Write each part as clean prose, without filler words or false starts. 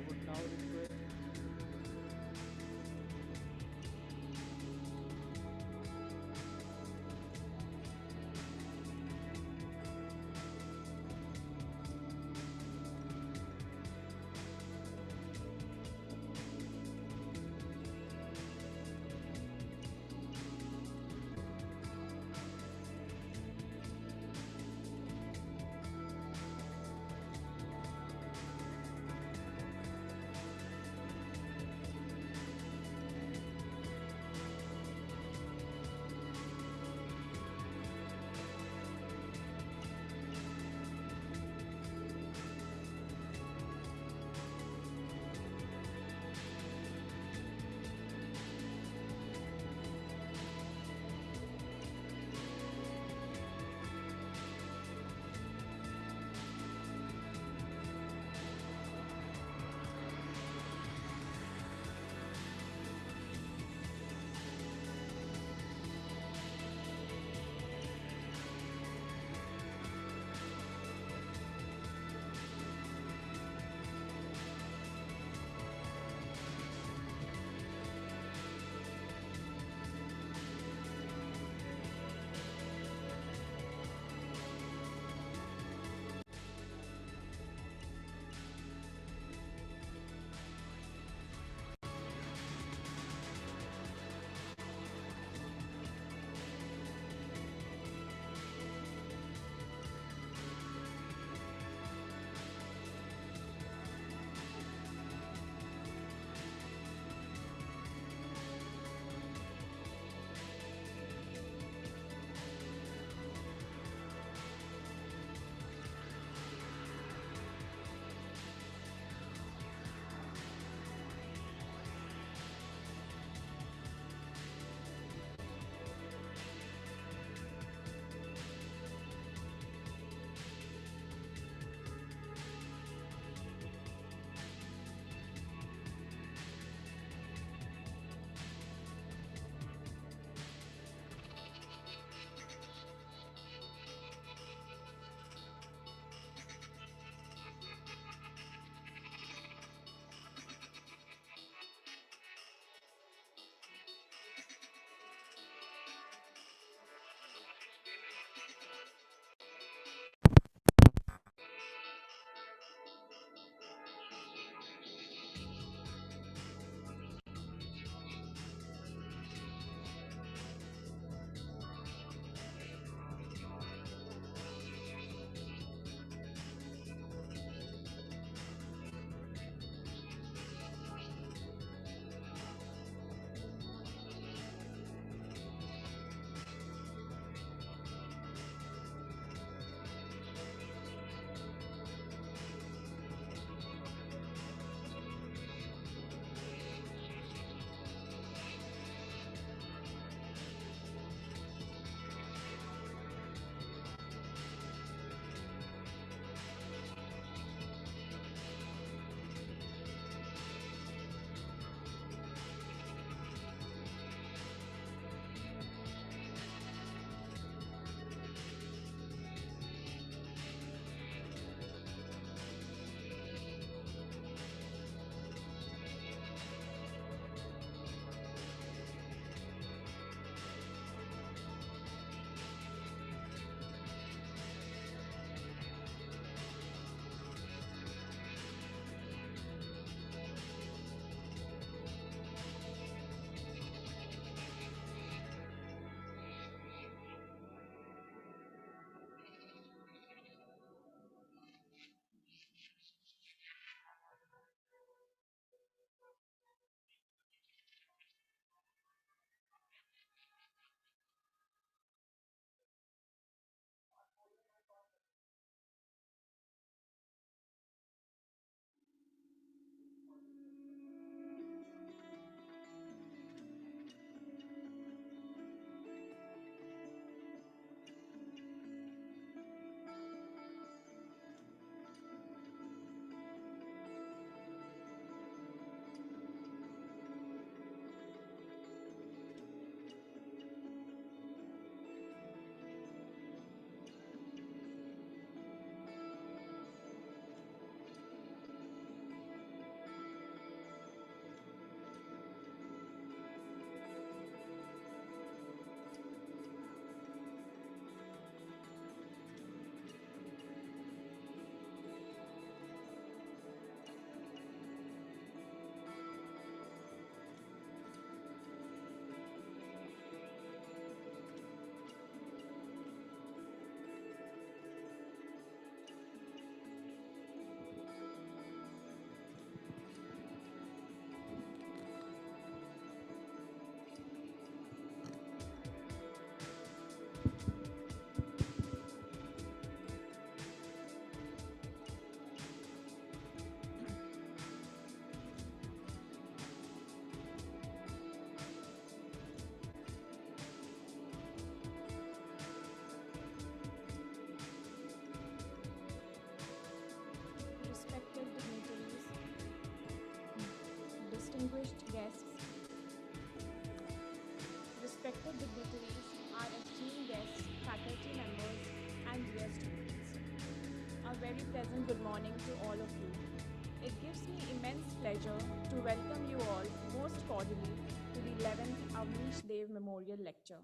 would now request distinguished guests, respected dignitaries, our esteemed guests, faculty members, and dear students. A very pleasant good morning to all of you. It gives me immense pleasure to welcome you all most cordially to the 11th Awanish Dev Memorial Lecture.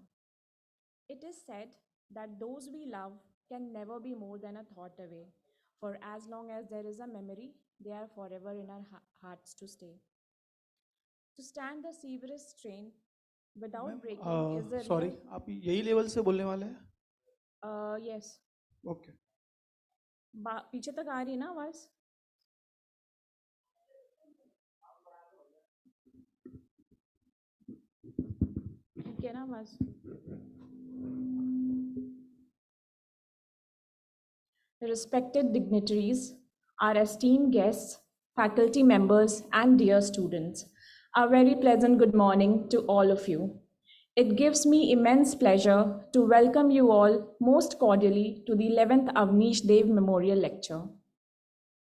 It is said that those we love can never be more than a thought away, for as long as there is a memory, they are forever in our hearts to stay. To stand the severest strain ma'am without breaking is the sorry, real. आप यही level से बोलने वाले हैं? Yes. Okay. पीछे तक आ रही है ना आवाज? ठीक है ना आवाज? Respected dignitaries, our esteemed guests, faculty members, and dear students, a very pleasant good morning to all of you. It gives me immense pleasure to welcome you all most cordially to the 11th Avnish Dev Memorial Lecture.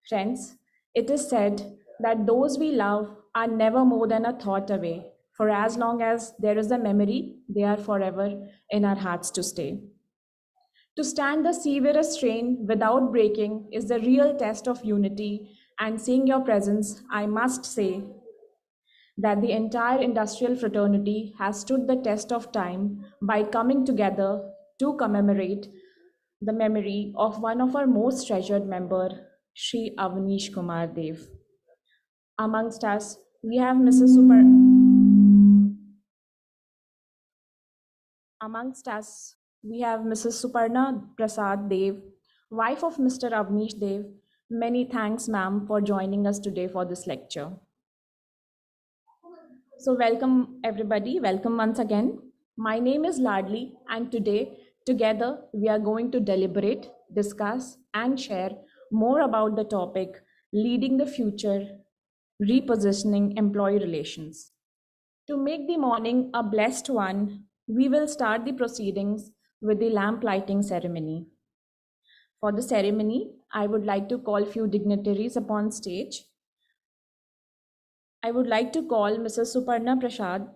Friends, it is said that those we love are never more than a thought away, for as long as there is a memory, they are forever in our hearts to stay. To stand the severest strain without breaking is the real test of unity, and seeing your presence, I must say that the entire industrial fraternity has stood the test of time by coming together to commemorate the memory of one of our most treasured member, Sri Avanish Kumar Dev. Amongst us, we have Mrs. Suparna Prasad Dev, wife of Mr. Avnish Dev. Many thanks, ma'am, for joining us today for this lecture. So welcome everybody, welcome once again. My name is Ladli, and today together we are going to deliberate, discuss and share more about the topic leading the future, repositioning employee relations. To make the morning a blessed one, we will start the proceedings with the lamp lighting ceremony. For the ceremony, I would like to call few dignitaries upon stage. I would like to call Mrs. Suparna Prasad,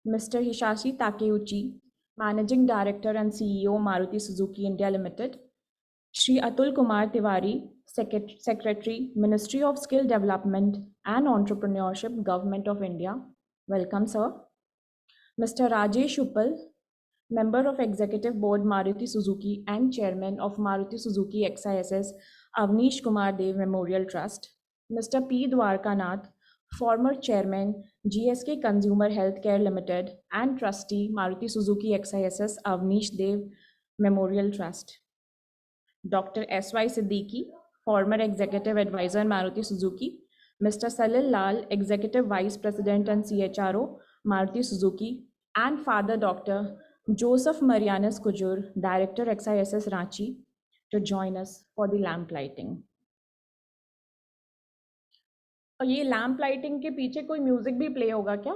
Mr. Hishashi Takeuchi, Managing Director and CEO, Maruti Suzuki India Limited, Shri Atul Kumar Tiwari, Secretary, Ministry of Skill Development and Entrepreneurship, Government of India. Welcome, sir. Mr. Rajesh Uppal, Member of Executive Board, Maruti Suzuki and Chairman of Maruti Suzuki XISS Avnish Kumar Dev Memorial Trust. Mr. P. Dwarkanath, former Chairman, GSK Consumer Healthcare Limited and Trustee, Maruti Suzuki XISS Avnish Dev Memorial Trust. Dr. S.Y. Siddiqui, former Executive Advisor, Maruti Suzuki. Mr. Salil Lal, Executive Vice President and CHRO, Maruti Suzuki, and Father Dr. Joseph Marianus Kujur, Director XISS Ranchi, to join us for the lamp lighting. और ये lamp lighting के पीछे कोई music भी play होगा क्या?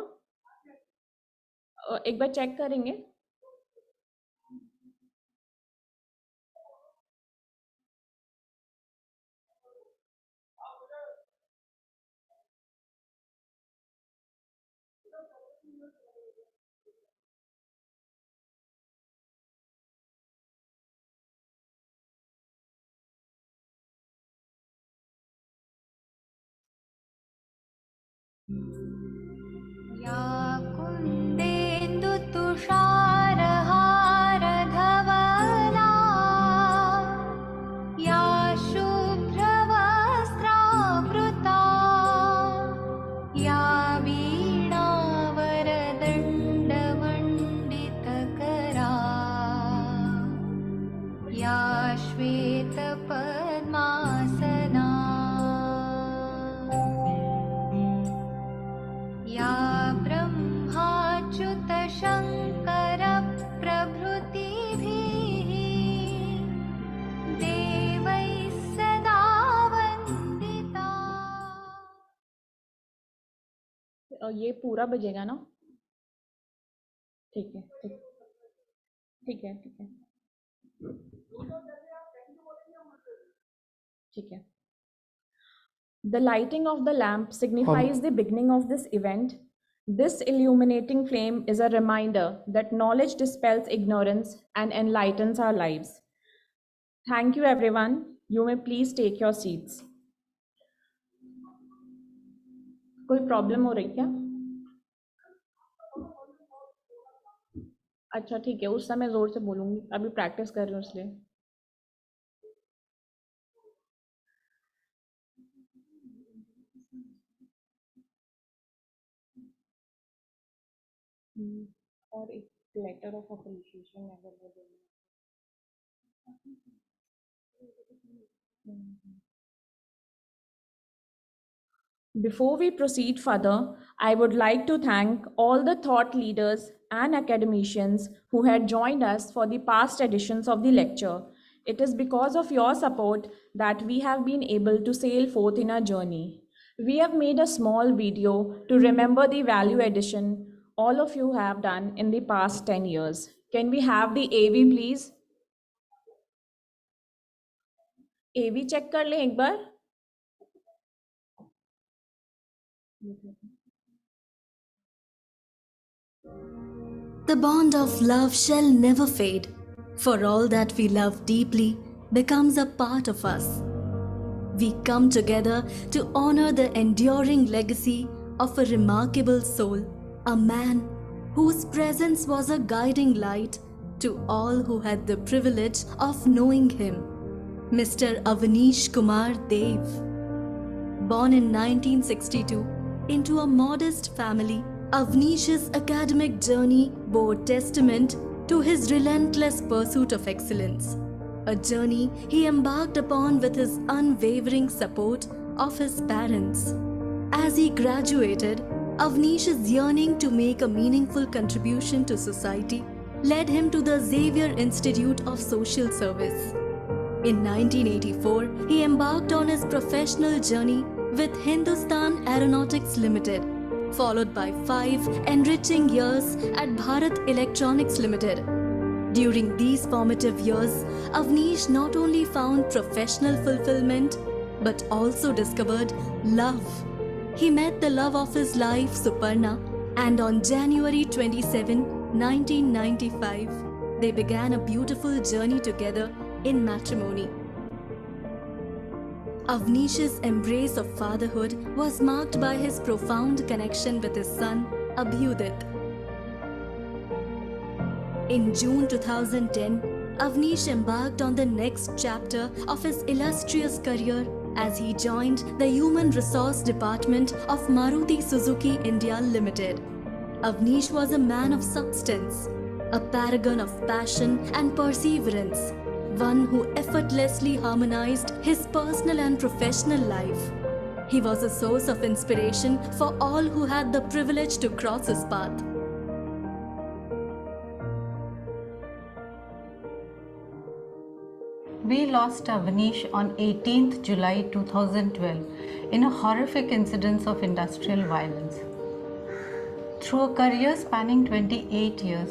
एक बार check करेंगे. या कुन्देन्दु तुषारहारधवला या शुभ्रवस्त्रावृता या वीणावरदण्डमण्डितकरा या श्वेतपद्मासना या ब्रह्माच्युतशङ्करप्रभृतिभिः देवैः सदा वन्दिता. ये पूरा बजेगा ना? ठीक है, ठीक है, ठीक है, ठीक है. The lighting of the lamp signifies the beginning of this event. This illuminating flame is a reminder that knowledge dispels ignorance and enlightens our lives. Thank you, everyone. You may please take your seats. कोई problem हो रही क्या? अच्छा ठीक है, उस समय जोर से बोलूंगी, अभी प्रैक्टिस कर रही हूँ इसलिए. और एक लेटर ऑफ अप्रिशिएशन अगर वो देना. Before we proceed further, I would like to thank all the thought leaders and academicians who had joined us for the past editions of the lecture. It is because of your support that we have been able to sail forth in our journey. We have made a small video to remember the value addition all of you have done in the past 10 years. Can we have the AV please? AV check कर लें एक बार. The bond of love shall never fade, for all that we love deeply becomes a part of us. We come together to honor the enduring legacy of a remarkable soul, a man whose presence was a guiding light to all who had the privilege of knowing him, Mr. Awanish Kumar Dev. Born in 1962 into a modest family, Avanish's academic journey bore testament to his relentless pursuit of excellence, a journey he embarked upon with his unwavering support of his parents. As he graduated, Avanish's yearning to make a meaningful contribution to society led him to the Xavier Institute of Social Service. In 1984, he embarked on his professional journey with Hindustan Aeronautics Limited, followed by 5 enriching years at Bharat Electronics Limited. During these formative years, Avanish not only found professional fulfillment but also discovered love. He met the love of his life, Suparna, and on January 27, 1995, they began a beautiful journey together in matrimony. Avanish's embrace of fatherhood was marked by his profound connection with his son, Abhyudit. In June 2010, Avanish embarked on the next chapter of his illustrious career as he joined the Human Resource Department of Maruti Suzuki India Limited. Avanish was a man of substance, a paragon of passion and perseverance, one who effortlessly harmonized his personal and professional life. He was a source of inspiration for all who had the privilege to cross his path. We lost Avanish on 18th July 2012 in a horrific incident of industrial violence. Through a career spanning 28 years,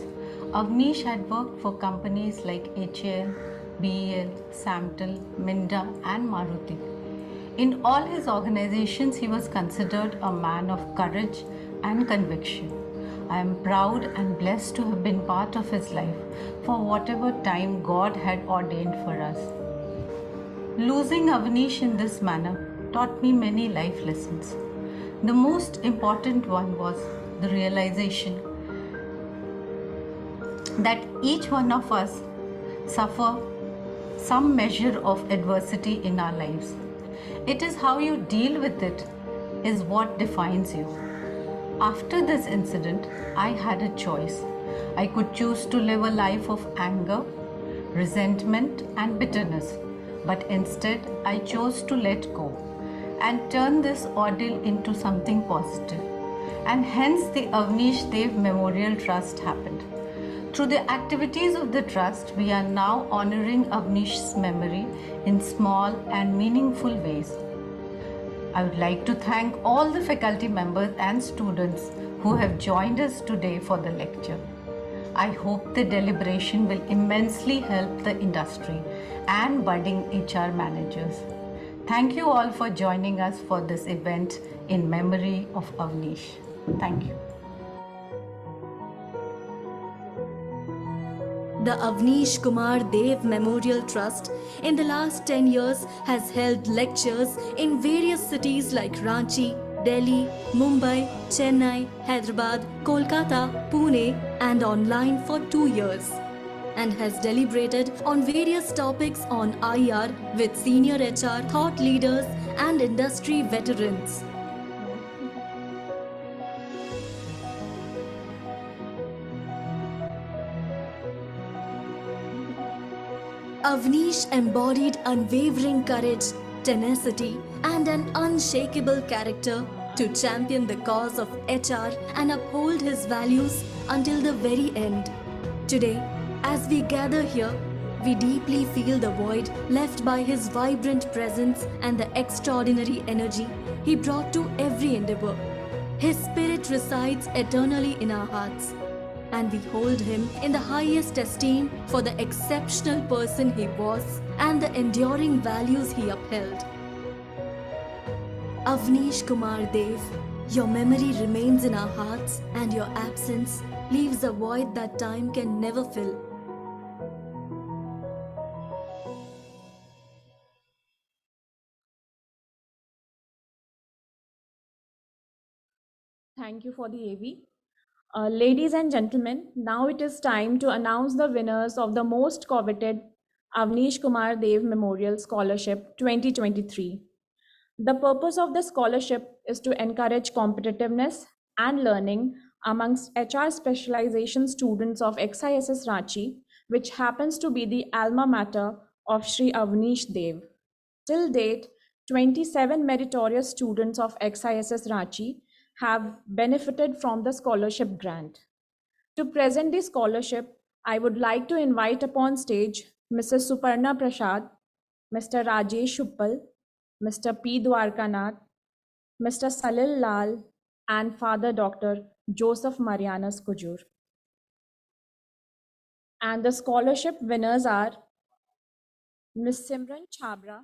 Avanish had worked for companies like HAL, BEL, Samtel, Minda and Maruti. In all his organizations, he was considered a man of courage and conviction. I am proud and blessed to have been part of his life for whatever time God had ordained for us. Losing Avanish in this manner taught me many life lessons. The most important one was the realization that each one of us suffer some measure of adversity in our lives. It is how you deal with it is what defines you. After this incident, I had a choice. I could choose to live a life of anger, resentment and bitterness, but instead I chose to let go and turn this ordeal into something positive. And hence the Avanish Dev Memorial Trust happened. Through the activities of the trust, we are now honoring Avanish's memory in small and meaningful ways. I would like to thank all the faculty members and students who have joined us today for the lecture. I hope the deliberation will immensely help the industry and budding HR managers. Thank you all for joining us for this event in memory of Avnish. Thank you. The Avnish Kumar Dev Memorial Trust in the last 10 years has held lectures in various cities like Ranchi, Delhi, Mumbai, Chennai, Hyderabad, Kolkata, Pune, and online for 2 years, and has deliberated on various topics on IR with senior HR thought leaders and industry veterans. Avnish embodied unwavering courage, tenacity, and an unshakable character to champion the cause of HR and uphold his values until the very end. Today, as we gather here, we deeply feel the void left by his vibrant presence and the extraordinary energy he brought to every endeavor. His spirit resides eternally in our hearts, and we hold him in the highest esteem for the exceptional person he was and the enduring values he upheld. Avnish Kumar Dev, your memory remains in our hearts, and your absence leaves a void that time can never fill. Thank you for the AV. Ladies and gentlemen, now it is time to announce the winners of the most coveted Avnish Kumar Dev Memorial Scholarship 2023. The purpose of the scholarship is to encourage competitiveness and learning amongst HR specialization students of XISS Ranchi, which happens to be the alma mater of Shri Avnish Dev. Till date, 27 meritorious students of XISS Ranchi have benefited from the scholarship grant. To present the scholarship, I would like to invite upon stage Mrs. Suparna Prasad, Mr. Rajesh Uppal, Mr. P. Dwarkanath, Mr. Salil Lal, and Father Dr. Joseph Marianus Kujur. And the scholarship winners are Ms. Simran Chabra,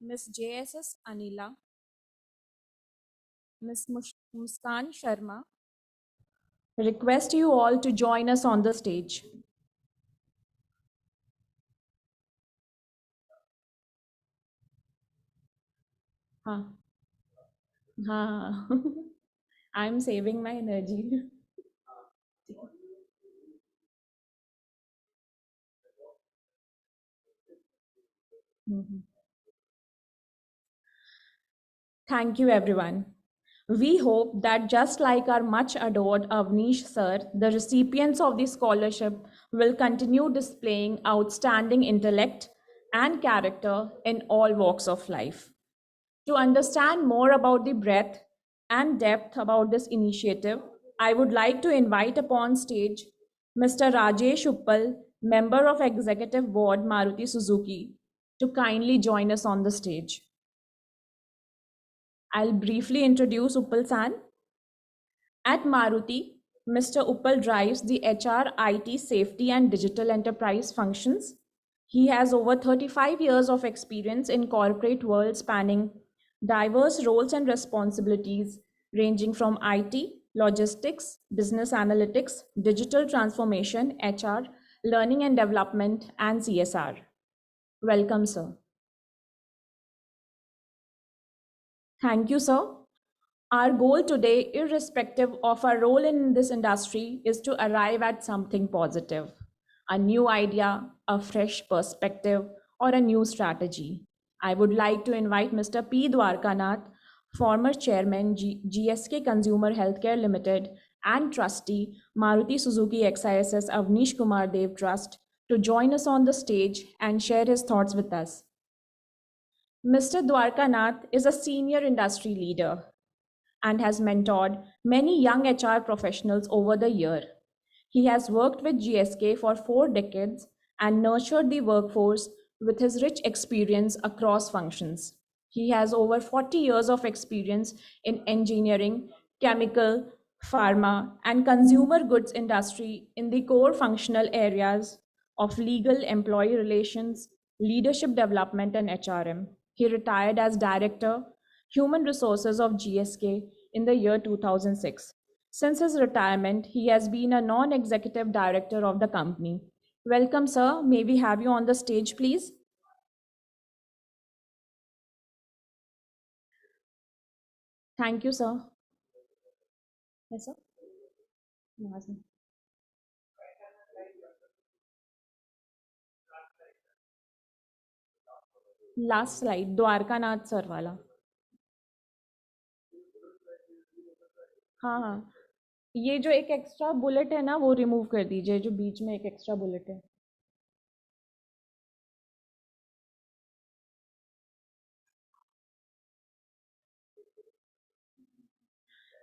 Ms. JSS Anila, Ms. Muskan Sharma. Request you all to join us on the stage. Huh. Huh. I'm saving my energy. Mhm. Thank you, everyone. We hope that just like our much adored Avnish sir, the recipients of the scholarship will continue displaying outstanding intellect and character in all walks of life. To understand more about the breadth and depth about this initiative, I would like to invite upon stage Mr. Rajesh Uppal, member of Executive Board Maruti Suzuki, to kindly join us on the stage. I'll briefly introduce Uppal San. At Maruti, Mr. Uppal drives the HR, IT, safety, and digital enterprise functions. He has over 35 years of experience in corporate world spanning diverse roles and responsibilities ranging from IT, logistics, business analytics, digital transformation, HR, learning and development, and CSR. Welcome, sir. Thank you, sir. Our goal today, irrespective of our role in this industry, is to arrive at something positive, a new idea, a fresh perspective, or a new strategy. I would like to invite Mr. P. Dwarkanath, former chairman, GSK Consumer Healthcare Limited, and trustee, Maruti Suzuki XISS Avnish Kumar Dev Trust, to join us on the stage and share his thoughts with us. Mr. Dwarkanath is a senior industry leader and has mentored many young HR professionals over the year. He has worked with GSK for 4 decades and nurtured the workforce with his rich experience across functions. He has over 40 years of experience in engineering, chemical, pharma, and consumer goods industry in the core functional areas of legal, employee relations, leadership development, and HRM. He retired as Director, Human Resources of GSK in the year 2006. Since his retirement, he has been a non-executive director of the company. Welcome, sir. May we have you on the stage, please? Thank you, sir. Yes, sir. Last slide Dwarkanath sir वाला. हाँ हाँ, ये जो एक extra bullet है ना वो remove कर दीजिए, जो बीच में एक एक्स्ट्रा बुलेट है.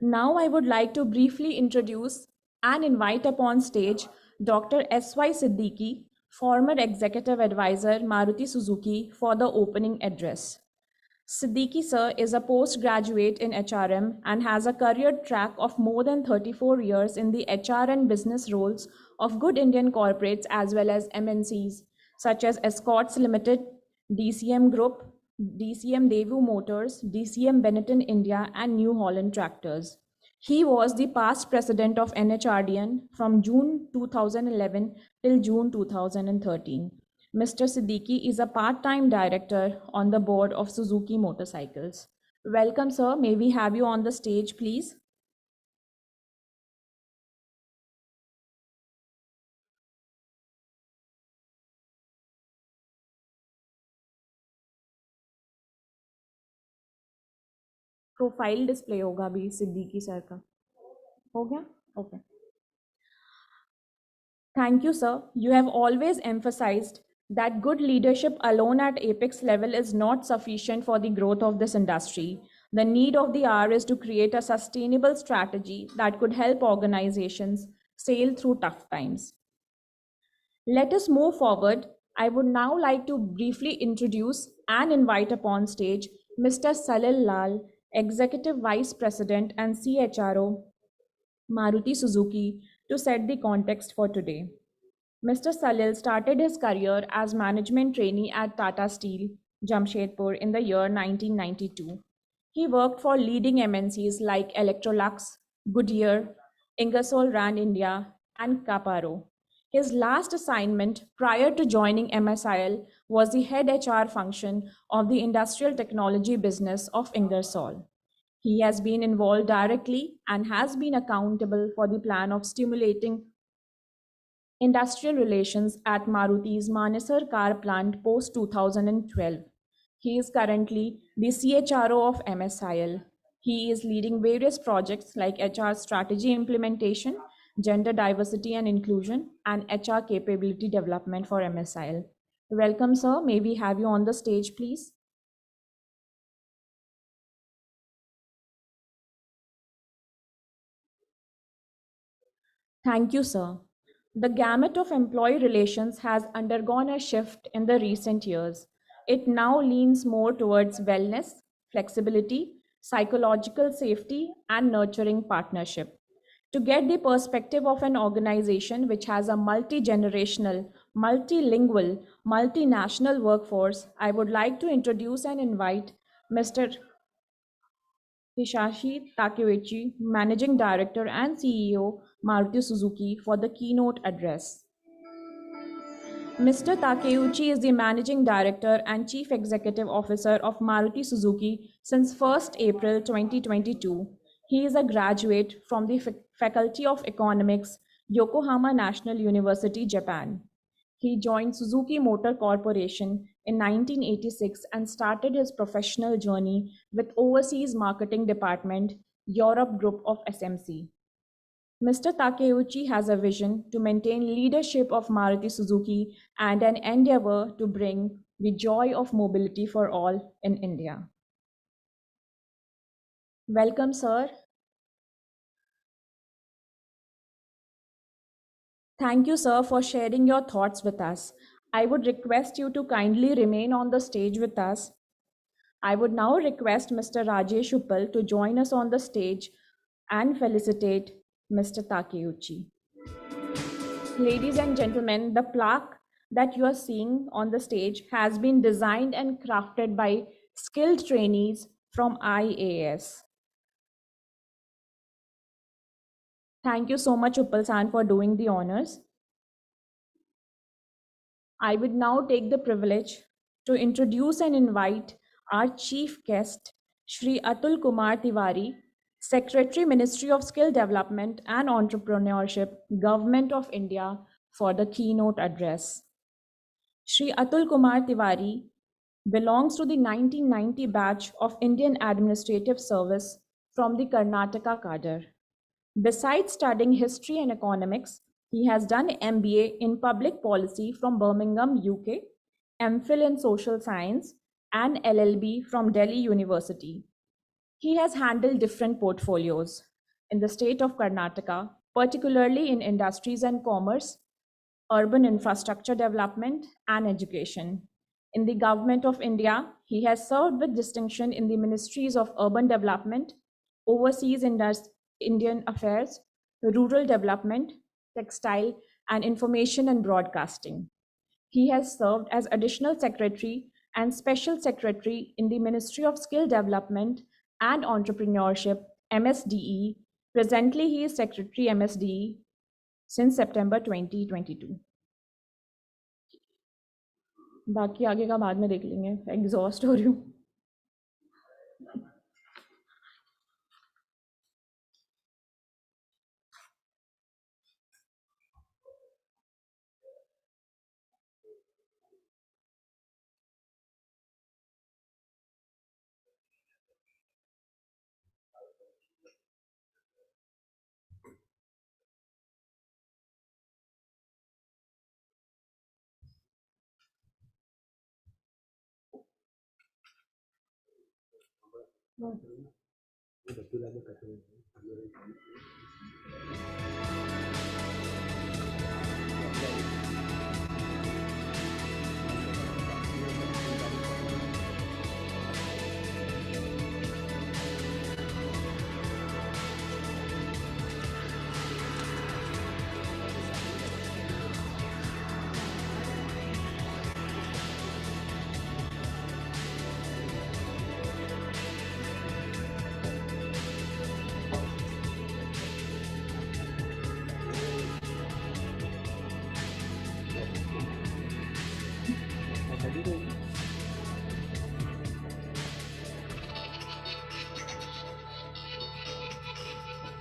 Now I would like to briefly introduce and invite upon stage Dr. S.Y. Siddiqui, former Executive Advisor Maruti Suzuki, for the opening address. Siddiqui sir is a postgraduate in HRM and has a career track of more than 34 years in the HR and business roles of good Indian corporates as well as MNCs such as Escorts Limited, DCM Group, DCM Daewoo Motors, DCM Benetton India, and New Holland Tractors. He was the past president of NHRDN from June 2011 till June 2013. Mr. Siddiqui is a part-time director on the board of Suzuki Motorcycles. Welcome, sir. May we have you on the stage, please? Profile display होगा अभी Siddiqui sir का. हो गया? Okay. Thank you, sir. You have always emphasized that good leadership alone at apex level is not sufficient for the growth of this industry. The need of the hour is to create a sustainable strategy that could help organizations sail through tough times. Let us move forward. I would now like to briefly introduce and invite upon stage Mr. Salil Lal, Executive Vice President and CHRO, Maruti Suzuki, to set the context for today. Mr. Salil started his career as management trainee at Tata Steel, Jamshedpur in the year 1992. He worked for leading MNCs like Electrolux, Goodyear, Ingersoll Rand India, and Caparo. His last assignment prior to joining MSIL was the head HR function of the industrial technology business of Ingersoll. He has been involved directly and has been accountable for the plan of stimulating industrial relations at Maruti's Manesar car plant post 2012. He is currently the CHRO of MSIL. He is leading various projects like HR strategy implementation, gender diversity and inclusion, and HR capability development for MSIL. Welcome, sir. May we have you on the stage, please? Thank you, sir. The gamut of employee relations has undergone a shift in the recent years. It now leans more towards wellness, flexibility, psychological safety, and nurturing partnership. To get the perspective of an organization which has a multi generational, multilingual, multinational workforce, I would like to introduce and invite Mr. Hisashi Takeuchi, Managing Director and CEO, Maruti Suzuki, for the keynote address. Mr. Takeuchi is the Managing Director and Chief Executive Officer of Maruti Suzuki since 1st April 2022. He is a graduate from the Faculty of Economics, Yokohama National University, Japan. He joined Suzuki Motor Corporation in 1986 and started his professional journey with Overseas Marketing Department, Europe Group of SMC. Mr. Takeuchi has a vision to maintain leadership of Maruti Suzuki and an endeavor to bring the joy of mobility for all in India. Welcome, sir. Thank you, sir, for sharing your thoughts with us. I would request you to kindly remain on the stage with us. I would now request Mr. Rajesh Uppal to join us on the stage and felicitate Mr. Takeuchi. Ladies and gentlemen, the plaque that you are seeing on the stage has been designed and crafted by skilled trainees from IAS. Thank you so much, Uppal-san, for doing the honors. I would now take the privilege to introduce and invite our chief guest, Shri Atul Kumar Tiwari, Secretary, Ministry of Skill Development and Entrepreneurship, Government of India, for the keynote address. Shri Atul Kumar Tiwari belongs to the 1990 batch of Indian Administrative Service from the Karnataka cadre. Besides studying history and economics, he has done MBA in public policy from Birmingham, UK, MPhil in social science, and LLB from Delhi University. He has handled different portfolios in the state of Karnataka, particularly in industries and commerce, urban infrastructure development, and education. In the Government of India, he has served with distinction in the Ministries of Urban Development, Overseas Indian Affairs, Rural Development, Textile, and Information and Broadcasting. He has served as Additional Secretary and Special Secretary in the Ministry of Skill Development and Entrepreneurship, MSDE. Presently, he is Secretary MSDE since September 2022. बाकी आगे का बाद में देख लेंगे, exhaust हो रही हूँ.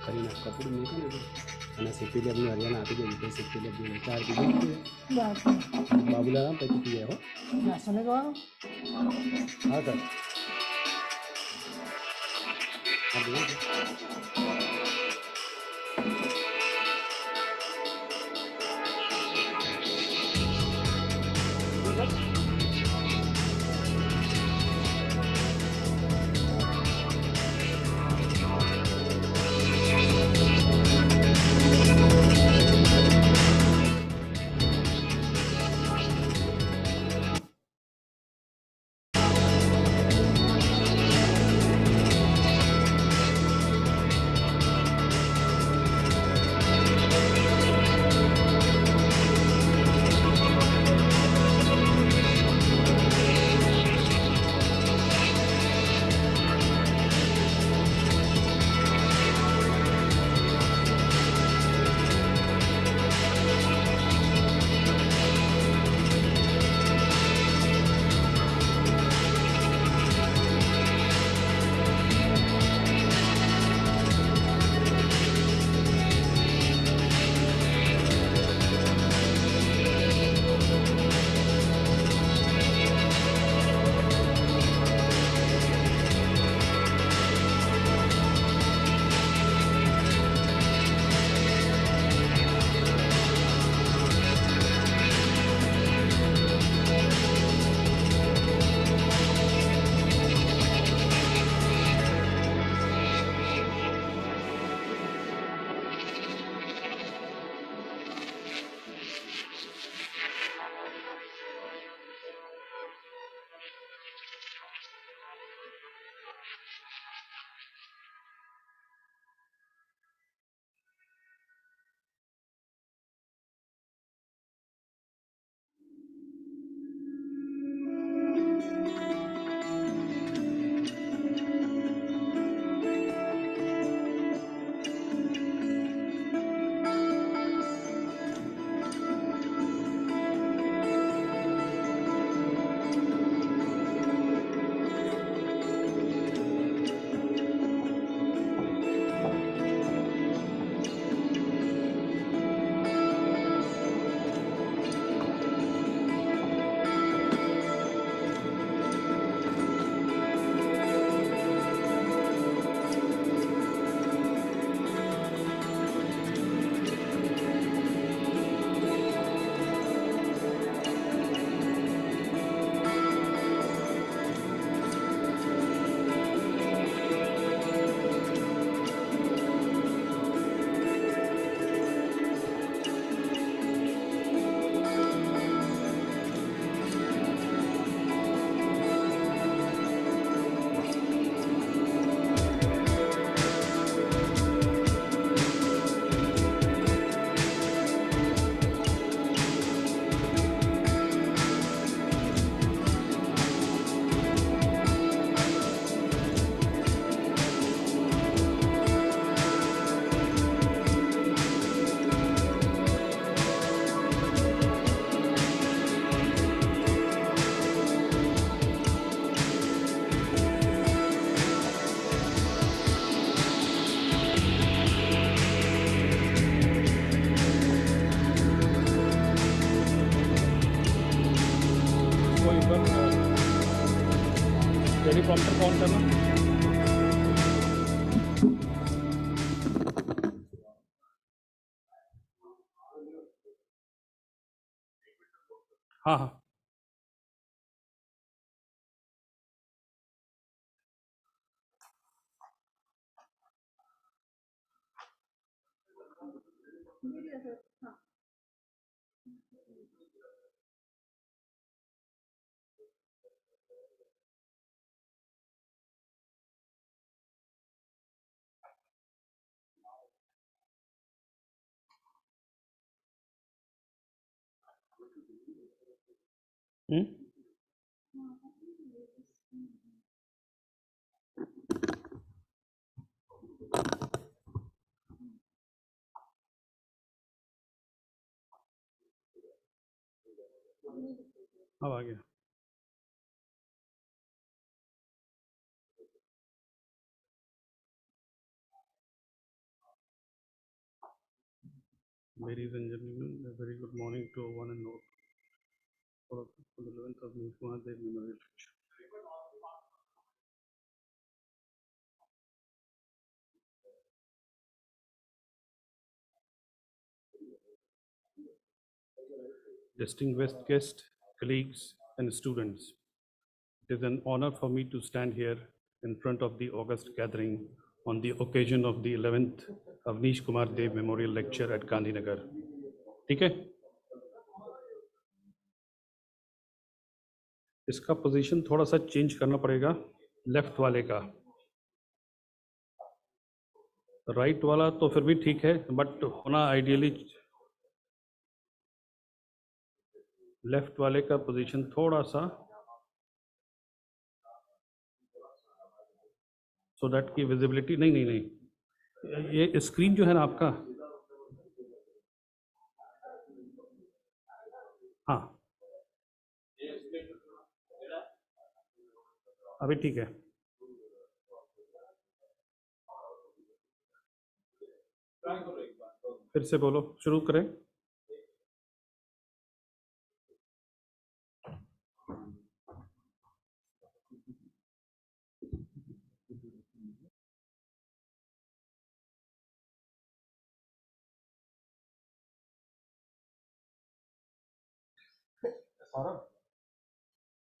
करीना कपूर मिलकर ना सेफ्टी अपनी हरियाणा आते गए तो सेफ्टी अपनी 4 दिन बाबूलाल पैक किया हो सुने को हाँ सर प्रॉम्प्टर ऑन करना। हाँ हाँ हम्म अब आ गया। Ladies and gentlemen, a very good morning to one and all for the 11th of May Memorial. Distinguished guests, colleagues, and students, it is an honor for me to stand here in front of the August gathering on the occasion of the 11th Avanish Kumar Dev Memorial Lecture at Gandhinagar. ठीक है, इसका position थोड़ा सा change करना पड़ेगा, left वाले का। Right वाला तो फिर भी ठीक है, बट होना आइडियली लेफ्ट वाले का पोजीशन थोड़ा सा, सो दैट की विजिबिलिटी नहीं नहीं नहीं ये स्क्रीन जो है ना आपका, हाँ अभी ठीक है। फिर से बोलो, शुरू करें।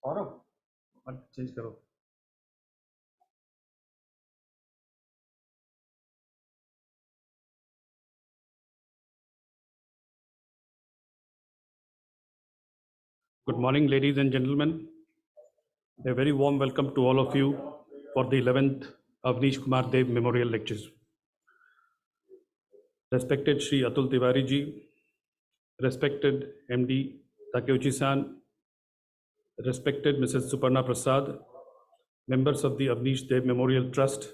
सौरभ सौरभ चेंज करो। Good morning, ladies and gentlemen. A very warm welcome to all of you for the 11th Avanish Kumar Dev Memorial Lectures. Respected Shri Atul Tiwari ji, respected MD Takeuchi-san, respected Mrs. Suparna Prasad, members of the Avanish Dev Memorial Trust,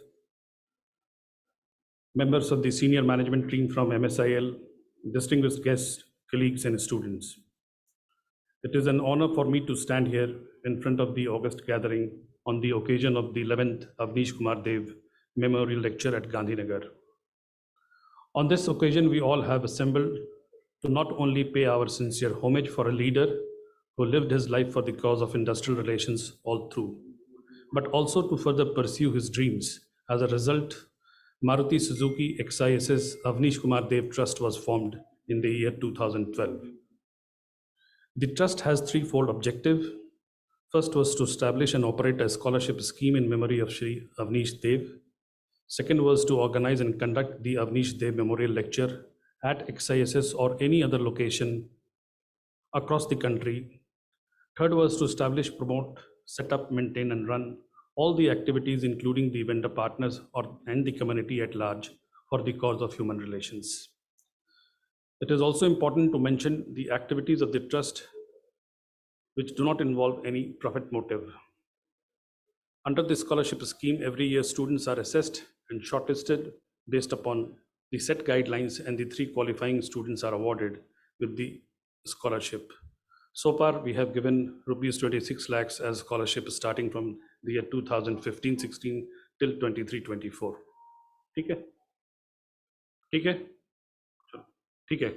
members of the senior management team from MSIL, distinguished guests, colleagues, and students. It is an honor for me to stand here in front of the August gathering on the occasion of the 11th Avanish Kumar Dev Memorial Lecture at Gandhinagar. On this occasion, we all have assembled to not only pay our sincere homage for a leader who lived his life for the cause of industrial relations all through, but also to further pursue his dreams. As a result, Maruti Suzuki XIS's Avanish Kumar Dev Trust was formed in the year 2012. The trust has threefold objective. First was to establish and operate a scholarship scheme in memory of Shri Avanish Dev. Second was to organize and conduct the Avanish Dev Memorial Lecture at XISS or any other location across the country. Third was to establish, promote, set up, maintain, and run all the activities, including the vendor partners and the community at large, for the cause of human relations. It is also important to mention the activities of the trust which do not involve any profit motive. Under the scholarship scheme, every year students are assessed and shortlisted based upon the set guidelines, and the 3 qualifying students are awarded with the scholarship. So far, we have given rupees 26 lakhs as scholarship starting from the year 2015-16 till 23-24. ठीक है? ठीक है? चलो, ठीक है।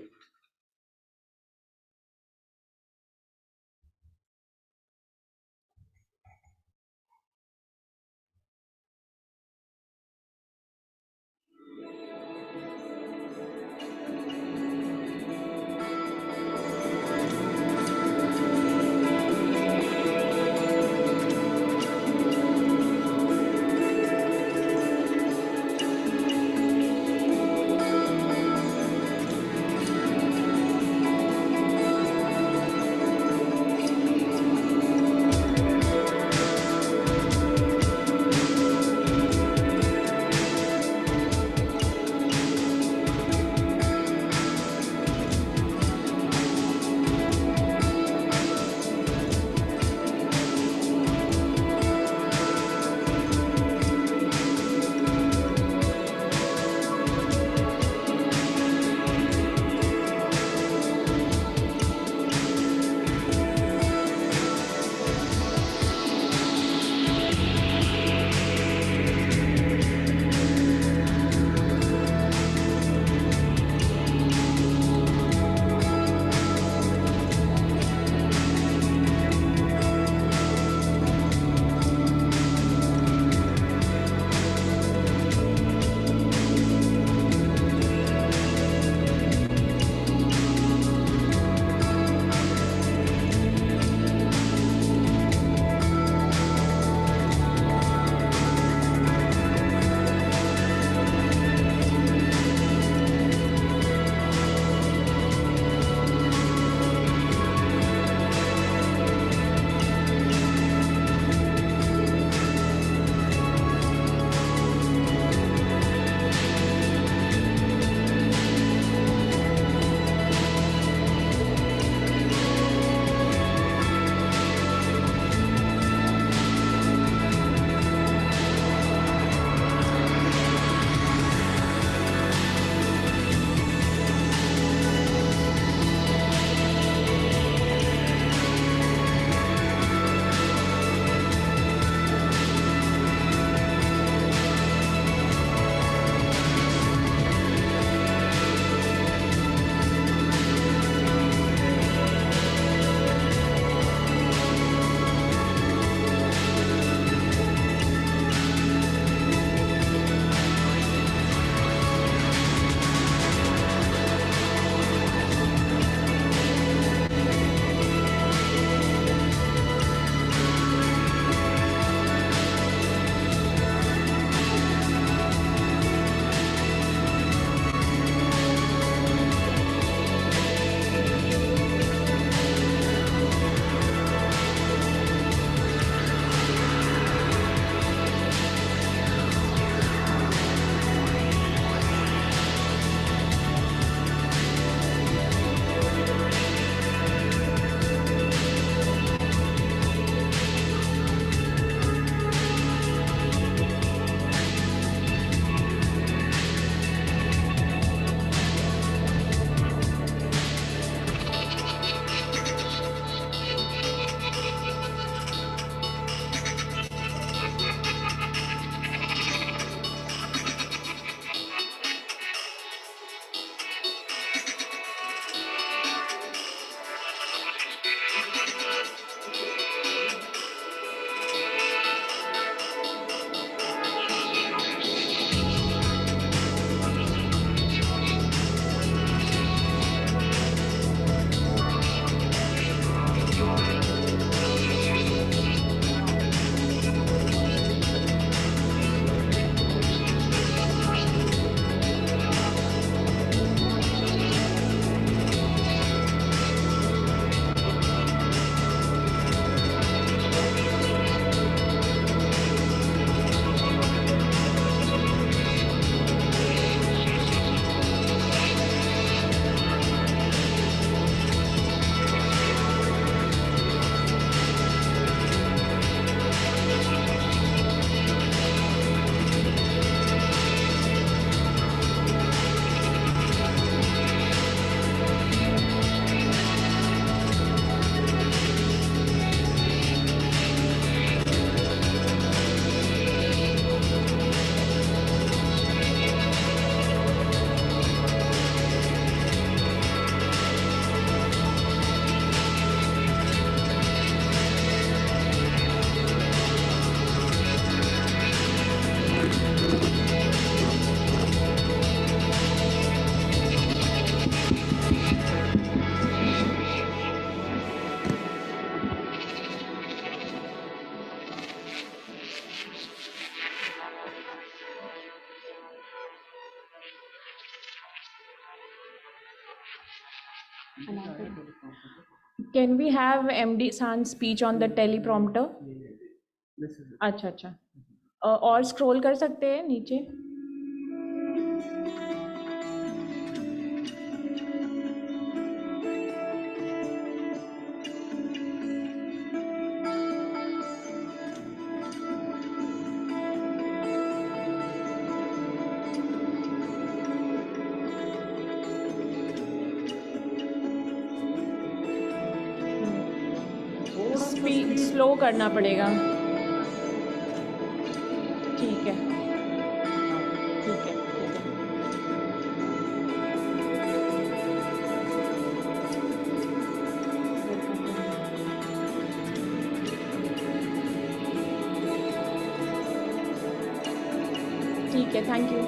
Can we have MD San's speech on the teleprompter? अच्छा अच्छा और स्क्रॉल कर सकते हैं नीचे. स्पीड स्लो करना पड़ेगा. ठीक है ठीक है ठीक है. ठीक है, thank you.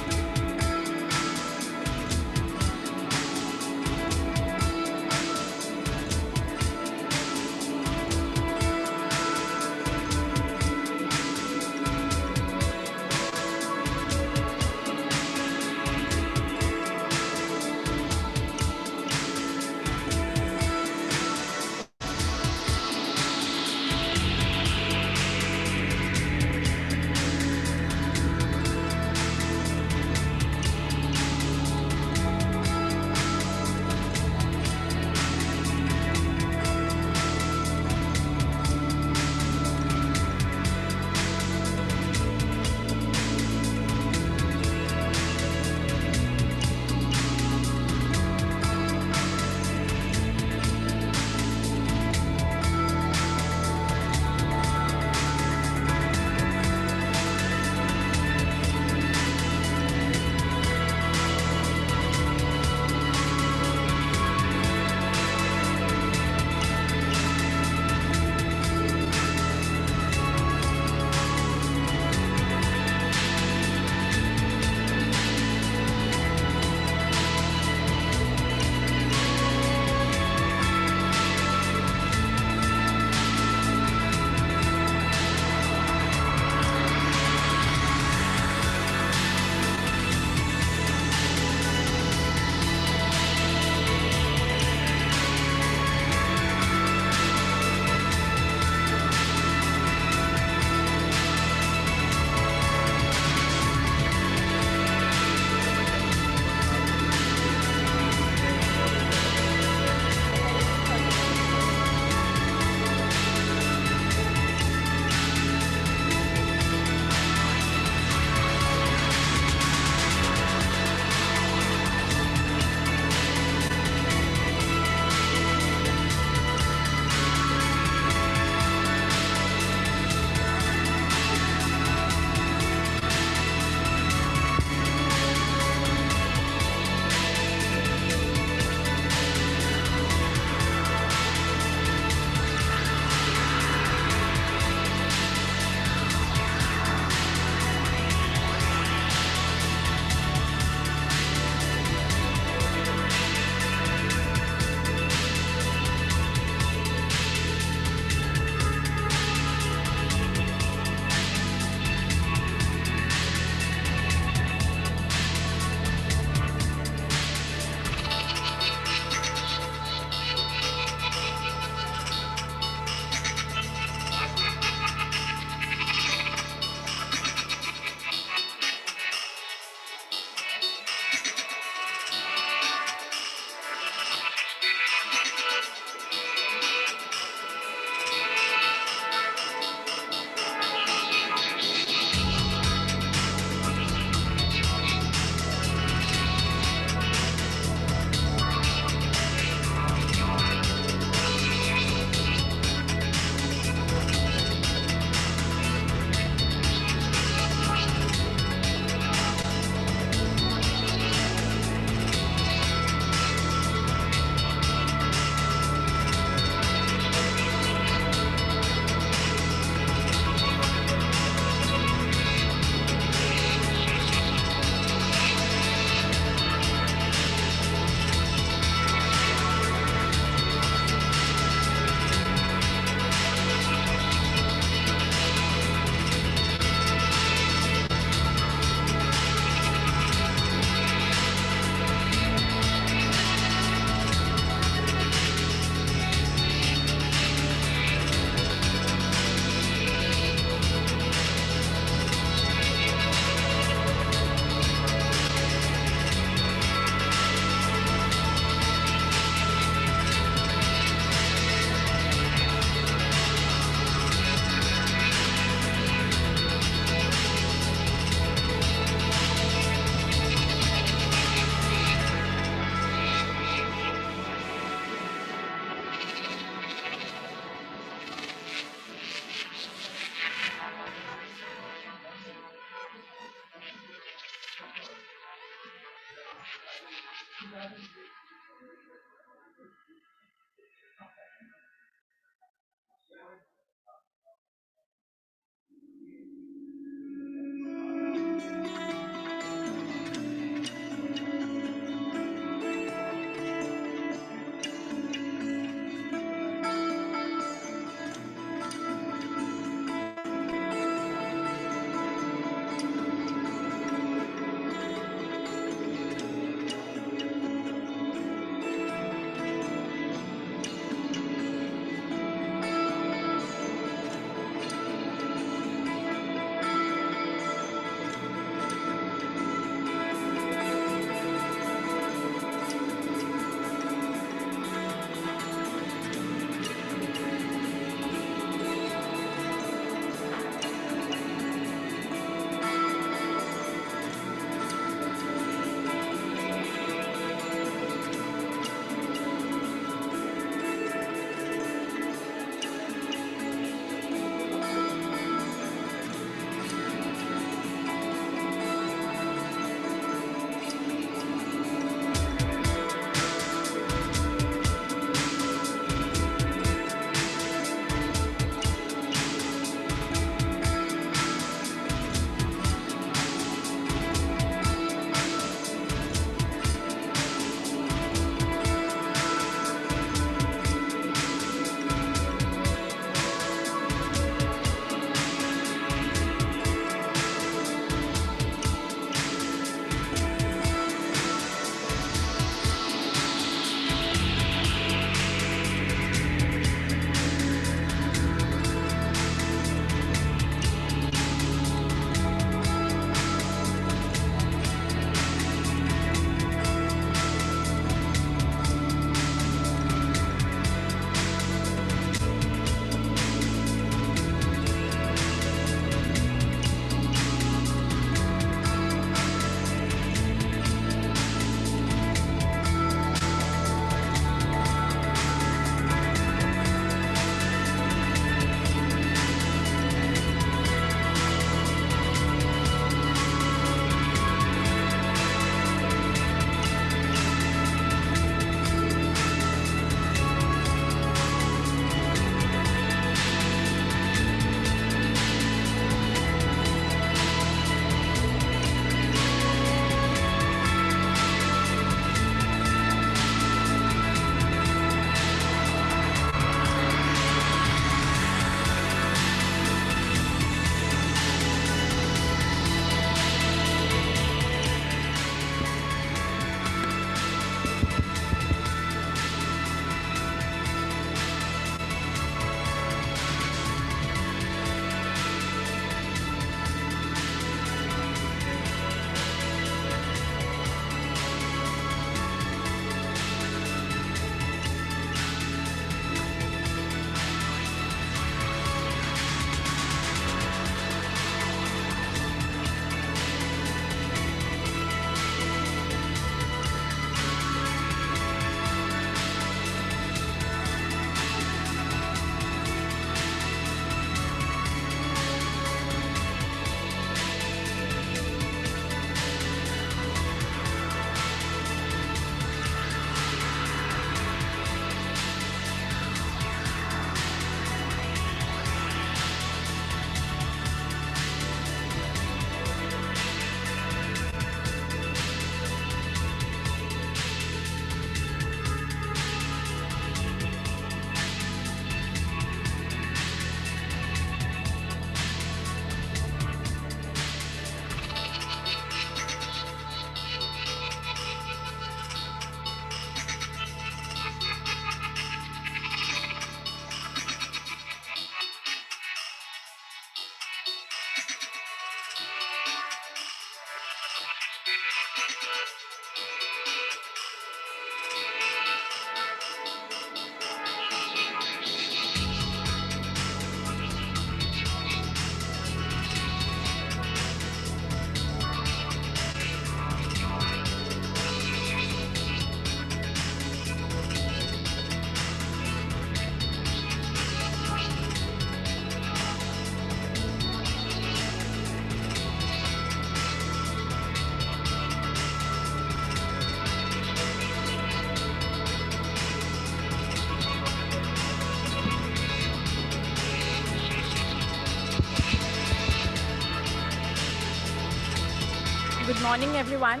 Good morning, everyone.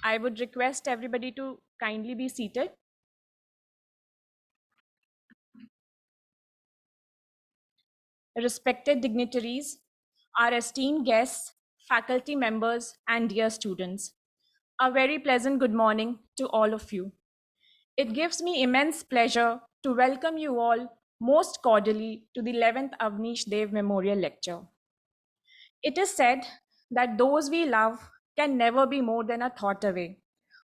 I would request everybody to kindly be seated. Respected dignitaries, our esteemed guests, faculty members, and dear students, a very pleasant good morning to all of you. It gives me immense pleasure to welcome you all most cordially to the 11th Awanish Dev Memorial Lecture. It is said that those we love can never be more than a thought away.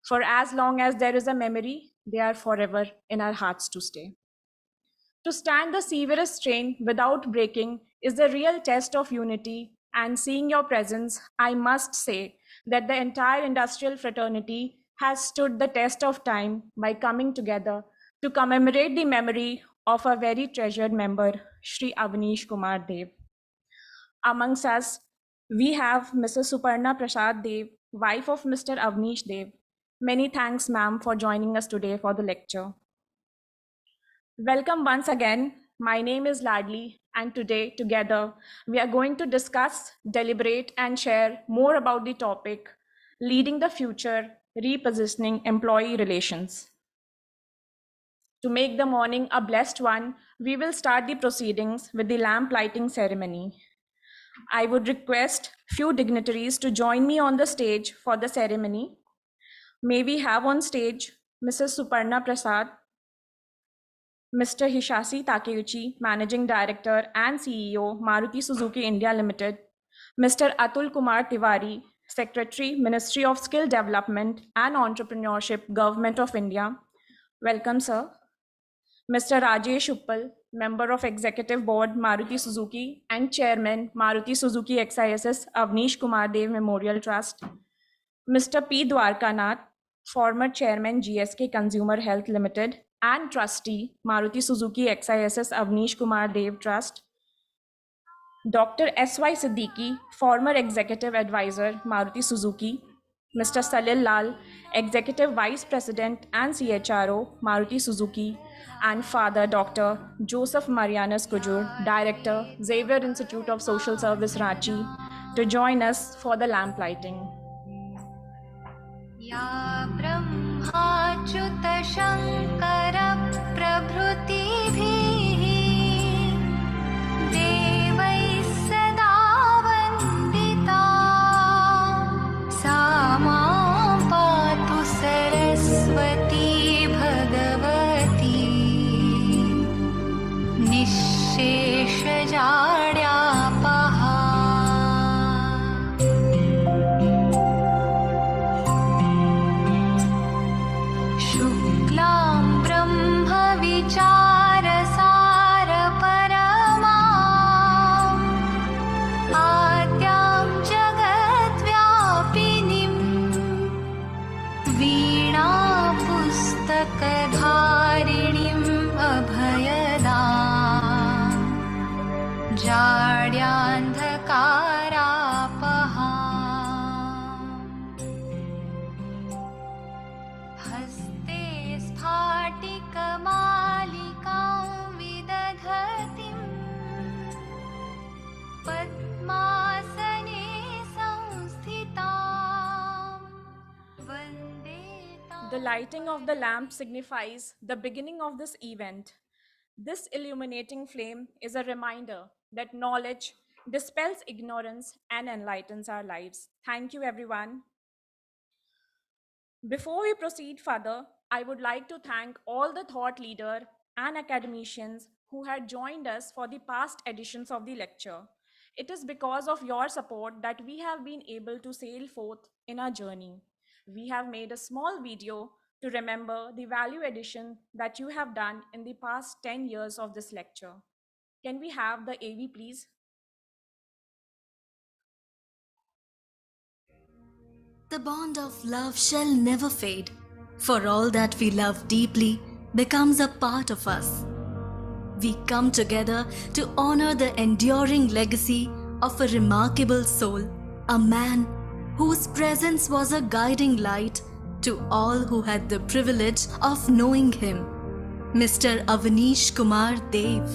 For as long as there is a memory, they are forever in our hearts to stay. To stand the severest strain without breaking is the real test of unity, and seeing your presence, I must say that the entire industrial fraternity has stood the test of time by coming together to commemorate the memory of a very treasured member, Shri Avanish Kumar Dev. Amongst us, we have Mrs. Suparna Prasad Dev, wife of Mr. Avanish Dev. Many thanks, ma'am, for joining us today for the lecture. Welcome once again. My name is Ladli, and today, together, we are going to discuss, deliberate, and share more about the topic, Leading the Future, Repositioning Employee Relations. To make the morning a blessed one, we will start the proceedings with the lamp lighting ceremony. I would request few dignitaries to join me on the stage for the ceremony. May we have on stage Mrs. Suparna Prasad, Mr. Hisashi Takeuchi, Managing Director and CEO, Maruti Suzuki India Limited, Mr. Atul Kumar Tiwari, Secretary, Ministry of Skill Development and Entrepreneurship, Government of India. Welcome, sir. Mr. Rajesh Uppal, Member of Executive Board, Maruti Suzuki, and Chairman, Maruti Suzuki XISS Avanish Kumar Dev Memorial Trust. Mr. P. Dwarkanath, former Chairman, GSK Consumer Health Limited, and Trustee, Maruti Suzuki XISS Avanish Kumar Dev Trust. Dr. S.Y. Siddiqui, former Executive Advisor, Maruti Suzuki. Mr. Salil Lal, Executive Vice President and CHRO, Maruti Suzuki, and Father Dr. Joseph Marianus Kujur, Director, Xavier Institute of Social Service, Ranchi, to join us for the lamp lighting. या ब्रह्माच्युत शङ्कर प्रभृतिभिः देवैः सदा वन्दिता सा मां पातु सरस्वती भगवती निःशेषजाड्यापहा शुक्लां ब्रह्मविचारसारपरमाम् आद्यां जगद्व्यापिनीं वीणापुस्तकधारिणीम् अभयदाम् जाड्यान्धकारापहाम् हस्ते स्फाटिकमालिकां विदधतीं पद्मासने संस्थितां वन्दे तां The lighting of the lamp signifies the beginning of this event. This illuminating flame is a reminder that knowledge dispels ignorance and enlightens our lives. Thank you, everyone. Before we proceed further, I would like to thank all the thought leaders and academicians who had joined us for the past editions of the lecture. It is because of your support that we have been able to sail forth in our journey. We have made a small video to remember the value addition that you have done in the past 10 years of this lecture. Can we have the AV, please? The bond of love shall never fade, for all that we love deeply becomes a part of us. We come together to honor the enduring legacy of a remarkable soul, a man whose presence was a guiding light to all who had the privilege of knowing him, Mr. Avanish Kumar Dev.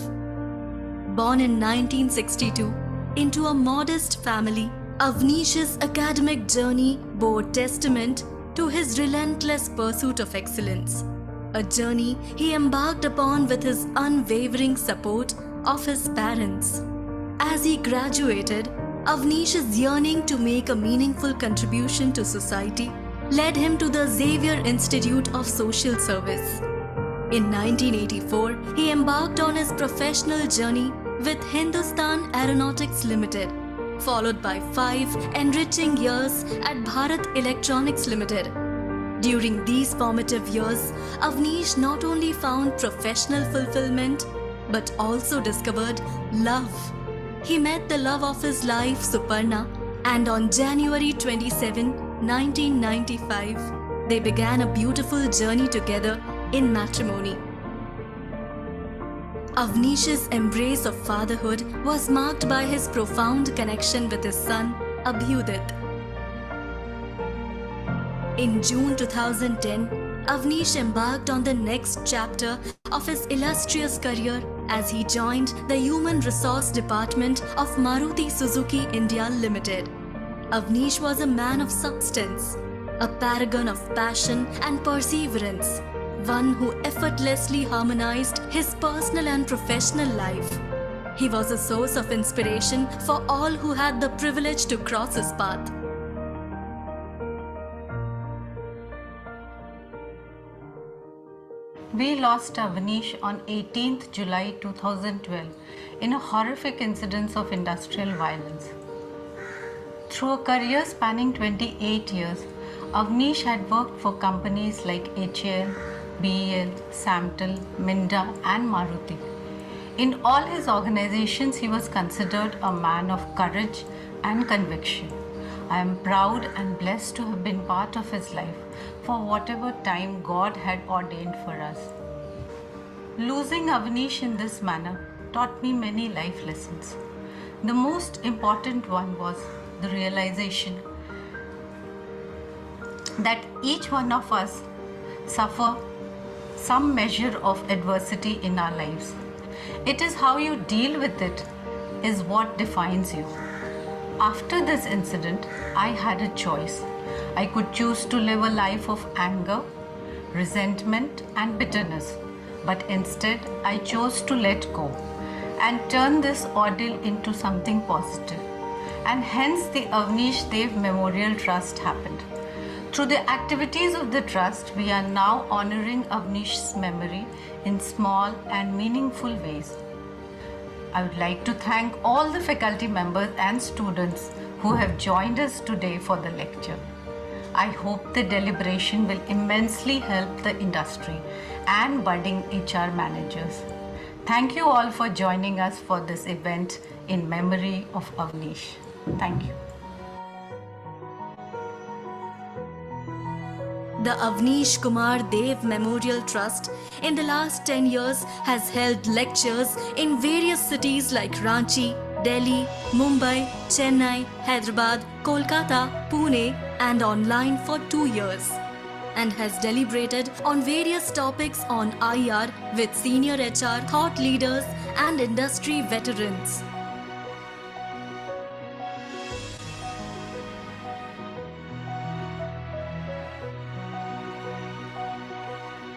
Born in 1962 into a modest family Avanish's academic journey bore testament to his relentless pursuit of excellence, a journey he embarked upon with his unwavering support of his parents. As he graduated, Avanish's yearning to make a meaningful contribution to society led him to the Xavier Institute of Social Service. In 1984, he embarked on his professional journey with Hindustan Aeronautics Limited, followed by 5 enriching years at Bharat Electronics Limited. During these formative years, Avanish not only found professional fulfillment but also discovered love. He met the love of his life, Suparna, and on January 27, 1995, they began a beautiful journey together in matrimony. Avanish's embrace of fatherhood was marked by his profound connection with his son, Abhyudit. In June 2010, Avanish embarked on the next chapter of his illustrious career as he joined the Human Resource Department of Maruti Suzuki India Limited. Avanish was a man of substance, a paragon of passion and perseverance, one who effortlessly harmonized his personal and professional life. He was a source of inspiration for all who had the privilege to cross his path. We lost Awanish on 18th July 2012 in a horrific incident of industrial violence. Through a career spanning 28 years, Awanish had worked for companies like HAL, BEL, Samtel, Minda and Maruti. In all his organizations, he was considered a man of courage and conviction. I am proud and blessed to have been part of his life for whatever time God had ordained for us. Losing Avanish in this manner taught me many life lessons. The most important one was the realization that each one of us suffer some measure of adversity in our lives. It is how you deal with it is what defines you. After this incident, I had a choice. I could choose to live a life of anger, resentment and bitterness. But instead, I chose to let go and turn this ordeal into something positive. And hence the Avanish Dev Memorial Trust happened. Through the activities of the trust, we are now honoring Avanish's memory in small and meaningful ways. I would like to thank all the faculty members and students who have joined us today for the lecture. I hope the deliberation will immensely help the industry and budding HR managers. Thank you all for joining us for this event in memory of Avanish. Thank you. The Avanish Kumar Dev Memorial Trust in the last 10 years has held lectures in various cities like Ranchi, Delhi, Mumbai, Chennai, Hyderabad, Kolkata, Pune and online for 2 years, and has deliberated on various topics on IR with senior HR thought leaders and industry veterans.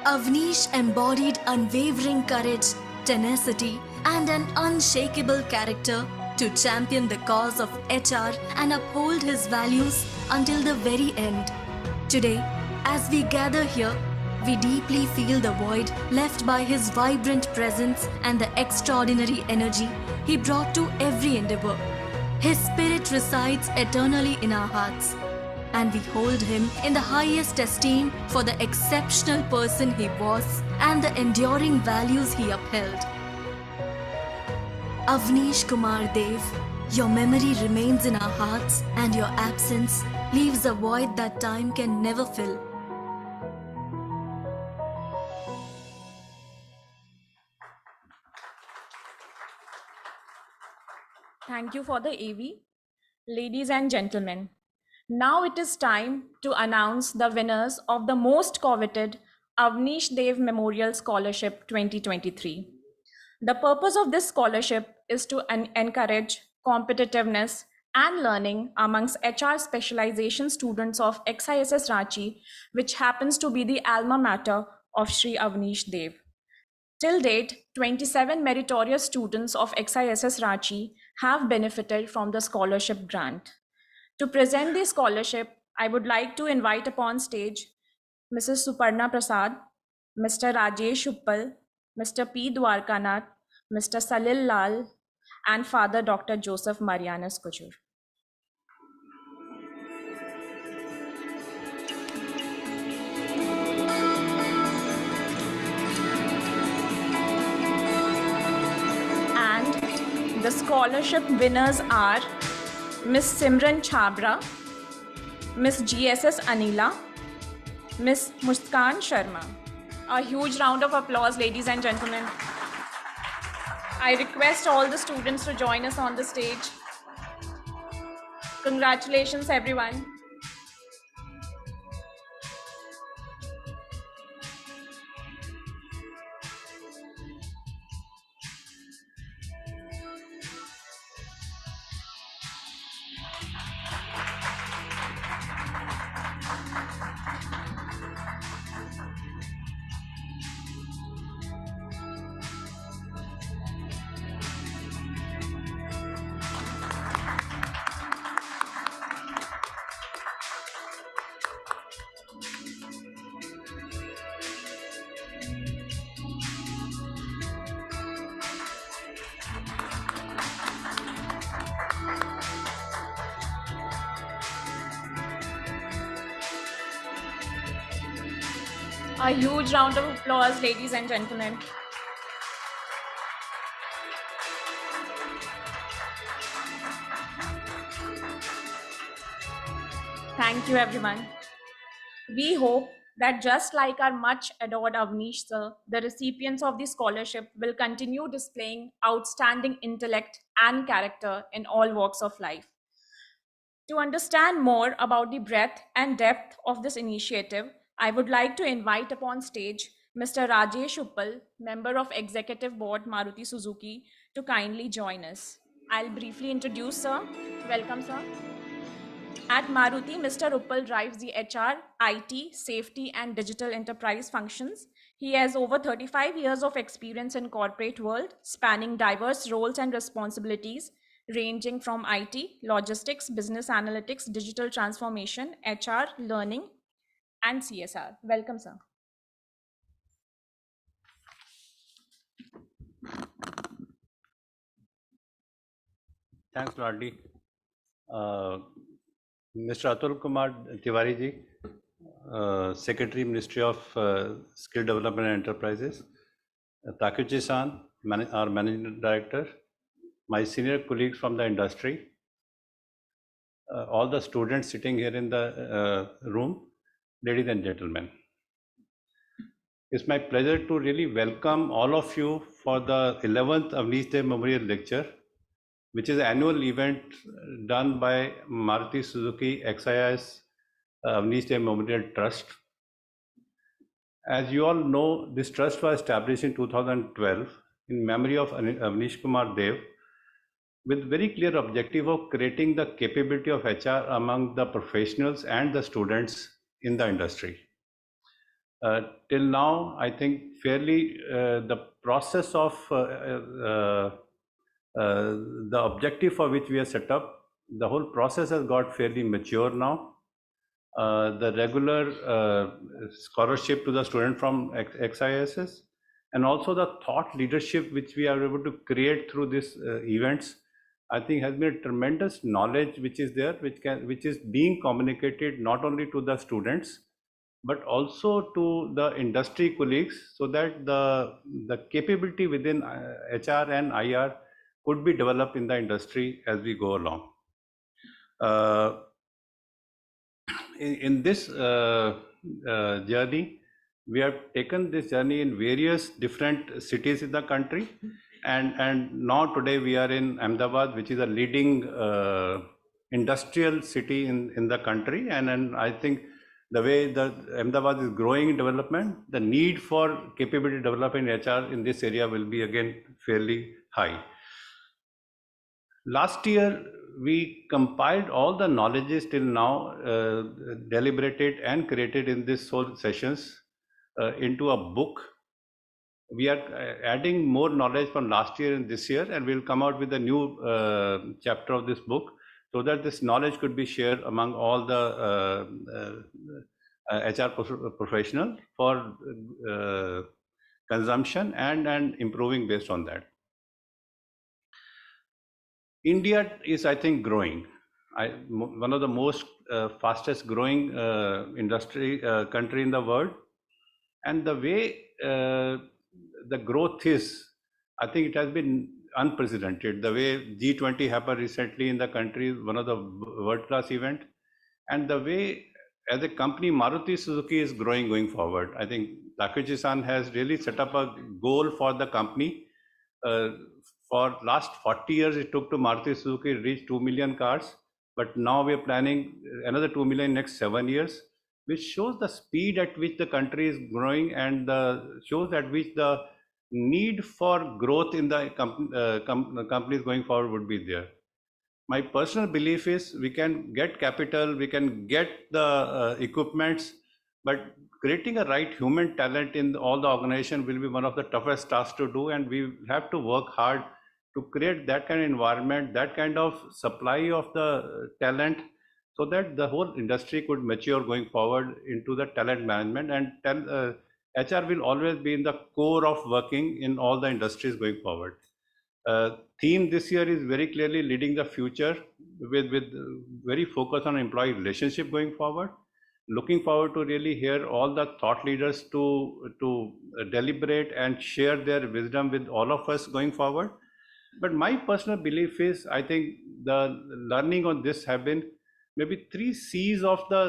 Avanish embodied unwavering courage, tenacity, and an unshakable character to champion the cause of HR and uphold his values until the very end. Today, as we gather here, we deeply feel the void left by his vibrant presence and the extraordinary energy he brought to every endeavor. His spirit resides eternally in our hearts, and we hold him in the highest esteem for the exceptional person he was and the enduring values he upheld. Avanish Kumar Dev, your memory remains in our hearts and your absence leaves a void that time can never fill. Thank you for the AV. Ladies and gentlemen, now it is time to announce the winners of the most coveted Avanish Dev Memorial Scholarship 2023. The purpose of this scholarship is to encourage competitiveness and learning amongst HR specialization students of XISS Ranchi, which happens to be the alma mater of Sri Avanish Dev. Till date, 27 meritorious students of XISS Ranchi have benefited from the scholarship grant. To present the scholarship, I would like to invite upon stage Mrs. Suparna Prasad, Mr. Rajesh Uppal, Mr. P. Dwarkanath, Mr. Salil Lal, and Father Dr. Joseph Marianus Kujur. And the scholarship winners are Miss Simran Chabra, Miss GSS Anila, Miss Muskan Sharma. A huge round of applause, ladies and gentlemen. I request all the students to join us on the stage. Congratulations, everyone. A huge round of applause, ladies and gentlemen. Thank you, everyone. We hope that just like our much adored Avnish sir, the recipients of the scholarship will continue displaying outstanding intellect and character in all walks of life. To understand more about the breadth and depth of this initiative, I would like to invite upon stage Mr. Rajesh Uppal, member of Executive Board Maruti Suzuki, to kindly join us. I'll briefly introduce sir. Welcome, sir. At Maruti, Mr. Uppal drives the HR, IT, safety, and digital enterprise functions. He has over 35 years of experience in corporate world, spanning diverse roles and responsibilities, ranging from IT, logistics, business analytics, digital transformation, HR, learning, and CSR. Welcome, sir. Thanks, Ladli. Mr. Atul Kumar Tiwari ji, Secretary, Ministry of Skill Development and Enterprises, Takuchi-san, our Managing Director, my senior colleagues from the industry, all the students sitting here in the room, ladies and gentlemen. It's my pleasure to really welcome all of you for the 11th Awanish Day Memorial Lecture, which is an annual event done by Maruti Suzuki XIS Awanish Day Memorial Trust. As you all know, this trust was established in 2012 in memory of Avanish Kumar Dev, with very clear objective of creating the capability of HR among the professionals and the students in the industry. Till now, I think fairly the process of the objective for which we are set up, the whole process has got fairly mature now. The regular scholarship to the student from XISS, and also the thought leadership which we are able to create through these events, I think has been a tremendous knowledge which is there, which is being communicated not only to the students, but also to the industry colleagues, so that the capability within HR and IR could be developed in the industry as we go along. In this journey, we have taken this journey in various different cities in the country, and now today we are in Ahmedabad, which is a leading industrial city in the country, and I think the way that Ahmedabad is growing in development, the need for capability development in HR in this area will be again fairly high. Last year, we compiled all the knowledges till now, deliberated and created in this whole sessions into a book. We are adding more knowledge from last year and this year, and we'll come out with a new chapter of this book so that this knowledge could be shared among all the HR professional for consumption and improving based on that. India is, I think, growing. One of the most fastest growing country in the world, and the way the growth is, I think it has been unprecedented. The way G20 happened recently in the country, one of the world-class event, and the way as a company Maruti Suzuki is growing going forward. I think Takuchi-san has really set up a goal for the company. For last 40 years, it took to Maruti Suzuki to reach 2 million cars, but now we are planning another 2 million next 7 years, which shows the speed at which the country is growing and shows at which the need for growth in the companies going forward would be there. My personal belief is we can get capital, we can get the equipments, but creating a right human talent in all the organization will be one of the toughest tasks to do, and we have to work hard to create that kind of environment, that kind of supply of the talent, so that the whole industry could mature going forward into the talent management, and HR will always be in the core of working in all the industries going forward. Theme this year is very clearly leading the future with very focus on employee relationship going forward. Looking forward to really hear all the thought leaders to deliberate and share their wisdom with all of us going forward. But my personal belief is, I think the learning on this have been maybe 3 C's of the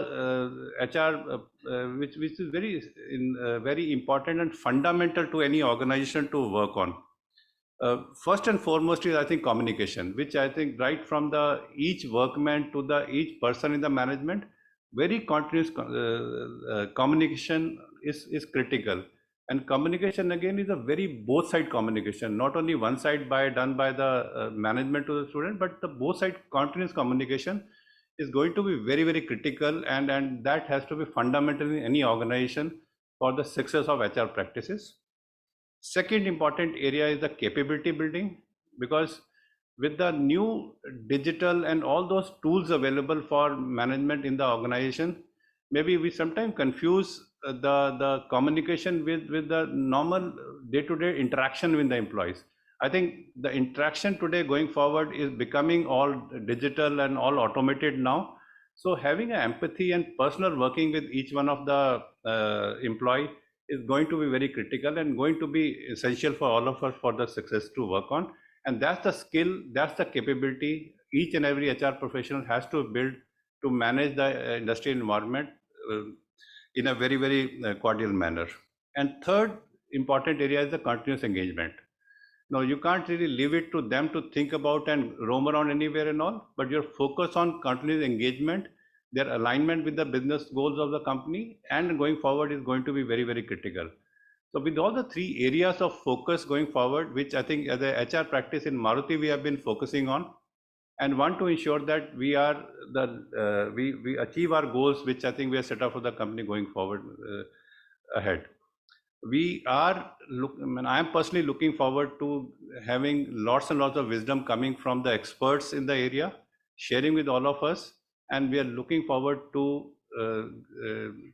HR, which is very important and fundamental to any organization to work on. First and foremost is, I think, communication, which I think right from the each workman to the each person in the management, very continuous communication is critical. And communication again is a very both side communication, not only one side done by the management to the student, but the both side continuous communication is going to be very, very critical, and that has to be fundamental in any organization for the success of HR practices. Second important area is the capability building, because with the new digital and all those tools available for management in the organization, maybe we sometimes confuse the communication with the normal day-to-day interaction with the employees. I think the interaction today going forward is becoming all digital and all automated now. So having an empathy and personal working with each one of the employee is going to be very critical and going to be essential for all of us for the success to work on. And that's the skill, that's the capability each and every HR professional has to build to manage the industrial environment in a very, very cordial manner. And third important area is the continuous engagement. Now, you can't really leave it to them to think about and roam around anywhere and all, but your focus on continuous engagement, their alignment with the business goals of the company and going forward is going to be very, very critical. So with all the 3 areas of focus going forward, which I think as a HR practice in Maruti we have been focusing on, and want to ensure that we are we achieve our goals, which I think we are set up for the company going forward ahead. I am personally looking forward to having lots and lots of wisdom coming from the experts in the area, sharing with all of us, and we are looking forward to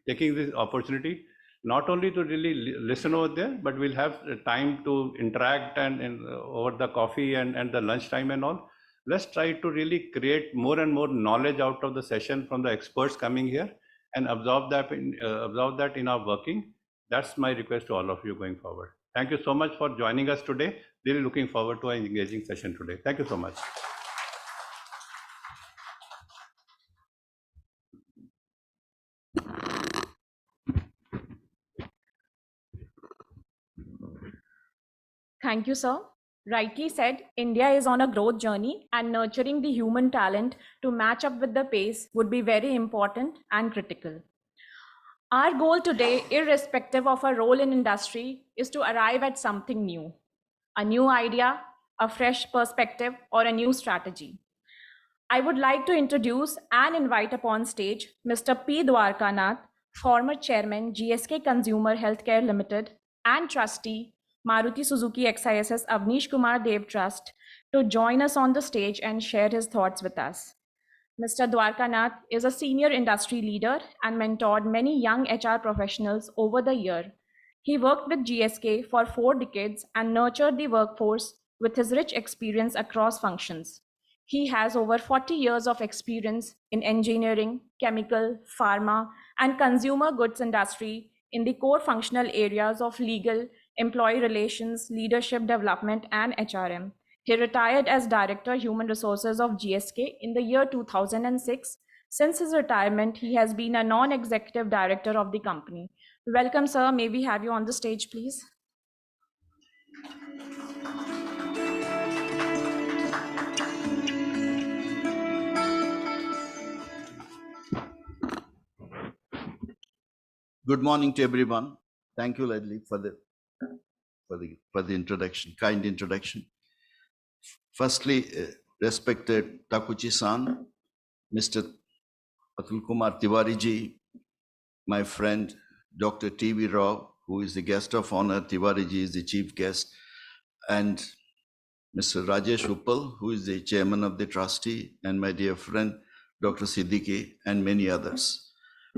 taking this opportunity not only to really listen over there, but we'll have time to interact and over the coffee and the lunch time and all. Let's try to really create more and more knowledge out of the session from the experts coming here and absorb that in our working. That's my request to all of you going forward. Thank you so much for joining us today. Really looking forward to an engaging session today. Thank you so much. Thank you, sir. Rightly said, India is on a growth journey, and nurturing the human talent to match up with the pace would be very important and critical. Our goal today, irrespective of our role in industry, is to arrive at something new, a new idea, a fresh perspective, or a new strategy. I would like to introduce and invite upon stage Mr. P. Dwarkanath, former chairman, GSK Consumer Healthcare Limited, and trustee, Maruti Suzuki XISS Avnish Kumar Dev Trust, to join us on the stage and share his thoughts with us. Mr. Dwarkanath is a senior industry leader and mentored many young HR professionals over the year. He worked with GSK for 4 decades and nurtured the workforce with his rich experience across functions. He has over 40 years of experience in engineering, chemical, pharma, and consumer goods industry in the core functional areas of legal, employee relations, leadership development, and HRM. He retired as Director Human Resources of GSK in the year 2006. Since his retirement, he has been a non-executive director of the company. Welcome, sir. May we have you on the stage, please? Good morning to everyone. Thank you, Ledley, for the introduction, kind introduction. Firstly, respected Takuchi-san, Mr. Atul Kumar Tiwari ji, my friend Dr. T.V. Rao, who is the guest of honor. Tiwari ji is the chief guest, and Mr. Rajesh Uppal, who is the chairman of the trustee, and my dear friend Dr. Siddiqui, and many others.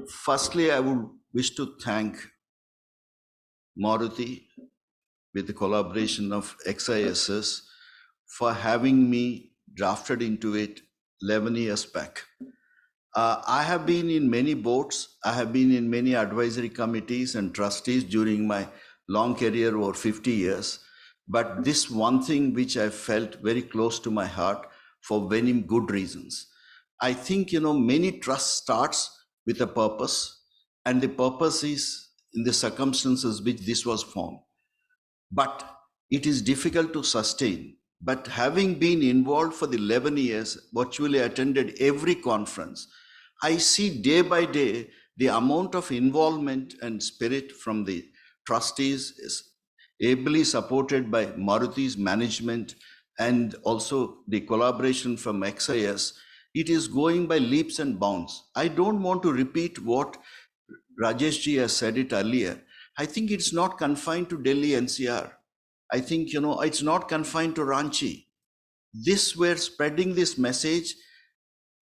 Firstly, I would wish to thank Maruti with the collaboration of XISS for having me drafted into it 11 years back. I have been in many boards. I have been in many advisory committees and trustees during my long career over 50 years. But this one thing which I felt very close to my heart for many good reasons. I think, many trust starts with a purpose, and the purpose is in the circumstances which this was formed. But it is difficult to sustain. But having been involved for the 11 years, virtually attended every conference, I see day by day the amount of involvement and spirit from the trustees is ably supported by Maruti's management and also the collaboration from XIS. It is going by leaps and bounds. I don't want to repeat what Rajesh ji has said it earlier. I think it's not confined to Delhi NCR. I think, it's not confined to Ranchi. We're spreading this message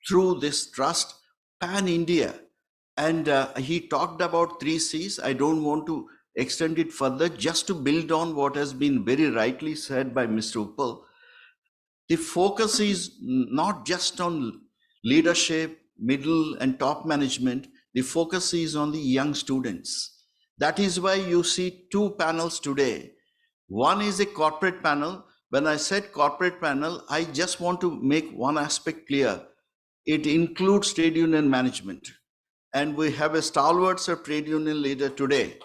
through this trust pan-India. And he talked about 3 C's. I don't want to extend it further, just to build on what has been very rightly said by Mr. Uppal. The focus is not just on leadership, middle and top management. The focus is on the young students. That is why you see 2 panels today. One is a corporate panel. When I said corporate panel, I just want to make one aspect clear. It includes trade union management. And we have a stalwarts of trade union leader today.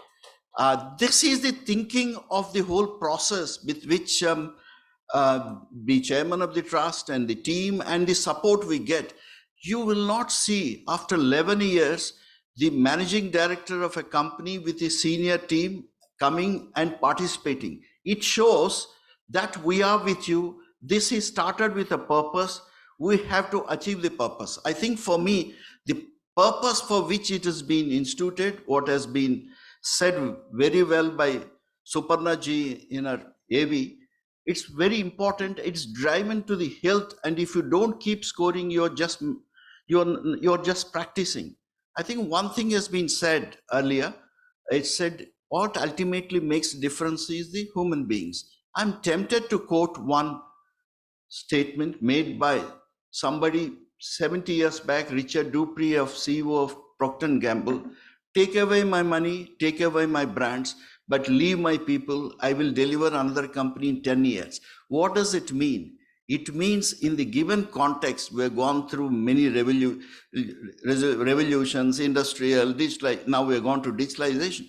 This is the thinking of the whole process with which the chairman of the trust and the team and the support we get. You will not see after 11 years, the managing director of a company with a senior team coming and participating. It shows that we are with you. This is started with a purpose. We have to achieve the purpose. I think for me, the purpose for which it has been instituted, what has been said very well by Suparna ji in her AV, it's very important. It's driven to the health, and if you don't keep scoring, you're just practicing. I think one thing has been said earlier. It said what ultimately makes difference is the human beings. I'm tempted to quote one statement made by somebody 70 years back, Richard Dupree, of CEO of Procter & Gamble. Take away my money, take away my brands, but leave my people. I will deliver another company in 10 years. What does it mean? It means in the given context, we've gone through many revolutions, industrial, digital, now we're going to digitalization,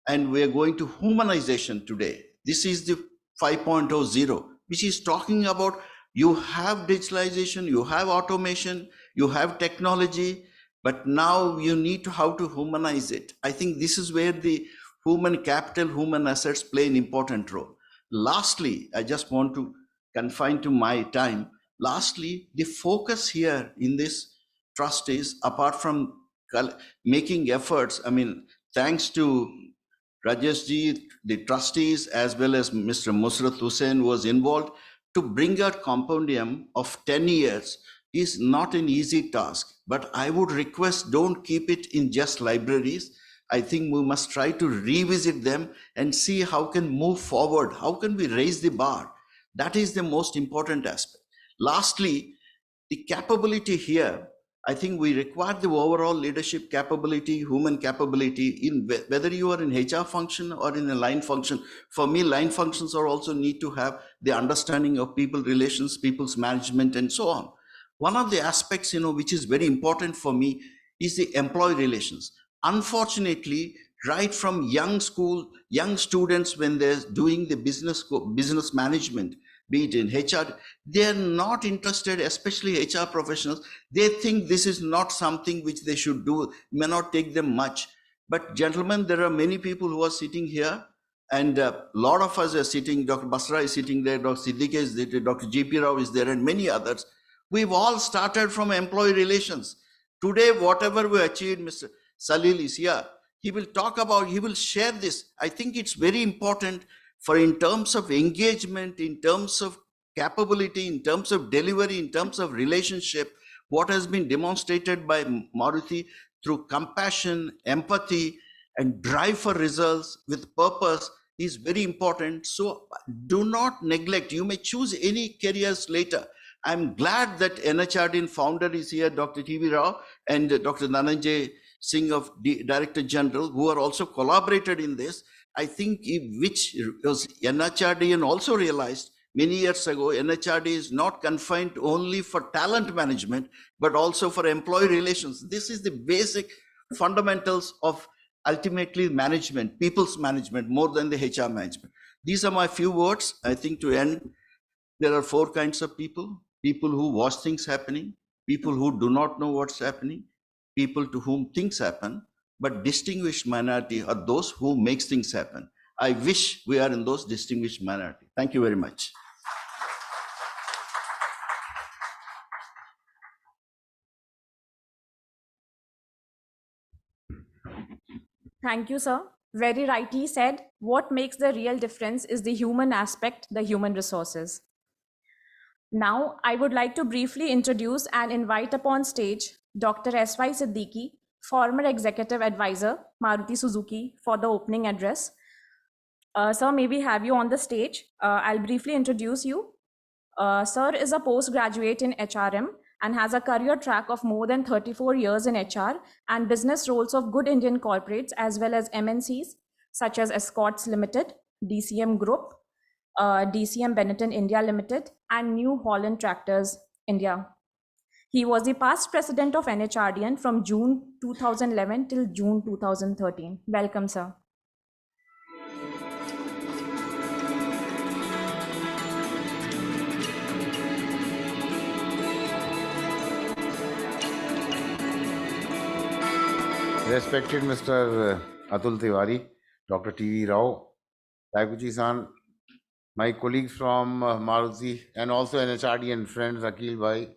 and we're going to humanization today. This is the 5.0, which is talking about you have digitalization, you have automation, you have technology, but now you need to how to humanize it. I think this is where the human capital, human assets play an important role. Lastly, I just want to confine to my time. Lastly, the focus here in this trust is, apart from making efforts, I mean, thanks to Rajesh ji, the trustees, as well as Mr. Musrat Hussain was involved, to bring a compendium of 10 years is not an easy task. But I would request, don't keep it in just libraries. I think we must try to revisit them and see how can move forward. How can we raise the bar? That is the most important aspect. Lastly, the capability here, I think we require the overall leadership capability, human capability, in whether you are in HR function or in a line function. For me, line functions are also need to have the understanding of people relations, people's management, and so on. One of the aspects, which is very important for me is the employee relations. Unfortunately, right from young students, when they're doing the business management, be it in HR, they're not interested, especially HR professionals. They think this is not something which they should do, may not take them much. But gentlemen, there are many people who are sitting here, and a lot of us are sitting. Dr. Basra is sitting there, Dr. Siddique is there, Dr. GP Rao is there, and many others. We've all started from employee relations. Today, whatever we achieved, Mr. Salil is here. He will talk about, he will share this. I think it's very important for, in terms of engagement, in terms of capability, in terms of delivery, in terms of relationship, what has been demonstrated by Maruti through compassion, empathy, and drive for results with purpose is very important. So do not neglect. You may choose any careers later. I'm glad that NHRD founder is here, Dr. T.V. Rao, and Dr. Dhananjay Singh of Director General, who are also collaborated in this. I think which was NHRD and also realized many years ago, NHRD is not confined only for talent management, but also for employee relations. This is the basic fundamentals of ultimately management, people's management, more than the HR management. These are my few words. I think to end, there are four kinds of people: people who watch things happening, people who do not know what's happening, people to whom things happen, but distinguished minority are those who makes things happen. I wish we are in those distinguished minority. Thank you very much. Thank you, sir. Very rightly said, what makes the real difference is the human aspect, the human resources. Now, I would like to briefly introduce and invite upon stage Dr. S.Y. Siddiqui, former Executive Advisor, Maruti Suzuki, for the opening address. Sir, may we have you on the stage? I'll briefly introduce you. Sir is a postgraduate in HRM and has a career track of more than 34 years in HR and business roles of good Indian corporates as well as MNCs such as Escorts Limited, DCM Group, DCM Benetton India Limited, and New Holland Tractors India. He was the past president of NHRDN from June 2011 till June 2013. Welcome, sir. Respected Mr. Atul Tiwari, Dr. T.V. Rao, Taikuchi-san, my colleagues from Maruti and also NHRD and friends, Akil Bhai,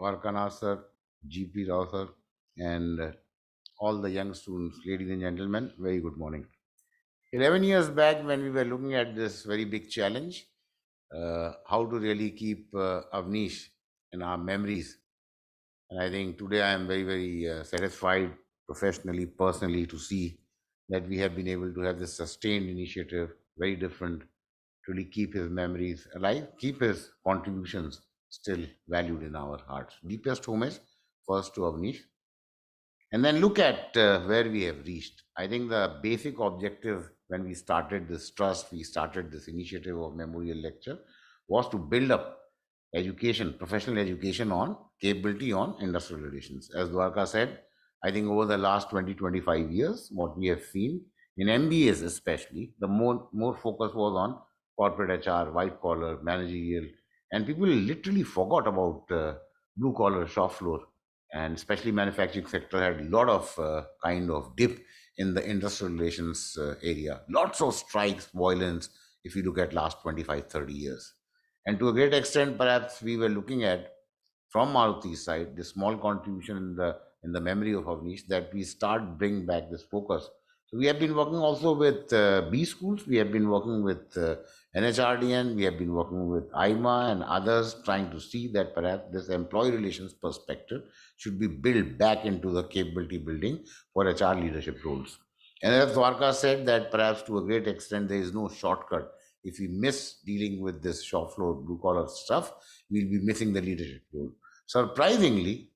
Varkana sir, GP Rao sir, and all the young students, ladies and gentlemen, very good morning. 11 years back, when we were looking at this very big challenge, how to really keep Avnish in our memories. And I think today I am very, very satisfied professionally, personally, to see that we have been able to have this sustained initiative, very different, to really keep his memories alive, keep his contributions still valued in our hearts. Deepest homage first to Avnish. And then look at where we have reached. I think the basic objective when we started this trust, we started this initiative of memorial lecture, was to build up education, professional education on capability on industrial relations. As Dwarka said, I think over the last 20-25 years, what we have seen in MBAs especially, the more focus was on corporate HR, white collar, managerial, and people literally forgot about blue collar, shop floor, and especially manufacturing sector had a lot of kind of dip in the industrial relations area. Lots of strikes, violence, if you look at last 25-30 years. And to a great extent, perhaps we were looking at from Maruti's side, the small contribution in the memory of Avnish, that we start bring back this focus. So we have been working also with B schools. We have been working with NHRDN. We have been working with IMA and others, trying to see that perhaps this employee relations perspective should be built back into the capability building for HR leadership roles. And as Dwarka said, that perhaps to a great extent there is no shortcut. If we miss dealing with this shop floor blue collar stuff, we'll be missing the leadership role. Surprisingly,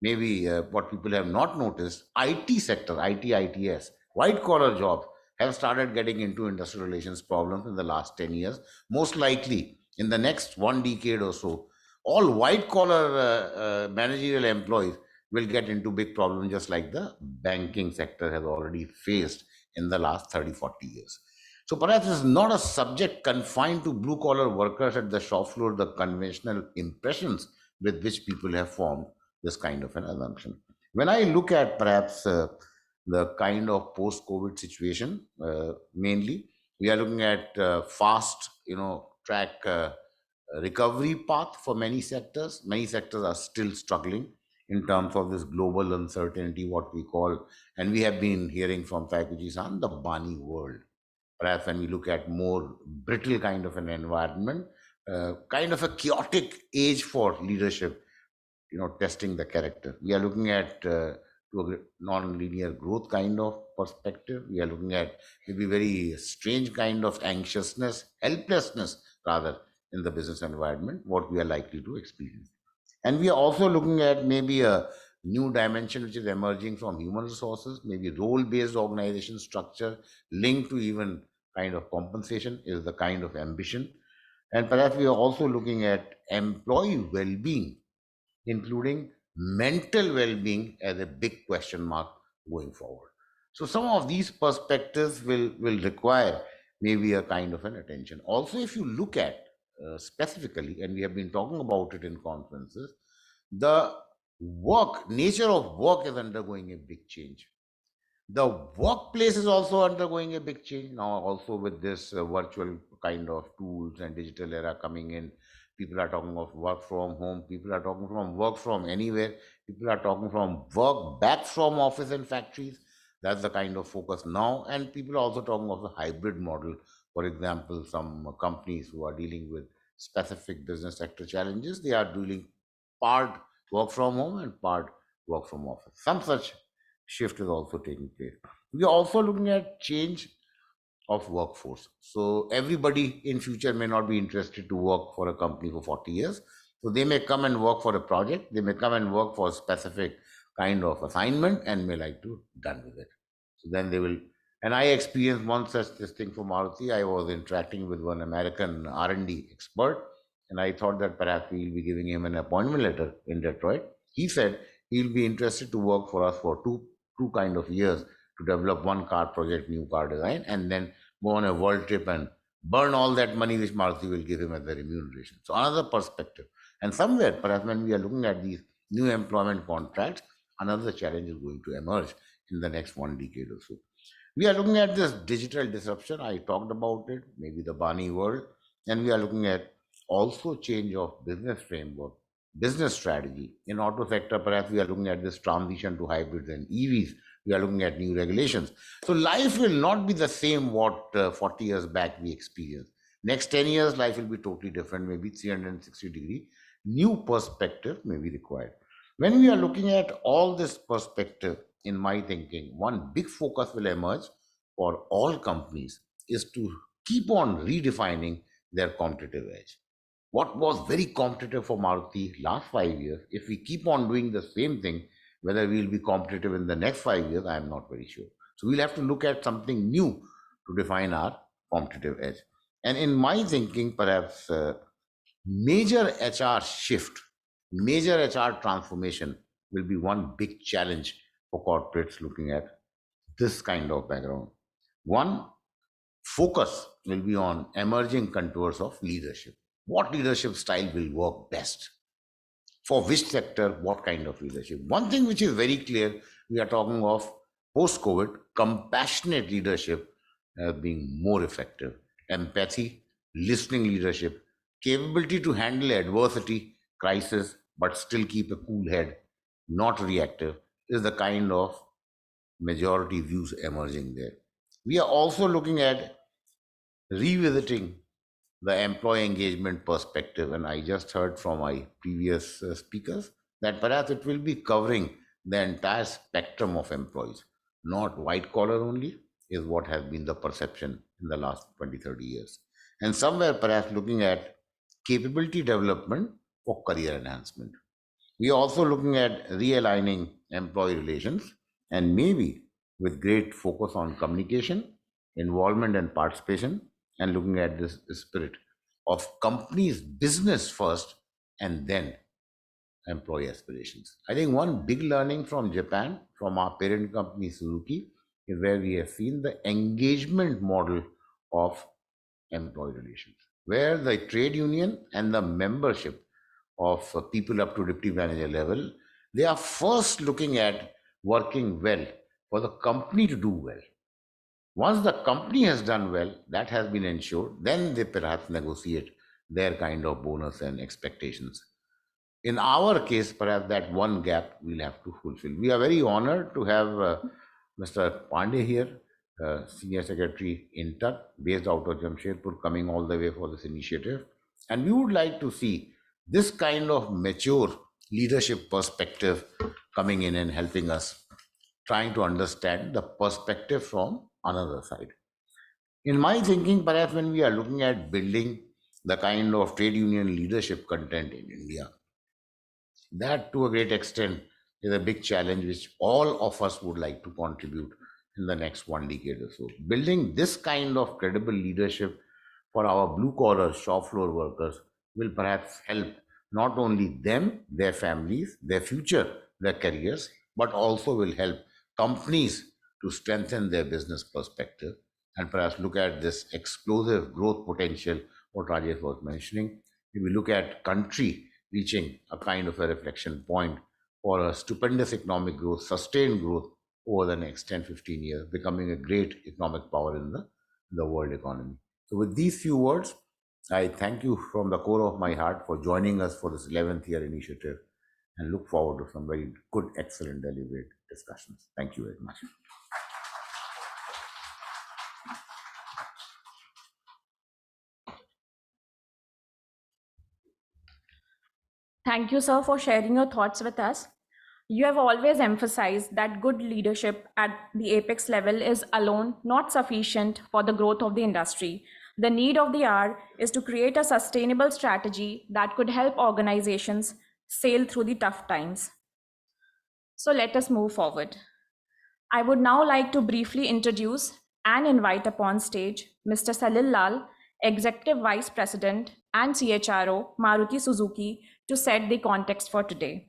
maybe what people have not noticed, IT sector, ITS, white collar jobs have started getting into industrial relations problems in the last 10 years. Most likely in the next 1 decade or so, all white collar managerial employees will get into big problems, just like the banking sector has already faced in the last 30-40 years. So perhaps it's not a subject confined to blue collar workers at the shop floor, the conventional impressions with which people have formed this kind of an assumption. When I look at perhaps the kind of post-COVID situation, mainly, we are looking at fast, track recovery path for many sectors. Many sectors are still struggling in terms of this global uncertainty, what we call, and we have been hearing from Taikuji-san, the Bani world. Perhaps when we look at more brittle kind of an environment, kind of a chaotic age for leadership, testing the character. We are looking at to a non-linear growth kind of perspective. We are looking at maybe very strange kind of anxiousness, helplessness rather, in the business environment, what we are likely to experience. And we are also looking at maybe a new dimension which is emerging from human resources, maybe role-based organization structure linked to even kind of compensation is the kind of ambition. And perhaps we are also looking at employee well-being, including mental well-being, as a big question mark going forward. So some of these perspectives will require maybe a kind of an attention. Also, if you look at specifically, and we have been talking about it in conferences, the nature of work is undergoing a big change. The workplace is also undergoing a big change now, also with this virtual kind of tools and digital era coming in. People are talking of work from home. People are talking from work from anywhere. People are talking from work back from office and factories. That's the kind of focus now. And people are also talking of the hybrid model. For example, some companies who are dealing with specific business sector challenges, they are doing part work from home and part work from office. Some such shift is also taking place. We are also looking at change of workforce. So everybody in future may not be interested to work for a company for 40 years. So they may come and work for a project. They may come and work for a specific kind of assignment and may like to done with it. So then they will. And I experienced one such this thing for Maruti. I was interacting with one American R&D expert, and I thought that perhaps we'll be giving him an appointment letter in Detroit. He said he'll be interested to work for us for two kind of years to develop one car project, new car design, and then go on a world trip and burn all that money which Maruti will give him as the remuneration. So another perspective. And somewhere, perhaps when we are looking at these new employment contracts, another challenge is going to emerge in the next 1 decade or so. We are looking at this digital disruption. I talked about it, maybe the Bani world. And we are looking at also change of business framework, business strategy. In auto sector, perhaps we are looking at this transition to hybrids and EVs. We are looking at new regulations. So life will not be the same what 40 years back we experienced. Next 10 years, life will be totally different, maybe 360 degree. New perspective may be required. When we are looking at all this perspective, in my thinking, one big focus will emerge for all companies is to keep on redefining their competitive edge. What was very competitive for Maruti last 5 years, if we keep on doing the same thing, whether we will be competitive in the next 5 years, I am not very sure. So we'll have to look at something new to define our competitive edge. And in my thinking, perhaps major HR shift, major HR transformation will be one big challenge for corporates looking at this kind of background. One focus will be on emerging contours of leadership. What leadership style will work best? For which sector, what kind of leadership? One thing which is very clear, we are talking of post-COVID, compassionate leadership being more effective. Empathy, listening leadership capability to handle adversity, crisis, but still keep a cool head, not reactive, is the kind of majority views emerging there. We are also looking at revisiting the employee engagement perspective, and I just heard from my previous speakers that perhaps it will be covering the entire spectrum of employees, not white collar only, is what has been the perception in the last 20-30 years. And somewhere perhaps looking at capability development for career enhancement. We are also looking at realigning employee relations and maybe with great focus on communication, involvement, and participation, and looking at this spirit of companies' business first and then employee aspirations. I think one big learning from Japan, from our parent company Suzuki, is where we have seen the engagement model of employee relations, where the trade union and the membership of people up to deputy manager level, they are first looking at working well for the company to do well. Once the company has done well, that has been ensured, then they perhaps negotiate their kind of bonus and expectations. In our case, perhaps that one gap we'll have to fulfill. We are very honored to have Mr. Pandey here, Senior Secretary in TUT, based out of Jamshedpur, coming all the way for this initiative. And we would like to see this kind of mature leadership perspective coming in and helping us, trying to understand the perspective from another side. In my thinking, perhaps when we are looking at building the kind of trade union leadership content in India, that to a great extent is a big challenge which all of us would like to contribute in the next 1 decade or so. Building this kind of credible leadership for our blue collar shop floor workers will perhaps help not only them, their families, their future, their careers, but also will help companies to strengthen their business perspective and perhaps look at this explosive growth potential what Rajesh was mentioning. If we look at country reaching a kind of a reflection point for a stupendous economic growth, sustained growth over the next 10-15 years, becoming a great economic power in the world economy. So with these few words, I thank you from the core of my heart for joining us for this 11th year initiative and look forward to some very good, excellent, deliberate discussions. Thank you very much. Thank you, sir, for sharing your thoughts with us. You have always emphasized that good leadership at the apex level is alone not sufficient for the growth of the industry. The need of the hour is to create a sustainable strategy that could help organizations sail through the tough times. So let us move forward. I would now like to briefly introduce and invite upon stage Mr. Salil Lal, Executive Vice President and CHRO, Maruti Suzuki, to set the context for today.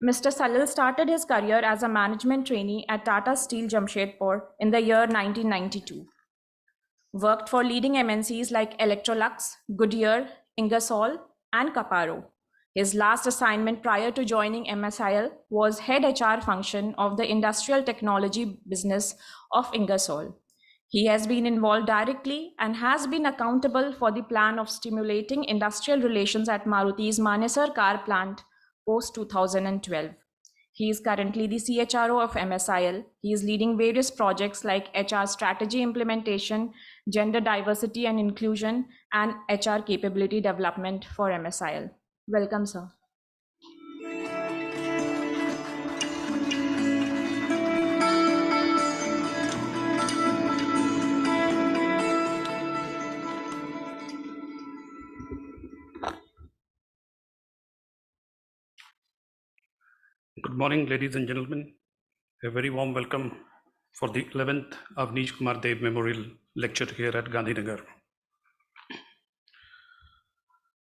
Mr. Salil started his career as a management trainee at Tata Steel Jamshedpur in the year 1992. Worked for leading MNCs like Electrolux, Goodyear, Ingersoll, and Caparo. His last assignment prior to joining MSIL was head HR function of the industrial technology business of Ingersoll. He has been involved directly and has been accountable for the plan of stimulating industrial relations at Maruti's Manesar car plant post 2012. He is currently the CHRO of MSIL. He is leading various projects like HR strategy implementation, gender diversity and inclusion, and HR capability development for MSIL. Welcome, sir. Good morning, ladies and gentlemen. A very warm welcome for the 11th Awanish Kumar Dev Memorial Lecture here at Gandhinagar.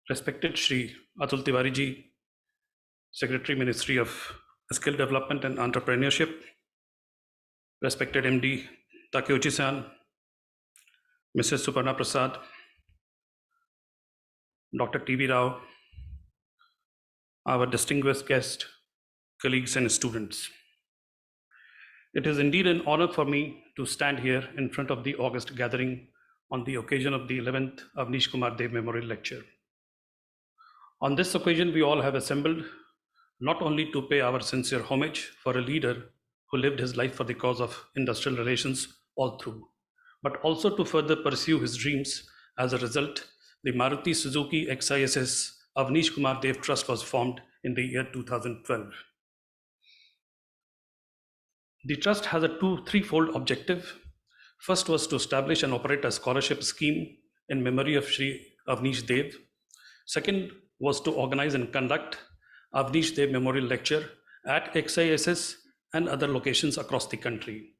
Respected Shri Atul Tiwari ji, Secretary Ministry of Skill Development and Entrepreneurship, respected MD Takeuchi-san, Mrs. Suparna Prasad, Dr. T.V. Rao, our distinguished guest, colleagues and students. It is indeed an honor for me to stand here in front of the August gathering on the occasion of the 11th Awanish Kumar Dev Memorial Lecture. On this occasion, we all have assembled not only to pay our sincere homage for a leader who lived his life for the cause of industrial relations all through, but also to further pursue his dreams. As a result, the Maruti Suzuki XISS Avanish Kumar Dev Trust was formed in the year 2012. The trust has a threefold objective. First was to establish and operate a scholarship scheme in memory of Sri Avanish Dev. Second was to organize and conduct Avanish Dev Memorial Lecture at XISS and other locations across the country.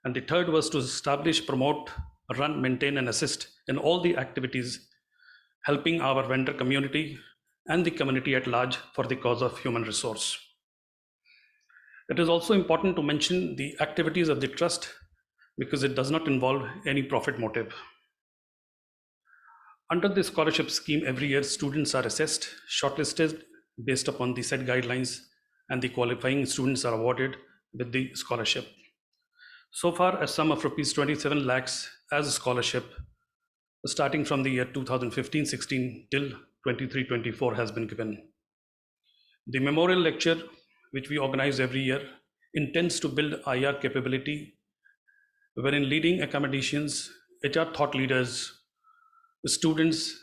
And the third was to establish, promote, run, maintain, and assist in all the activities helping our vendor community and the community at large for the cause of human resource. It is also important to mention the activities of the trust because it does not involve any profit motive. Under the scholarship scheme, every year students are assessed, shortlisted based upon the set guidelines, and the qualifying students are awarded with the scholarship. So far, a sum of rupees 27 lakhs as a scholarship, starting from the year 2015-16 till 23-24 has been given. The memorial lecture, which we organize every year, intends to build IR capability, wherein leading academicians, HR thought leaders, students,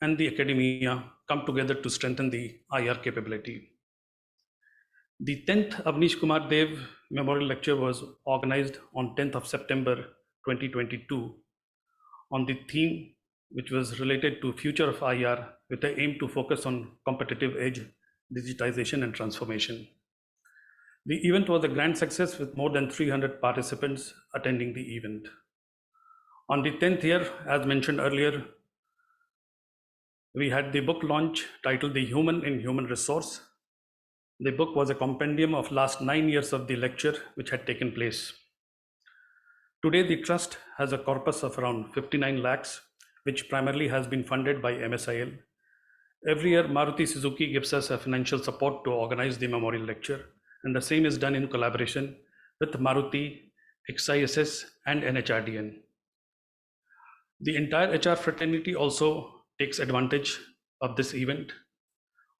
and the academia come together to strengthen the IR capability. The 10th Avanish Kumar Dev Memorial Lecture was organized on 10th of September 2022 on the theme which was related to future of IR with the aim to focus on competitive edge, digitization and transformation. The event was a grand success with more than 300 participants attending the event. On the 10th year, as mentioned earlier, we had the book launch titled The Human in Human Resource. The book was a compendium of last 9 years of the lecture which had taken place. Today, the trust has a corpus of around 59 lakhs, which primarily has been funded by MSIL. Every year, Maruti Suzuki gives us a financial support to organize the memorial lecture, and the same is done in collaboration with Maruti, XISS, and NHRDN. The entire HR fraternity also takes advantage of this event.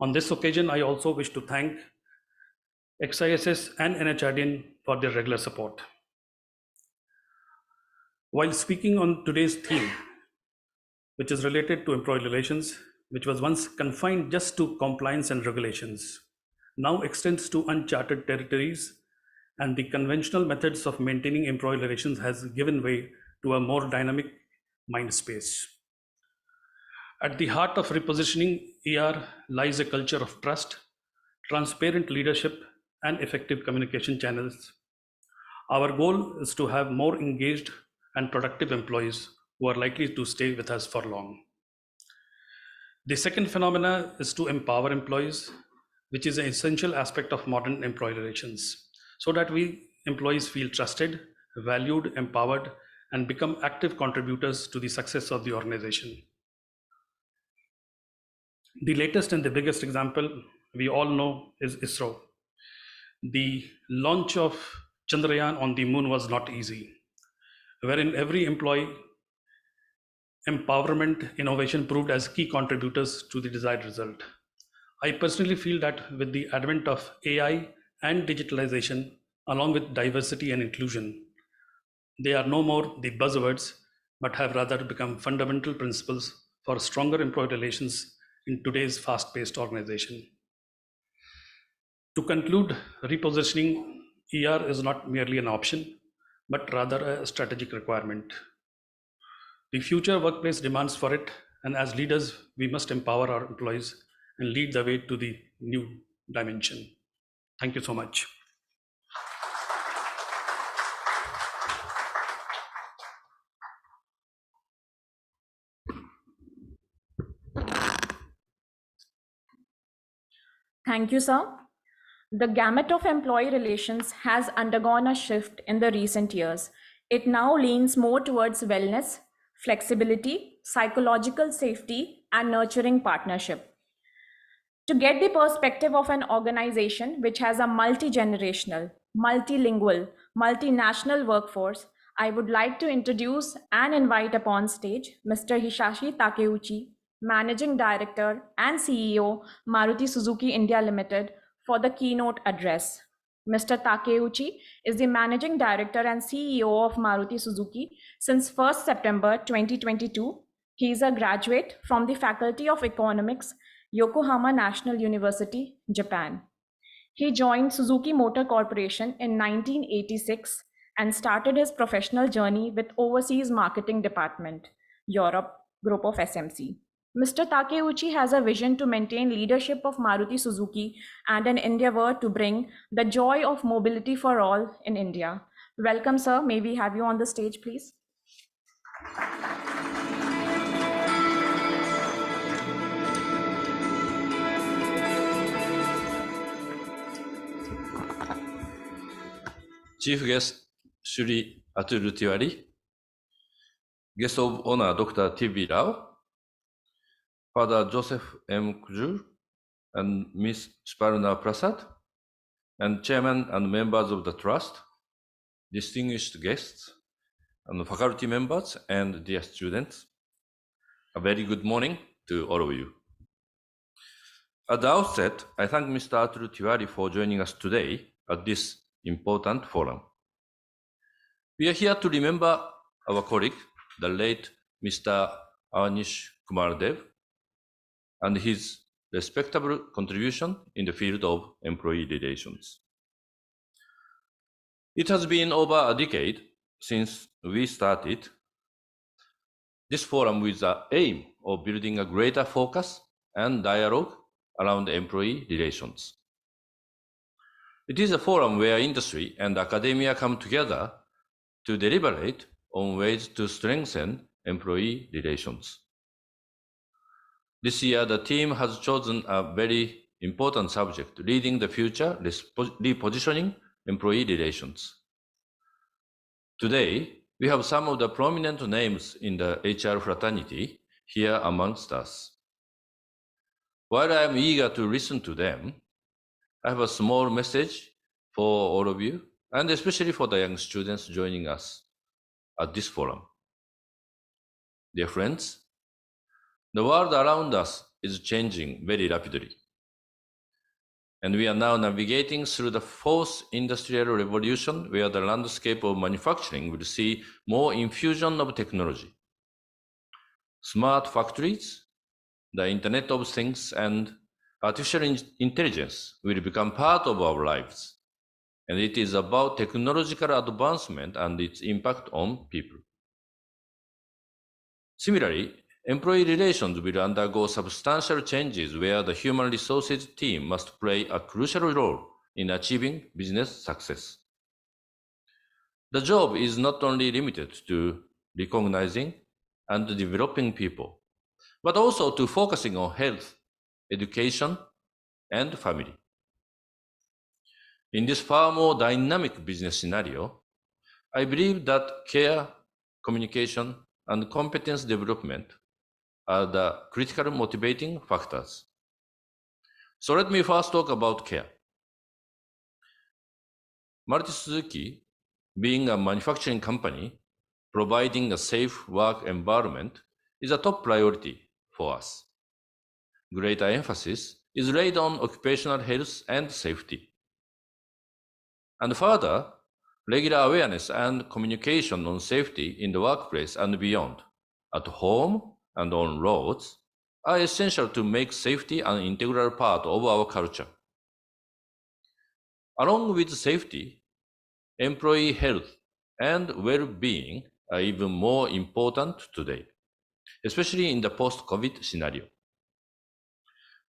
On this occasion, I also wish to thank XISS and NHRDN for their regular support. While speaking on today's theme, which is related to employee relations, which was once confined just to compliance and regulations, now extends to uncharted territories, and the conventional methods of maintaining employee relations has given way to a more dynamic mind space. At the heart of repositioning ER lies a culture of trust, transparent leadership, and effective communication channels. Our goal is to have more engaged and productive employees who are likely to stay with us for long. The second phenomena is to empower employees, which is an essential aspect of modern employee relations, so that we employees feel trusted, valued, empowered, and become active contributors to the success of the organization. The latest and the biggest example we all know is ISRO. The launch of Chandrayaan on the moon was not easy, wherein every employee empowerment innovation proved as key contributors to the desired result. I personally feel that with the advent of AI and digitalization, along with diversity and inclusion, they are no more the buzzwords, but have rather become fundamental principles for stronger employee relations in today's fast-paced organization. To conclude, repositioning ER is not merely an option, but rather a strategic requirement. The future workplace demands for it, and as leaders, we must empower our employees and lead the way to the new dimension. Thank you so much. Thank you, sir. The gamut of employee relations has undergone a shift in the recent years. It now leans more towards wellness, flexibility, psychological safety, and nurturing partnership. To get the perspective of an organization which has a multi-generational, multilingual, multinational workforce, I would like to introduce and invite upon stage Mr. Hisashi Takeuchi, Managing Director and CEO, Maruti Suzuki India Limited, for the keynote address. Mr. Takeuchi is the Managing Director and CEO of Maruti Suzuki since 1st September 2022. He is a graduate from the Faculty of Economics, Yokohama National University, Japan. He joined Suzuki Motor Corporation in 1986 and started his professional journey with Overseas Marketing Department, Europe Group of SMC. Mr. Takeuchi has a vision to maintain leadership of Maruti Suzuki and an endeavor to bring the joy of mobility for all in India. Welcome, sir. May we have you on the stage, please? Chief Guest Shri Atul Tiwari, Guest of Honor Dr. T.B. Rao, Father Joseph M. Kujur, and Ms. Sparna Prasad, and Chairman and members of the Trust, distinguished guests, and faculty members, and dear students, a very good morning to all of you. At the outset, I thank Mr. Atul Tiwari for joining us today at this important forum. We are here to remember our colleague, the late Mr. Awanish Kumar Dev, and his respectable contribution in the field of employee relations. It has been over a decade since we started this forum with the aim of building a greater focus and dialogue around employee relations. It is a forum where industry and academia come together to deliberate on ways to strengthen employee relations. This year, the team has chosen a very important subject, leading the future, repositioning employee relations. Today, we have some of the prominent names in the HR fraternity here amongst us. While I am eager to listen to them, I have a small message for all of you, and especially for the young students joining us at this forum. Dear friends, the world around us is changing very rapidly, and we are now navigating through the fourth industrial revolution, where the landscape of manufacturing will see more infusion of technology. Smart factories, the Internet of Things, and artificial intelligence will become part of our lives, and it is about technological advancement and its impact on people. Similarly, employee relations will undergo substantial changes where the human resources team must play a crucial role in achieving business success. The job is not only limited to recognizing and developing people, but also to focusing on health, education, and family. In this far more dynamic business scenario, I believe that care, communication, and competence development are the critical motivating factors. So let me first talk about care. Maruti Suzuki, being a manufacturing company, providing a safe work environment is a top priority for us. Greater emphasis is laid on occupational health and safety. And further, regular awareness and communication on safety in the workplace and beyond, at home and on roads, are essential to make safety an integral part of our culture. Along with safety, employee health and well-being are even more important today, especially in the post-COVID scenario.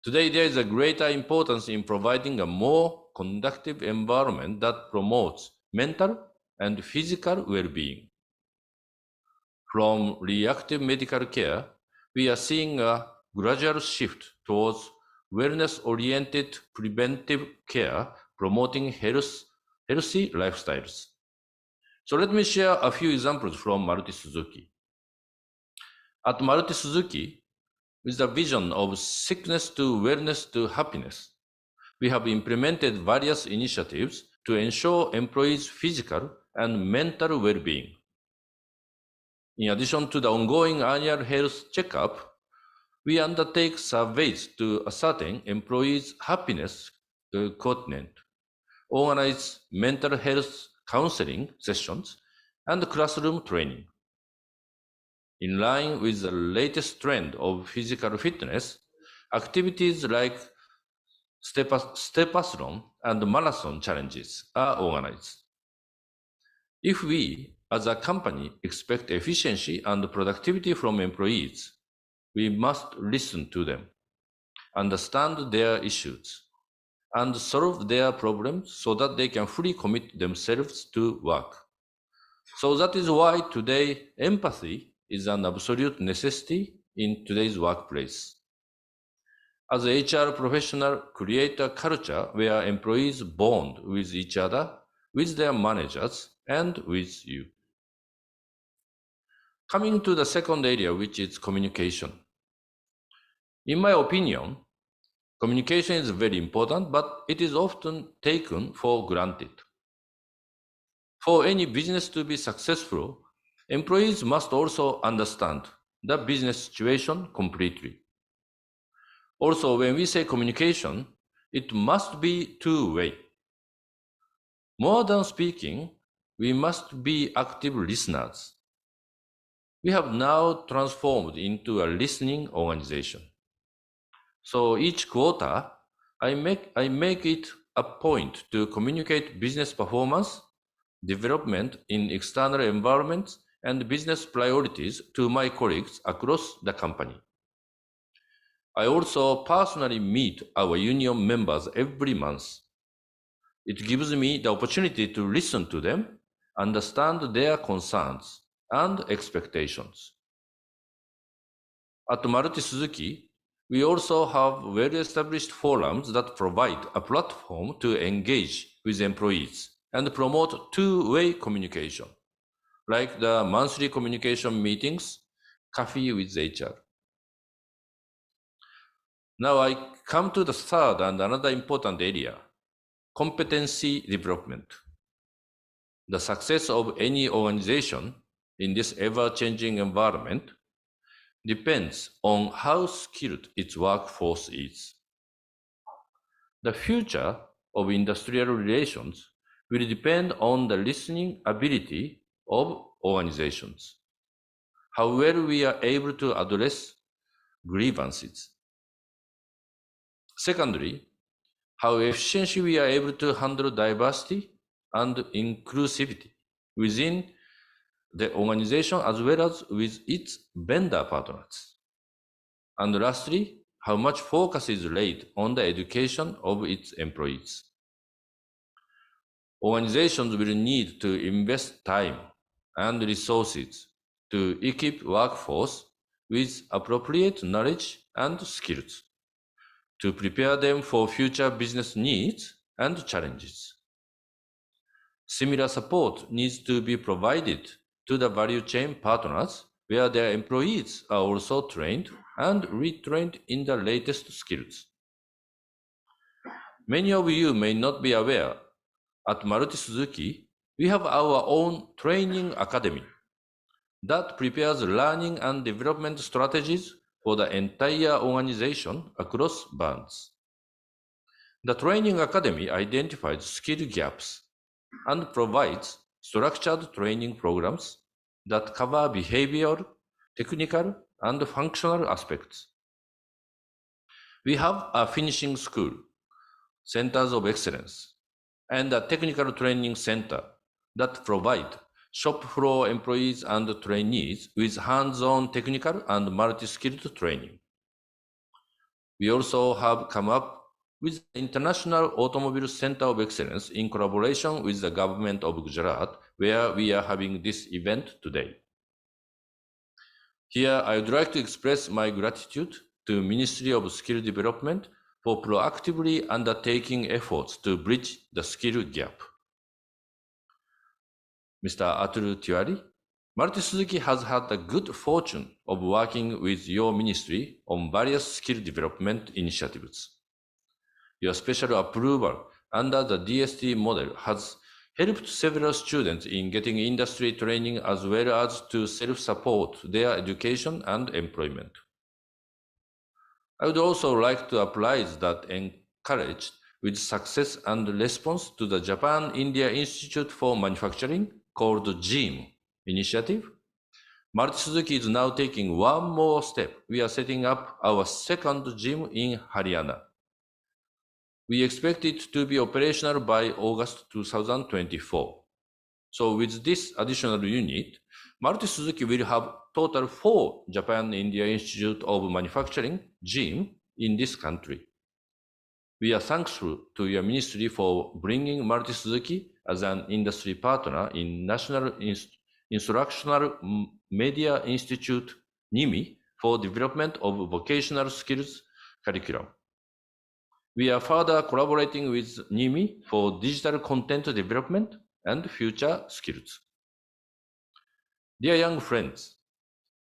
Today, there is a greater importance in providing a more conducive environment that promotes mental and physical well-being. From reactive medical care, we are seeing a gradual shift towards wellness-oriented preventive care, promoting healthy lifestyles. So let me share a few examples from Maruti Suzuki. At Maruti Suzuki, with the vision of sickness to wellness to happiness, we have implemented various initiatives to ensure employees' physical and mental well-being. In addition to the ongoing annual health checkup, we undertake surveys to ascertain employees' happiness quotient, organize mental health counseling sessions, and classroom training. In line with the latest trend of physical fitness, activities like stepathlon and marathon challenges are organized. If we, as a company, expect efficiency and productivity from employees, we must listen to them, understand their issues, and solve their problems so that they can fully commit themselves to work. So that is why today empathy is an absolute necessity in today's workplace. As a HR professional, create a culture where employees bond with each other, with their managers, and with you. Coming to the second area, which is communication. In my opinion, communication is very important, but it is often taken for granted. For any business to be successful, employees must also understand the business situation completely. Also, when we say communication, it must be two-way. More than speaking, we must be active listeners. We have now transformed into a listening organization. So each quarter, I make it a point to communicate business performance, development in external environments, and business priorities to my colleagues across the company. I also personally meet our union members every month. It gives me the opportunity to listen to them, understand their concerns and expectations. At Maruti Suzuki, we also have well-established forums that provide a platform to engage with employees and promote two-way communication, like the monthly communication meetings, Coffee with HR. Now I come to the third and another important area, competency development. The success of any organization in this ever-changing environment depends on how skilled its workforce is. The future of industrial relations will depend on the listening ability of organizations, how well we are able to address grievances. Secondly, how efficiently we are able to handle diversity and inclusivity within the organization as well as with its vendor partners. And lastly, how much focus is laid on the education of its employees. Organizations will need to invest time and resources to equip workforce with appropriate knowledge and skills to prepare them for future business needs and challenges. Similar support needs to be provided to the value chain partners where their employees are also trained and retrained in the latest skills. Many of you may not be aware, at Maruti Suzuki, we have our own training academy that prepares learning and development strategies for the entire organization across brands. The training academy identifies skill gaps and provides structured training programs that cover behavioral, technical, and functional aspects. We have a finishing school, centers of excellence, and a technical training center that provide shop floor employees and trainees with hands-on technical and multi-skilled training. We also have come up with the International Automobile Center of Excellence in collaboration with the government of Gujarat, where we are having this event today. Here, I would like to express my gratitude to Ministry of Skill Development for proactively undertaking efforts to bridge the skill gap. Mr. Atul Tiwari, Maruti Suzuki has had the good fortune of working with your ministry on various skill development initiatives. Your special approval under the DST model has helped several students in getting industry training as well as to self-support their education and employment. I would also like to applaud that encouraged with success and response to the Japan-India Institute for Manufacturing called GIM initiative. Maruti Suzuki is now taking one more step. We are setting up our second GIM in Haryana. We expect it to be operational by August 2024. So with this additional unit, Maruti Suzuki will have total 4 Japan-India Institute of Manufacturing GIM in this country. We are thankful to your ministry for bringing Maruti Suzuki as an industry partner in National Instructional Media Institute NIMI for development of vocational skills curriculum. We are further collaborating with NIMI for digital content development and future skills. Dear young friends,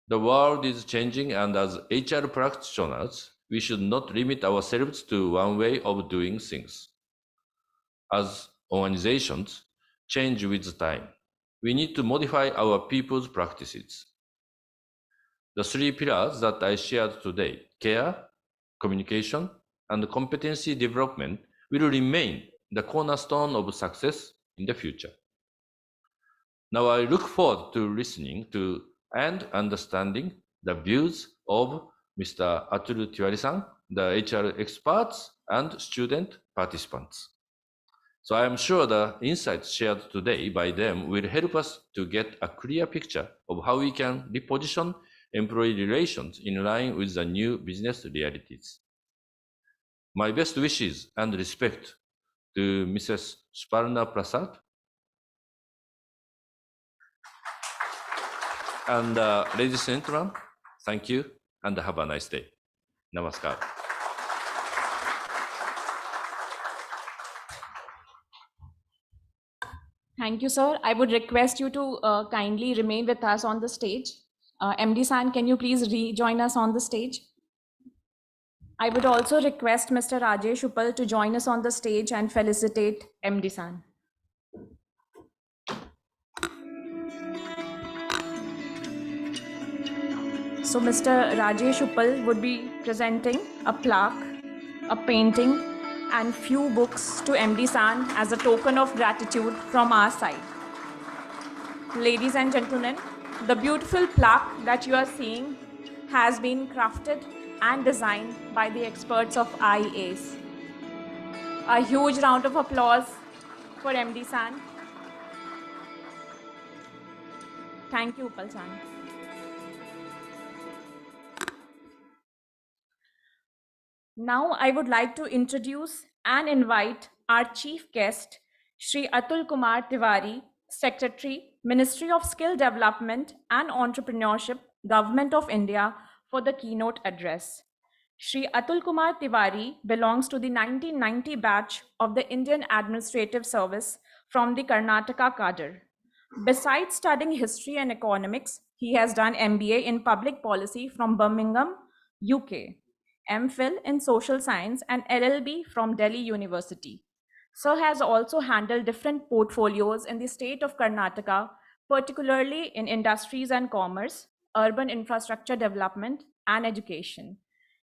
the world is changing, and as HR practitioners, we should not limit ourselves to one way of doing things. As organizations change with time, we need to modify our people's practices. The 3 pillars that I shared today, care, communication, and competency development, will remain the cornerstone of success in the future. Now I look forward to listening to and understanding the views of Mr. Atul Tiwari-san, the HR experts, and student participants. So I am sure the insights shared today by them will help us to get a clear picture of how we can reposition employee relations in line with the new business realities. My best wishes and respect to Mrs. Sparna Prasad, and ladies and gentlemen, thank you and have a nice day. Namaskar. Thank you, sir. I would request you to kindly remain with us on the stage. MD San, can you please rejoin us on the stage? I would also request Mr. Rajesh Uppal to join us on the stage and felicitate MD San. So Mr. Rajesh Uppal would be presenting a plaque, a painting, and few books to MD San as a token of gratitude from our side. Ladies and gentlemen, the beautiful plaque that you are seeing has been crafted and designed by the experts of IAS. A huge round of applause for MD San. Thank you, Uppal San. Now I would like to introduce and invite our chief guest, Shri Atul Kumar Tiwari, Secretary, Ministry of Skill Development and Entrepreneurship, Government of India, for the keynote address. Shri Atul Kumar Tiwari belongs to the 1990 batch of the Indian Administrative Service from the Karnataka cadre. Besides studying history and economics, he has done MBA in public policy from Birmingham, UK. MPhil in Social Science and LLB from Delhi University. Sir has also handled different portfolios in the state of Karnataka, particularly in industries and commerce, urban infrastructure development, and education.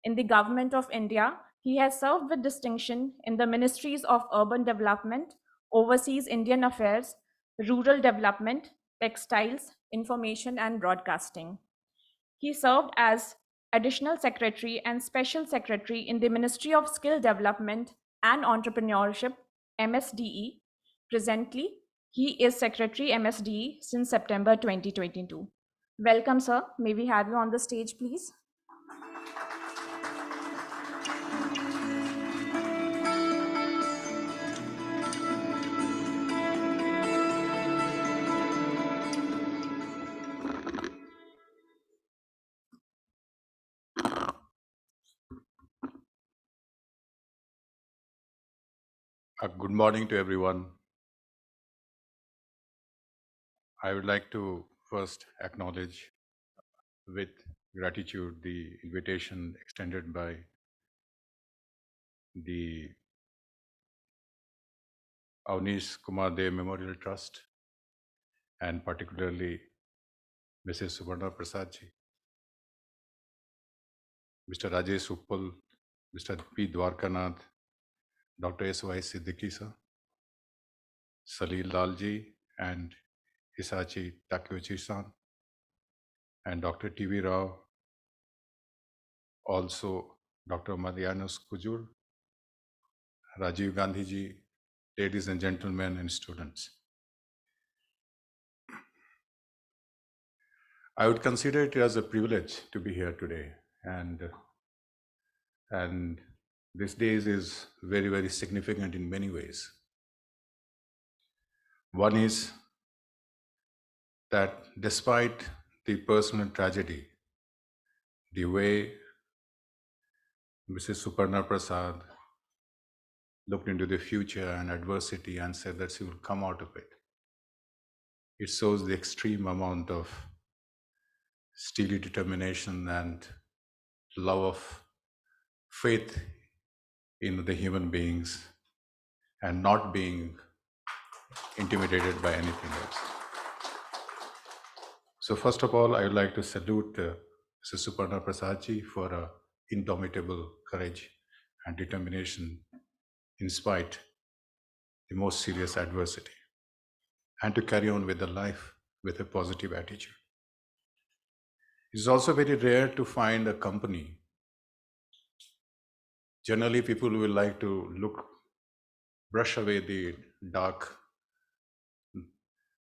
In the Government of India, he has served with distinction in the Ministries of Urban Development, Overseas Indian Affairs, Rural Development, Textiles, Information and Broadcasting. He served as Additional Secretary and Special Secretary in the Ministry of Skill Development and Entrepreneurship, MSDE. Presently, he is Secretary MSDE since September 2022. Welcome, sir. May we have you on the stage, please? Good morning to everyone. I would like to first acknowledge with gratitude the invitation extended by the Awanish Kumar Dev Memorial Trust and particularly Mrs. Subarna Prasad ji. Mr. Rajesh Uppal, Mr. P. Dwarkanath, Dr. S.Y. Siddiqui sir, Salil Lalji, and Hisachi Takeuchi-san, and Dr. T.V. Rao, also Dr. Marianus Kujur, Rajiv Gandhi ji, ladies and gentlemen and students. I would consider it as a privilege to be here today, and this day is very, very significant in many ways. One is that despite the personal tragedy, the way Mrs. Suparna Prasad looked into the future and adversity and said that she will come out of it, it shows the extreme amount of steely determination and love of faith in the human beings and not being intimidated by anything else. So first of all, I would like to salute Mrs. Suparna Prasad ji for her indomitable courage and determination in spite the most serious adversity, and to carry on with the life with a positive attitude. It is also very rare to find a company. Generally, people will like to brush away the dark,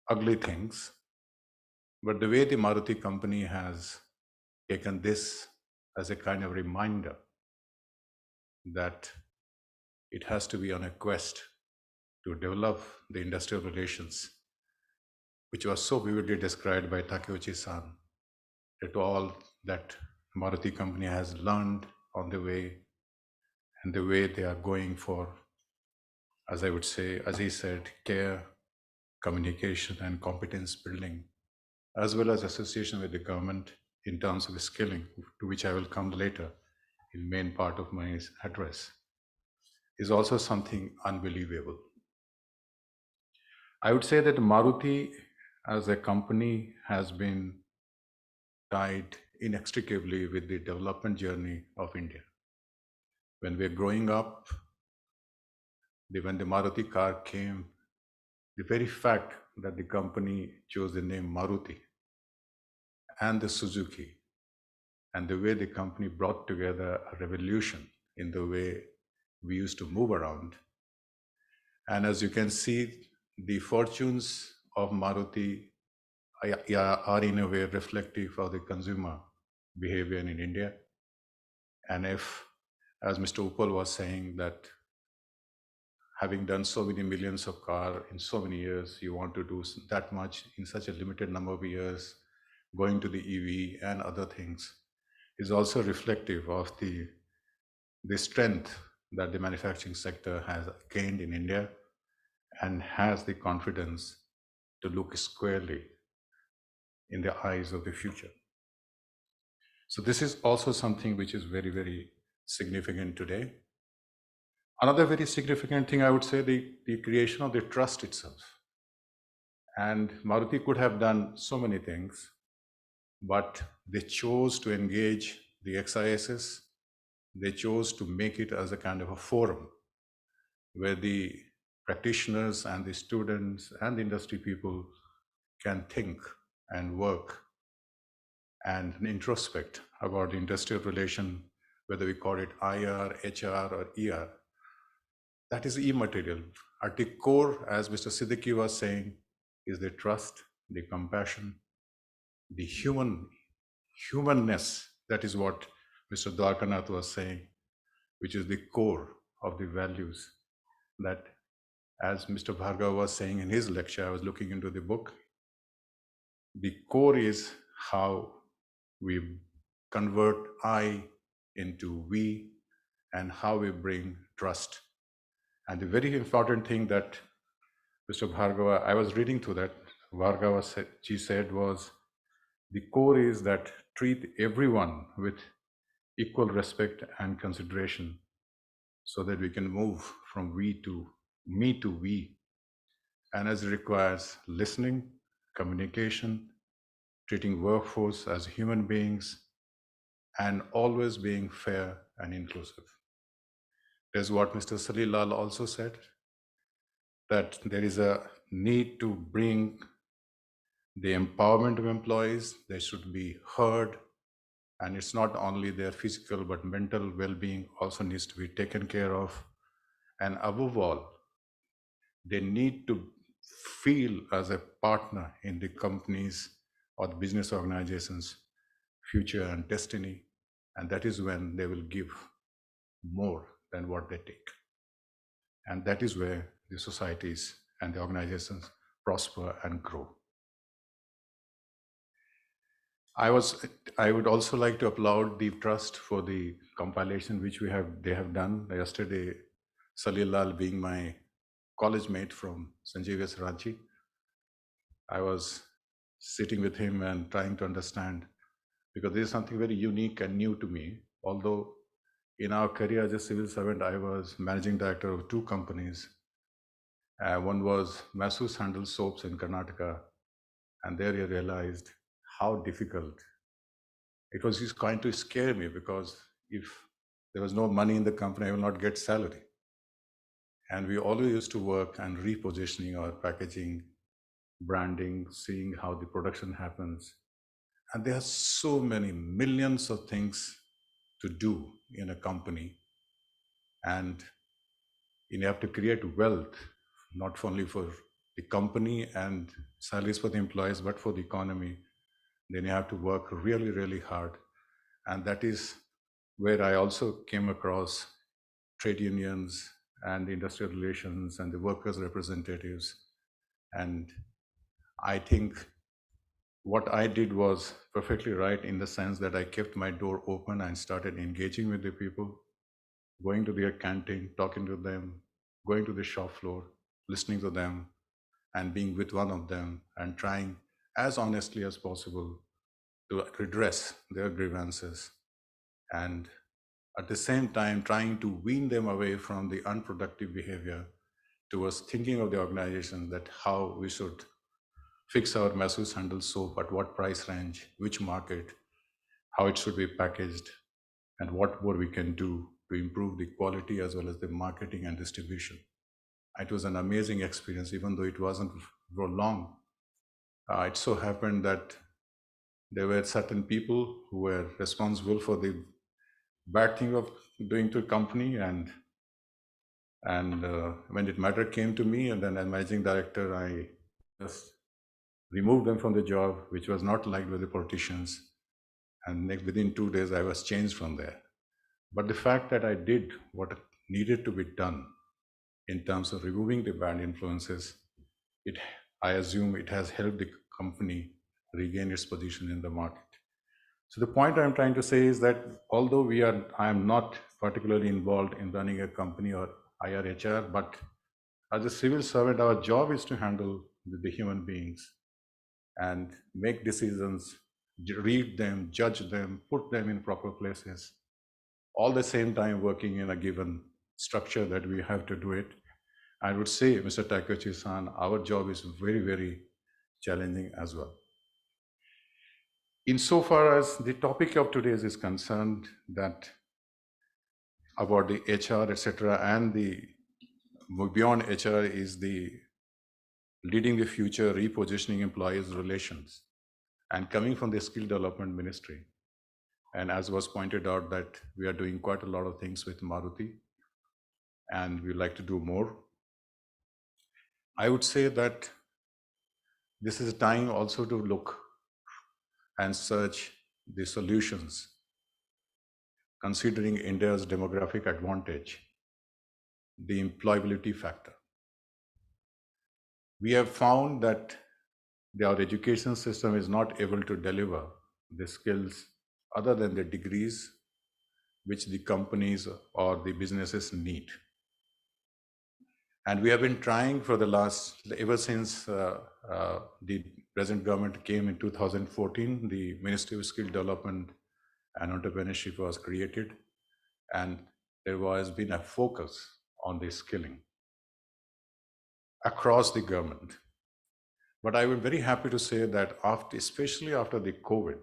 ugly things. But the way the Maruti company has taken this as a kind of reminder that it has to be on a quest to develop the industrial relations, which was so vividly described by Takeuchi-san, that all that Maruti company has learned on the way and the way they are going for, as I would say, as he said, care, communication, and competence building, as well as association with the government in terms of skilling, to which I will come later in main part of my address, is also something unbelievable. I would say that Maruti as a company has been tied inextricably with the development journey of India. When we were growing up, when the Maruti car came, the very fact that the company chose the name Maruti and the Suzuki, and the way the company brought together a revolution in the way we used to move around. And as you can see, the fortunes of Maruti are in a way reflective of the consumer behavior in India. And if, as Mr. Uppal was saying, that having done so many millions of cars in so many years, you want to do that much in such a limited number of years, going to the EV and other things, is also reflective of the strength that the manufacturing sector has gained in India and has the confidence to look squarely in the eyes of the future. So this is also something which is very, very significant today. Another very significant thing, I would say, the creation of the trust itself. And Maruti could have done so many things, but they chose to engage the XISs. They chose to make it as a kind of a forum where the practitioners and the students and the industry people can think and work and introspect about the industrial relation, whether we call it IR, HR, or ER. That is immaterial. At the core, as Mr. Siddiqui was saying, is the trust, the compassion, the humanness. That is what Mr. Dwarkanath was saying, which is the core of the values that, as Mr. Bhargava was saying in his lecture, I was looking into the book, the core is how we convert I into we and how we bring trust. And the very important thing that Mr. Bhargava, I was reading through that, Bhargava she said was, the core is that treat everyone with equal respect and consideration so that we can move from we to me to we. And as it requires listening, communication, treating workforce as human beings, and always being fair and inclusive. There's what Mr. Salilal also said, that there is a need to bring the empowerment of employees. They should be heard, and it's not only their physical but mental well-being also needs to be taken care of. And above all, they need to feel as a partner in the company's or the business organization's future and destiny, and that is when they will give more than what they take. And that is where the societies and the organizations prosper and grow. I would also like to applaud the trust for the compilation which they have done. Yesterday, Salilal being my college mate from St. Xavier's Ranchi, I was sitting with him and trying to understand, because this is something very unique and new to me. Although in our career as a civil servant, I was managing director of 2 companies. One was Masus Handle Soaps in Karnataka, and there I realized how difficult it was. Just going to scare me, because if there was no money in the company, I will not get salary. And we always used to work on repositioning our packaging, branding, seeing how the production happens. And there are so many millions of things to do in a company. And you have to create wealth, not only for the company and salaries for the employees, but for the economy. Then you have to work really, really hard. And that is where I also came across trade unions and industrial relations and the workers' representatives. And I think what I did was perfectly right, in the sense that I kept my door open and started engaging with the people, going to their canteen, talking to them, going to the shop floor, listening to them, and being with one of them and trying as honestly as possible to redress their grievances, and at the same time trying to wean them away from the unproductive behavior towards thinking of the organization, that how we should fix our Masus Handle soap, at what price range, which market, how it should be packaged, and what more we can do to improve the quality as well as the marketing and distribution. It was an amazing experience, even though it wasn't for long. It so happened that there were certain people who were responsible for the bad thing of doing to the company, and when the matter came to me, and then as managing director, I just removed them from the job, which was not liked by the politicians. And within 2 days, I was changed from there. But the fact that I did what needed to be done in terms of removing the bad influences, I assume it has helped the company regain its position in the market. So the point I'm trying to say is that although I am not particularly involved in running a company or IRHR, but as a civil servant, our job is to handle the human beings and make decisions, read them, judge them, put them in proper places, all the same time working in a given structure that we have to do it. I would say, Mr. Takeuchi-san, our job is very, very challenging as well. Insofar as the topic of today is concerned, that about the HR, etc., and the beyond HR is the leading the future, repositioning employees' relations, and coming from the skill development ministry. And as was pointed out, that we are doing quite a lot of things with Maruti, and we like to do more. I would say that this is a time also to look and search the solutions, considering India's demographic advantage, the employability factor. We have found that our education system is not able to deliver the skills other than the degrees which the companies or the businesses need. And we have been trying for ever since the present government came in 2014, the Ministry of Skill Development and Entrepreneurship was created, and there has been a focus on the skilling across the government. But I am very happy to say that especially after the COVID,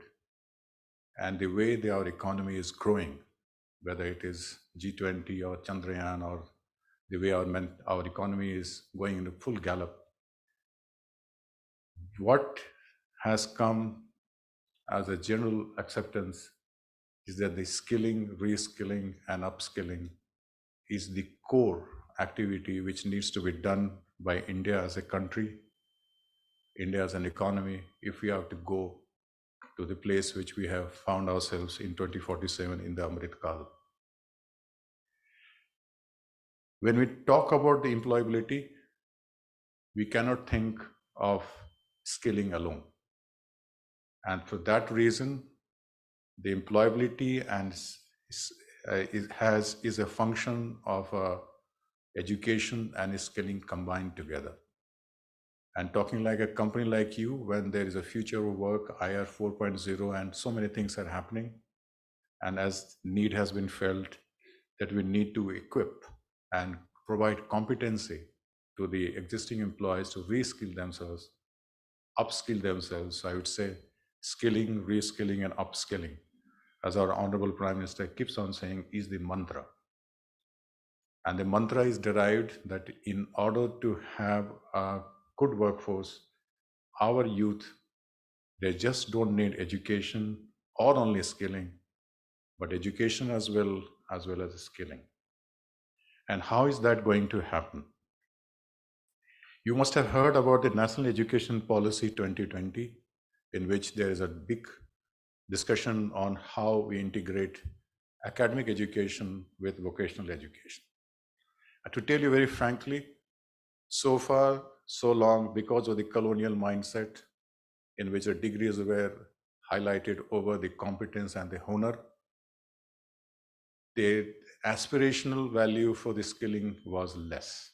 and the way our economy is growing, whether it is G20 or Chandrayaan, or the way our economy is going into full gallop, what has come as a general acceptance is that the skilling, reskilling, and upskilling is the core activity which needs to be done by India as a country, India as an economy, if we have to go to the place which we have found ourselves in 2047 in the Amrit Kal. When we talk about the employability, we cannot think of skilling alone. And for that reason, the employability is a function of education and skilling combined together. And talking like a company like you, when there is a future of work, IR 4.0, and so many things are happening, and as need has been felt that we need to equip and provide competency to the existing employees to reskill themselves, upskill themselves. I would say skilling, reskilling, and upskilling, as our Honorable Prime Minister keeps on saying, is the mantra. And the mantra is derived that in order to have a good workforce, our youth, they just don't need education or only skilling, but education as well as skilling. And how is that going to happen? You must have heard about the National Education Policy 2020, in which there is a big discussion on how we integrate academic education with vocational education. And to tell you very frankly, so far, so long, because of the colonial mindset in which the degrees were highlighted over the competence and the honor, the aspirational value for the skilling was less.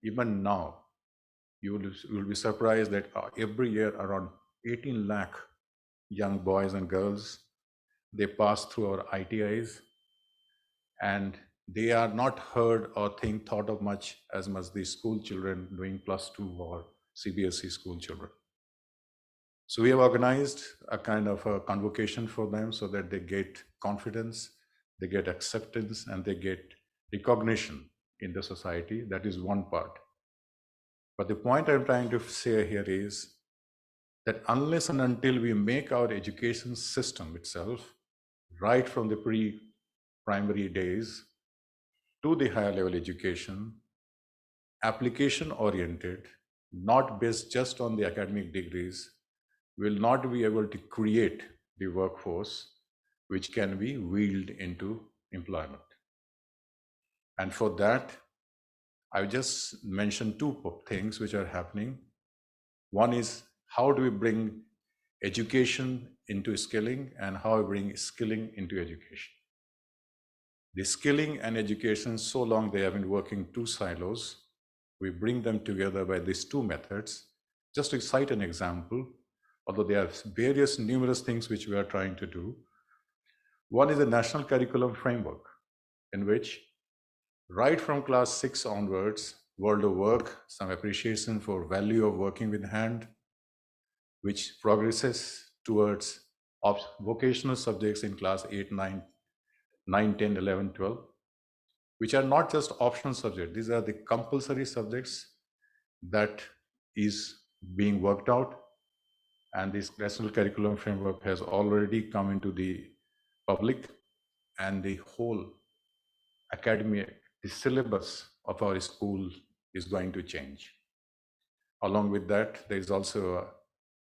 Even now, you will be surprised that every year around 18 lakh young boys and girls, they pass through our ITIs, and they are not heard or thought of much as much the school children doing +2 or CBSE school children. So we have organized a kind of a convocation for them so that they get confidence, they get acceptance, and they get recognition in the society. That is one part. But the point I'm trying to say here is that unless and until we make our education system itself, right from the pre-primary days to the higher level education, application oriented, not based just on the academic degrees, will not be able to create the workforce which can be wheeled into employment. And for that, I just mentioned two things which are happening. One is, how do we bring education into skilling, and how we bring skilling into education? The skilling and education, so long they have been working two silos, we bring them together by these two methods. Just to cite an example, although there are various numerous things which we are trying to do. One is the National Curriculum Framework, in which right from class 6 onwards, world of work, some appreciation for value of working with hand, which progresses towards vocational subjects in class 8, 9, 10, 11, 12, which are not just optional subjects. These are the compulsory subjects that is being worked out. And this National Curriculum Framework has already come into the public, and the whole academy, the syllabus of our school is going to change. Along with that, there is also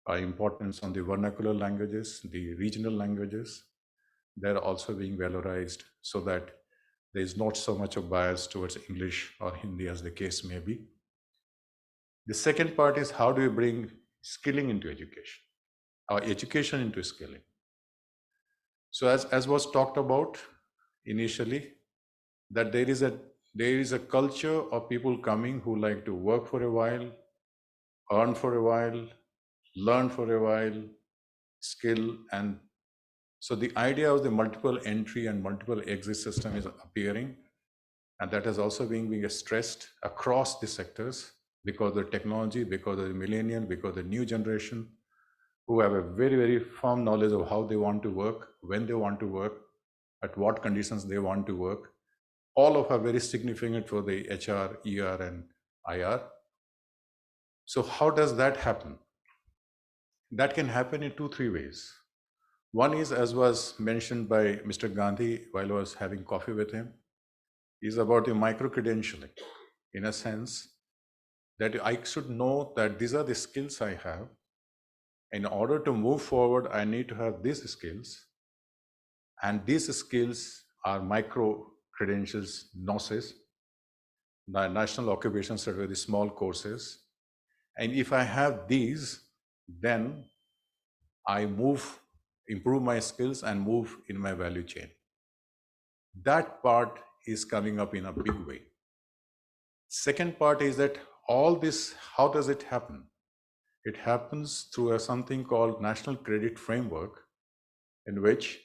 an importance on the vernacular languages, the regional languages. They're also being valorized so that there is not so much of bias towards English or Hindi as the case may be. The second part is, how do we bring skilling into education, our education into skilling? So as was talked about initially, that there is a culture of people coming who like to work for a while, earn for a while, learn for a while, skill. And so the idea of the multiple entry and multiple exit system is appearing. And that has also been being stressed across the sectors because of the technology, because of the millennial, because of the new generation who have a very, very firm knowledge of how they want to work, when they want to work, at what conditions they want to work. All of are very significant for the HR, ER, and IR. So how does that happen? That can happen in 2-3 ways. One is, as was mentioned by Mr. Gandhi while I was having coffee with him, is about the micro-credentialing, in a sense that I should know that these are the skills I have. In order to move forward, I need to have these skills. And these skills are micro-credentials, NOCEs, the National Occupation Certificate, the small courses. And if I have these, then I improve my skills and move in my value chain. That part is coming up in a big way. Second part is that all this, how does it happen? It happens through something called National Credit Framework, in which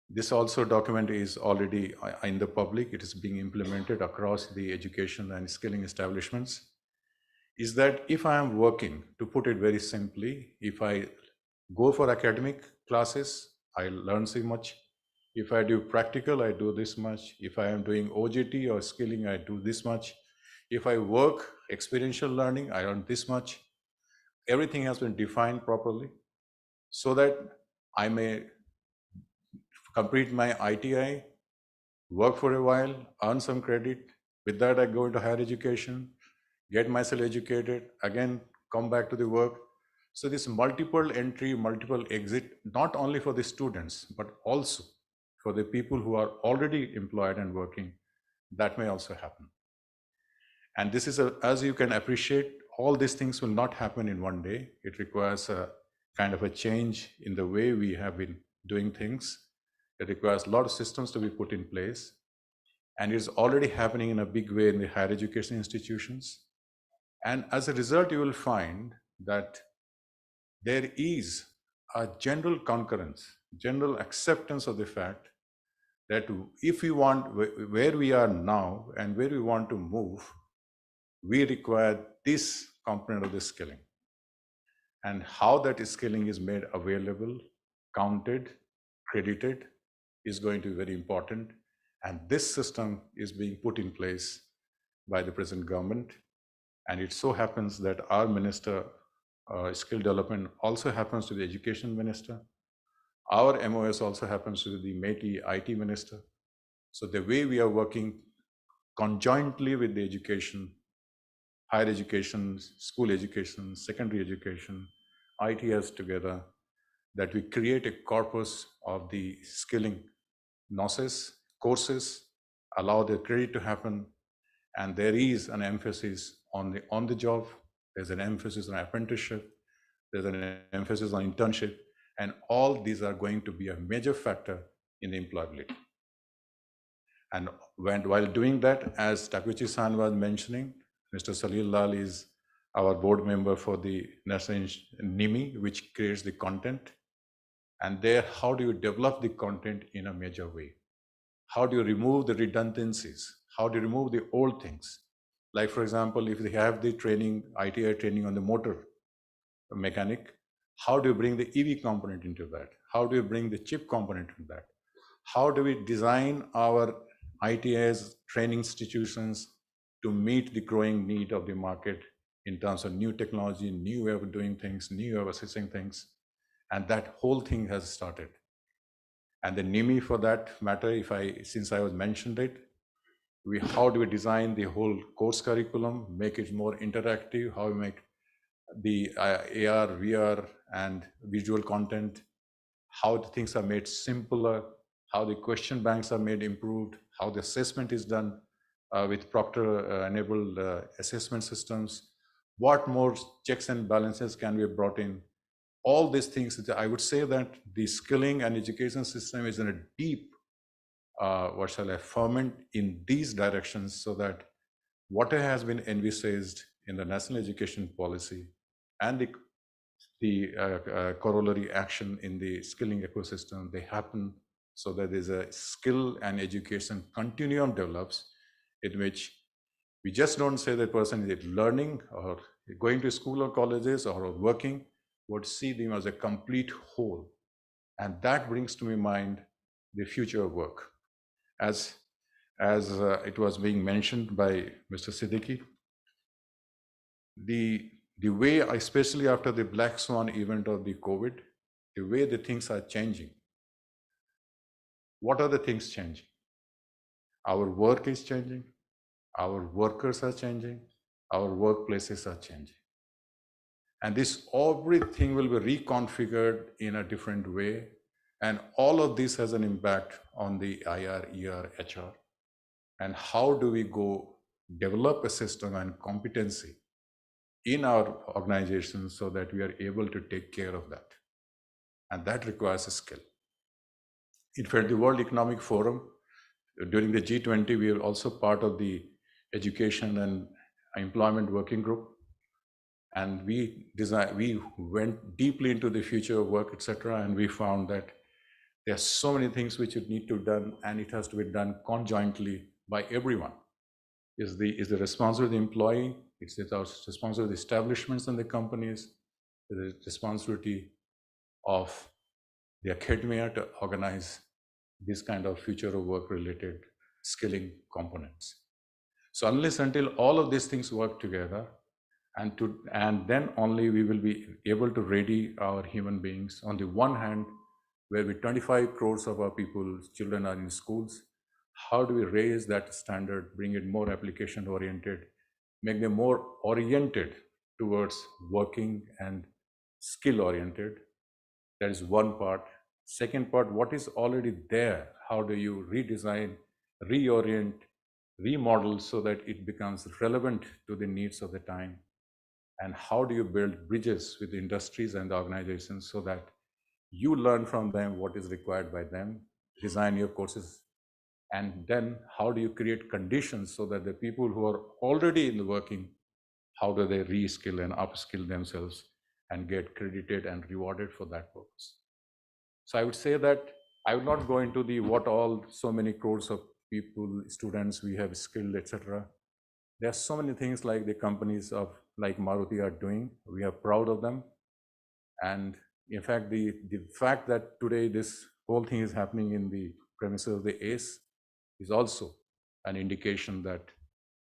this also document is already in the public. It is being implemented across the education and skilling establishments. Is that if I am working, to put it very simply, if I go for academic classes, I learn so much. If I do practical, I do this much. If I am doing OJT or skilling, I do this much. If I work experiential learning, I learn this much. Everything has been defined properly so that I may complete my ITI, work for a while, earn some credit. With that, I go into higher education, get myself educated, again, come back to the work. So this multiple entry, multiple exit, not only for the students, but also for the people who are already employed and working, that may also happen. And this is, as you can appreciate, all these things will not happen in one day. It requires a kind of a change in the way we have been doing things. It requires a lot of systems to be put in place. And it's already happening in a big way in the higher education institutions. And as a result, you will find that there is a general concurrence, general acceptance of the fact that if we want, where we are now and where we want to move, we require this component of the skilling. And how that skilling is made available, counted, credited is going to be very important. And this system is being put in place by the present government. And it so happens that our Minister, Skill Development also happens to be the Education Minister. Our MOS also happens to be the METI IT Minister. So the way we are working conjointly with the education, higher education, school education, secondary education, ITS together, that we create a corpus of the skilling NOCEs, courses, allow the credit to happen, and there is an emphasis on the job, there's an emphasis on apprenticeship, there's an emphasis on internship, and all these are going to be a major factor in the employability. And while doing that, as Takuchi-san was mentioning, Mr. Salil Lal is our board member for the National NIMI, which creates the content. And there, how do you develop the content in a major way? How do you remove the redundancies? How do you remove the old things? Like, for example, if they have the training, ITI training on the motor mechanic, how do you bring the EV component into that? How do you bring the chip component into that? How do we design our ITIs training institutions to meet the growing need of the market in terms of new technology, new way of doing things, new way of assessing things? And that whole thing has started. And the NIMI, for that matter, since I was mentioned it, how do we design the whole course curriculum, make it more interactive, how we make the AR, VR, and visual content, how the things are made simpler, how the question banks are made improved, how the assessment is done with Proctor-enabled assessment systems, what more checks and balances can be brought in. All these things, I would say that the skilling and education system is in a deep, ferment in these directions, so that whatever has been envisaged in the national education policy and the corollary action in the skilling ecosystem, they happen so that there's a skill and education continuum develops, in which we just don't say that person is learning or going to school or colleges or working, would see them as a complete whole. And that brings to my mind the future of work. As it was being mentioned by Mr. Siddiqui, the way, especially after the Black Swan event of the COVID, the way the things are changing. What are the things changing? Our work is changing, our workers are changing, our workplaces are changing. And this everything will be reconfigured in a different way. And all of this has an impact on the IR, ER, HR. And how do we go develop a system and competency in our organizations so that we are able to take care of that? And that requires a skill. In fact, the World Economic Forum, during the G20, we are also part of the Education and Employment Working Group. And we went deeply into the future of work, etc. And we found that there are so many things which would need to be done, and it has to be done conjointly by everyone. Is the responsibility of the employee, it's the responsibility of the establishments and the companies, the responsibility of the academia to organize this kind of future of work related skilling components. So unless until all of these things work together, and then only we will be able to ready our human beings. On the one hand, where we 25 crores of our people, children are in schools, how do we raise that standard, bring it more application oriented, make them more oriented towards working and skill oriented? That is one part. Second part, what is already there? How do you redesign, reorient, remodel so that it becomes relevant to the needs of the time? And how do you build bridges with the industries and the organizations so that you learn from them what is required by them, design your courses, and then how do you create conditions so that the people who are already in the working, how do they reskill and upskill themselves and get credited and rewarded for that purpose? So I would say that I would not go into the what all so many crores of people, students we have skilled, etc. There are so many things like the companies of like Maruti are doing. We are proud of them. And in fact, the fact that today this whole thing is happening in the premises of the ACE is also an indication that,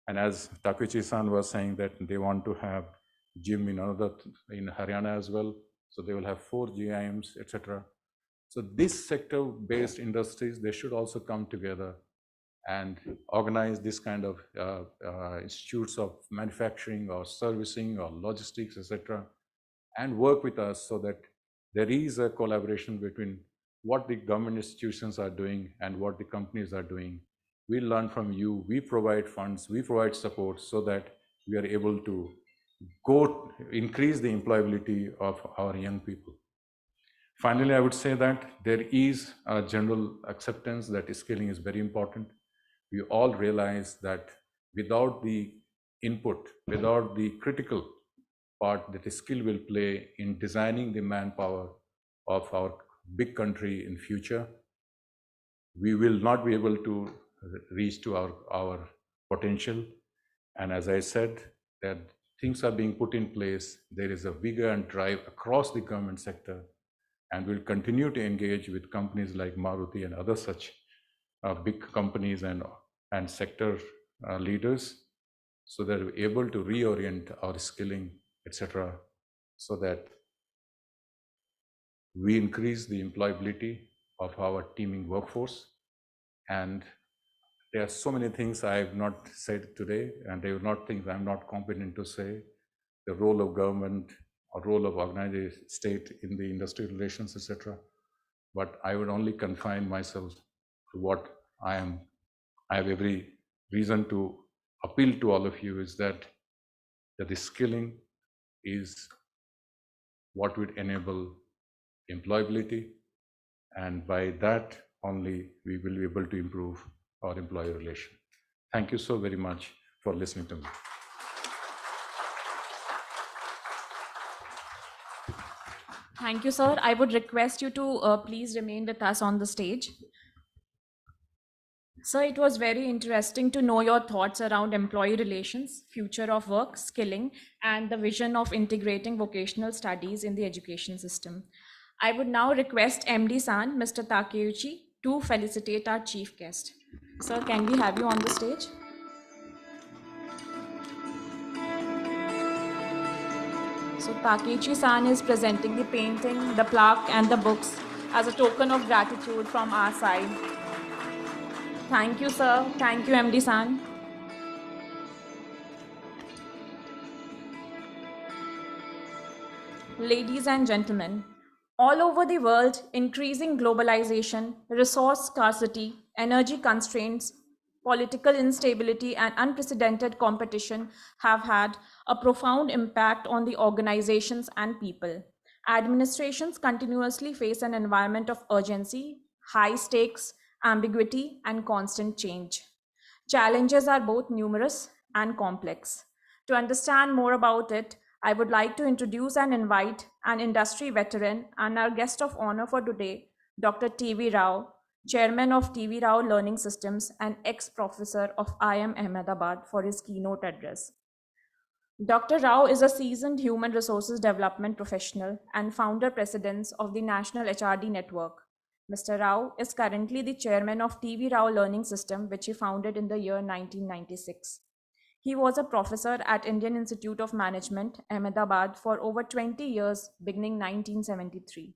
and as Takuchi-san was saying that they want to have gym in Haryana as well. So they will have 4 GIMs, etc. So this sector-based industries, they should also come together and organize this kind of institutes of manufacturing or servicing or logistics, etc., and work with us so that there is a collaboration between what the government institutions are doing and what the companies are doing. We learn from you, we provide funds, we provide support so that we are able to increase the employability of our young people. Finally, I would say that there is a general acceptance that skilling is very important. We all realize that without the input, without the critical part that a skill will play in designing the manpower of our big country in future, we will not be able to reach to our potential. And as I said, that things are being put in place. There is a vigor and drive across the government sector, and we'll continue to engage with companies like Maruti and other such big companies and sector leaders so that we're able to reorient our skilling, etc., so that we increase the employability of our teaming workforce. And there are so many things I have not said today, and they will not think I'm not competent to say. The role of government or role of organized state in the industrial relations, etc. But I would only confine myself to what I am. I have every reason to appeal to all of you is that the skilling is what would enable employability, and by that only we will be able to improve our employer relation. Thank you so very much for listening to me. Thank you, sir. I would request you to please remain with us on the stage. Sir, it was very interesting to know your thoughts around employee relations, future of work, skilling, and the vision of integrating vocational studies in the education system. I would now request MD San, Mr. Takeuchi, to felicitate our chief guest. Sir, can we have you on the stage? So Takeuchi-san is presenting the painting, the plaque, and the books as a token of gratitude from our side. Thank you, sir. Thank you, MD-san. Ladies and gentlemen, all over the world, increasing globalization, resource scarcity, energy constraints, political instability, and unprecedented competition have had a profound impact on the organizations and people. Administrations continuously face an environment of urgency, high stakes, ambiguity, and constant change. Challenges are both numerous and complex. To understand more about it, I would like to introduce and invite an industry veteran and our guest of honor for today, Dr. T.V. Rao, Chairman of T.V. Rao Learning Systems and ex-professor of IIM Ahmedabad, for his keynote address. Dr. Rao is a seasoned human resources development professional and founder-president of the National HRD Network. Mr. Rao is currently the chairman of T.V. Rao Learning System, which he founded in the year 1996. He was a professor at Indian Institute of Management, Ahmedabad, for over 20 years, beginning 1973.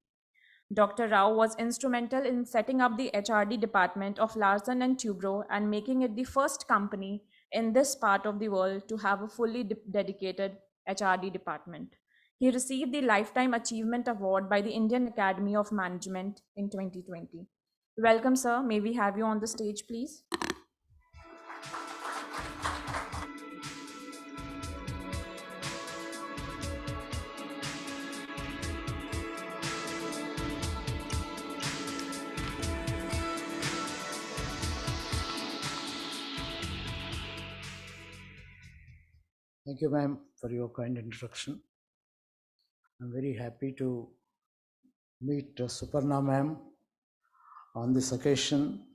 Dr. Rao was instrumental in setting up the HRD department of Larsen and Toubro and making it the first company in this part of the world to have a fully dedicated HRD department. He received the Lifetime Achievement Award by the Indian Academy of Management in 2020. Welcome, sir. May we have you on the stage, please? Thank you, ma'am, for your kind introduction. I'm very happy to meet Suparna, ma'am, on this occasion.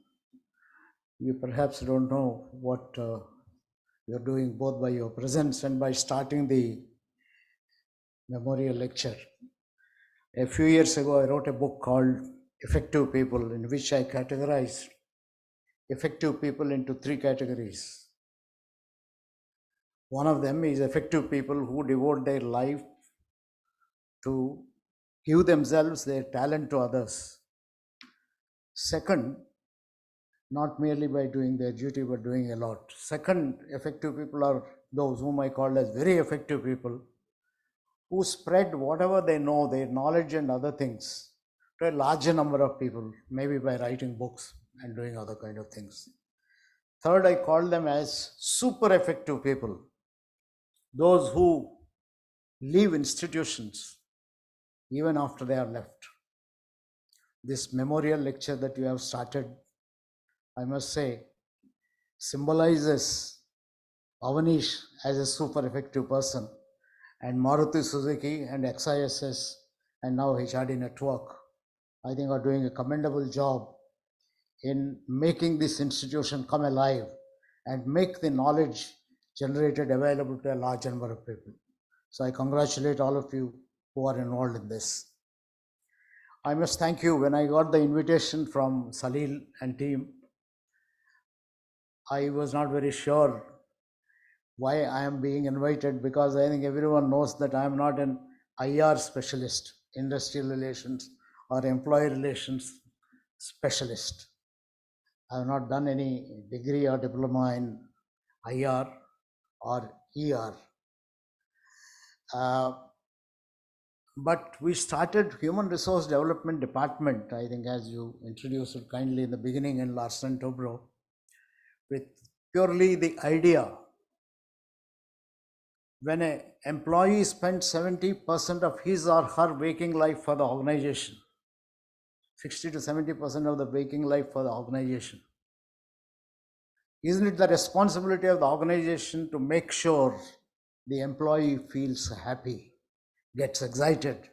You perhaps don't know what you're doing, both by your presence and by starting the memorial lecture. A few years ago, I wrote a book called Effective People, in which I categorized effective people into three categories. One of them is effective people who devote their life to give themselves, their talent to others. Second, not merely by doing their duty, but doing a lot. Second, effective people are those whom I call as very effective people, who spread whatever they know, their knowledge and other things, to a larger number of people, maybe by writing books and doing other kind of things. Third, I call them as super effective people, those who leave institutions even after they are left. This memorial lecture that you have started, I must say, symbolizes Awanish as a super effective person, and Maruti Suzuki and XISS and now HRD Network, I think, are doing a commendable job in making this institution come alive and make the knowledge generated available to a large number of people. So I congratulate all of you who are involved in this. I must thank you. When I got the invitation from Salil and team, I was not very sure why I am being invited, because I think everyone knows that I am not an IR specialist, industrial relations or employee relations specialist. I have not done any degree or diploma in IR or ER. But we started Human Resource Development Department, I think, as you introduced it kindly in the beginning, in Larsen & Toubro, with purely the idea, when an employee spends 70% of his or her waking life for the organization, 60 to 70% of the waking life for the organization, isn't it the responsibility of the organization to make sure the employee feels happy, gets excited,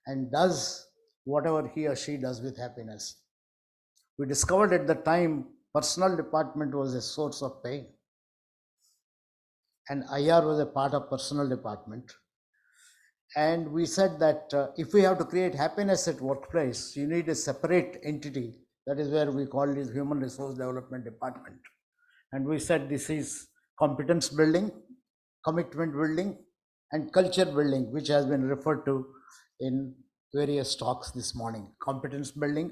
and does whatever he or she does with happiness? We discovered at the time personal department was a source of pain. And IR was a part of personal department. And we said that if we have to create happiness at workplace, you need a separate entity. That is where we called it Human Resource Development Department. And we said this is competence building, commitment building, and culture building, which has been referred to in various talks this morning. Competence building,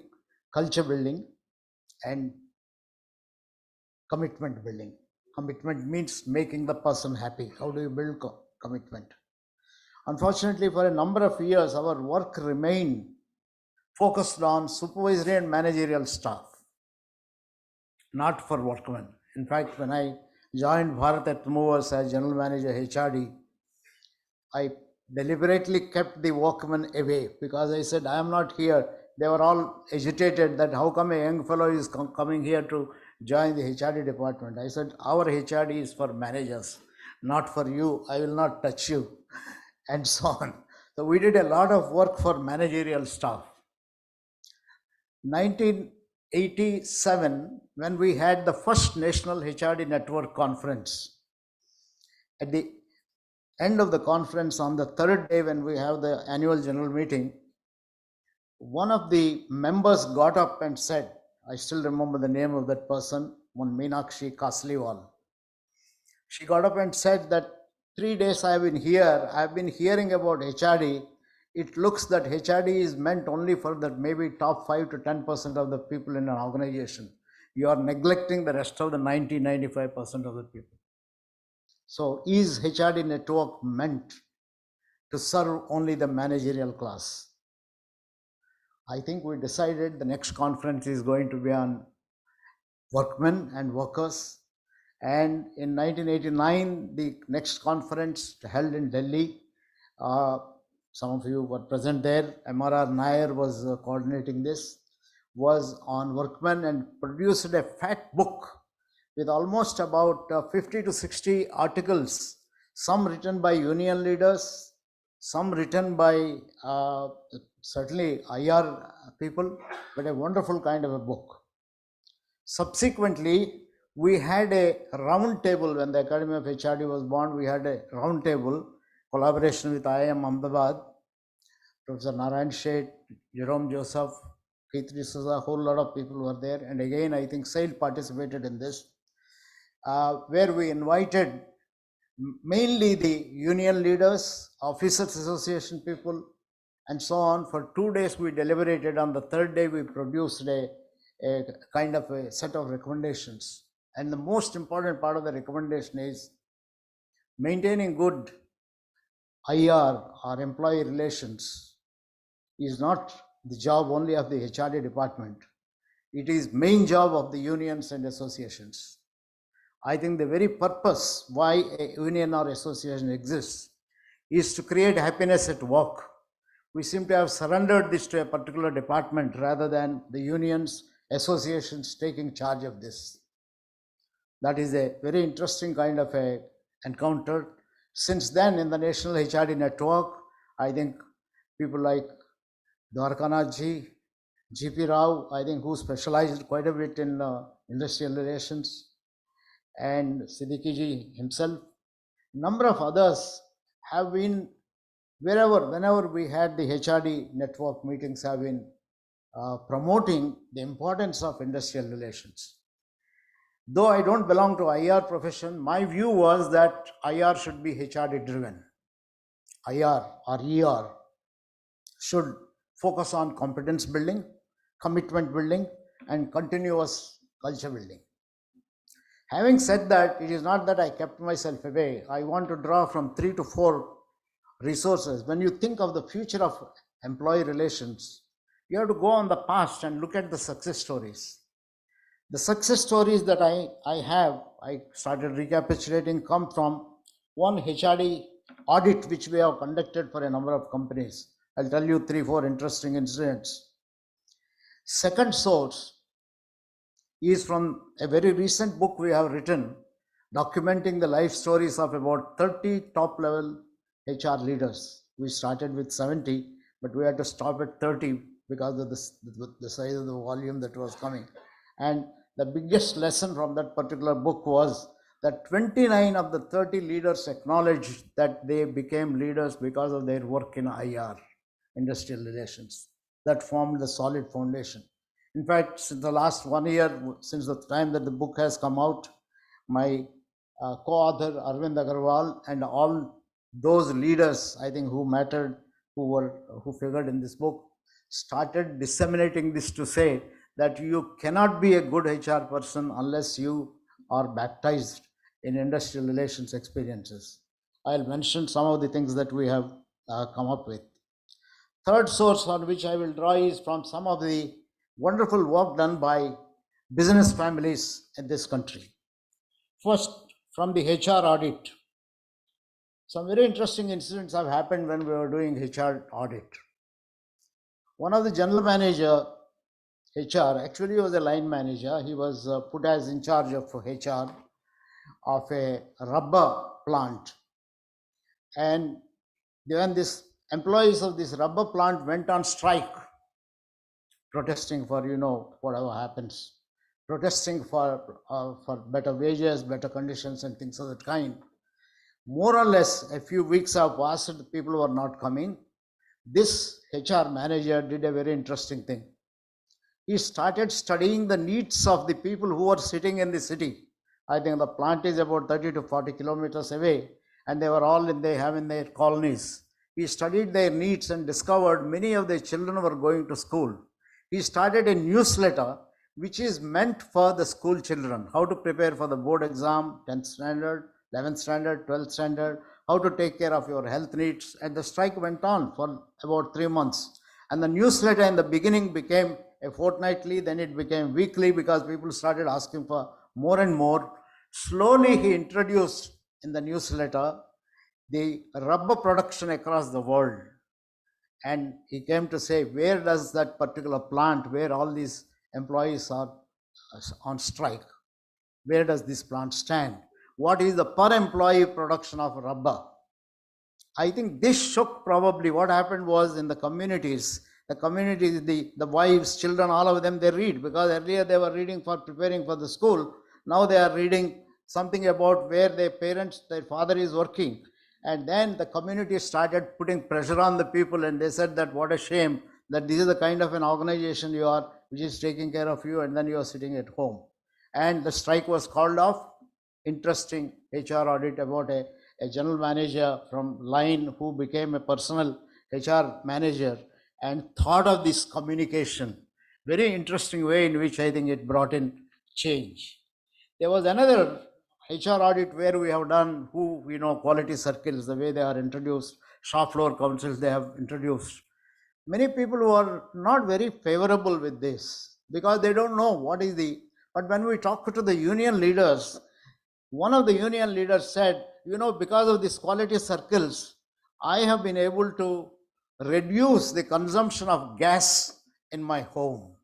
culture building, and commitment building. Commitment means making the person happy. How do you build commitment? Unfortunately, for a number of years, our work remained focused on supervisory and managerial staff, not for workmen. In fact, when I joined Bharat at Movers as General Manager HRD, I deliberately kept the workmen away because I said, I am not here. They were all agitated that how come a young fellow is coming here to join the HRD department. I said, our HRD is for managers, not for you. I will not touch you, and so on. So we did a lot of work for managerial staff. 1987, when we had the first National HRD Network Conference, at the end of the conference, on the third day when we have the annual general meeting, one of the members got up and said, I still remember the name of that person, one Meenakshi Kasliwal. She got up and said that 3 days I have been here, I have been hearing about HRD. It looks that HRD is meant only for the maybe top 5 to 10% of the people in an organization. You are neglecting the rest of the 90-95% of the people. So is HRD network meant to serve only the managerial class? I think we decided the next conference is going to be on workmen and workers. And in 1989, the next conference held in Delhi, some of you were present there. MRR Nair was coordinating this, was on workmen and produced a fat book with almost about 50 to 60 articles, some written by union leaders, some written by certainly IR people, but a wonderful kind of a book. Subsequently, we had a round table when the Academy of HRD was born. We had a round table collaboration with IIM Ahmedabad, Professor Narayan Sheth, Jerome Joseph, Keith D'Souza, a whole lot of people were there. And again, I think SAIL participated in this, where we invited mainly the union leaders, officers association people, and so on. For 2 days we deliberated. On the third day we produced a kind of a set of recommendations. And the most important part of the recommendation is maintaining good IR or employee relations is not the job only of the HRD department. It is main job of the unions and associations. I think the very purpose why a union or association exists is to create happiness at work. We seem to have surrendered this to a particular department rather than the unions, associations taking charge of this. That is a very interesting kind of a encounter. Since then, in the National HRD Network, I think people like Dwarkanath ji, GP Rao, I think who specialized quite a bit in industrial relations, and Siddiqui ji himself, number of others have been whenever we had the HRD network meetings, have been promoting the importance of industrial relations. Though I don't belong to IR profession, my view was that IR should be HRD driven. IR or ER should focus on competence building, commitment building, and continuous culture building. Having said that, it is not that I kept myself away. I want to draw from 3 to 4 resources. When you think of the future of employee relations, you have to go on the past and look at the success stories. The success stories that I started recapitulating come from one HRD audit which we have conducted for a number of companies. I'll tell you 3-4 interesting incidents. Second source is from a very recent book we have written documenting the life stories of about 30 top level HR leaders. We started with 70, but we had to stop at 30 because of the size of the volume that was coming. And The biggest lesson from that particular book was that 29 of the 30 leaders acknowledged that they became leaders because of their work in IR, industrial relations. That formed the solid foundation. In fact, since the last 1 year, since the time that the book has come out, my co-author Arvind Agarwal and all those leaders, I think, who mattered, who figured in this book, started disseminating this to say that you cannot be a good HR person unless you are baptized in industrial relations experiences. I'll mention some of the things that we have come up with. Third source on which I will draw is from some of the wonderful work done by business families in this country. First, from the HR audit. Some very interesting incidents have happened when we were doing HR audit. One of the general manager, HR, actually he was a line manager. He was put as in charge of HR of a rubber plant. And when these employees of this rubber plant went on strike, protesting for, whatever happens, protesting for better wages, better conditions and things of that kind. More or less, a few weeks have passed, the people were not coming. This HR manager did a very interesting thing. He started studying the needs of the people who were sitting in the city. I think the plant is about 30 to 40 kilometers away, and they were all in their colonies. He studied their needs and discovered many of their children were going to school. He started a newsletter which is meant for the school children, how to prepare for the board exam, 10th standard, 11th standard, 12th standard, how to take care of your health needs. And the strike went on for about 3 months. And the newsletter in the beginning became a fortnightly, then it became weekly because people started asking for more and more. Slowly he introduced in the newsletter the rubber production across the world. And he came to say, where does that particular plant, where all these employees are on strike, where does this plant stand? What is the per employee production of rubber? I think this shook probably. What happened was in the communities, the wives, children, all of them, they read, because earlier they were reading for preparing for the school. Now they are reading something about where their father is working. And then the community started putting pressure on the people, and they said that what a shame that this is the kind of an organization you are, which is taking care of you, and then you are sitting at home. And the strike was called off. Interesting HR audit about a general manager from line who became a personal HR manager and thought of this communication. Very interesting way in which I think it brought in change. There was another HR audit where we have done quality circles, the way they are introduced, shop floor councils they have introduced. Many people who are not very favorable with this because they don't know what is but when we talk to the union leaders, one of the union leaders said, because of these quality circles, I have been able to reduce the consumption of gas in my home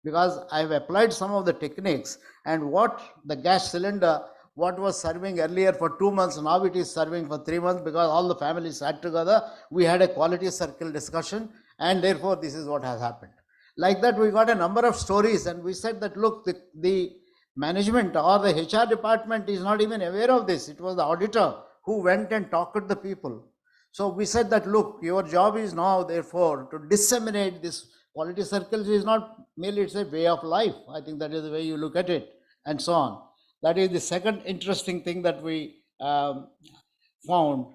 because I have applied some of the techniques, and what the gas cylinder, what was serving earlier for 2 months, now it is serving for 3 months because all the families sat together. We had a quality circle discussion, and therefore this is what has happened. Like that, we got a number of stories, and we said that, look, the management or the HR department is not even aware of this. It was the auditor who went and talked to the people. So we said that, look, your job is now, therefore, to disseminate this quality circles. Is not merely, it's a way of life. I think that is the way you look at it, and so on. That is the second interesting thing that we found.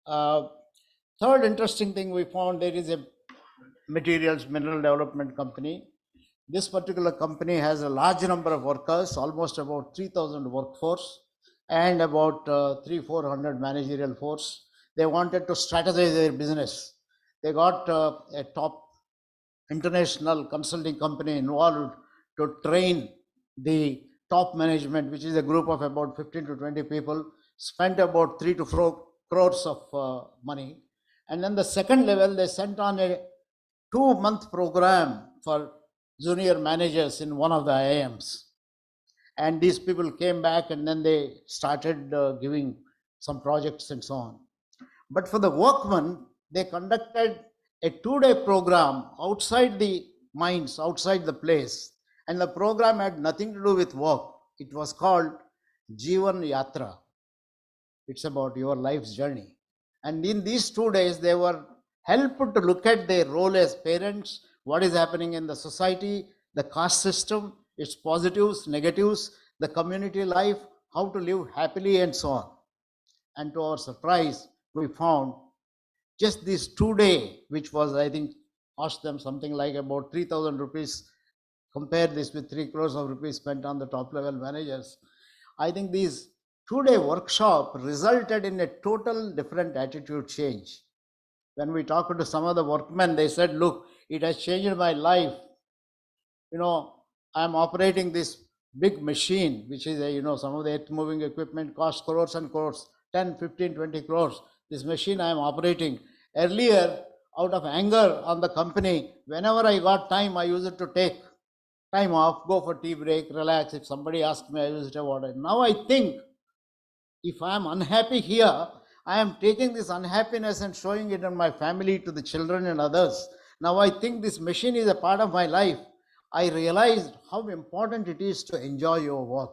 Third interesting thing we found, there is a mineral development company. This particular company has a large number of workers, almost about 3,000 workforce and about 300-400 managerial force. They wanted to strategize their business. They got a top international consulting company involved to train the top management, which is a group of about 15 to 20 people, spent about 3 to 4 crores of money. And then the second level, they sent on a 2-month program for junior managers in one of the IIMs. And these people came back, and then they started giving some projects and so on. But for the workmen, they conducted a 2-day program outside the mines, outside the place. And the program had nothing to do with work. It was called Jeevan Yatra. It's about your life's journey. And in these 2 days, they were helped to look at their role as parents, what is happening in the society, the caste system, its positives, negatives, the community life, how to live happily, and so on. And to our surprise, we found just this 2 day, which was, I think, cost them something like about 3,000 rupees. Compare this with 3 crores of rupees spent on the top level managers. I think these 2 day workshop resulted in a total different attitude change. When we talked to some of the workmen, they said, look, it has changed my life. I'm operating this big machine, which is, some of the earth moving equipment cost crores and crores, 10, 15, 20 crores. This machine I am operating. Earlier, out of anger on the company, whenever I got time, I used to take time off, go for tea break, relax. If somebody asked me, I used to have water. Now I think if I am unhappy here, I am taking this unhappiness and showing it in my family, to the children and others. Now I think this machine is a part of my life. I realized how important it is to enjoy your work.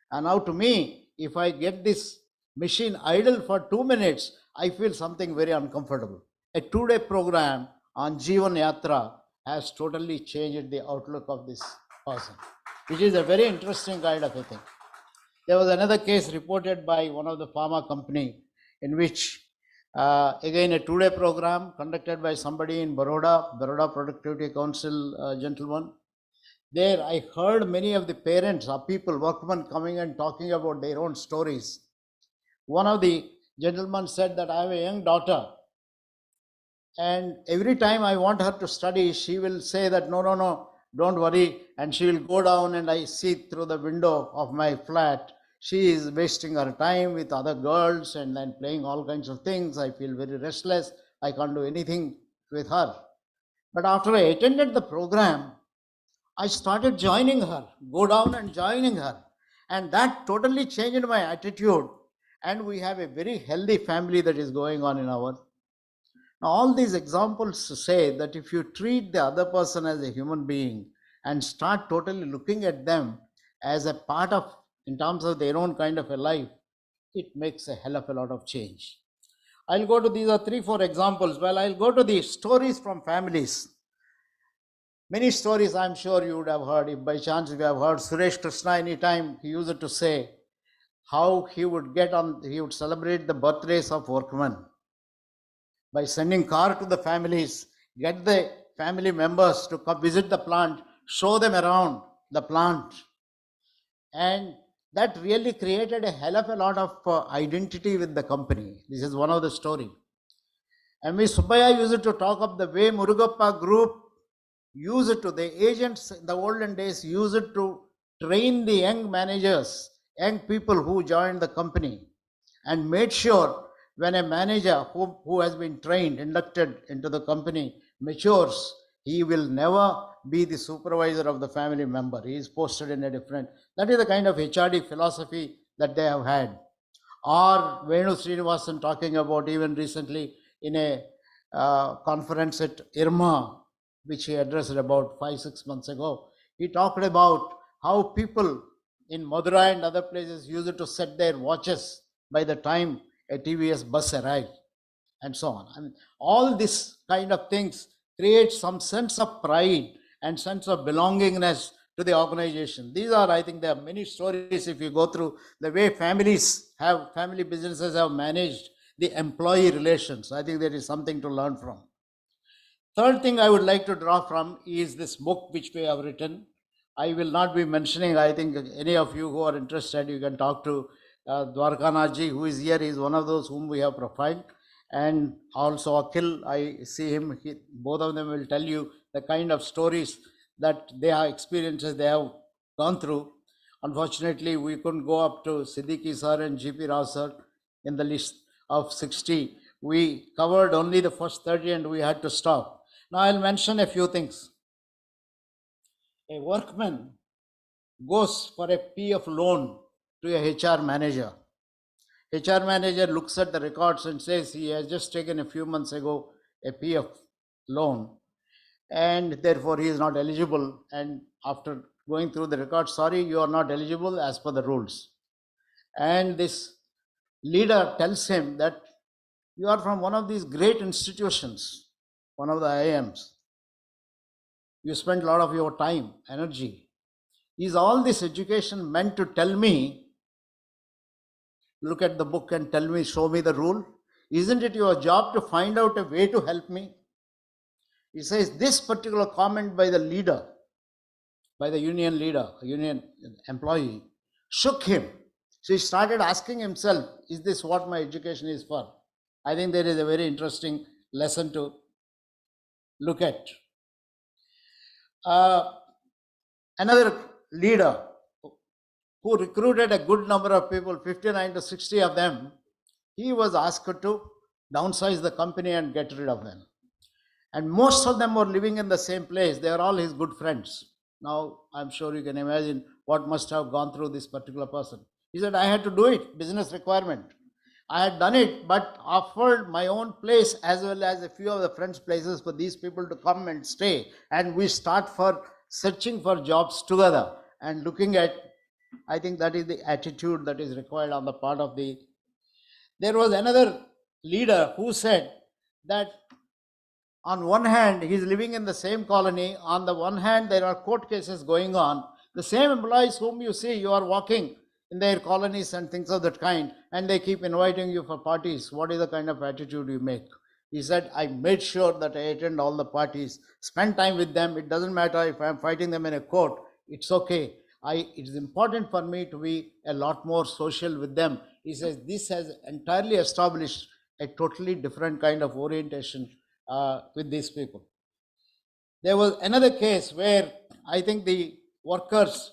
And now to me, if I get this machine idle for 2 minutes, I feel something very uncomfortable. A 2 day program on Jeevan Yatra has totally changed the outlook of this person, which is a very interesting kind of a thing. There was another case reported by one of the pharma company in which, again, a 2 day program conducted by somebody in Baroda Productivity Council gentleman. There I heard many of the parents or people, workmen, coming and talking about their own stories. One of the gentlemen said that I have a young daughter, and every time I want her to study, she will say that no, don't worry, and she will go down, and I see through the window of my flat, she is wasting her time with other girls and then playing all kinds of things. I feel very restless. I can't do anything with her. But after I attended the program, I started joining her, go down and joining her. And that totally changed my attitude. And we have a very healthy family that is going on in our. Now, all these examples say that if you treat the other person as a human being and start totally looking at them as a part of, in terms of their own kind of a life, it makes a hell of a lot of change. I'll go to these are 3-4 examples. Well, I'll go to the stories from families. Many stories I'm sure you would have heard. If by chance you have heard Suresh Krishna, anytime he used to say how he would celebrate the birthdays of workmen by sending car to the families, get the family members to come visit the plant, show them around the plant. And that really created a hell of a lot of identity with the company. This is one of the story. And Ms. Subbaya used to talk of the way Murugappa group the agents in the olden days used to train the young managers, young people who joined the company, and made sure when a manager who has been trained, inducted into the company, matures, he will never be the supervisor of the family member. He is posted in a different, that is the kind of HRD philosophy that they have had. Or Venu Srinivasan talking about even recently in a conference at IRMA, which he addressed about 5-6 months ago. He talked about how people in Madurai and other places used to set their watches by the time a TVS bus arrived, and so on. I mean, all this kind of things create some sense of pride and sense of belongingness to the organization. These are, I think, there are many stories if you go through the way family businesses have managed the employee relations. I think there is something to learn from. Third thing I would like to draw from is this book which we have written. I will not be mentioning, I think any of you who are interested, you can talk to Dwarkanathji, who is here. He is one of those whom we have profiled. And also Akhil, I see him, both of them will tell you the kind of stories that they have experiences they have gone through. Unfortunately, we couldn't go up to Siddiqui sir and GP Rao sir in the list of 60. We covered only the first 30 and we had to stop. Now I'll mention a few things. A workman goes for a PF loan to a HR manager. HR manager looks at the records and says he has just taken a few months ago a PF loan and therefore he is not eligible, and after going through the record, sorry, you are not eligible as per the rules. And this leader tells him that you are from one of these great institutions, one of the IIMs. You spent a lot of your time, energy. Is all this education meant to tell me, look at the book and tell me, show me the rule? Isn't it your job to find out a way to help me? He says this particular comment by the leader, by the union leader, union employee, shook him. So he started asking himself, is this what my education is for? I think there is a very interesting lesson to look at. Another leader who recruited a good number of people, 59 to 60 of them, he was asked to downsize the company and get rid of them. And most of them were living in the same place. They are all his good friends. Now, I'm sure you can imagine what must have gone through this particular person. He said, I had to do it, business requirement. I had done it, but offered my own place as well as a few of the friends' places for these people to come and stay. And we start for searching for jobs together and looking at, I think that is the attitude that is required on the part of the. There was another leader who said that on one hand, he is living in the same colony. On the one hand, there are court cases going on. The same employees whom you see, you are walking in their colonies and things of that kind, and they keep inviting you for parties. What is the kind of attitude you make? He said, I made sure that I attend all the parties, spend time with them. It doesn't matter if I'm fighting them in a court. It's okay. It is important for me to be a lot more social with them. He says, this has entirely established a totally different kind of orientation with these people. There was another case where I think the workers,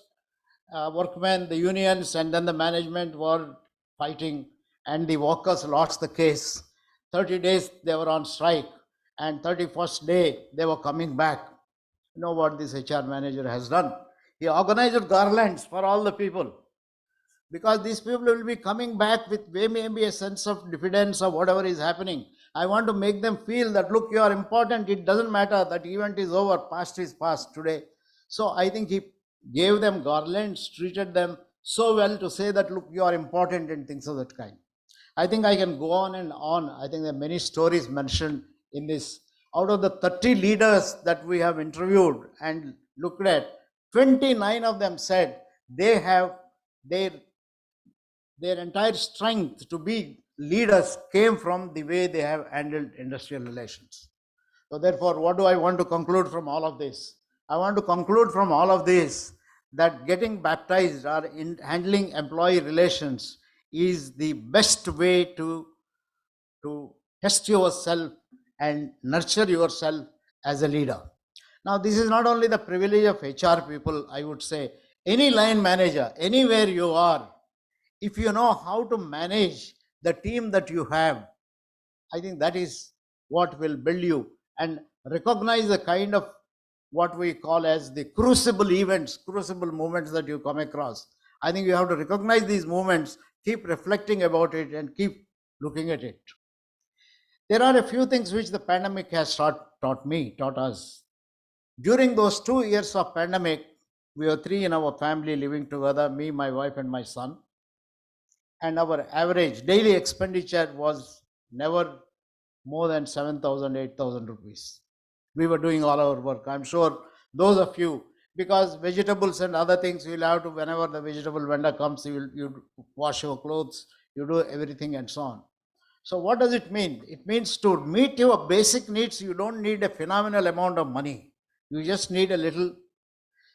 workmen, the unions, and then the management were fighting, and the workers lost the case. 30 days they were on strike, and 31st day they were coming back. You know what this HR manager has done? He organized garlands for all the people, because these people will be coming back with maybe a sense of diffidence of whatever is happening. I want to make them feel that, look, you are important. It doesn't matter. That event is over. Past is past today. So I think he gave them garlands, treated them so well to say that, look, you are important and things of that kind. I think I can go on and on. I think there are many stories mentioned in this. Out of the 30 leaders that we have interviewed and looked at, 29 of them said they have their entire strength to be leaders came from the way they have handled industrial relations. So therefore, what do I want to conclude from all of this? I want to conclude from all of this that getting baptized or in handling employee relations is the best way to test yourself and nurture yourself as a leader. Now, this is not only the privilege of HR people, I would say, any line manager, anywhere you are, if you know how to manage the team that you have, I think that is what will build you, and recognize the kind of what we call as the crucible events, crucible moments that you come across. I think you have to recognize these moments, keep reflecting about it, and keep looking at it. There are a few things which the pandemic has taught us. During those 2 years of pandemic, we were 3 in our family living together, me, my wife, and my son. And our average daily expenditure was never more than 7,000, 8,000 rupees. We were doing all our work. I'm sure those of you, because vegetables and other things, you'll have to, whenever the vegetable vendor comes, you wash your clothes, you do everything and so on. So what does it mean? It means to meet your basic needs, you don't need a phenomenal amount of money. You just need a little.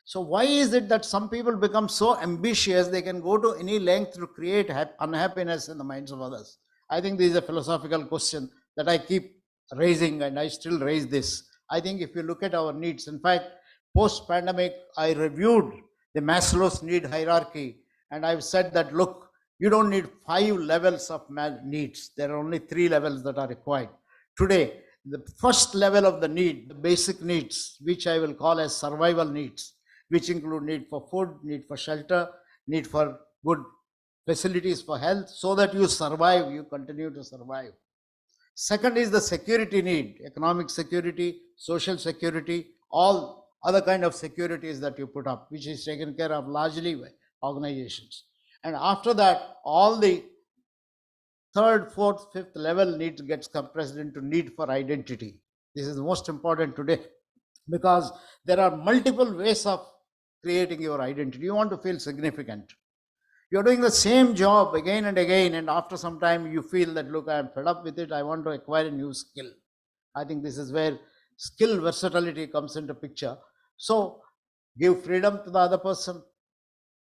So why is it that some people become so ambitious, they can go to any length to create unhappiness in the minds of others? I think this is a philosophical question that I keep raising, and I still raise this. I think if you look at our needs, in fact, post-pandemic, I reviewed the Maslow's need hierarchy, and I've said that, look, you don't need 5 levels of needs. There are only 3 levels that are required. Today, the first level of the need, the basic needs, which I will call as survival needs, which include need for food, need for shelter, need for good facilities for health, so that you survive, you continue to survive. Second is the security need, economic security, social security, all other kind of securities that you put up, which is taken care of largely by organizations. And after that, all the third, fourth, fifth level needs gets compressed into need for identity. This is most important today because there are multiple ways of creating your identity. You want to feel significant. You're doing the same job again and again, and after some time you feel that, look, I'm fed up with it, I want to acquire a new skill. I think this is where skill versatility comes into picture. So give freedom to the other person.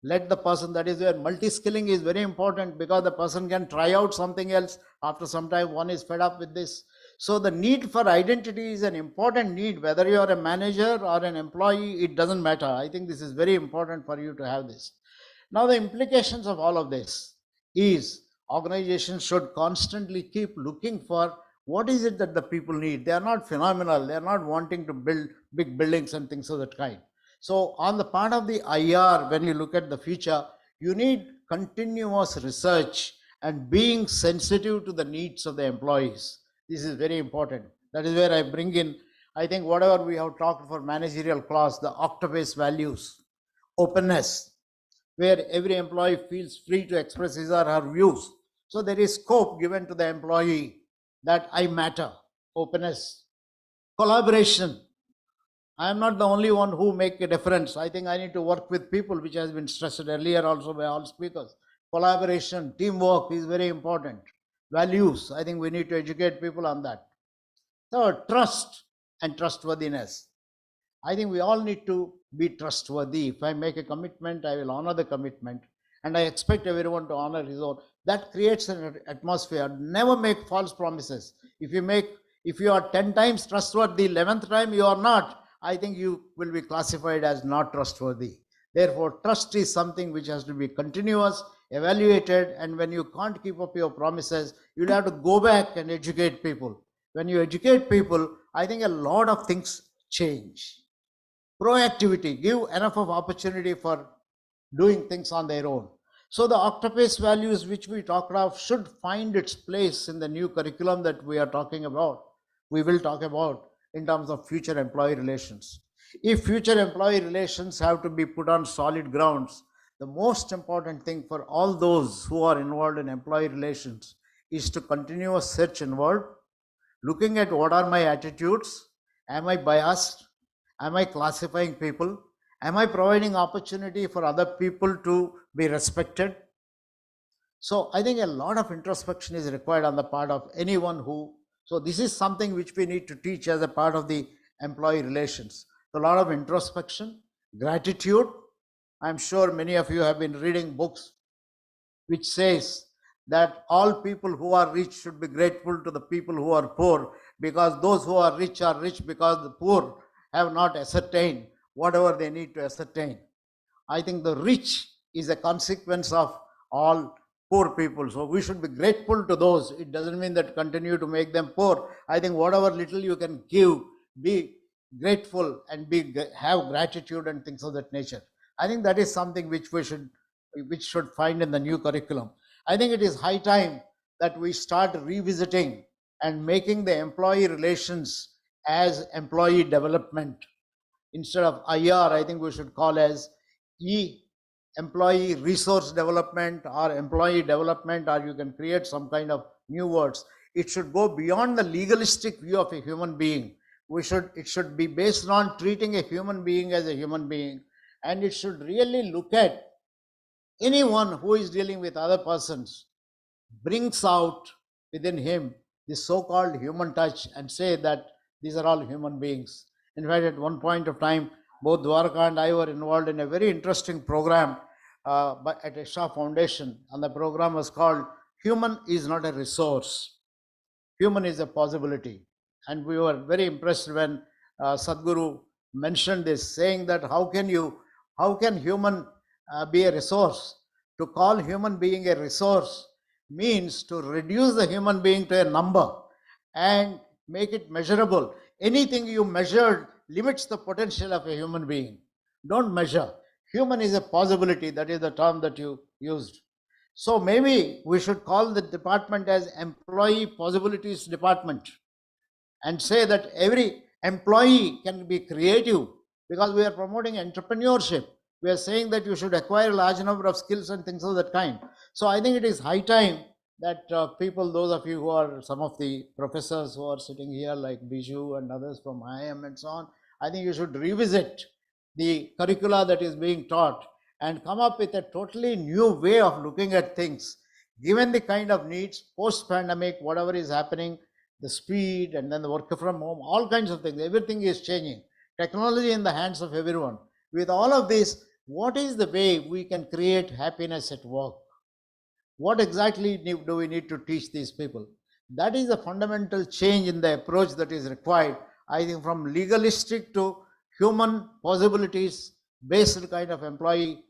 Let the person, that is where multi-skilling is very important, because the person can try out something else. After some time, one is fed up with this. So the need for identity is an important need, whether you are a manager or an employee, it doesn't matter. I think this is very important for you to have this. Now, the implications of all of this is organizations should constantly keep looking for what is it that the people need. They are not phenomenal. They are not wanting to build big buildings and things of that kind. So on the part of the IR, when you look at the future, you need continuous research and being sensitive to the needs of the employees. This is very important. That is where I bring in, I think whatever we have talked for managerial class, the octopus values, openness, where every employee feels free to express his or her views. So there is scope given to the employee that I matter, openness, collaboration. I am not the only one who make a difference. I think I need to work with people, which has been stressed earlier also by all speakers. Collaboration, teamwork is very important. Values, I think we need to educate people on that. Third, trust and trustworthiness. I think we all need to be trustworthy. If I make a commitment, I will honor the commitment, and I expect everyone to honor his own. That creates an atmosphere. Never make false promises. If you are 10 times trustworthy, 11th time you are not, I think you will be classified as not trustworthy. Therefore, trust is something which has to be continuous, evaluated, and when you can't keep up your promises, you'll have to go back and educate people. When you educate people, I think a lot of things change. Proactivity, give enough of opportunity for doing things on their own. So the octopus values which we talked of should find its place in the new curriculum that we are talking about. We will talk about in terms of future employee relations. If future employee relations have to be put on solid grounds, the most important thing for all those who are involved in employee relations is to continue a search inward, looking at what are my attitudes, am I biased, am I classifying people, am I providing opportunity for other people to be respected. So I think a lot of introspection is required on the part of anyone who, so this is something which we need to teach as a part of the employee relations. A lot of introspection, gratitude. I'm sure many of you have been reading books which says that all people who are rich should be grateful to the people who are poor, because those who are rich because the poor have not ascertained whatever they need to ascertain. I think the rich is a consequence of all poor people. So we should be grateful to those. It doesn't mean that continue to make them poor. I think whatever little you can give, be grateful and have gratitude and things of that nature. I think that is something which should find in the new curriculum. I think it is high time that we start revisiting and making the employee relations as employee development. Instead of IR, I think we should call as employee resource development or employee development, or you can create some kind of new words. It should go beyond the legalistic view of a human being. It should be based on treating a human being as a human being, and it should really look at anyone who is dealing with other persons, brings out within him the so-called human touch and say that these are all human beings. In fact, at one point of time, both Dwarka and I were involved in a very interesting program at a Shah Foundation, and the program was called Human is Not a Resource. Human is a Possibility. And we were very impressed when Sadhguru mentioned this, saying that how can human be a resource? To call human being a resource means to reduce the human being to a number and make it measurable. Anything you measured limits the potential of a human being. Don't measure. Human is a possibility. That is the term that you used. So maybe we should call the department as Employee Possibilities Department and say that every employee can be creative, because we are promoting entrepreneurship. We are saying that you should acquire a large number of skills and things of that kind. So I think it is high time that people, those of you who are some of the professors who are sitting here like Biju and others from IIM and so on, I think you should revisit the curricula that is being taught and come up with a totally new way of looking at things, given the kind of needs post-pandemic, whatever is happening, the speed and then the work from home, all kinds of things, everything is changing. Technology in the hands of everyone. With all of this, what is the way we can create happiness at work? What exactly do we need to teach these people? That is a fundamental change in the approach that is required, I think, from legalistic to human possibilities based kind of employee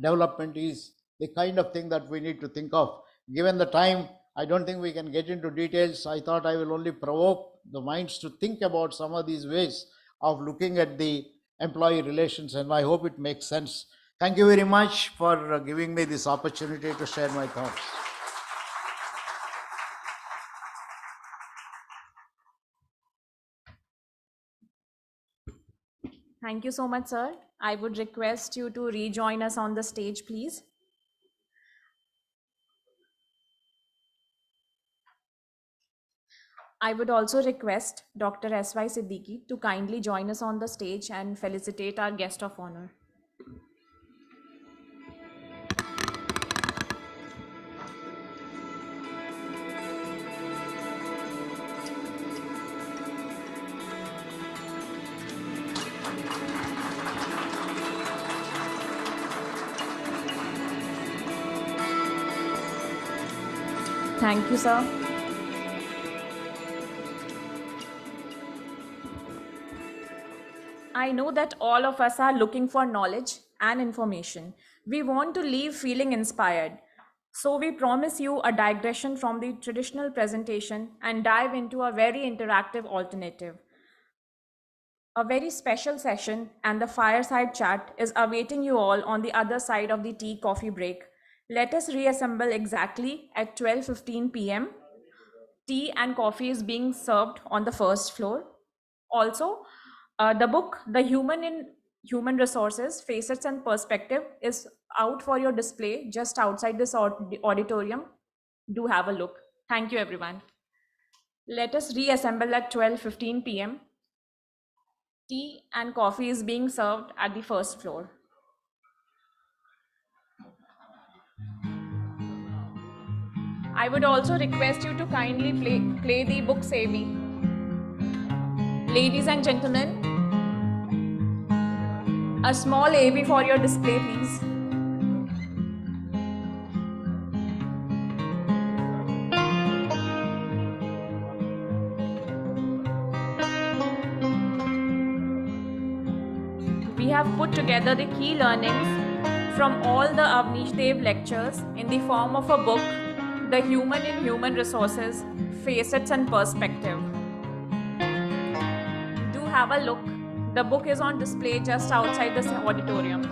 development is the kind of thing that we need to think of. Given the time, I don't think we can get into details. I thought I will only provoke the minds to think about some of these ways of looking at the employee relations, and I hope it makes sense. Thank you very much for giving me this opportunity to share my thoughts. Thank you so much, sir. I would request you to rejoin us on the stage, please. I would also request Dr. S.Y. Siddiqui to kindly join us on the stage and felicitate our guest of honor. Thank you, sir. I know that all of us are looking for knowledge and information. We want to leave feeling inspired. So we promise you a digression from the traditional presentation and dive into a very interactive alternative. A very special session and the fireside chat is awaiting you all on the other side of the tea coffee break. Let us reassemble exactly at 12:15 p.m. Tea and coffee is being served on the first floor. Also, the book, The Human in Human Resources, Facets and Perspective, is out for your display just outside this auditorium. Do have a look. Thank you, everyone. Let us reassemble at 12:15 p.m. Tea and coffee is being served at the first floor. I would also request you to kindly play the book Savvy. Ladies and gentlemen, a small AV for your display, please. We have put together the key learnings from all the Avnish Dev lectures in the form of a book, The Human in Human Resources, Facets and Perspective. Do have a look. The book is on display just outside this auditorium.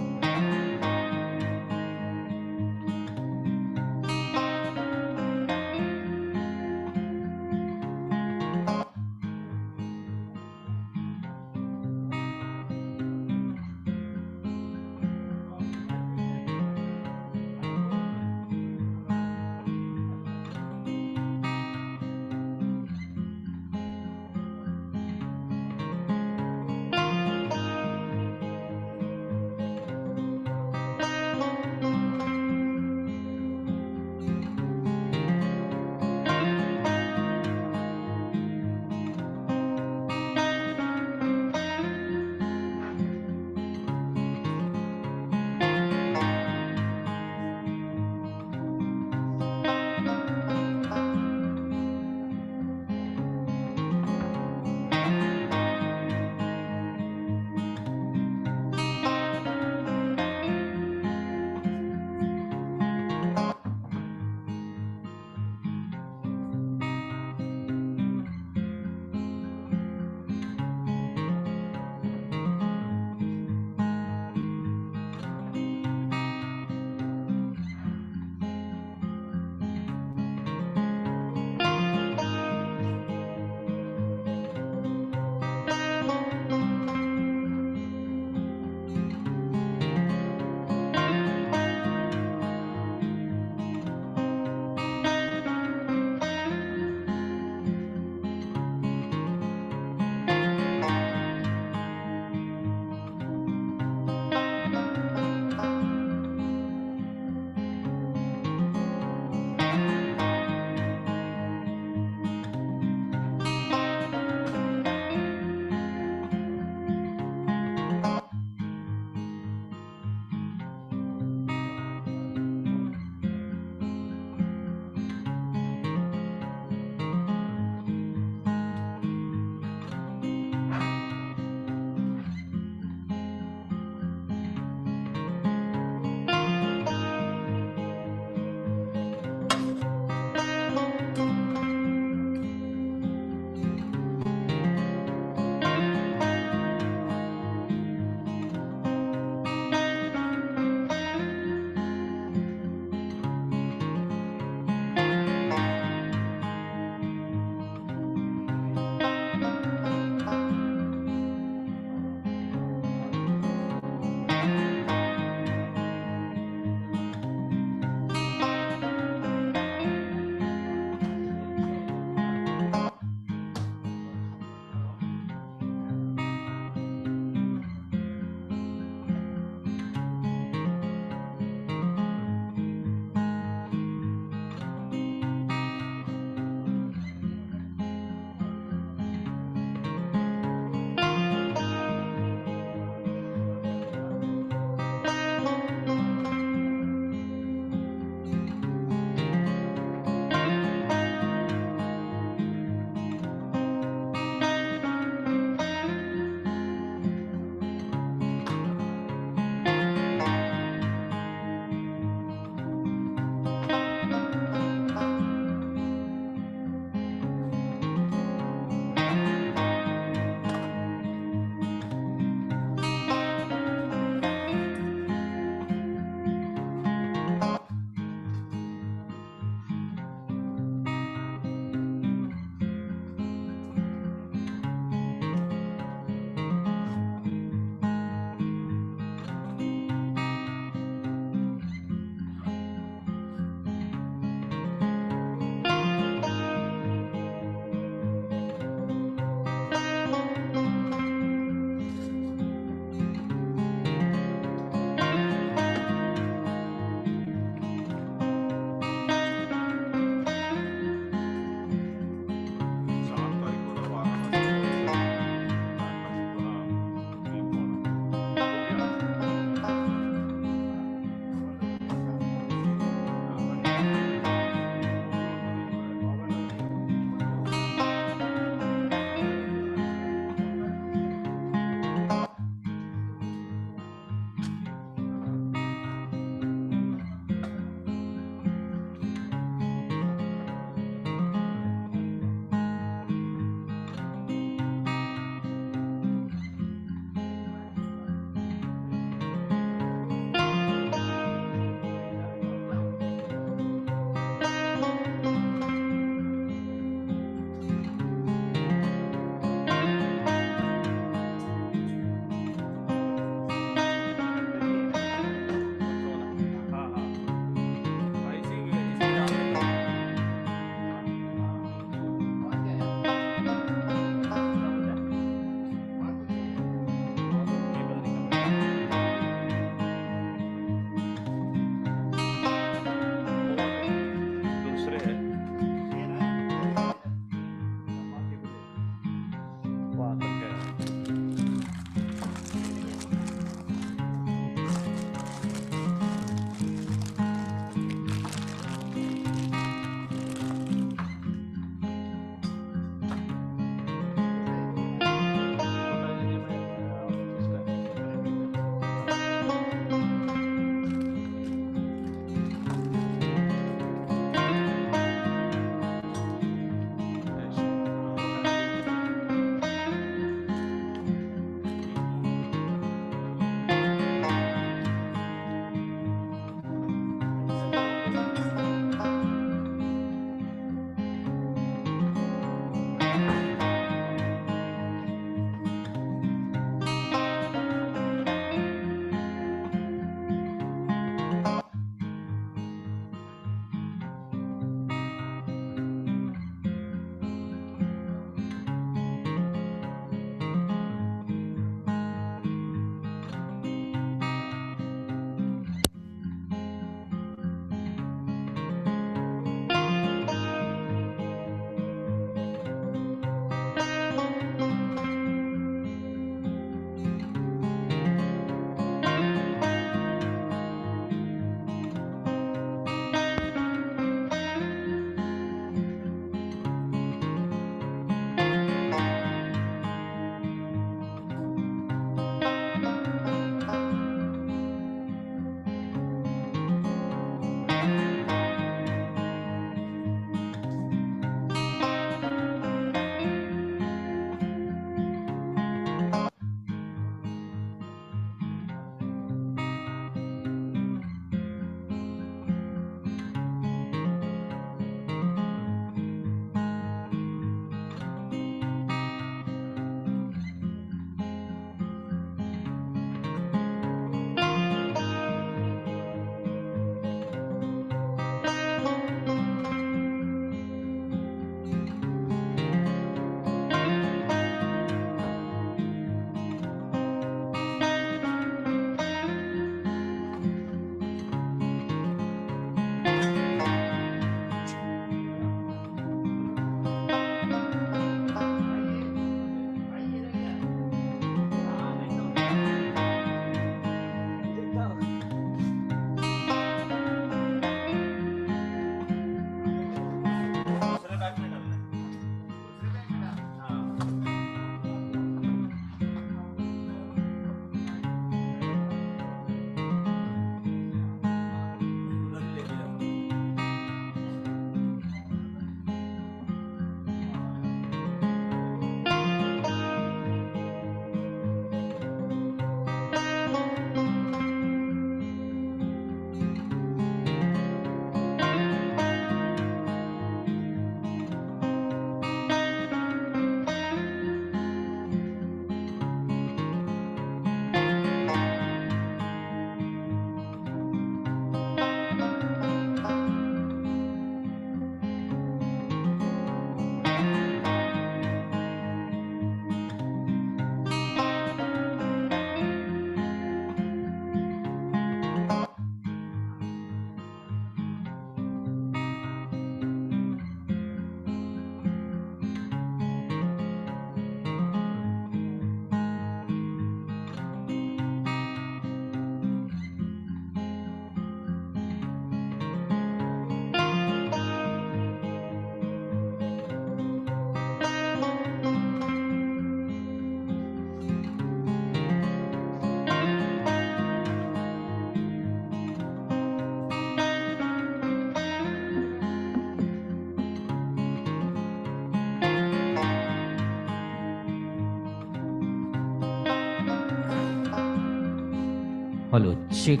hello, check.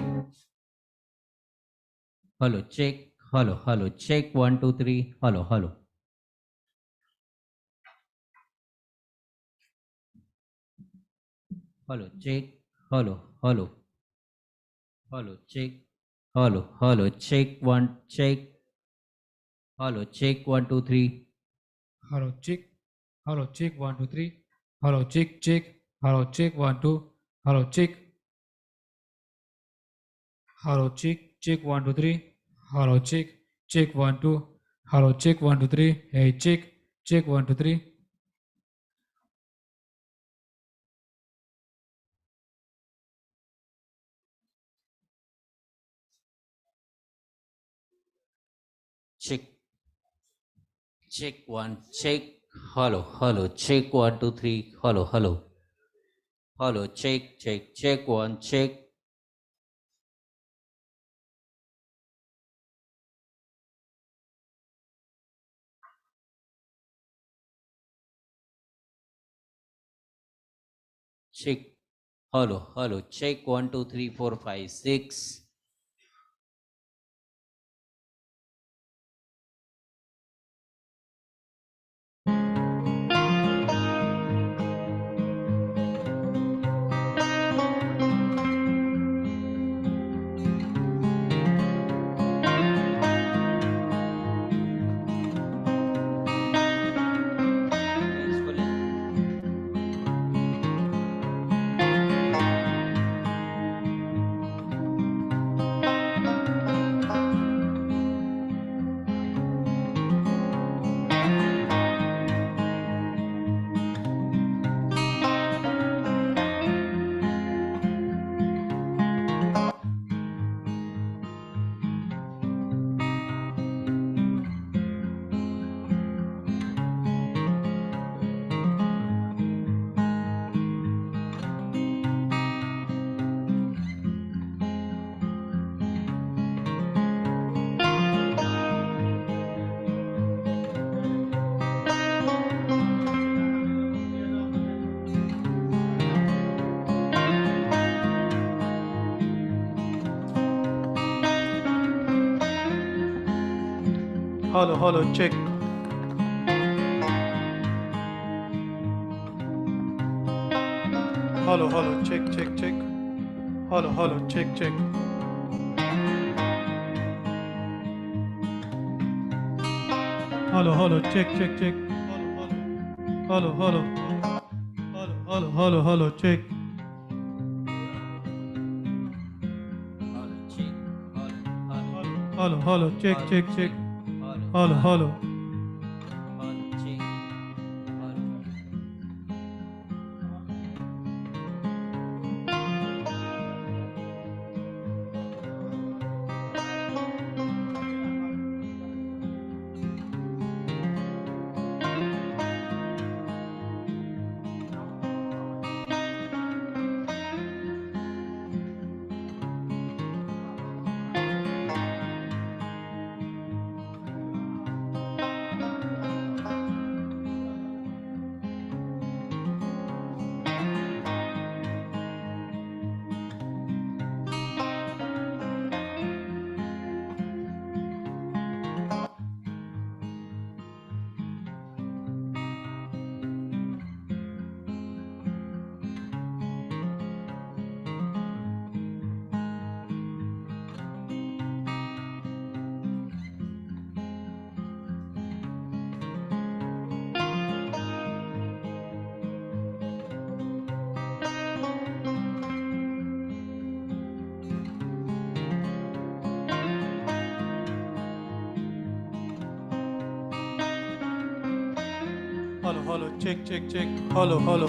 Hello, check. Hello, hello, check. 1, 2, 3. Hello, hello. Hello, check. Hello, hello. Hello, check. Hello, hello, check. 1, check. Hello, check. 1, 2, 3. Hello, check. Hello, check. 1, 2, 3. Hello, check, check. Hello, check. 1, 2. Hello, check. Hello, check. Check. 1, 2, 3. Hello, check. Check. 1, 2. Hello, check. 1, 2, 3. Hey, check. Check. 1, 2, 3. Check. Check. 1, check. Hello, hello, check. 1, 2, 3. Hello, hello. Hello, check, check, check. 1, check. Check. Hello, hello, check. 1, 2, 3, 4, 5, 6. Hello, hello, check. Hello, hello, check, check, check. Hello, hello, check, check. Hello, hello, check, check, check. Hello, hello. Hello, hello, hello, hello, check. Hello, hello, check, check, check. Hello, hello. Hello, hello, check, check, check. Hello, hello.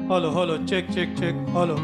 Hello, hello, check, check, check. Hello.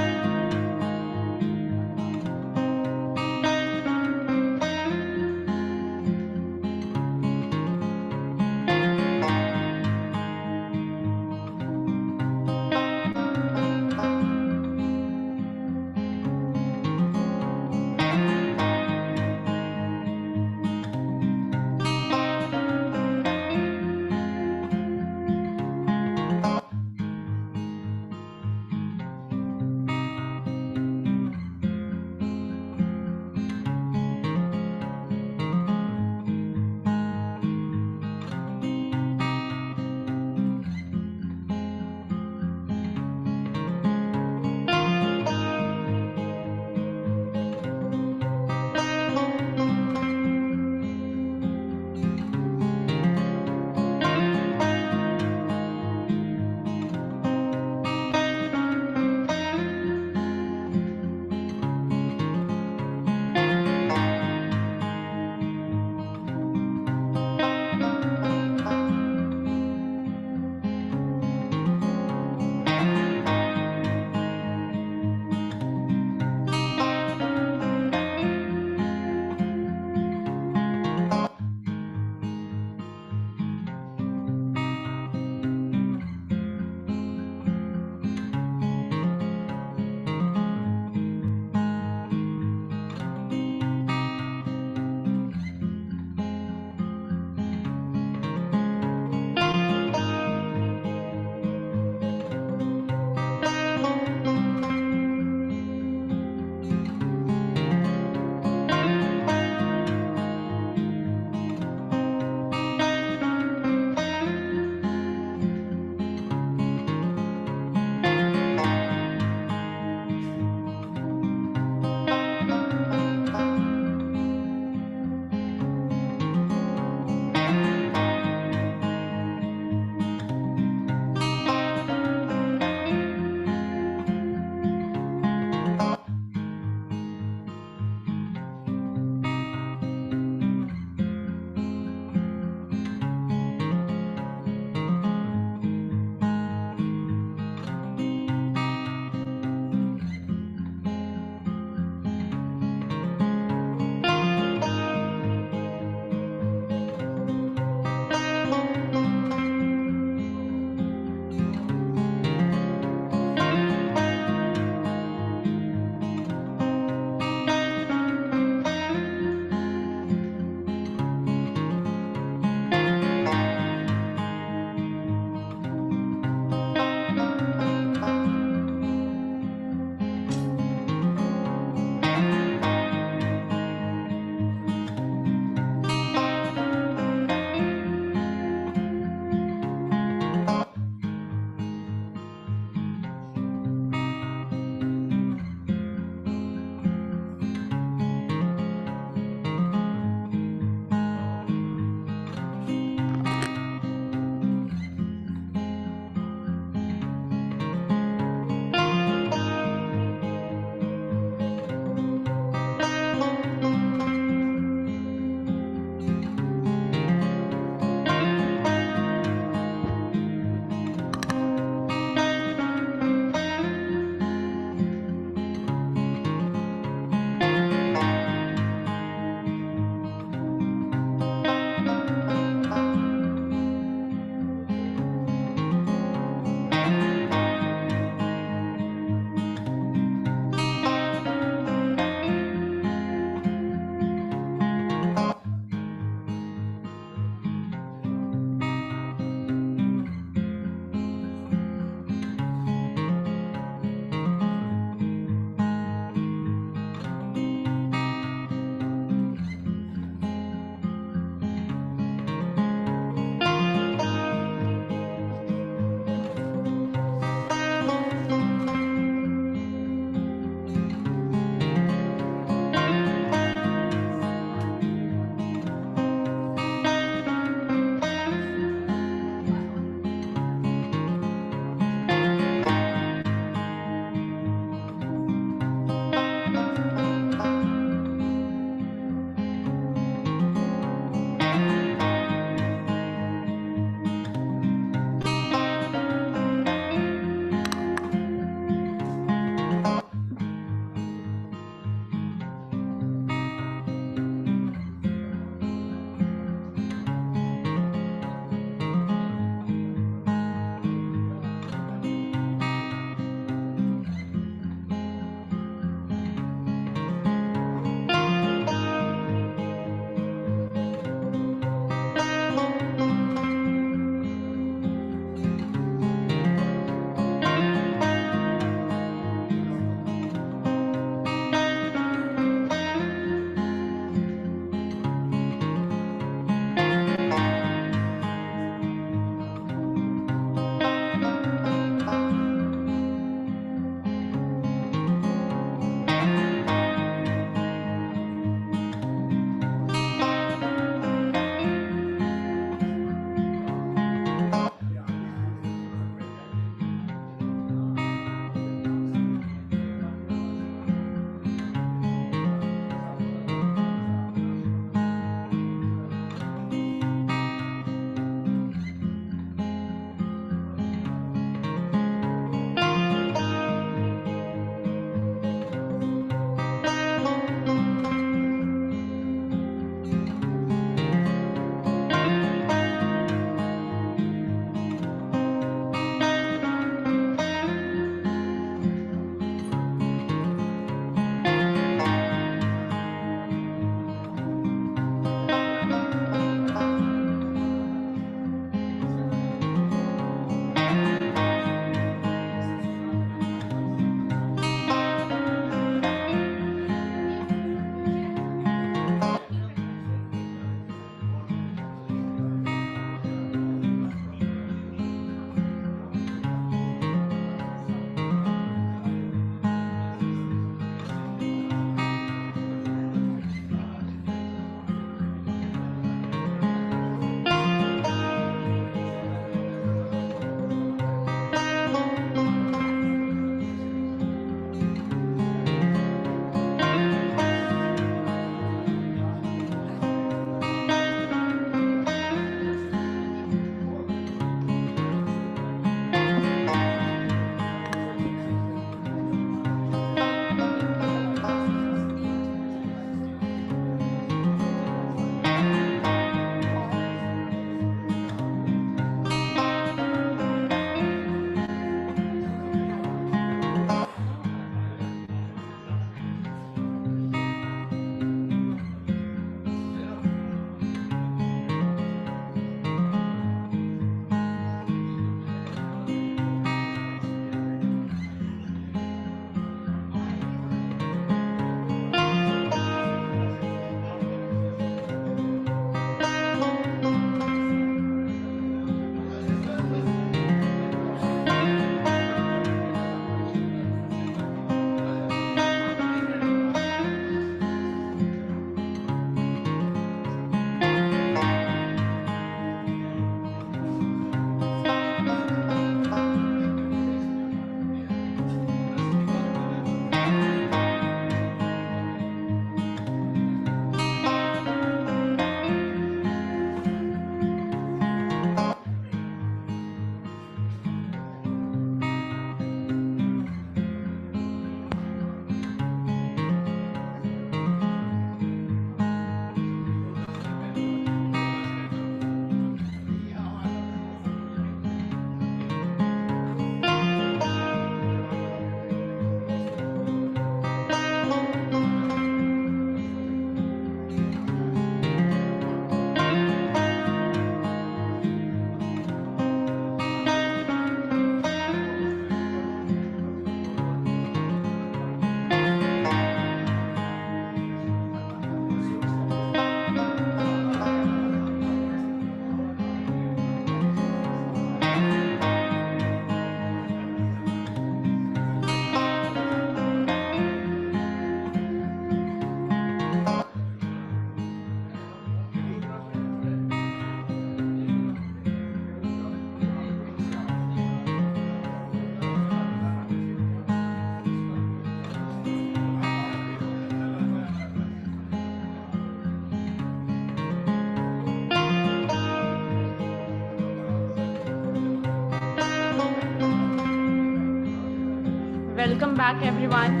Welcome back, everyone.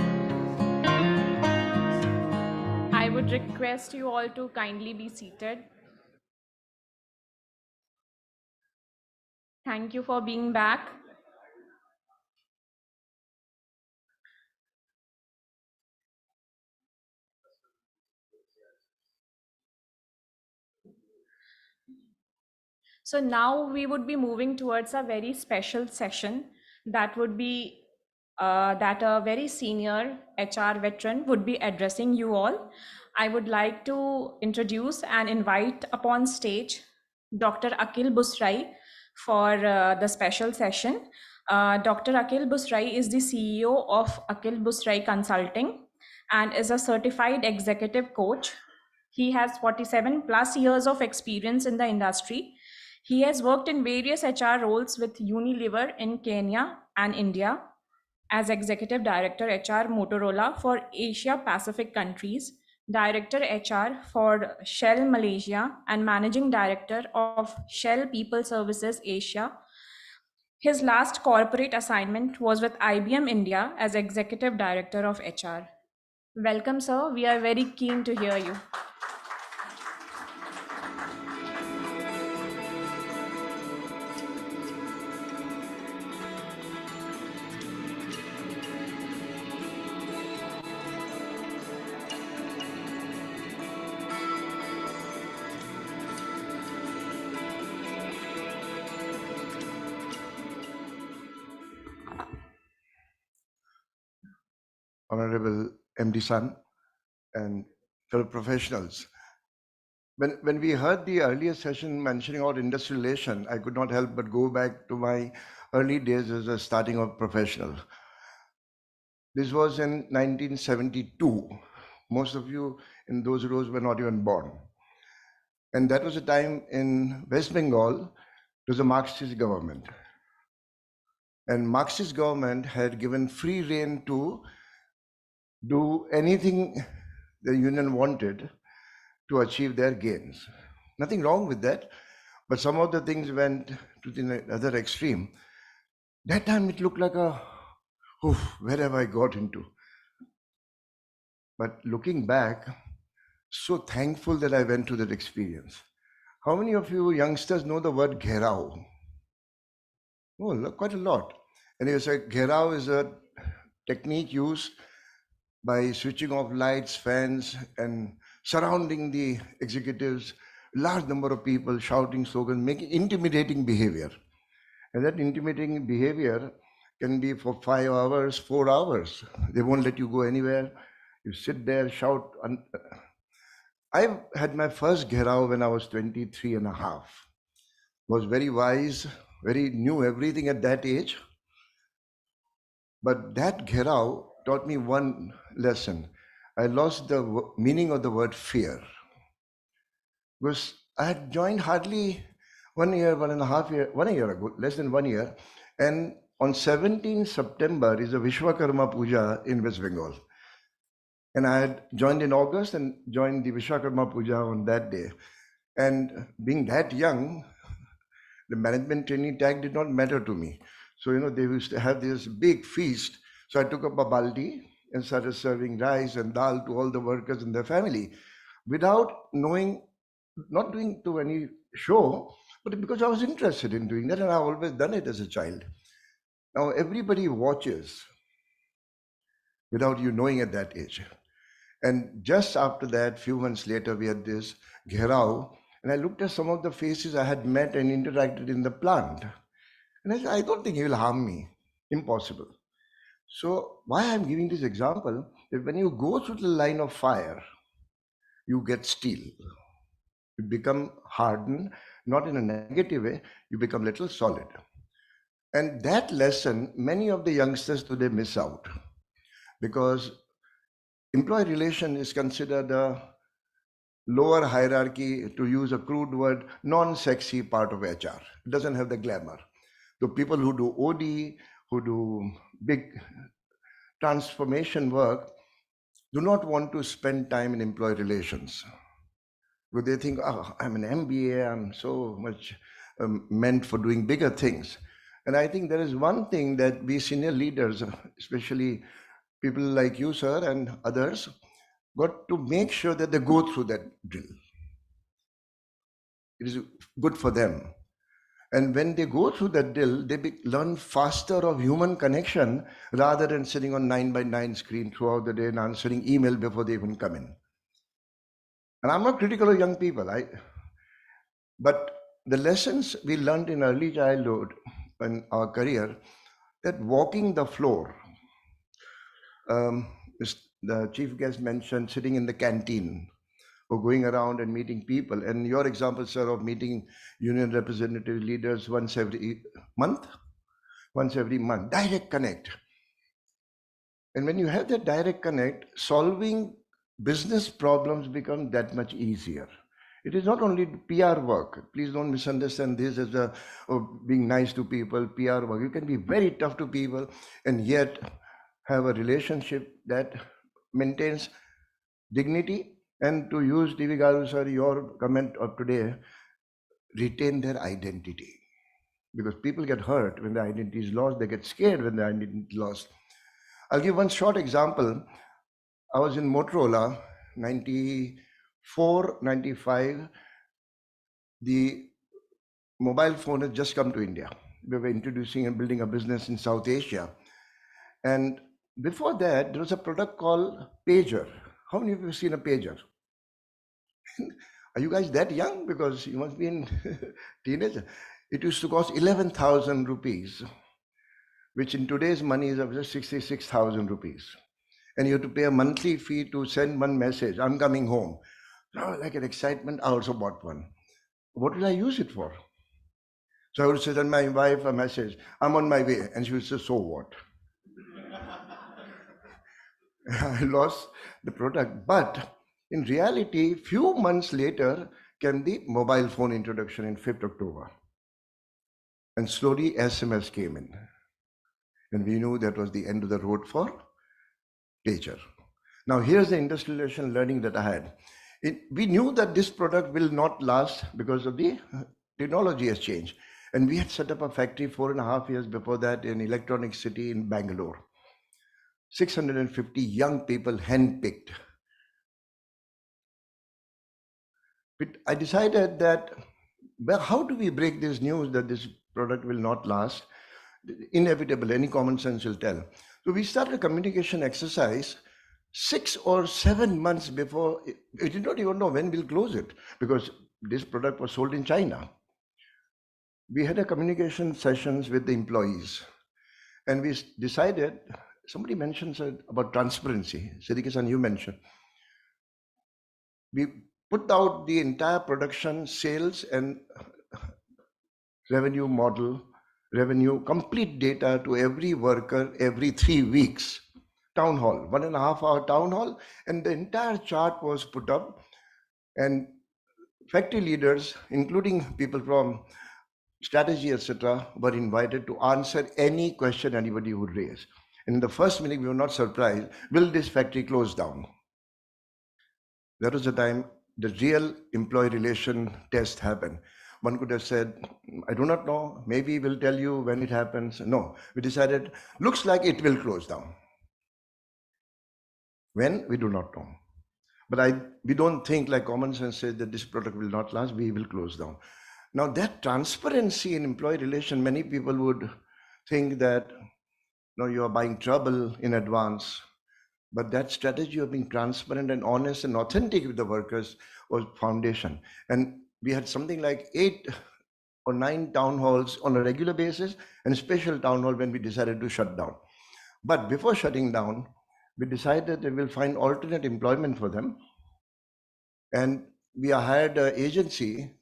I would request you all to kindly be seated. Thank you for being back. So now we would be moving towards a very special session that would be that a very senior HR veteran would be addressing you all. I would like to introduce and invite upon stage Dr. Akil Busrai for the special session. Dr. Akil Busrai is the CEO of Akil Busrai Consulting and is a certified executive coach. He has 47 plus years of experience in the industry. He has worked in various HR roles with Unilever in Kenya and India as Executive Director HR Motorola for Asia Pacific countries, Director HR for Shell Malaysia, and Managing Director of Shell People Services Asia. His last corporate assignment was with IBM India as Executive Director of HR. Welcome, sir. We are very keen to hear you. Honorable MD San and fellow professionals. When we heard the earlier session mentioning about industrial relation, I could not help but go back to my early days as a starting out professional. This was in 1972. Most of you in those rows were not even born. And that was a time in West Bengal, it was a Marxist government. And Marxist government had given free rein to do anything the union wanted to achieve their gains. Nothing wrong with that, but some of the things went to the other extreme. That time it looked like where have I got into? But looking back, so thankful that I went through that experience. How many of you youngsters know the word gherao? Oh, quite a lot. And you say gherao is a technique used by switching off lights, fans, and surrounding the executives, large number of people shouting slogans, making intimidating behavior. And that intimidating behavior can be for 5 hours, 4 hours. They won't let you go anywhere. You sit there, shout. I had my first gherao when I was 23 and a half. Was very wise, knew everything at that age. But that gherao taught me one lesson. I lost the meaning of the word fear. Because I had joined hardly 1 year, 1.5 year, 1 year ago, less than 1 year. And on 17 September is a Vishwakarma Puja in West Bengal. And I had joined in August and joined the Vishwakarma Puja on that day. And being that young, the management training tag did not matter to me. So, they used to have this big feast. So I took up a baldi and started serving rice and dal to all the workers and their family without knowing, not doing to any show, but because I was interested in doing that and I've always done it as a child. Now everybody watches without you knowing at that age. And just after that, few months later, we had this gherao and I looked at some of the faces I had met and interacted in the plant. And I said, I don't think he will harm me. Impossible. So why I'm giving this example is when you go through the line of fire, you get steel. You become hardened, not in a negative way, you become little solid. And that lesson, many of the youngsters today miss out because employee relation is considered a lower hierarchy, to use a crude word, non-sexy part of HR. It doesn't have the glamour. The people who do OD, who do big transformation work, do not want to spend time in employee relations. But they think, I'm an MBA, I'm so much meant for doing bigger things. And I think there is one thing that we senior leaders, especially people like you, sir, and others, got to make sure that they go through that drill. It is good for them. And when they go through that drill, they learn faster of human connection rather than sitting on 9x9 screen throughout the day and answering email before they even come in. And I'm not critical of young people, but the lessons we learned in early childhood in our career, that walking the floor, the chief guest mentioned sitting in the canteen or going around and meeting people. And your example, sir, of meeting union representative leaders once every month, direct connect. And when you have that direct connect, solving business problems become that much easier. It is not only PR work. Please don't misunderstand this as being nice to people, PR work. You can be very tough to people and yet have a relationship that maintains dignity. And to use D.V. Garu, sir, your comment of today, retain their identity. Because people get hurt when their identity is lost. They get scared when their identity is lost. I'll give one short example. I was in Motorola, 94, 95. The mobile phone had just come to India. We were introducing and building a business in South Asia. And before that, there was a product called pager. How many of you have seen a pager? Are you guys that young? Because you must be in teenager. It used to cost 11,000 rupees, which in today's money is just 66,000 rupees. And you have to pay a monthly fee to send one message, I'm coming home. Like an excitement, I also bought one. What will I use it for? So I would send my wife a message, I'm on my way. And she would say, so what? I lost the product. But in reality, few months later came the mobile phone introduction in 5th October. And slowly SMS came in. And we knew that was the end of the road for pager. Now here's the industrialization learning that I had. We knew that this product will not last because of the technology has changed. And we had set up a factory 4.5 years before that in Electronic City in Bangalore. 650 young people handpicked. But I decided that, well, how do we break this news that this product will not last? Inevitable, any common sense will tell. So we started a communication exercise 6 or 7 months before. We did not even know when we'll close it because this product was sold in China. We had a communication sessions with the employees and we decided, somebody mentioned about transparency. Siddiqui-san, you mentioned. We put out the entire production, sales and revenue model, complete data to every worker every 3 weeks. Town hall, 1.5 hour town hall, and the entire chart was put up. And factory leaders, including people from strategy, etc., were invited to answer any question anybody would raise. And in the first meeting, we were not surprised. Will this factory close down? That was the time the real employee relation test happened. One could have said, I do not know, maybe we'll tell you when it happens. No, we decided, looks like it will close down. When? We do not know. But we don't think like common sense says that this product will not last, we will close down. Now that transparency in employee relation, many people would think that you are buying trouble in advance. But that strategy of being transparent and honest and authentic with the workers was foundation. And we had something like 8 or 9 town halls on a regular basis and a special town hall when we decided to shut down. But before shutting down, we decided that we'll find alternate employment for them. And we hired an agency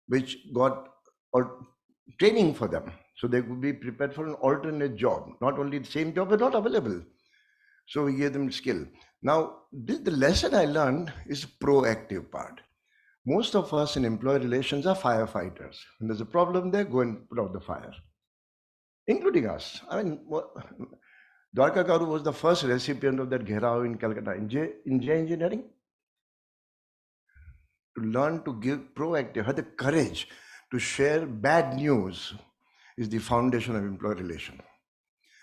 which got training for them. So they could be prepared for an alternate job, not only the same job, but not available. So we gave them skill. Now, the lesson I learned is proactive part. Most of us in employee relations are firefighters. When there's a problem there, go and put out the fire, including us. I mean, Dwarka Garu was the first recipient of that Gherao in Calcutta in J Engineering. To learn to give proactive, had the courage to share bad news is the foundation of employee relation,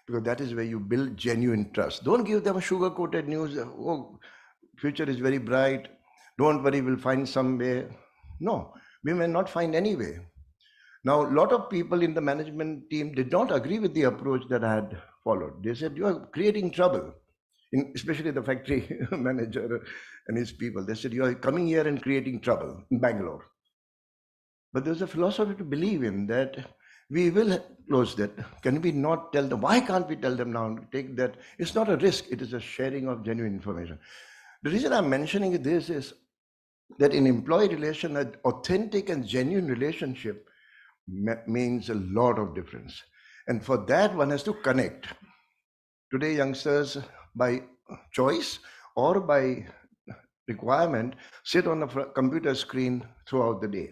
because that is where you build genuine trust. Don't give them a sugar-coated news. Oh, future is very bright. Don't worry, we'll find some way. No, we may not find any way. Now, a lot of people in the management team did not agree with the approach that I had followed. They said, you are creating trouble, especially the factory manager and his people. They said, you are coming here and creating trouble in Bangalore. But there's a philosophy to believe in that we will close that. Can we not tell them? Why can't we tell them now? Take that. It's not a risk. It is a sharing of genuine information. The reason I'm mentioning this is that in employee relation, an authentic and genuine relationship means a lot of difference. And for that, one has to connect. Today, youngsters, by choice or by requirement, sit on a computer screen throughout the day.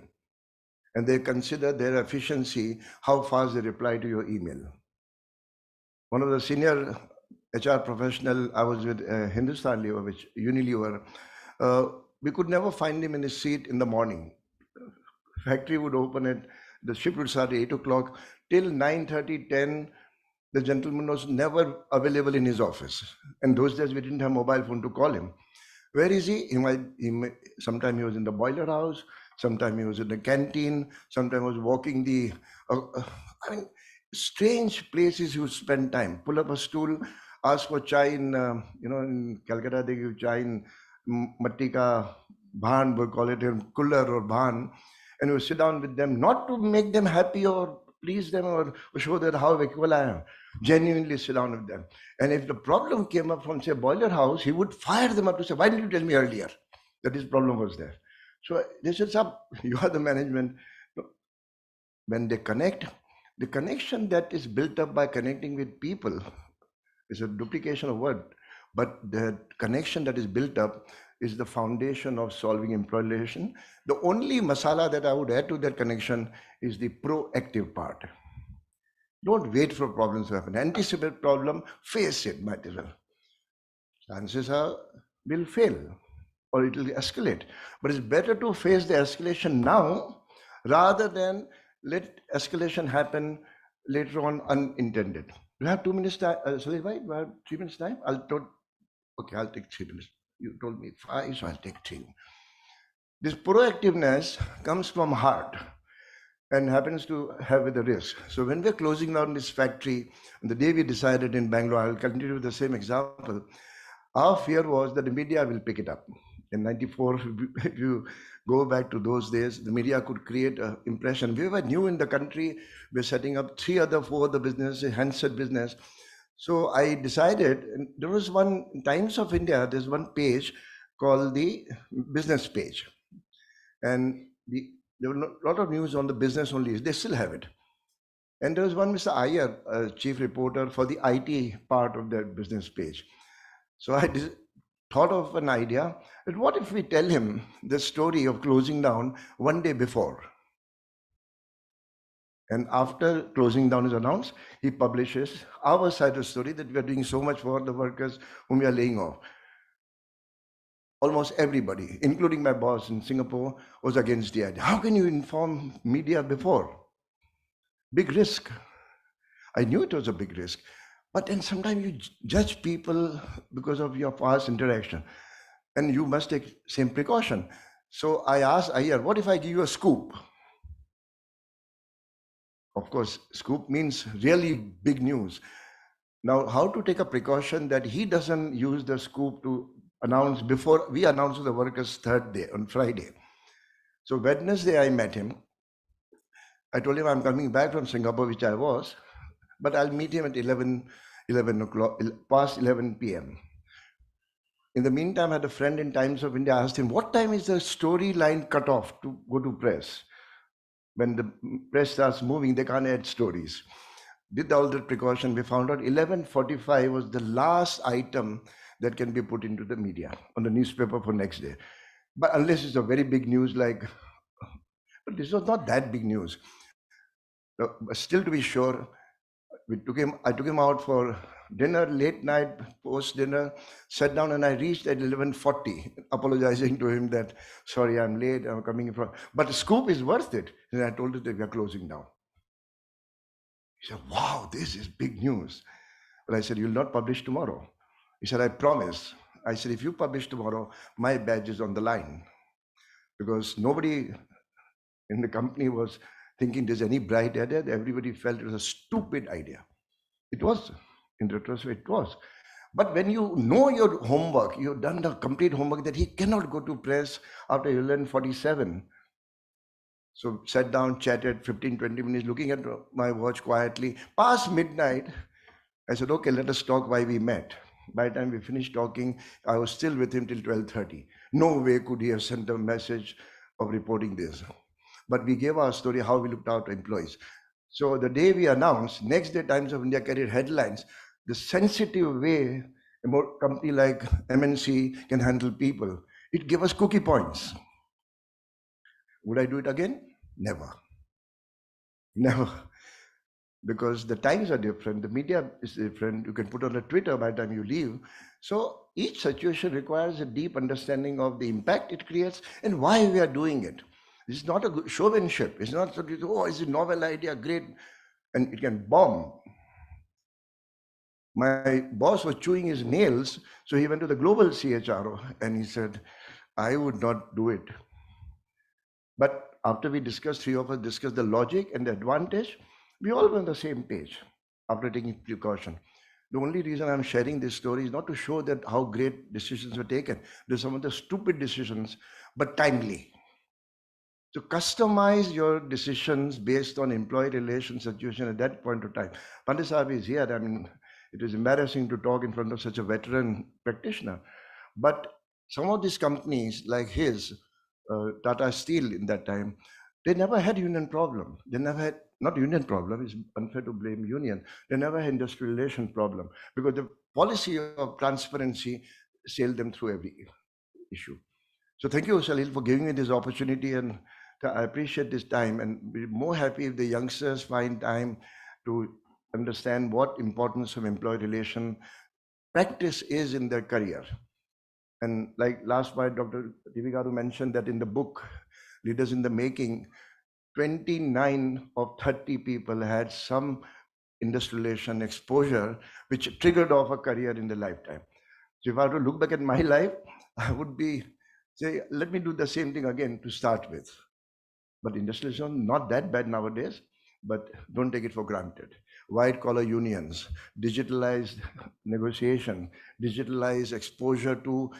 And they consider their efficiency, how fast they reply to your email. One of the senior HR professional, I was with Hindustan Lever, which Unilever, we could never find him in his seat in the morning. Factory would open it, the shift would start at 8 o'clock, till 9:30, 10, the gentleman was never available in his office. And those days we didn't have mobile phone to call him. Where is he? Sometime he was in the boiler house, sometime he was in the canteen, sometime he was walking the, strange places he would spend time. Pull up a stool, ask for chai in, in Calcutta they give chai in matti ka bhan, we call it in cooler or bhan, and we sit down with them, not to make them happy or please them or show that how equal I am. Genuinely sit down with them. And if the problem came up from, say, boiler house, he would fire them up to say, why didn't you tell me earlier that this problem was there? So they said, sir, you are the management. When they connect, the connection that is built up by connecting with people is a duplication of word, but the connection that is built up is the foundation of solving employee relation. The only masala that I would add to that connection is the proactive part. Don't wait for problems to happen. Anticipate problem, face it, might as well. Chances are will fail or it will escalate. But it's better to face the escalation now rather than let escalation happen later on unintended. You have 2 minutes time. Sorry, why? You have 3 minutes time? I'll take 3 minutes. You told me 5, so I'll take 3. This proactiveness comes from heart and happens to have with a risk. So when we're closing down this factory, the day we decided in Bangalore, I'll continue with the same example, our fear was that the media will pick it up. In 94, if you go back to those days, the media could create an impression. We were new in the country. We're setting up 4 other businesses, handset business. So I decided, there was one, in Times of India, there's one page called the business page. And there were a lot of news on the business only. They still have it. And there was one Mr. Iyer, chief reporter for the IT part of that business page. So I thought of an idea that what if we tell him the story of closing down one day before? And after closing down is announced, he publishes our side of the story that we are doing so much for the workers whom we are laying off. Almost everybody, including my boss in Singapore, was against the idea. How can you inform media before? Big risk. I knew it was a big risk. But then sometimes you judge people because of your past interaction. And you must take same precaution. So I asked Iyer, what if I give you a scoop? Of course, scoop means really big news. Now, how to take a precaution that he doesn't use the scoop to announce before we announce to the workers third day, on Friday. So Wednesday, I met him. I told him I'm coming back from Singapore, which I was, but I'll meet him at 11 o'clock, past 11 p.m. In the meantime, I had a friend in Times of India. I asked him, what time is the storyline cut off to go to press? When the press starts moving, they can't add stories. With all the precaution, we found out 11:45 was the last item that can be put into the media on the newspaper for next day. But unless it's a very big news like, but this was not that big news. But still to be sure, I took him out for dinner, late night, post dinner, sat down and I reached at 11:40, apologizing to him that, sorry, I'm late, I'm coming from, but the scoop is worth it. And I told him that we are closing down. He said, wow, this is big news. Well, I said, you'll not publish tomorrow. He said, I promise. I said, if you publish tomorrow, my badge is on the line. Because nobody in the company was thinking there's any bright idea. Everybody felt it was a stupid idea. It was, in retrospect, it was. But when you know your homework, you've done the complete homework that he cannot go to press after 11:47. So sat down, chatted 15, 20 minutes, looking at my watch quietly. Past midnight, I said, okay, let us talk why we met. By the time we finished talking, I was still with him till 12:30. No way could he have sent a message of reporting this. But we gave our story, how we looked after employees. So the day we announced, next day Times of India carried headlines, the sensitive way a company like MNC can handle people. It gave us cookie points. Would I do it again? Never. Never. Because the times are different, the media is different. You can put on a Twitter by the time you leave. So each situation requires a deep understanding of the impact it creates and why we are doing it. It's not a good showmanship. It's not that, oh, it's a novel idea, great, and it can bomb. My boss was chewing his nails, so he went to the global CHRO and he said, I would not do it. But after we discussed, three of us discussed the logic and the advantage, we all were on the same page after taking precaution. The only reason I'm sharing this story is not to show that how great decisions were taken. There's some of the stupid decisions, but timely. To customize your decisions based on employee relation situation at that point of time. Pandit Sahib is here. I mean, it is embarrassing to talk in front of such a veteran practitioner. But some of these companies like his, Tata Steel in that time, they never had union problem. They never had, not union problem, it's unfair to blame union. They never had industrial relation problem because the policy of transparency sailed them through every issue. So thank you, Salil, for giving me this opportunity, and I appreciate this time, and be more happy if the youngsters find time to understand what importance of employee relation practice is in their career. And like last night, Dr. Divikaru mentioned that in the book, Leaders in the Making, 29 of 30 people had some industrial relation exposure, which triggered off a career in their lifetime. So if I were to look back at my life, I would be say, let me do the same thing again to start with. But industrialization, not that bad nowadays, but don't take it for granted. White collar unions, digitalized negotiation, digitalized exposure to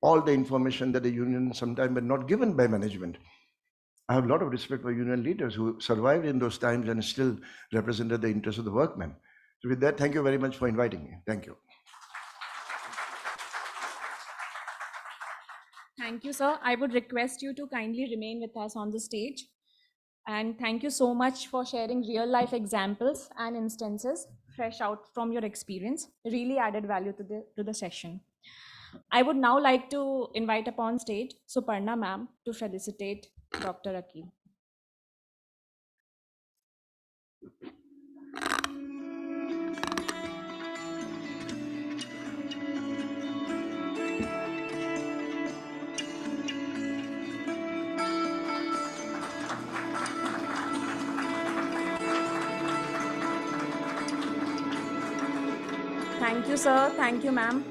all the information that the union sometimes were not given by management. I have a lot of respect for union leaders who survived in those times and still represented the interests of the workmen. So with that, thank you very much for inviting me. Thank you. Thank you, sir. I would request you to kindly remain with us on the stage. And thank you so much for sharing real life examples and instances fresh out from your experience. Really added value to the session. I would now like to invite upon stage Suparna ma'am to felicitate Dr. Akil. Thank you, sir. Thank you, ma'am.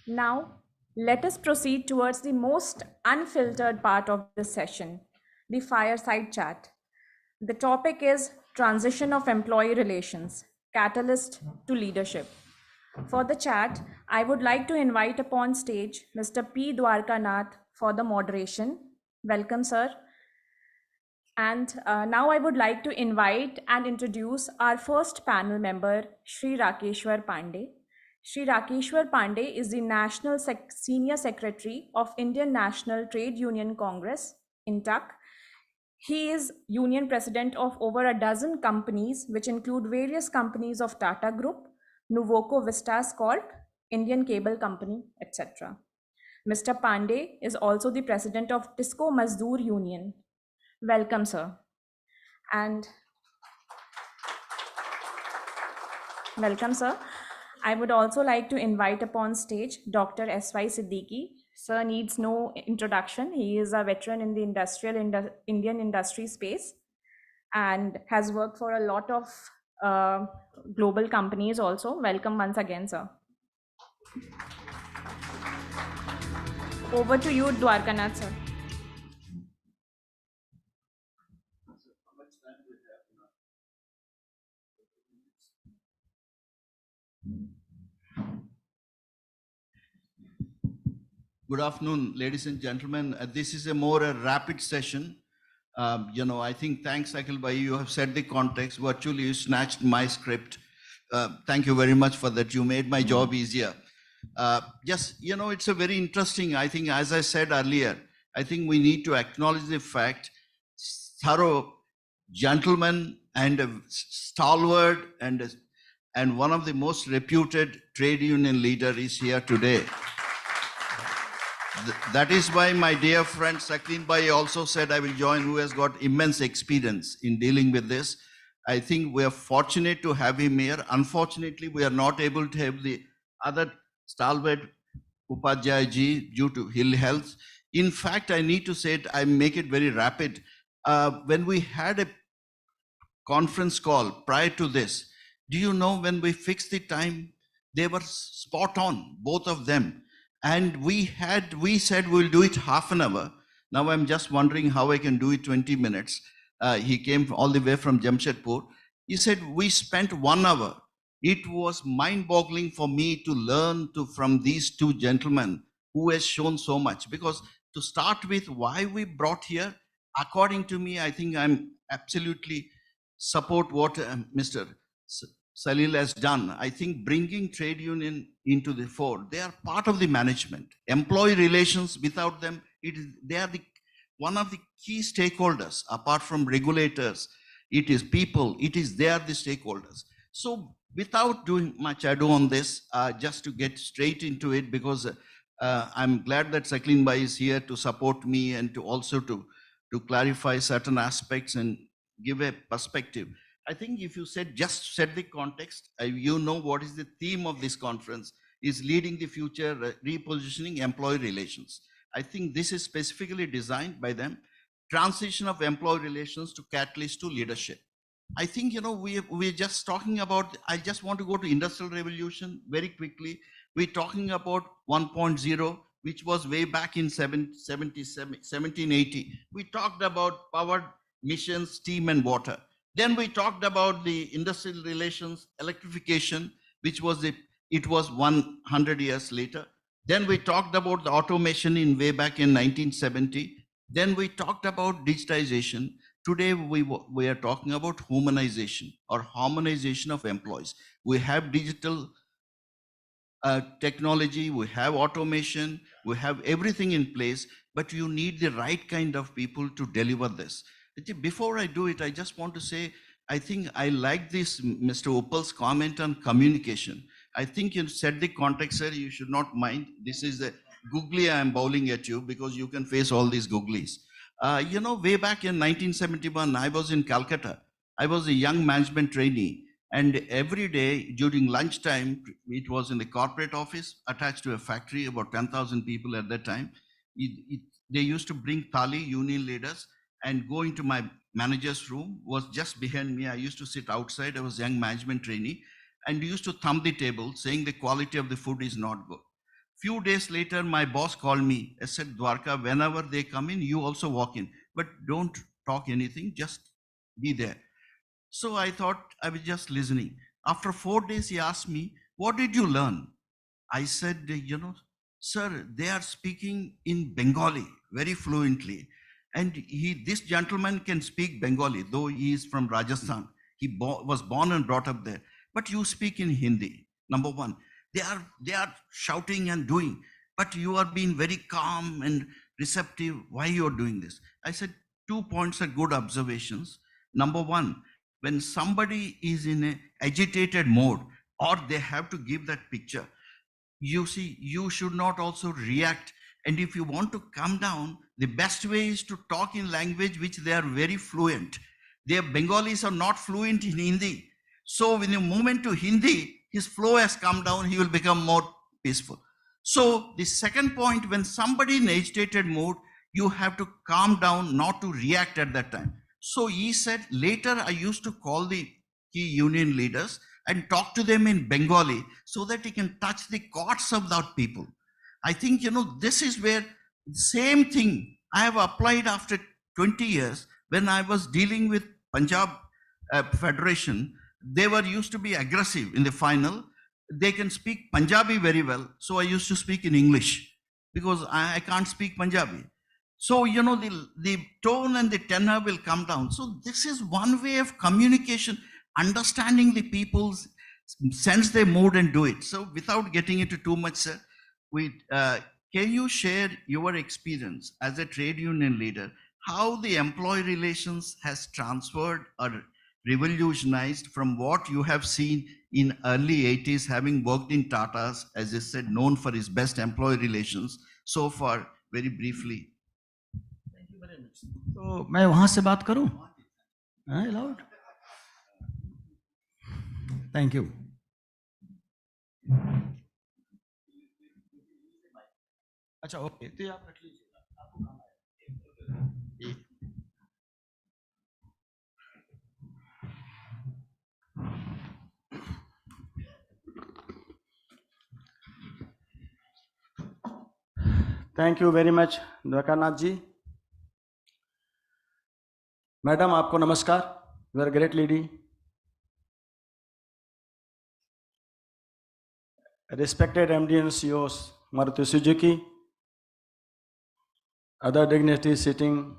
Now, let us proceed towards the most unfiltered part of this session, the fireside chat. The topic is transition of employee relations, catalyst to leadership. For the chat, I would like to invite upon stage Mr. P. Dwarkanath for the moderation. Welcome, sir. And now I would like to invite and introduce our first panel member, Shri Rakeshwar Pandey. Shri Rakeshwar Pandey is the National Senior Secretary of Indian National Trade Union Congress, INTUC. He is union president of over a dozen companies, which include various companies of Tata Group, Nuvoco Vistas Corp, Indian Cable Company, etc. Mr. Pandey is also the president of Tisco Mazdoor Union. Welcome, sir. And welcome, sir. I would also like to invite upon stage Dr. S.Y. Siddiqui, Sir needs no introduction. He is a veteran in the Indian industry space and has worked for a lot of global companies also. Welcome once again, sir. Over to you, Dwarkanath, sir. Good afternoon, ladies and gentlemen. This is a more rapid session. I think thanks, Akhil Bhai, you have set the context. Virtually, you snatched my script. Thank you very much for that. You made my job easier. It's a very interesting, I think, as I said earlier, I think we need to acknowledge the fact, thorough gentleman and stalwart and one of the most reputed trade union leader is here today. That is why my dear friend Saklin Bhai also said I will join, who has got immense experience in dealing with this. I think we are fortunate to have him here. Unfortunately, we are not able to have the other stalwart Upadhyay ji due to ill health. In fact, I need to say it, I make it very rapid. When we had a conference call prior to this, do you know when we fixed the time, they were spot on, both of them. And we said we'll do it half an hour. Now I'm just wondering how I can do it 20 minutes. He came all the way from Jamshedpur. He said, we spent 1 hour. It was mind-boggling for me to learn from these two gentlemen who has shown so much. Because to start with, why we brought here, according to me, I think I'm absolutely support what Mr. Salil has done. I think bringing trade union into the fore, they are part of the management. Employee relations, without them, they are one of the key stakeholders, apart from regulators. It is people, they are the stakeholders. So without doing much ado on this, just to get straight into it, because I'm glad that Saklin Bhai is here to support me and to also to clarify certain aspects and give a perspective. I think if you just set the context, you know what is the theme of this conference, is leading the future, repositioning employee relations. I think this is specifically designed by them, transition of employee relations to catalyst to leadership. I think, we're just talking about, I just want to go to industrial revolution very quickly. We're talking about 1.0, which was way back in 1780. We talked about powered missions, steam and water. Then we talked about the industrial relations, electrification, which was it was 100 years later. Then we talked about the automation in way back in 1970. Then we talked about digitization. Today we are talking about humanization or harmonization of employees. We have digital technology, we have automation, we have everything in place, but you need the right kind of people to deliver this. Before I do it, I just want to say, I think I like this Mr. Uppal's comment on communication. I think you set the context, sir, you should not mind. This is a googly I am bowling at you because you can face all these googlies. Way back in 1971, I was in Calcutta. I was a young management trainee. And every day during lunchtime, it was in the corporate office attached to a factory, about 10,000 people at that time. They used to bring thali, union leaders, and go into my manager's room, was just behind me. I used to sit outside. I was a young management trainee and used to thumb the table saying the quality of the food is not good. Few days later, my boss called me. I said, Dwarka, whenever they come in, you also walk in, but don't talk anything, just be there. So I thought I was just listening. After 4 days, he asked me, what did you learn? I said, sir, they are speaking in Bengali very fluently. And this gentleman can speak Bengali, though he is from Rajasthan. He was born and brought up there. But you speak in Hindi, number one. They are shouting and doing, but you are being very calm and receptive. Why you are doing this? I said, 2 points are good observations. Number one, when somebody is in an agitated mode or they have to give that picture, you see, you should not also react. And if you want to come down, the best way is to talk in language which they are very fluent. Their Bengalis are not fluent in Hindi. So when you move into Hindi, his flow has come down, he will become more peaceful. So the second point, when somebody in agitated mood, you have to calm down, not to react at that time. So he said, later I used to call the key union leaders and talk to them in Bengali so that he can touch the courts of that people. I think, this is where same thing I have applied after 20 years when I was dealing with Punjab Federation. They were used to be aggressive in the final. They can speak Punjabi very well. So I used to speak in English because I can't speak Punjabi. So, the tone and the tenor will come down. So this is one way of communication, understanding the people's sense their mood and do it. So without getting into too much, sir, can you share your experience as a trade union leader, how the employee relations has transferred or revolutionized from what you have seen in early 80s, having worked in Tata's, as I said, known for his best employee relations, so far, very briefly? तो मैं वहां से बात करूं? Allowed? Thank you. अच्छा, okay, तो आप रख लीजिए. Thank you very much Dwarkanath ji. Madam, आपको नमस्कार. You are great lady. Respected MD and CEOs, Maruti Suzuki, other dignitaries sitting,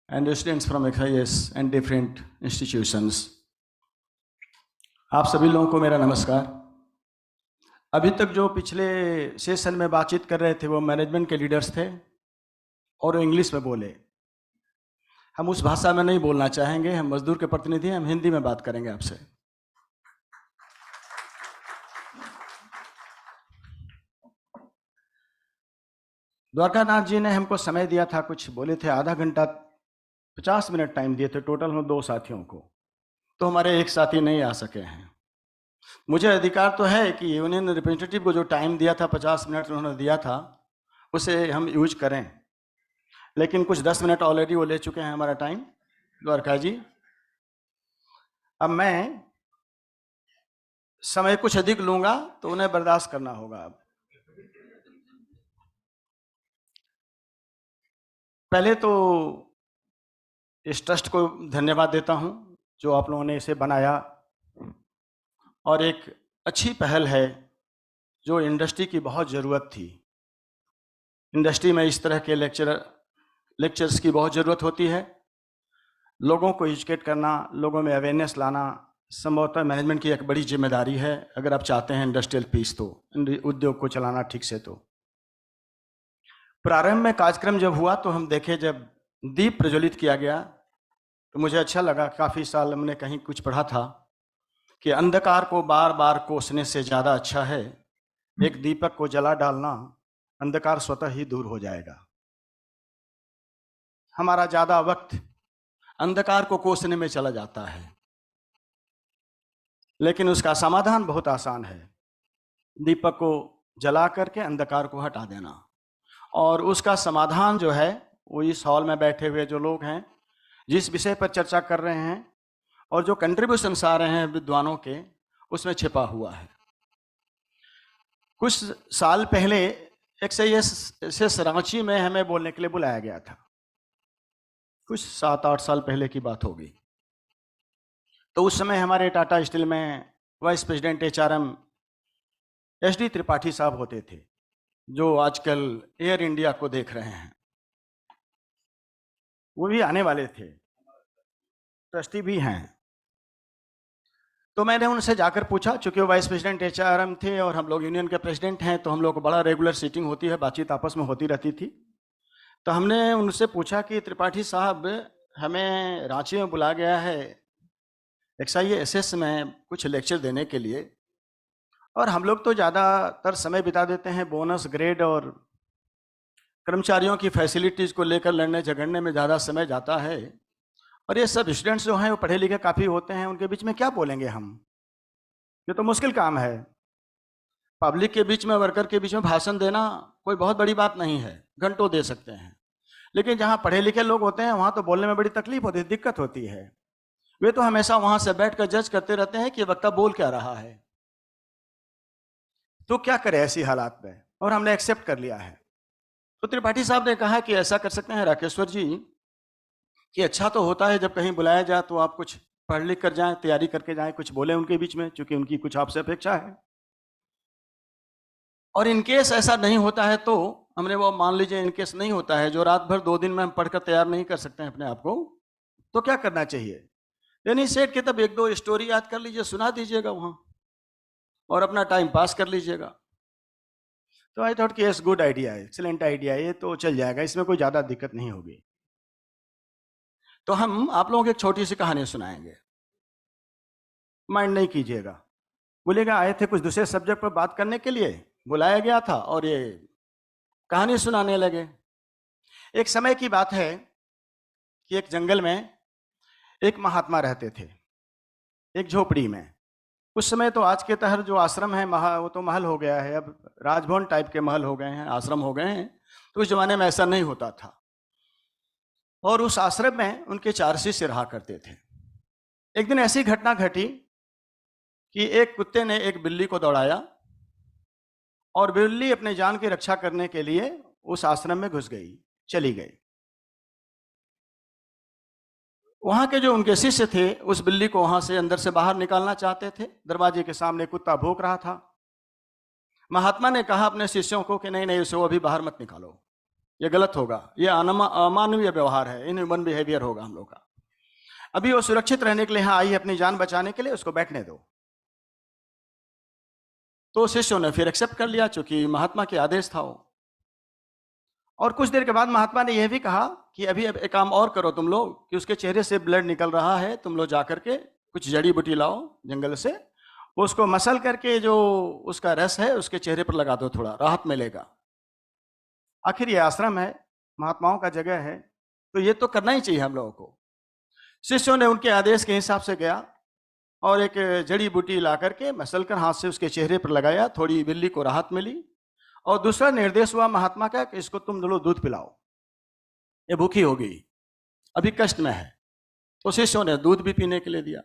and students from XIS and different institutions. आप सभी लोगों को मेरा नमस्कार. अभी तक जो पिछले सेशन में बातचीत कर रहे थे वो मैनेजमेंट के लीडर्स थे और वो इंग्लिश में बोले. हम उस भाषा में नहीं बोलना चाहेंगे. हम मजदूर के प्रतिनिधि हैं, हम हिंदी में बात करेंगे आपसे. द्वारकानाथ जी ने हमको समय दिया था, कुछ बोले थे आधा घंटा 50 मिनट टाइम दिए थे टोटल में 2 साथियों को, तो हमारे एक साथी नहीं आ सके हैं. मुझे अधिकार तो है कि यूनियन रिप्रेजेंटेटिव को जो टाइम दिया था 50 मिनट उन्होंने दिया था उसे हम यूज करें, लेकिन कुछ 10 मिनट ऑलरेडी वो ले चुके हैं हमारा टाइम. द्वारका जी, अब मैं समय कुछ अधिक लूंगा तो उन्हें बर्दाश्त करना होगा. अब पहले तो इस ट्रस्ट को धन्यवाद देता हूं जो आप लोगों ने इसे बनाया, और एक अच्छी पहल है जो इंडस्ट्री की बहुत ज़रूरत थी. इंडस्ट्री में इस तरह के लेक्चर्स की बहुत ज़रूरत होती है. लोगों को एजुकेट करना, लोगों में अवेयरनेस लाना संभवतः मैनेजमेंट की एक बड़ी जिम्मेदारी है अगर आप चाहते हैं इंडस्ट्रियल पीस, तो उद्योग को चलाना ठीक से. तो प्रारंभ में कार्यक्रम जब हुआ तो हम देखे जब दीप प्रज्वलित किया गया तो मुझे अच्छा लगा. काफ़ी साल हमने कहीं कुछ पढ़ा था कि अंधकार को बार बार कोसने से ज़्यादा अच्छा है एक दीपक को जला डालना, अंधकार स्वतः ही दूर हो जाएगा. हमारा ज़्यादा वक्त अंधकार को कोसने में चला जाता है, लेकिन उसका समाधान बहुत आसान है. दीपक को जला करके अंधकार को हटा देना. और उसका समाधान जो है वो इस हॉल में बैठे हुए जो लोग हैं, जिस विषय पर चर्चा कर रहे हैं और जो कंट्रीब्यूशंस आ रहे हैं विद्वानों के, उसमें छिपा हुआ है. कुछ साल पहले XIS रांची में हमें बोलने के लिए बुलाया गया था. कुछ 7-8 साल पहले की बात होगी. तो उस समय हमारे टाटा स्टील में vice president HRM SD Tripathi साहब होते थे, जो आजकल एयर इंडिया को देख रहे हैं. वो भी आने वाले थे, ट्रस्टी भी हैं. तो मैंने उनसे जाकर पूछा, चूंकि वो वाइस प्रेसिडेंट HRM थे और हम लोग यूनियन के प्रेसिडेंट हैं, तो हम लोग को बड़ा रेगुलर सीटिंग होती है, बातचीत आपस में होती रहती थी. तो हमने उनसे पूछा कि त्रिपाठी साहब, हमें रांची में बुलाया गया है XIS में कुछ लेक्चर देने के लिए, और हम लोग तो ज़्यादातर समय बिता देते हैं बोनस ग्रेड और कर्मचारियों की फैसिलिटीज़ को लेकर लड़ने झगड़ने में ज़्यादा समय जाता है, और ये सब स्टूडेंट्स जो हैं वो पढ़े लिखे काफ़ी होते हैं, उनके बीच में क्या बोलेंगे हम? ये तो मुश्किल काम है. पब्लिक के बीच में, वर्कर के बीच में भाषण देना कोई बहुत बड़ी बात नहीं है, घंटों दे सकते हैं। लेकिन जहाँ पढ़े लिखे लोग होते हैं वहाँ तो बोलने में बड़ी तकलीफ होती है, दिक्कत होती है। वे तो हमेशा वहाँ से बैठ कर जज करते रहते हैं कि वक्ता बोल क्या रहा है। तो क्या करें ऐसी हालात में, और हमने एक्सेप्ट कर लिया है। तो त्रिपाठी साहब ने कहा कि ऐसा कर सकते हैं राकेश्वर जी कि अच्छा तो होता है जब कहीं बुलाया जाए तो आप कुछ पढ़ लिख कर जाएं, तैयारी करके जाएं, कुछ बोले उनके बीच में, चूंकि उनकी कुछ आपसे अपेक्षा है। और इनकेस ऐसा नहीं होता है तो हमने वो मान लीजिए इनकेस नहीं होता है, जो रात भर 2 दिन में हम पढ़कर तैयार नहीं कर सकते हैं अपने आप को, तो क्या करना चाहिए? यानी सेठ के तब 1-2 स्टोरी याद कर लीजिए, सुना दीजिएगा वहां और अपना टाइम पास कर लीजिएगा। तो आई थॉट कि यस, गुड आइडिया है, एक्सीलेंट आइडिया है, ये तो चल जाएगा, इसमें कोई ज़्यादा दिक्कत नहीं होगी। तो हम आप लोगों को एक छोटी सी कहानी सुनाएंगे, माइंड नहीं कीजिएगा। बोलेगा आए थे कुछ दूसरे सब्जेक्ट पर बात करने के लिए, बुलाया गया था और ये कहानी सुनाने लगे। एक समय की बात है कि एक जंगल में एक महात्मा रहते थे, एक झोपड़ी में। उस समय तो आज के तरह जो आश्रम है वो तो महल हो गया है, अब राजभवन टाइप के महल हो गए हैं, आश्रम हो गए हैं। तो उस जमाने में ऐसा नहीं होता था। और उस आश्रम में उनके 4 शिष्य रहा करते थे। एक दिन ऐसी घटना घटी कि एक कुत्ते ने एक बिल्ली को दौड़ाया और बिल्ली अपने जान की रक्षा करने के लिए उस आश्रम में घुस गई, चली गई। वहां के जो उनके शिष्य थे उस बिल्ली को वहां से अंदर से बाहर निकालना चाहते थे। दरवाजे के सामने कुत्ता भौंक रहा था। महात्मा ने कहा अपने शिष्यों को कि नहीं नहीं, उसे अभी बाहर मत निकालो, ये गलत होगा, ये अमानवीय व्यवहार है, इनह्यूमन बिहेवियर होगा हम लोग का। अभी वो सुरक्षित रहने के लिए यहाँ आई है, अपनी जान बचाने के लिए, उसको बैठने दो। तो शिष्यों ने फिर एक्सेप्ट कर लिया, चूंकि महात्मा के आदेश था वो। और कुछ देर के बाद महात्मा ने यह भी कहा कि अभी एक काम और करो तुम लोग, कि उसके चेहरे से ब्लड निकल रहा है, तुम लोग जाकर के कुछ जड़ी बूटी लाओ जंगल से, उसको मसल करके जो उसका रस है उसके चेहरे पर लगा दो, थोड़ा राहत मिलेगा। आखिर ये आश्रम है, महात्माओं का जगह है, तो ये तो करना ही चाहिए हम लोगों को। शिष्यों ने उनके आदेश के हिसाब से गया और एक जड़ी बूटी ला करके मसल कर हाथ से उसके चेहरे पर लगाया, थोड़ी बिल्ली को राहत मिली। और दूसरा निर्देश हुआ महात्मा का कि इसको तुम लोग दूध पिलाओ, ये भूखी हो गई, अभी कष्ट में है। तो शिष्यों ने दूध भी पीने के लिए दिया।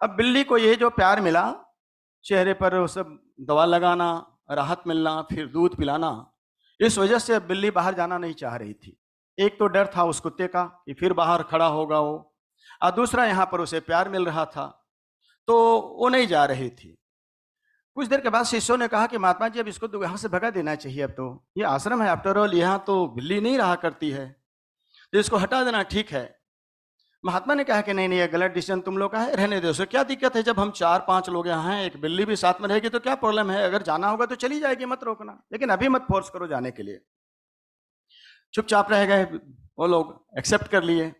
अब बिल्ली को ये जो प्यार मिला, चेहरे पर वो सब दवा लगाना, राहत मिलना, फिर दूध पिलाना, इस वजह से अब बिल्ली बाहर जाना नहीं चाह रही थी। एक तो डर था उस कुत्ते का कि फिर बाहर खड़ा होगा वो, और दूसरा यहाँ पर उसे प्यार मिल रहा था, तो वो नहीं जा रही थी। कुछ देर के बाद शिष्यों ने कहा कि महात्मा जी अब इसको तो यहाँ से भगा देना चाहिए, अब तो ये आश्रम है, आफ्टर ऑल यहाँ तो बिल्ली नहीं रहा करती है, तो इसको हटा देना ठीक है। महात्मा ने कहा कि नहीं नहीं, ये गलत डिसीजन तुम लोग का है, रहने दो उसे, क्या दिक्कत है, जब हम 4-5 लोग यहाँ हैं, एक बिल्ली भी साथ में रहेगी तो क्या प्रॉब्लम है, अगर जाना होगा तो चली जाएगी, मत रोकना, लेकिन अभी मत फोर्स करो जाने के लिए। चुपचाप रह गए वो लोग, एक्सेप्ट कर लिए।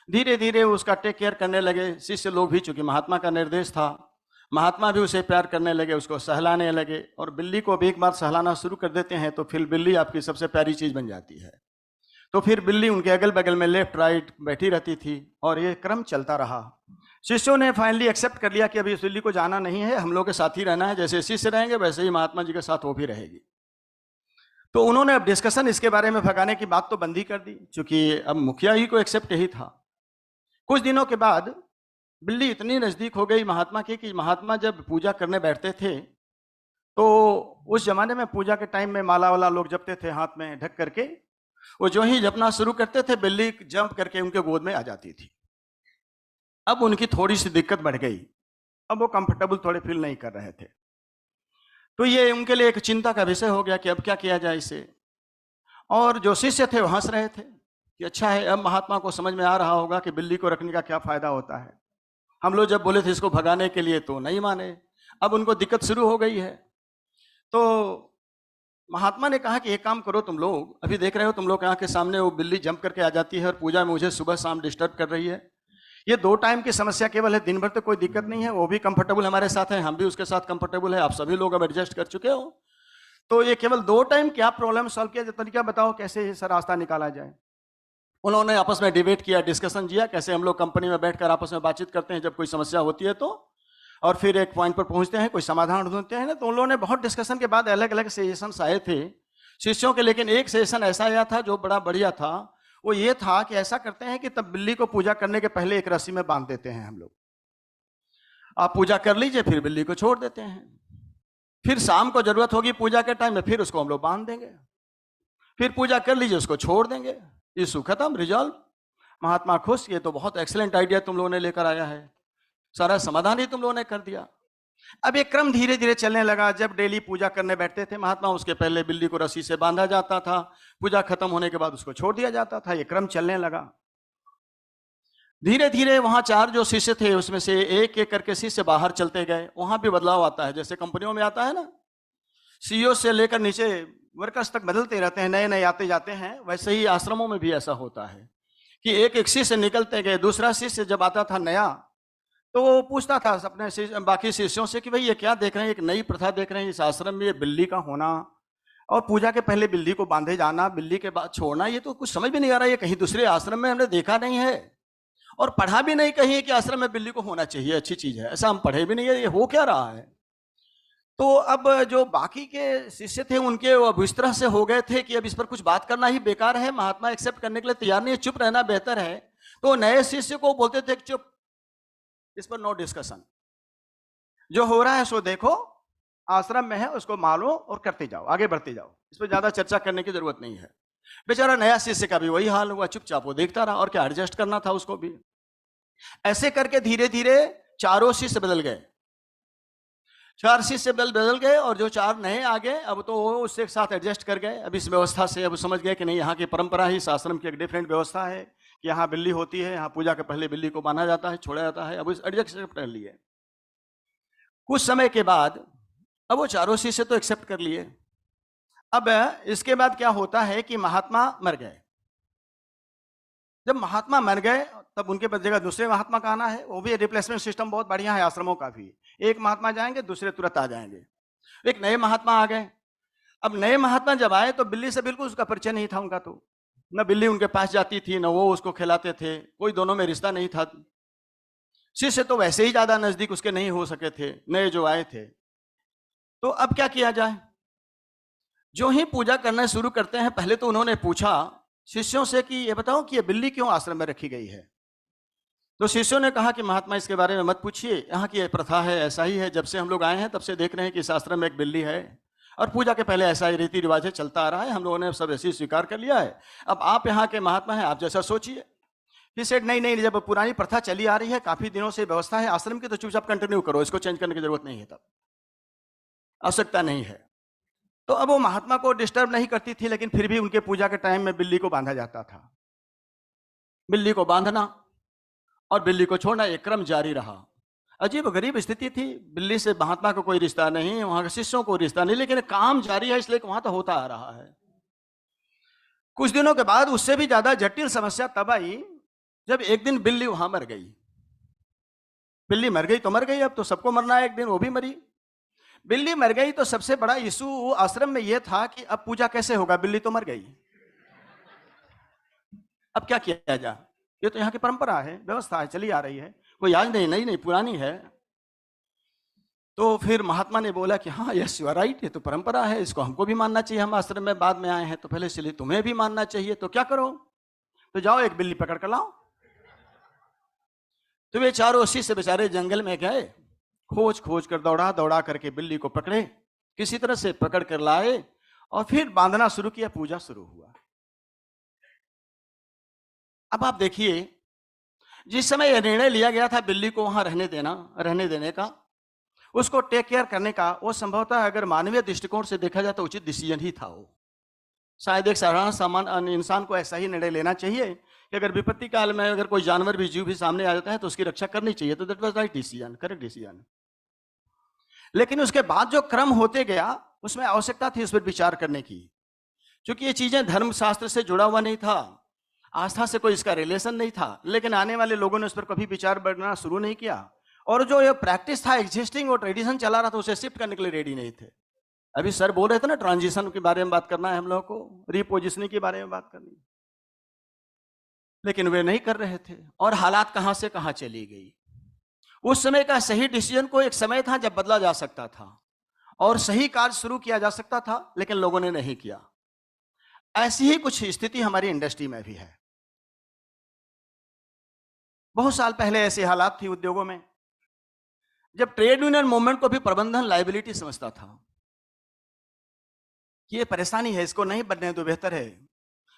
धीरे धीरे उसका टेक केयर करने लगे शिष्य लोग भी, चूंकि महात्मा का निर्देश था। महात्मा भी उसे प्यार करने लगे, उसको सहलाने लगे। और बिल्ली को भी एक बार सहलाना शुरू कर देते हैं तो फिर बिल्ली आपकी सबसे प्यारी चीज बन जाती है। तो फिर बिल्ली उनके अगल बगल में लेफ्ट राइट बैठी रहती थी और ये क्रम चलता रहा। शिष्यों ने फाइनली एक्सेप्ट कर लिया कि अभी इस बिल्ली को जाना नहीं है, हम लोग के साथ ही रहना है, जैसे शिष्य रहेंगे वैसे ही महात्मा जी के साथ वो भी रहेगी। तो उन्होंने अब डिस्कशन इसके बारे में भगाने की बात तो बंद ही कर दी, चूंकि अब मुखिया ही को एक्सेप्ट यही था। कुछ दिनों के बाद बिल्ली इतनी नजदीक हो गई महात्मा की कि महात्मा जब पूजा करने बैठते थे तो उस जमाने में पूजा के टाइम में माला वाला लोग जपते थे हाथ में ढक करके, वो जो ही जपना शुरू करते थे बिल्ली जंप करके उनके गोद में आ जाती थी। अब उनकी थोड़ी सी दिक्कत बढ़ गई, अब वो कंफर्टेबल थोड़े फील नहीं कर रहे थे। तो ये उनके लिए एक चिंता का विषय हो गया कि अब क्या किया जाए इसे। और जो शिष्य थे वो हंस रहे थे कि अच्छा है, अब महात्मा को समझ में आ रहा होगा कि बिल्ली को रखने का क्या फायदा होता है। हम लोग जब बोले थे इसको भगाने के लिए तो नहीं माने, अब उनको दिक्कत शुरू हो गई है। तो महात्मा ने कहा कि एक काम करो तुम लोग, अभी देख रहे हो तुम लोग के आंख के सामने वो बिल्ली जंप करके आ जाती है और पूजा में मुझे सुबह शाम डिस्टर्ब कर रही है। ये 2 टाइम की समस्या केवल है, दिन भर तो कोई दिक्कत नहीं है, वो भी कंफर्टेबल हमारे साथ है, हम भी उसके साथ कंफर्टेबल है, आप सभी लोग अब एडजस्ट कर चुके हो। तो ये केवल 2 टाइम क्या प्रॉब्लम सॉल्व किया, तरीका बताओ कैसे इस रास्ता निकाला जाए। उन्होंने आपस में डिबेट किया, डिस्कशन किया, कैसे हम लोग कंपनी में बैठकर आपस में बातचीत करते हैं जब कोई समस्या होती है। तो और फिर एक पॉइंट पर पहुंचते हैं, कोई समाधान ढूंढते हैं ना। तो उन लोगों ने बहुत डिस्कशन के बाद अलग अलग सजेशंस आए थे शिष्यों के, लेकिन एक सजेशन ऐसा आया था जो बड़ा बढ़िया था। वो ये था कि ऐसा करते हैं कि तब बिल्ली को पूजा करने के पहले एक रस्सी में बांध देते हैं हम लोग। आप पूजा कर लीजिए, फिर बिल्ली को छोड़ देते हैं। फिर शाम को जरूरत होगी पूजा के टाइम में, फिर उसको हम लोग बांध देंगे। फिर पूजा कर लीजिए, उसको छोड़ देंगे। इशू खत्म, रिजॉल्व। महात्मा खुश। ये तो बहुत एक्सीलेंट आइडिया तुम लोगों ने लेकर आया है, सारा समाधान ही तुम लोगों ने कर दिया। अब ये क्रम धीरे धीरे चलने लगा। जब डेली पूजा करने बैठते थे महात्मा, उसके पहले बिल्ली को रस्सी से बांधा जाता था, पूजा खत्म होने के बाद उसको छोड़ दिया जाता था। ये क्रम चलने लगा। धीरे धीरे वहां 4 जो शिष्य थे उसमें से एक एक करके शिष्य बाहर चलते गए। वहां भी बदलाव आता है, जैसे कंपनियों में आता है ना, सीईओ से लेकर नीचे वर्कर्स तक बदलते रहते हैं, नए नए आते जाते हैं। वैसे ही आश्रमों में भी ऐसा होता है कि एक एक शिष्य निकलते गए। दूसरा शिष्य जब आता था नया, तो वो पूछता था अपने बाकी शिष्यों से कि भाई ये क्या देख रहे हैं, एक नई प्रथा देख रहे हैं इस आश्रम में, ये बिल्ली का होना और पूजा के पहले बिल्ली को बांधे जाना, बिल्ली के बाद छोड़ना, ये तो कुछ समझ भी नहीं आ रहा। ये कहीं दूसरे आश्रम में हमने देखा नहीं है और पढ़ा भी नहीं कहीं कि आश्रम में बिल्ली को होना चाहिए, अच्छी चीज है, ऐसा हम पढ़े भी नहीं है। ये हो क्या रहा है? तो अब जो बाकी के शिष्य थे उनके अब इस तरह से हो गए थे कि अब इस पर कुछ बात करना ही बेकार है, महात्मा एक्सेप्ट करने के लिए तैयार नहीं है, चुप रहना बेहतर है। तो नए शिष्य को बोलते थे चुप, इस पर नो डिस्कशन, जो हो रहा है सो देखो, आश्रम में है उसको मानो और करते जाओ, आगे बढ़ते जाओ, इस पर ज्यादा चर्चा करने की जरूरत नहीं है। बेचारा नया शिष्य का भी वही हाल हुआ, चुपचाप वो देखता रहा और क्या एडजस्ट करना था उसको भी। ऐसे करके धीरे धीरे 4 शिष्य बदल गए, 4 शिष्य बदल गए और जो 4 नए आ गए अब तो वो उससे एक साथ एडजस्ट कर गए। अब इस व्यवस्था से अब समझ गए कि नहीं, यहाँ की परंपरा ही इस आश्रम की एक डिफरेंट व्यवस्था है कि यहाँ बिल्ली होती है, यहाँ पूजा के पहले बिल्ली को बांधा जाता है, छोड़ा जाता है। अब इस एडजस्ट कर लिए। कुछ समय के बाद अब वो 4 शिष्य तो एक्सेप्ट कर लिए। अब इसके बाद क्या होता है कि महात्मा मर गए। जब महात्मा मर गए तब उनके जगह दूसरे महात्मा का आना है। वो भी रिप्लेसमेंट सिस्टम बहुत बढ़िया है आश्रमों का भी, एक महात्मा जाएंगे दूसरे तुरंत आ जाएंगे। एक नए महात्मा आ गए। अब नए महात्मा जब आए तो बिल्ली से बिल्कुल उसका परिचय नहीं था उनका, तो न बिल्ली उनके पास जाती थी न वो उसको खिलाते थे, कोई दोनों में रिश्ता नहीं था। शिष्य तो वैसे ही ज्यादा नजदीक उसके नहीं हो सके थे, नए जो आए थे। तो अब क्या किया जाए? जो ही पूजा करना शुरू करते हैं, पहले तो उन्होंने पूछा शिष्यों से कि ये बताओ कि ये बिल्ली क्यों आश्रम में रखी गई है। तो शिष्यों ने कहा कि महात्मा इसके बारे में मत पूछिए, यहाँ की प्रथा है, ऐसा ही है, जब से हम लोग आए हैं तब से देख रहे हैं कि इस आश्रम में एक बिल्ली है और पूजा के पहले ऐसा ही रीति रिवाज है, चलता आ रहा है, हम लोगों ने सब ऐसे ही स्वीकार कर लिया है। अब आप यहाँ के महात्मा हैं, आप जैसा सोचिए। ही सेड नहीं नहीं, जब पुरानी प्रथा चली आ रही है, काफी दिनों से व्यवस्था है आश्रम की, तो चुपचाप कंटिन्यू करो, इसको चेंज करने की जरूरत नहीं है, तब आवश्यकता नहीं है। तो अब वो महात्मा को डिस्टर्ब नहीं करती थी, लेकिन फिर भी उनके पूजा के टाइम में बिल्ली को बांधा जाता था। बिल्ली को बांधना और बिल्ली को छोड़ना, एक क्रम जारी रहा। अजीब गरीब स्थिति थी, बिल्ली से महात्मा को कोई रिश्ता नहीं, वहां के शिष्यों को रिश्ता नहीं, लेकिन काम जारी है, इसलिए वहां तो होता आ रहा है। कुछ दिनों के बाद उससे भी ज्यादा जटिल समस्या तब आई जब एक दिन बिल्ली वहां मर गई। बिल्ली मर गई तो मर गई, अब तो सबको मरना है एक दिन, वो भी मरी। बिल्ली मर गई तो सबसे बड़ा इशू आश्रम में यह था कि अब पूजा कैसे होगा, बिल्ली तो मर गई, अब क्या किया जाए। ये तो यहाँ की परंपरा है, व्यवस्था है, चली आ रही है, कोई आज नहीं, नई नहीं, पुरानी है। तो फिर महात्मा ने बोला कि हाँ यस यू आर राइट, ये तो परंपरा है, इसको हमको भी मानना चाहिए, हम आश्रम में बाद में आए हैं तो पहले से तुम्हें भी मानना चाहिए। तो क्या करो, तो जाओ एक बिल्ली पकड़ कर लाओ। तो वे 4 शिष्य बेचारे जंगल में गए, खोज खोज कर दौड़ा दौड़ा करके बिल्ली को पकड़े, किसी तरह से पकड़ कर लाए और फिर बांधना शुरू किया, पूजा शुरू हुआ। अब आप देखिए, जिस समय यह निर्णय लिया गया था बिल्ली को वहां रहने देने का, उसको टेक केयर करने का, वो संभवतः अगर मानवीय दृष्टिकोण से देखा जाए तो उचित डिसीजन ही था। वो शायद एक साधारण सामान्य इंसान को ऐसा ही निर्णय लेना चाहिए कि अगर विपत्ति काल में अगर कोई जानवर भी, जीव भी सामने आ जाता है तो उसकी रक्षा करनी चाहिए। तो that was right decision, correct decision. लेकिन उसके बाद जो क्रम होते गया उसमें आवश्यकता थी उस पर विचार करने की, क्योंकि ये चीजें धर्मशास्त्र से जुड़ा हुआ नहीं था, आस्था से कोई इसका रिलेशन नहीं था। लेकिन आने वाले लोगों ने उस पर कभी विचार बढ़ना शुरू नहीं किया, और जो ये प्रैक्टिस था, एग्जिस्टिंग वो ट्रेडिशन चला रहा था, उसे शिफ्ट करने के लिए रेडी नहीं थे। अभी सर बोल रहे थे ना, ट्रांजिशन के बारे में बात करना है हम लोगों को, रिपोजिशनिंग के बारे में बात करनी, लेकिन वे नहीं कर रहे थे। और हालात कहां से कहां चली गई। उस समय का सही डिसीजन को एक समय था जब बदला जा सकता था और सही कार्य शुरू किया जा सकता था, लेकिन लोगों ने नहीं किया। ऐसी ही कुछ स्थिति हमारी इंडस्ट्री में भी है। बहुत साल पहले ऐसे हालात थी उद्योगों में जब ट्रेड यूनियन मूवमेंट को भी प्रबंधन लायबिलिटी समझता था कि ये परेशानी है, इसको नहीं बनने तो बेहतर है।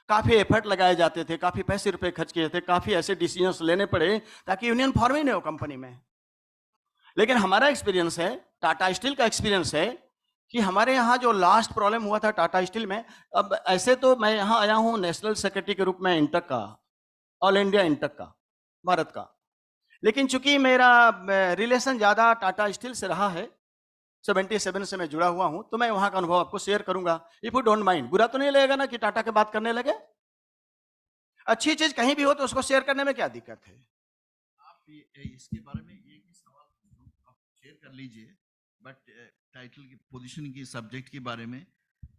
काफी एफर्ट लगाए जाते थे, काफी पैसे रुपए खर्च किए थे, काफी ऐसे डिसीजंस लेने पड़े ताकि यूनियन फॉर्म ही नहीं हो कंपनी में। लेकिन हमारा एक्सपीरियंस है, टाटा स्टील का एक्सपीरियंस है कि हमारे यहाँ जो लास्ट प्रॉब्लम हुआ था टाटा स्टील में, अब ऐसे तो मैं यहाँ आया हूँ नेशनल सेक्रेटरी के रूप में इंटक का, ऑल इंडिया इंटक का, भारत का, लेकिन चूंकि मेरा रिलेशन ज्यादा टाटा स्टील से रहा है, 77 से मैं जुड़ा हुआ हूं, तो मैं वहां का अनुभव आपको शेयर करूंगा। इफ यू डोंट माइंड, बुरा तो नहीं लगेगा ना कि टाटा की बात करने लगे? अच्छी चीज कहीं भी हो तो उसको शेयर करने में क्या दिक्कत है? आप इसके बारे में एक ही सवाल आप शेयर कर लीजिए, बट टाइटल की पोजीशन की सब्जेक्ट के बारे में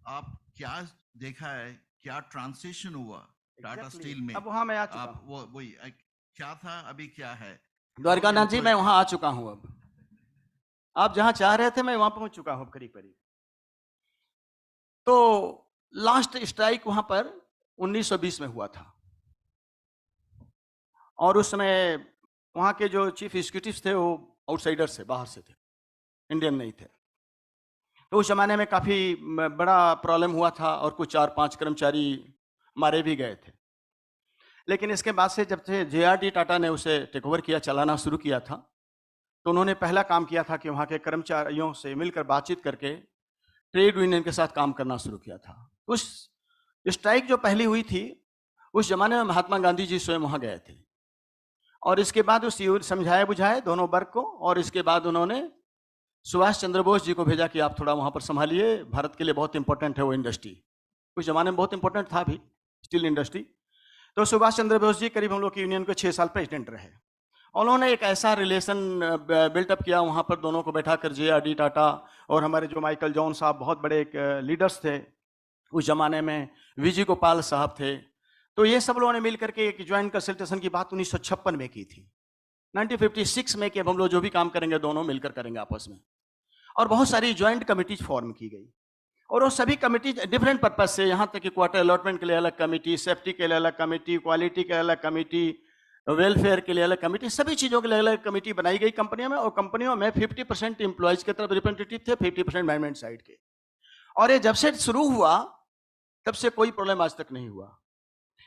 आप क्या देखा है, क्या ट्रांसिशन हुआ टाटा स्टील में? अब वहां मैं आ चुका हूं। वो वही क्या था, अभी क्या है? द्वारकानाथ जी, मैं वहां आ चुका हूं। अब आप जहां चाह रहे थे मैं वहां पहुंच चुका हूं करीब करीब। तो लास्ट स्ट्राइक वहां पर 1920 में हुआ था और उस समय वहां के जो चीफ एग्जीक्यूटिव थे वो आउटसाइडर से, बाहर से थे, इंडियन नहीं थे। तो उस जमाने में काफी बड़ा प्रॉब्लम हुआ था और कुछ 4-5 कर्मचारी मारे भी गए थे। लेकिन इसके बाद से जब से JRD टाटा ने उसे टेक ओवर किया, चलाना शुरू किया था, तो उन्होंने पहला काम किया था कि वहाँ के कर्मचारियों से मिलकर बातचीत करके ट्रेड यूनियन के साथ काम करना शुरू किया था। उस स्ट्राइक जो पहली हुई थी उस जमाने में महात्मा गांधी जी स्वयं वहाँ गए थे और इसके बाद उस समझाए बुझाए दोनों वर्ग को, और इसके बाद उन्होंने सुभाष चंद्र बोस जी को भेजा कि आप थोड़ा वहाँ पर संभालिए, भारत के लिए बहुत इंपॉर्टेंट है वो इंडस्ट्री। उस जमाने में बहुत इंपॉर्टेंट था भी स्टील इंडस्ट्री। तो सुभाष चंद्र बोस जी करीब हम लोग की यूनियन के 6 साल प्रेसिडेंट रहे। उन्होंने एक ऐसा रिलेशन बिल्टअप किया वहाँ पर, दोनों को बैठा कर, JRD टाटा और हमारे जो माइकल जॉन साहब बहुत बड़े एक लीडर्स थे उस जमाने में, विजय गोपाल साहब थे। तो ये सब लोगों ने मिल करके एक ज्वाइंट कंसल्टेशन की बात 1956 में की थी, 1956 में कि अब हम लोग जो भी काम करेंगे दोनों मिलकर करेंगे आपस में, और बहुत सारी ज्वाइंट कमिटीज फॉर्म की गई। और वो सभी कमिटी डिफरेंट पर्पज से, यहाँ तक कि क्वार्टर अलॉटमेंट के लिए अलग कमिटी, सेफ्टी के लिए अलग कमिटी, क्वालिटी के लिए अलग कमिटी, वेलफेयर के लिए अलग कमिटी, सभी चीज़ों के लिए अलग कमिटी बनाई गई कंपनियों में। और कंपनियों में 50% एम्प्लॉयज की तरफ रिप्रेजेंटेटिव थे, 50% मैनेजमेंट साइड के। और ये जब से शुरू हुआ तब से कोई प्रॉब्लम आज तक नहीं हुआ।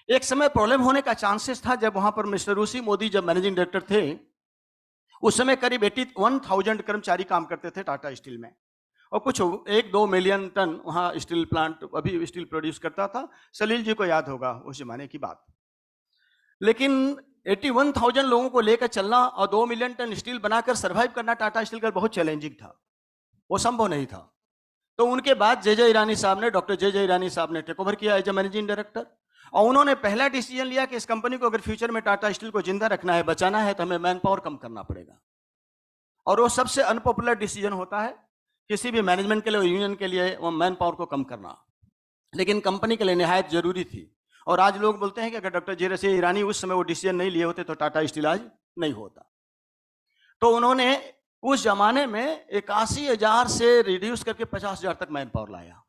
एक समय प्रॉब्लम होने का चांसेस था जब वहां पर मिस्टर ऋषि मोदी जब मैनेजिंग डायरेक्टर थे, उस समय करीब 81,000 कर्मचारी काम करते थे टाटा स्टील में, और कुछ 1-2 मिलियन टन वहाँ स्टील प्लांट अभी स्टील प्रोड्यूस करता था। सलील जी को याद होगा उस जमाने की बात। लेकिन 81,000 लोगों को लेकर चलना और 2 मिलियन टन स्टील बनाकर सर्वाइव करना टाटा स्टील का बहुत चैलेंजिंग था, वो संभव नहीं था। तो उनके बाद जे ईरानी साहब ने, डॉक्टर जे ईरानी साहब ने टेक ओवर किया एज ए मैनेजिंग डायरेक्टर, और उन्होंने पहला डिसीजन लिया कि इस कंपनी को अगर फ्यूचर में टाटा स्टील को जिंदा रखना है, बचाना है, तो हमें मैन पावर कम करना पड़ेगा। और वो सबसे अनपॉपुलर डिसीजन होता है किसी भी मैनेजमेंट के लिए, यूनियन के लिए, वो मैन पावर को कम करना, लेकिन कंपनी के लिए निहायत जरूरी थी। और आज लोग बोलते हैं कि अगर डॉक्टर जे ईरानी उस समय वो डिसीजन नहीं लिए होते तो टाटा स्टील आज नहीं होता। तो उन्होंने उस जमाने में 81,000 से रिड्यूस करके 50,000 तक मैन पावर लाया।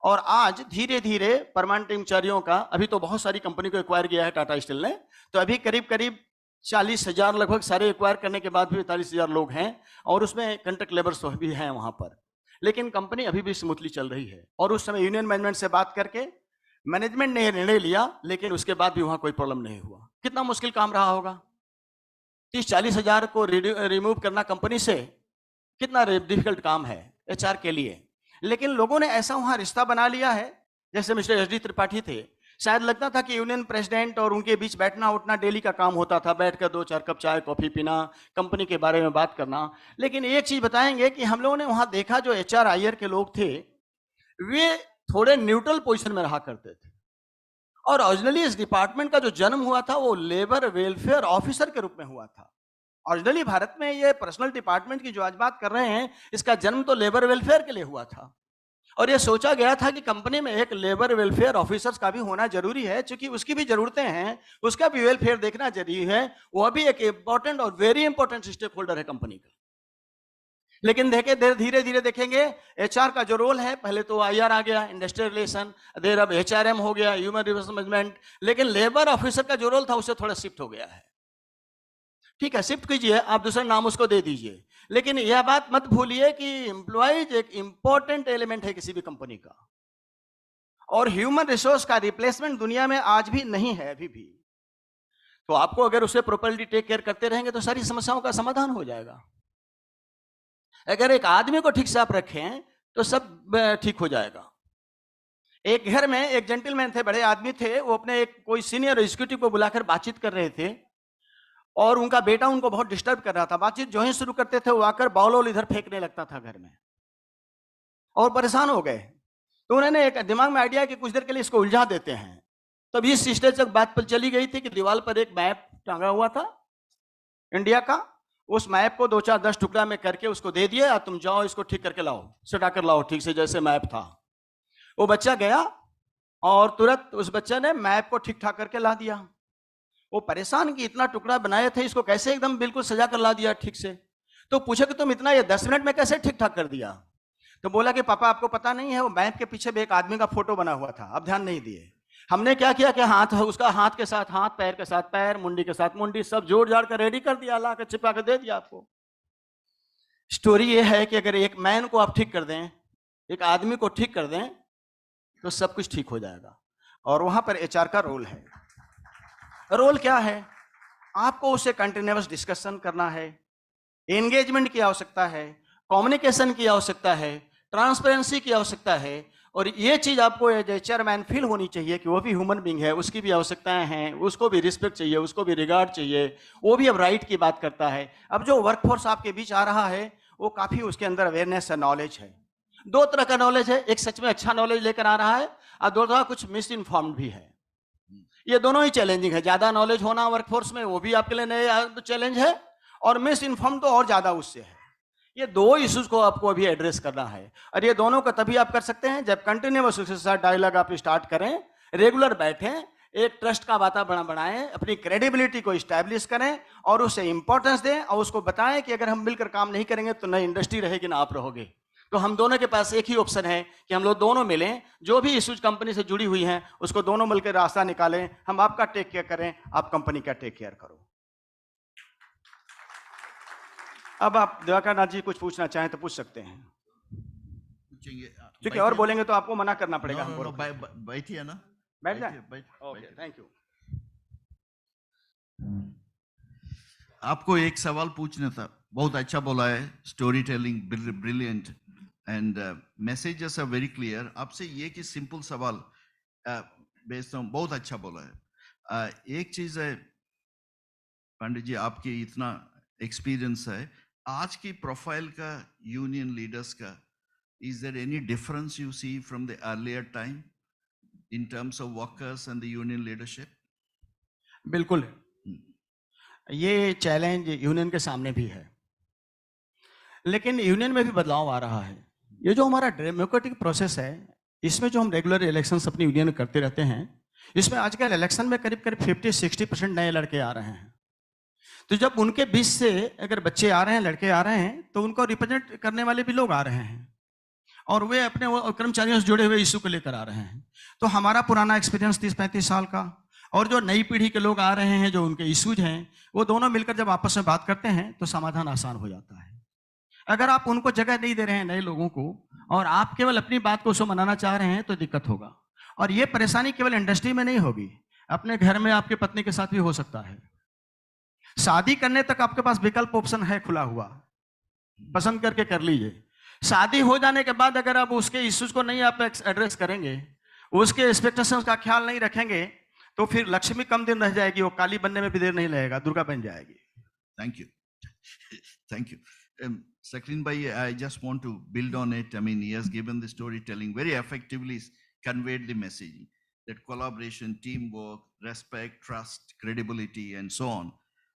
और आज धीरे धीरे परमानेंट कर्मचारियों का, अभी तो बहुत सारी कंपनी को एक्वायर किया है टाटा स्टील ने, तो अभी करीब करीब 40,000 लगभग सारे एक्वायर करने के बाद भी 45,000 लोग हैं, और उसमें कॉन्ट्रैक्ट लेबर्स भी हैं वहां पर। लेकिन कंपनी अभी भी स्मूथली चल रही है। और उस समय यूनियन मैनेजमेंट से बात करके मैनेजमेंट ने निर्णय लिया, लेकिन उसके बाद भी वहां कोई प्रॉब्लम नहीं हुआ। कितना मुश्किल काम रहा होगा, 30-40,000 को रिमूव करना कंपनी से, कितना डिफिकल्ट काम है HR के लिए। लेकिन लोगों ने ऐसा वहां रिश्ता बना लिया है, जैसे मिस्टर SD त्रिपाठी थे, शायद लगता था कि यूनियन प्रेसिडेंट और उनके बीच बैठना उठना डेली का काम होता था, बैठकर 2-4 कप चाय कॉफी पीना, कंपनी के बारे में बात करना। लेकिन एक चीज बताएंगे कि हम लोगों ने वहां देखा जो HR IR के लोग थे, वे थोड़े न्यूट्रल पोजीशन में रहा करते थे। और ओरिजिनली इस डिपार्टमेंट का जो जन्म हुआ था वो लेबर वेलफेयर ऑफिसर के रूप में हुआ था। ओरिजिनली भारत में ये पर्सनल डिपार्टमेंट की जो आज बात कर रहे हैं, इसका जन्म तो लेबर वेलफेयर के लिए हुआ था। और ये सोचा गया था कि कंपनी में एक लेबर वेलफेयर ऑफिसर्स का भी होना जरूरी है, क्योंकि उसकी भी जरूरतें हैं, उसका भी वेलफेयर देखना जरूरी है। वो भी एक इंपॉर्टेंट और वेरी इंपॉर्टेंट स्टेक होल्डर है कंपनी का। लेकिन धीरे धीरे देखेंगे एचआर का जो रोल है, पहले तो आईआर आ गया, इंडस्ट्रियल रिलेशन, देर अब एचआरएम हो गया, ह्यूमन रिसोर्स मैनेजमेंट, लेकिन लेबर ऑफिसर का जो रोल था उससे थोड़ा शिफ्ट हो गया है। ठीक है, शिफ्ट कीजिए, आप दूसरा नाम उसको दे दीजिए, लेकिन यह बात मत भूलिए कि एम्प्लॉयज एक इंपॉर्टेंट एलिमेंट है किसी भी कंपनी का, और ह्यूमन रिसोर्स का रिप्लेसमेंट दुनिया में आज भी नहीं है अभी भी। तो आपको अगर उसे प्रॉपर्ली टेक केयर करते रहेंगे तो सारी समस्याओं का समाधान हो जाएगा। अगर एक आदमी को ठीक से आप रखें तो सब ठीक हो जाएगा। एक घर में एक जेंटलमैन थे, बड़े आदमी थे, वो अपने एक कोई सीनियर एग्जीक्यूटिव को बुलाकर बातचीत कर रहे थे, और उनका बेटा उनको बहुत डिस्टर्ब कर रहा था। बातचीत जो ही शुरू करते थे वो आकर बाउल इधर फेंकने लगता था घर में, और परेशान हो गए। तो उन्होंने एक दिमाग में आइडिया कि कुछ देर के लिए इसको उलझा देते हैं। तब इस स्टेज तक बात पर चली गई थी कि दीवार पर एक मैप टांगा हुआ था इंडिया का, उस मैप को 2-4-10 टुकड़ा में करके उसको दे दिया, तुम जाओ इसको ठीक करके लाओ, सटा कर लाओ ठीक से जैसे मैप था। वो बच्चा गया और तुरंत उस बच्चे ने मैप को ठीक ठाक करके ला दिया। वो परेशान कि इतना टुकड़ा बनाए थे, इसको कैसे एकदम बिल्कुल सजा कर ला दिया ठीक से। तो पूछे कि तुम इतना ये 10 मिनट में कैसे ठीक ठाक कर दिया? तो बोला कि पापा आपको पता नहीं है, वो मैप के पीछे भी एक आदमी का फोटो बना हुआ था, अब ध्यान नहीं दिए। हमने क्या किया कि हाथ, उसका हाथ के साथ हाथ, पैर के साथ पैर, मुंडी के साथ मुंडी, सब जोड़ जाड़ कर रेडी कर दिया, ला कर चिपका कर दे दिया आपको। स्टोरी ये है कि अगर एक मैन को आप ठीक कर दें, एक आदमी को ठीक कर दें, तो सब कुछ ठीक हो जाएगा। और वहां पर एचआर का रोल है। रोल क्या है? आपको उससे कंटिन्यूअस डिस्कशन करना है, एंगेजमेंट की आवश्यकता है, कम्युनिकेशन की आवश्यकता है, ट्रांसपेरेंसी की आवश्यकता है, और ये चीज आपको एज ए चेयरमैन फील होनी चाहिए कि वो भी ह्यूमन बीइंग है, उसकी भी आवश्यकताएं हैं, उसको भी रिस्पेक्ट चाहिए, उसको भी रिगार्ड चाहिए, वो भी अब राइट की बात करता है। अब जो वर्कफोर्स आपके बीच आ रहा है वो काफी उसके अंदर अवेयरनेस है, नॉलेज है। दो तरह का नॉलेज है, एक सच में अच्छा नॉलेज लेकर आ रहा है, और दो तरह कुछ मिस इन्फॉर्म्ड भी है। ये दोनों ही चैलेंजिंग है। ज्यादा नॉलेज होना वर्कफोर्स में वो भी आपके लिए नया चैलेंज है, और मिस इन्फॉर्म तो और ज्यादा उससे है। ये दो इश्यूज को आपको अभी एड्रेस करना है, और ये दोनों को तभी आप कर सकते हैं जब कंटिन्यूअस उसके साथ डायलॉग आप स्टार्ट करें, रेगुलर बैठें, एक ट्रस्ट का वातावरण बनाएं, अपनी क्रेडिबिलिटी को इस्टेब्लिश करें, और उसे इंपॉर्टेंस दें, और उसको बताएं कि अगर हम मिलकर काम नहीं करेंगे तो न इंडस्ट्री रहेगी ना आप रहोगे। तो हम दोनों के पास एक ही ऑप्शन है कि हम लोग दोनों मिलें, जो भी इश्यूज कंपनी से जुड़ी हुई हैं उसको दोनों मिलकर रास्ता निकालें। हम आपका टेक केयर करें, आप कंपनी का टेक केयर करो। अब आप दिवाकर नाथ जी कुछ पूछना चाहें तो पूछ सकते हैं, क्योंकि और बोलेंगे तो आपको मना करना पड़ेगा। बैठिए ना, बैठ जाए। Okay, thank you. आपको एक सवाल पूछना था। बहुत अच्छा बोला है, story telling brilliant, and messages are very clear. आपसे ये कि सिंपल सवाल भेजता हूँ, बहुत अच्छा बोला है। एक चीज है पंडित जी, आपके इतना एक्सपीरियंस है, आज की प्रोफाइल का यूनियन लीडर्स का, is there any difference you see from the earlier time in terms of workers and the union leadership? बिल्कुल, ये चैलेंज यूनियन के सामने भी है, लेकिन यूनियन में भी बदलाव आ रहा है। ये जो हमारा डेमोक्रेटिक प्रोसेस है, इसमें जो हम रेगुलर इलेक्शंस अपनी यूनियन में करते रहते हैं, इसमें आजकल इलेक्शन में करीब करीब 50-60% नए लड़के आ रहे हैं। तो जब उनके बीच से अगर बच्चे आ रहे हैं, लड़के आ रहे हैं, तो उनको रिप्रेजेंट करने वाले भी लोग आ रहे हैं, और वे अपने कर्मचारियों से जुड़े हुए इशू को लेकर आ रहे हैं। तो हमारा पुराना एक्सपीरियंस 30-35 साल का, और जो नई पीढ़ी के लोग आ रहे हैं, जो उनके इश्यूज हैं, वो दोनों मिलकर जब आपस में बात करते हैं तो समाधान आसान हो जाता है। अगर आप उनको जगह नहीं दे रहे हैं नए लोगों को, और आप केवल अपनी बात को उसको मनाना चाह रहे हैं, तो दिक्कत होगा। और ये परेशानी केवल इंडस्ट्री में नहीं होगी, अपने घर में आपके पत्नी के साथ भी हो सकता है। शादी करने तक आपके पास विकल्प ऑप्शन है खुला हुआ, पसंद करके कर लीजिए। शादी हो जाने के बाद अगर आप उसके इश्यूज को नहीं आप एड्रेस करेंगे, उसके एक्सपेक्टेशंस का ख्याल नहीं रखेंगे, तो फिर लक्ष्मी कम दिन रह जाएगी, वो काली बनने में भी देर नहीं लगेगा, दुर्गा बन जाएगी। Thank you, thank you. Sakrin bhai, I just want to build on it. I mean, he has given the storytelling very effectively, conveyed the message that collaboration, teamwork, respect, trust, credibility, and so on.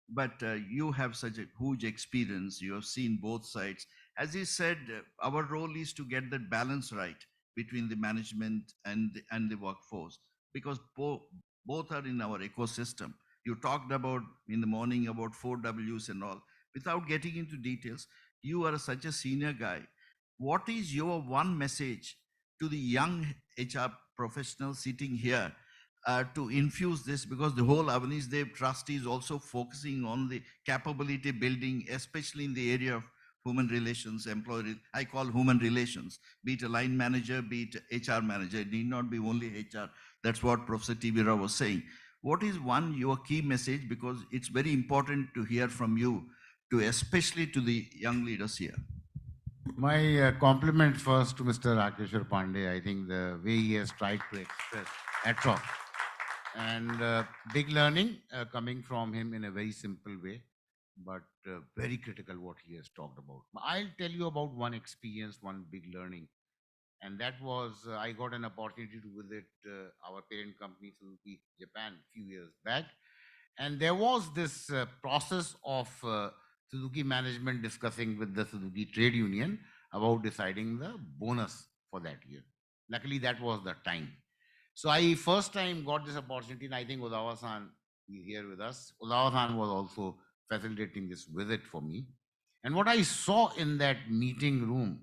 But you have such a huge experience. You have seen both sides. As he said, our role is to get that balance right between the management and the workforce, because both are in our ecosystem. You talked about in the morning about 4Ws and all. Without getting into details, you are such a senior guy. What is your one message to the young HR professionals sitting here to infuse this? Because the whole Avanish Dev Trust is also focusing on the capability building, especially in the area of human relations, employee, I call human relations, be it a line manager, be it HR manager. It need not be only HR. That's what Professor T.V. Rao was saying. What is your key message? Because it's very important to hear from you, especially to the young leaders here. My compliment first to Mr. Rakeshwar Pandey. I think the way he has tried to express at all. And big learning coming from him in a very simple way, but very critical what he has talked about. I'll tell you about one experience, one big learning. And that was, I got an opportunity to visit our parent company, Suzuki Japan, a few years back. And there was this process of Suzuki management discussing with the Suzuki trade union about deciding the bonus for that year. Luckily, that was the time. So I first time got this opportunity, and I think Ozawa-san is here with us. Ozawa-san was also facilitating this visit for me. And what I saw in that meeting room,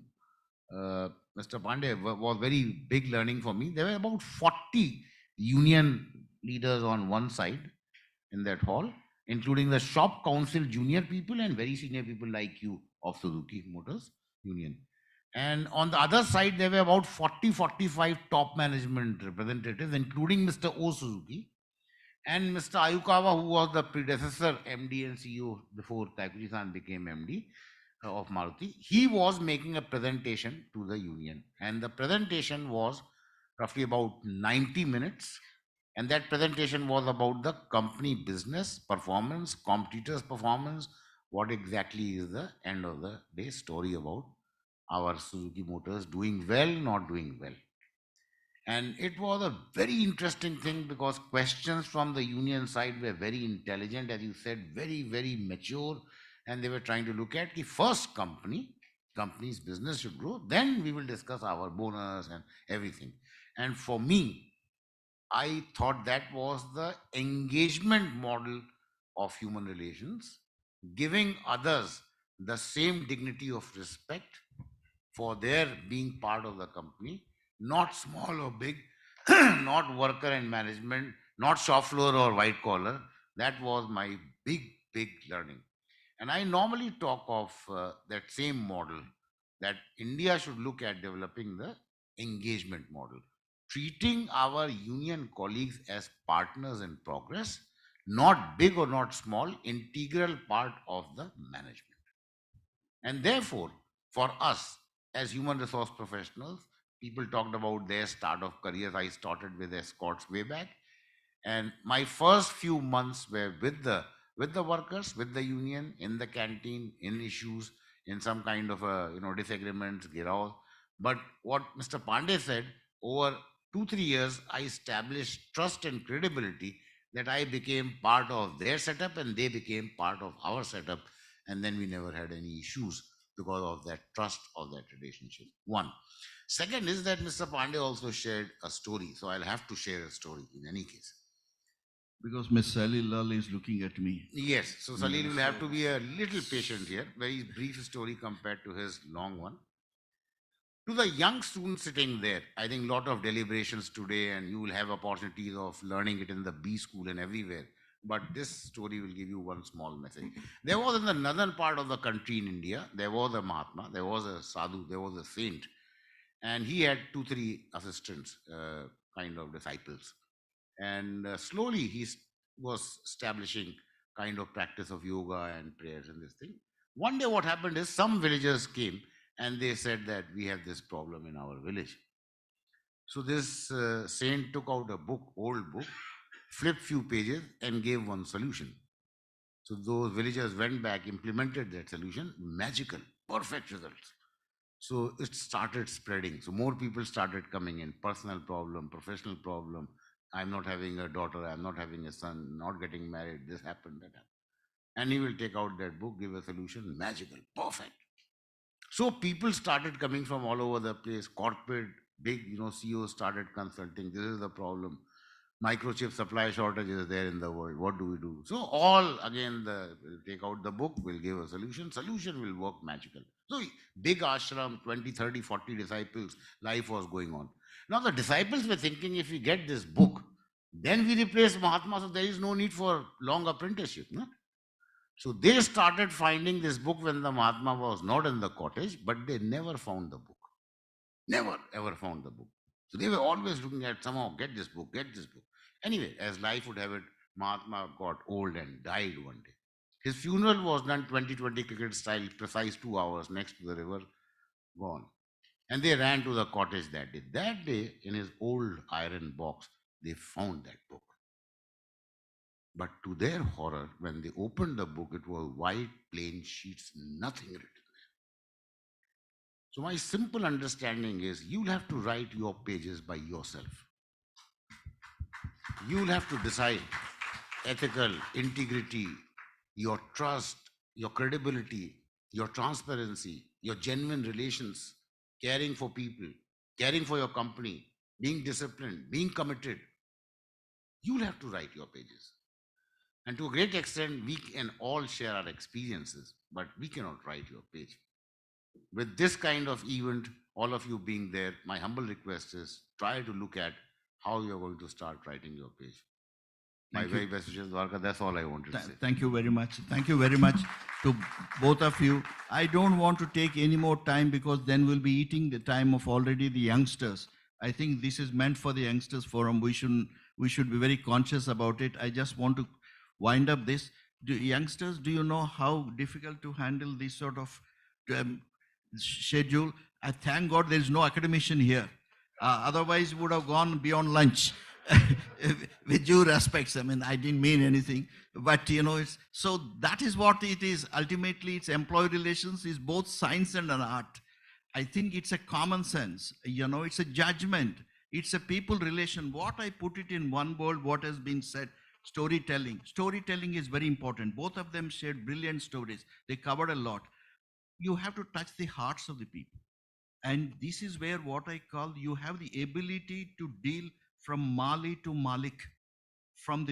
Mr. Pandey, was very big learning for me. There were about 40 union leaders on one side in that hall, including the shop council junior people and very senior people like you of Suzuki Motors Union. And on the other side, there were about 40-45 top management representatives, including Mr. O. Suzuki and Mr. Ayukawa, who was the predecessor MD and CEO before Taikuchi-san became MD of Maruti. He was making a presentation to the union. And the presentation was roughly about 90 minutes. And that presentation was about the company business performance, competitors' performance, what exactly is the end of the day story about our Suzuki Motors doing well, not doing well. And it was a very interesting thing because questions from the union side were very intelligent, as you said, very, very mature. And they were trying to look at the first company's business should grow. Then we will discuss our bonus and everything. And for me, I thought that was the engagement model of human relations, giving others the same dignity of respect for their being part of the company, not small or big, not worker and management, not shop floor or white collar. That was my big, big learning. And I normally talk of that same model, that India should look at developing the engagement model, treating our union colleagues as partners in progress, not big or not small, integral part of the management. And therefore, for us as human resource professionals, people talked about their start of careers. I started with escorts way back. And my first few months were with the workers, with the union, in the canteen, in issues, in some kind of disagreements, girao. But what Mr. Pandey said, over 2-3 years, I established trust and credibility that I became part of their setup and they became part of our setup. And then we never had any issues because of that trust of that relationship. One. Second is that Mr. Pandey also shared a story. So I'll have to share a story in any case. Because Ms. Salil is looking at me. Yes, so Salil will have to be a little patient here. Very brief story compared to his long one. To the young students sitting there, I think a lot of deliberations today, and you will have opportunities of learning it in the B school and everywhere. But this story will give you one small message. There was in the northern part of the country in India, there was a Mahatma, there was a sadhu, there was a saint. And he had 2-3 assistants, kind of disciples. And slowly he was establishing kind of practice of yoga and prayers and this thing. One day what happened is some villagers came and they said that we have this problem in our village. So this saint took out a book, old book, flipped few pages and gave one solution. So those villagers went back, implemented that solution, magical, perfect results. So it started spreading. So more people started coming in, personal problem, professional problem. I'm not having a daughter, I'm not having a son, not getting married, this happened, that happened. And he will take out that book, give a solution, magical, perfect. So people started coming from all over the place, corporate Big, CEOs started consulting. This is the problem. Microchip supply shortage is there in the world. What do we do? So all again, take out the book, will give a solution. Solution will work magical. So big ashram, 20, 30, 40 disciples, life was going on. Now the disciples were thinking, if we get this book, then we replace Mahatma, so there is no need for long apprenticeship. No? So they started finding this book when the Mahatma was not in the cottage, but they never found the book. Never ever found the book. So they were always looking at somehow, get this book, get this book. Anyway, as life would have it, Mahatma got old and died one day. His funeral was done 20-20 cricket style, precise 2 hours next to the river, gone. And they ran to the cottage that day. That day, in his old iron box, they found that book. But to their horror, when they opened the book, it was white, plain sheets, nothing written. So my simple understanding is you'll have to write your pages by yourself. You'll have to decide ethical, integrity, your trust, your credibility, your transparency, your genuine relations, caring for people, caring for your company, being disciplined, being committed. You'll have to write your pages. And to a great extent, we can all share our experiences, but we cannot write your page. With this kind of event, all of you being there, my humble request is try to look at how you're going to start writing your page. My very best wishes, Dwarka. That's all I wanted to say. Thank you very much. Thank you very much to both of you. I don't want to take any more time because then we'll be eating the time of already the youngsters. I think this is meant for the youngsters forum. We should be very conscious about it. I just want to wind up this. Youngsters, do you know how difficult to handle this sort of schedule? I thank God there is no academician here. Otherwise, would have gone beyond lunch. With due respects, I mean, I didn't mean anything, but it's so that is what it is. Ultimately, it's employee relations is both science and an art. I think it's a common sense, it's a judgment, it's a people relation. What I put it in one word, what has been said, storytelling. Storytelling is very important. Both of them shared brilliant stories. They covered a lot. You have to touch the hearts of the people. And this is where what I call you have the ability to deal from Mali to Malik, from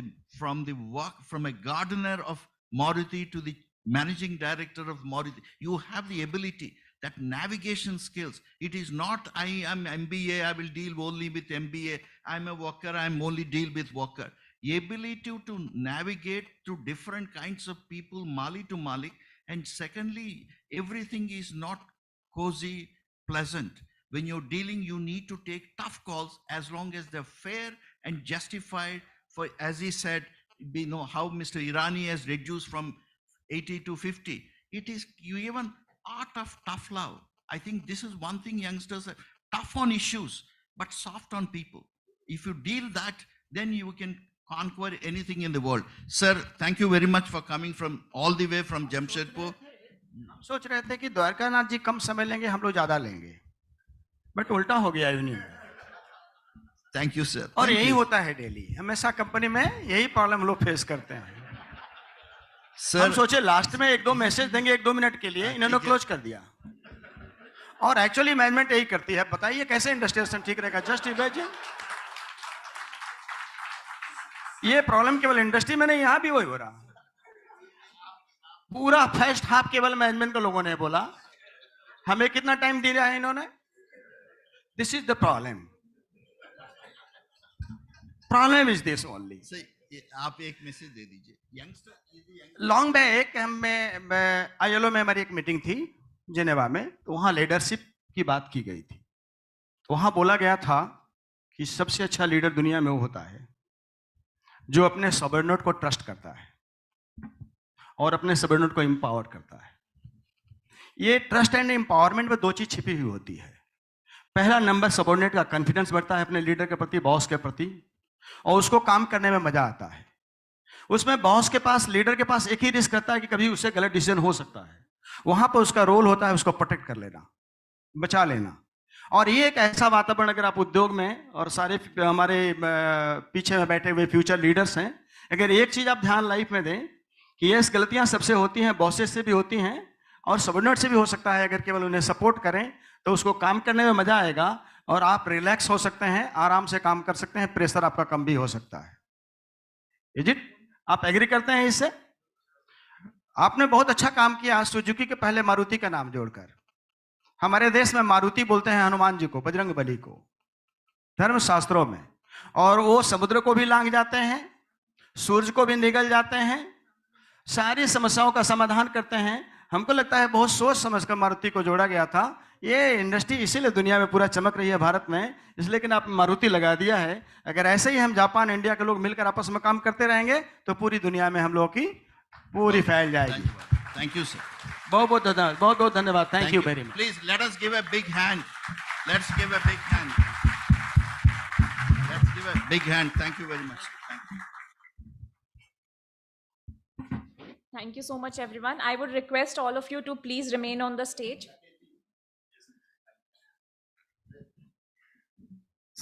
a gardener of Maruti to the managing director of Maruti. You have the ability, that navigation skills. It is not I am MBA, I will deal only with MBA. I'm a worker, I'm only deal with worker. The ability to navigate through different kinds of people, Mali to Malik. And secondly, everything is not cozy, pleasant. When you're dealing, you need to take tough calls as long as they're fair and justified. For, as he said, how Mr. Irani has reduced from 80 to 50. It is you even art of tough love. I think this is one thing youngsters are tough on issues, but soft on people. If you deal that, then you can conquer anything in the world. Sir, thank you very much for coming from all the way from Jamshedpur. सोच रहे थे कि द्वारकानाथ जी कम समय लेंगे, हम लोग ज्यादा लेंगे, बट उल्टा हो गया यूनियन। Thank you sir. और यही होता है डेली, हमेशा कंपनी में यही प्रॉब्लम हम लोग फेस करते हैं। सर, हम सोचे लास्ट में 1-2 मैसेज देंगे 1-2 मिनट के लिए, इन्होंने क्लोज कर दिया। और एक्चुअली मैनेजमेंट यही करती है। बताइए कैसे इंडस्ट्रियल ठीक रहेगा? जस्ट इमेजिन, ये प्रॉब्लम केवल इंडस्ट्री में नहीं, यहां भी वही हो रहा। पूरा फर्स्ट हाफ केवल मैनेजमेंट के लोगों ने बोला, हमें कितना टाइम दिया है इन्होंने। This is the problem. Problem is this only. आप एक मैसेज दे दीजिए। लॉन्ग बैक मैं ILO में हमारी एक मीटिंग थी जेनेवा में, तो वहां लीडरशिप की बात की गई थी। तो वहां बोला गया था कि सबसे अच्छा लीडर दुनिया में वो होता है जो अपने सबऑर्डिनेट को ट्रस्ट करता है और अपने सबऑर्डिनेट को एम्पावर करता है। ये ट्रस्ट एंड एम्पावरमेंट में 2 चीज छिपी हुई होती है। पहला नंबर, सबऑर्डिनेट का कॉन्फिडेंस बढ़ता है अपने लीडर के प्रति, बॉस के प्रति, और उसको काम करने में मजा आता है। उसमें बॉस के पास, लीडर के पास एक ही रिस्क रहता है कि कभी उससे गलत डिसीजन हो सकता है। वहां पर उसका रोल होता है उसको प्रोटेक्ट कर लेना, बचा लेना। और ये एक ऐसा वातावरण अगर आप उद्योग में, और सारे हमारे पीछे में बैठे हुए फ्यूचर लीडर्स हैं, अगर एक चीज आप ध्यान लाइफ में दें कि ये गलतियां सबसे होती हैं, बॉसेस से भी होती हैं और सबऑर्डिनेट से भी हो सकता है। अगर केवल उन्हें सपोर्ट करें तो उसको काम करने में मजा आएगा। और आप रिलैक्स हो सकते हैं, आराम से काम कर सकते हैं, प्रेशर आपका कम भी हो सकता है। Is it? आप एग्री करते हैं इससे? आपने बहुत अच्छा काम किया सुजुकी के पहले मारुति का नाम जोड़कर। हमारे देश में मारुति बोलते हैं हनुमान जी को, बजरंग बली को, धर्म शास्त्रों में। और वो समुद्र को भी लांघ जाते हैं, सूरज को भी निगल जाते हैं, सारी समस्याओं का समाधान करते हैं। हमको लगता है बहुत सोच समझ कर मारुति को जोड़ा गया था। ये इंडस्ट्री इसीलिए दुनिया में पूरा चमक रही है भारत में, इसलिए कि आप मारुति लगा दिया है। अगर ऐसे ही हम जापान इंडिया के लोग मिलकर आपस में काम करते रहेंगे तो पूरी दुनिया में हम लोगों की पूरी फैल जाएगी। Thank you, sir. बहुत बहुत धन्यवाद, बहुत बहुत धन्यवाद। Thank you very much. Please let us give a big hand. Let's give a big hand. Let's give a big hand. Thank you very much. Thank you. Thank you so much, everyone. I would request all of you to please remain on the stage.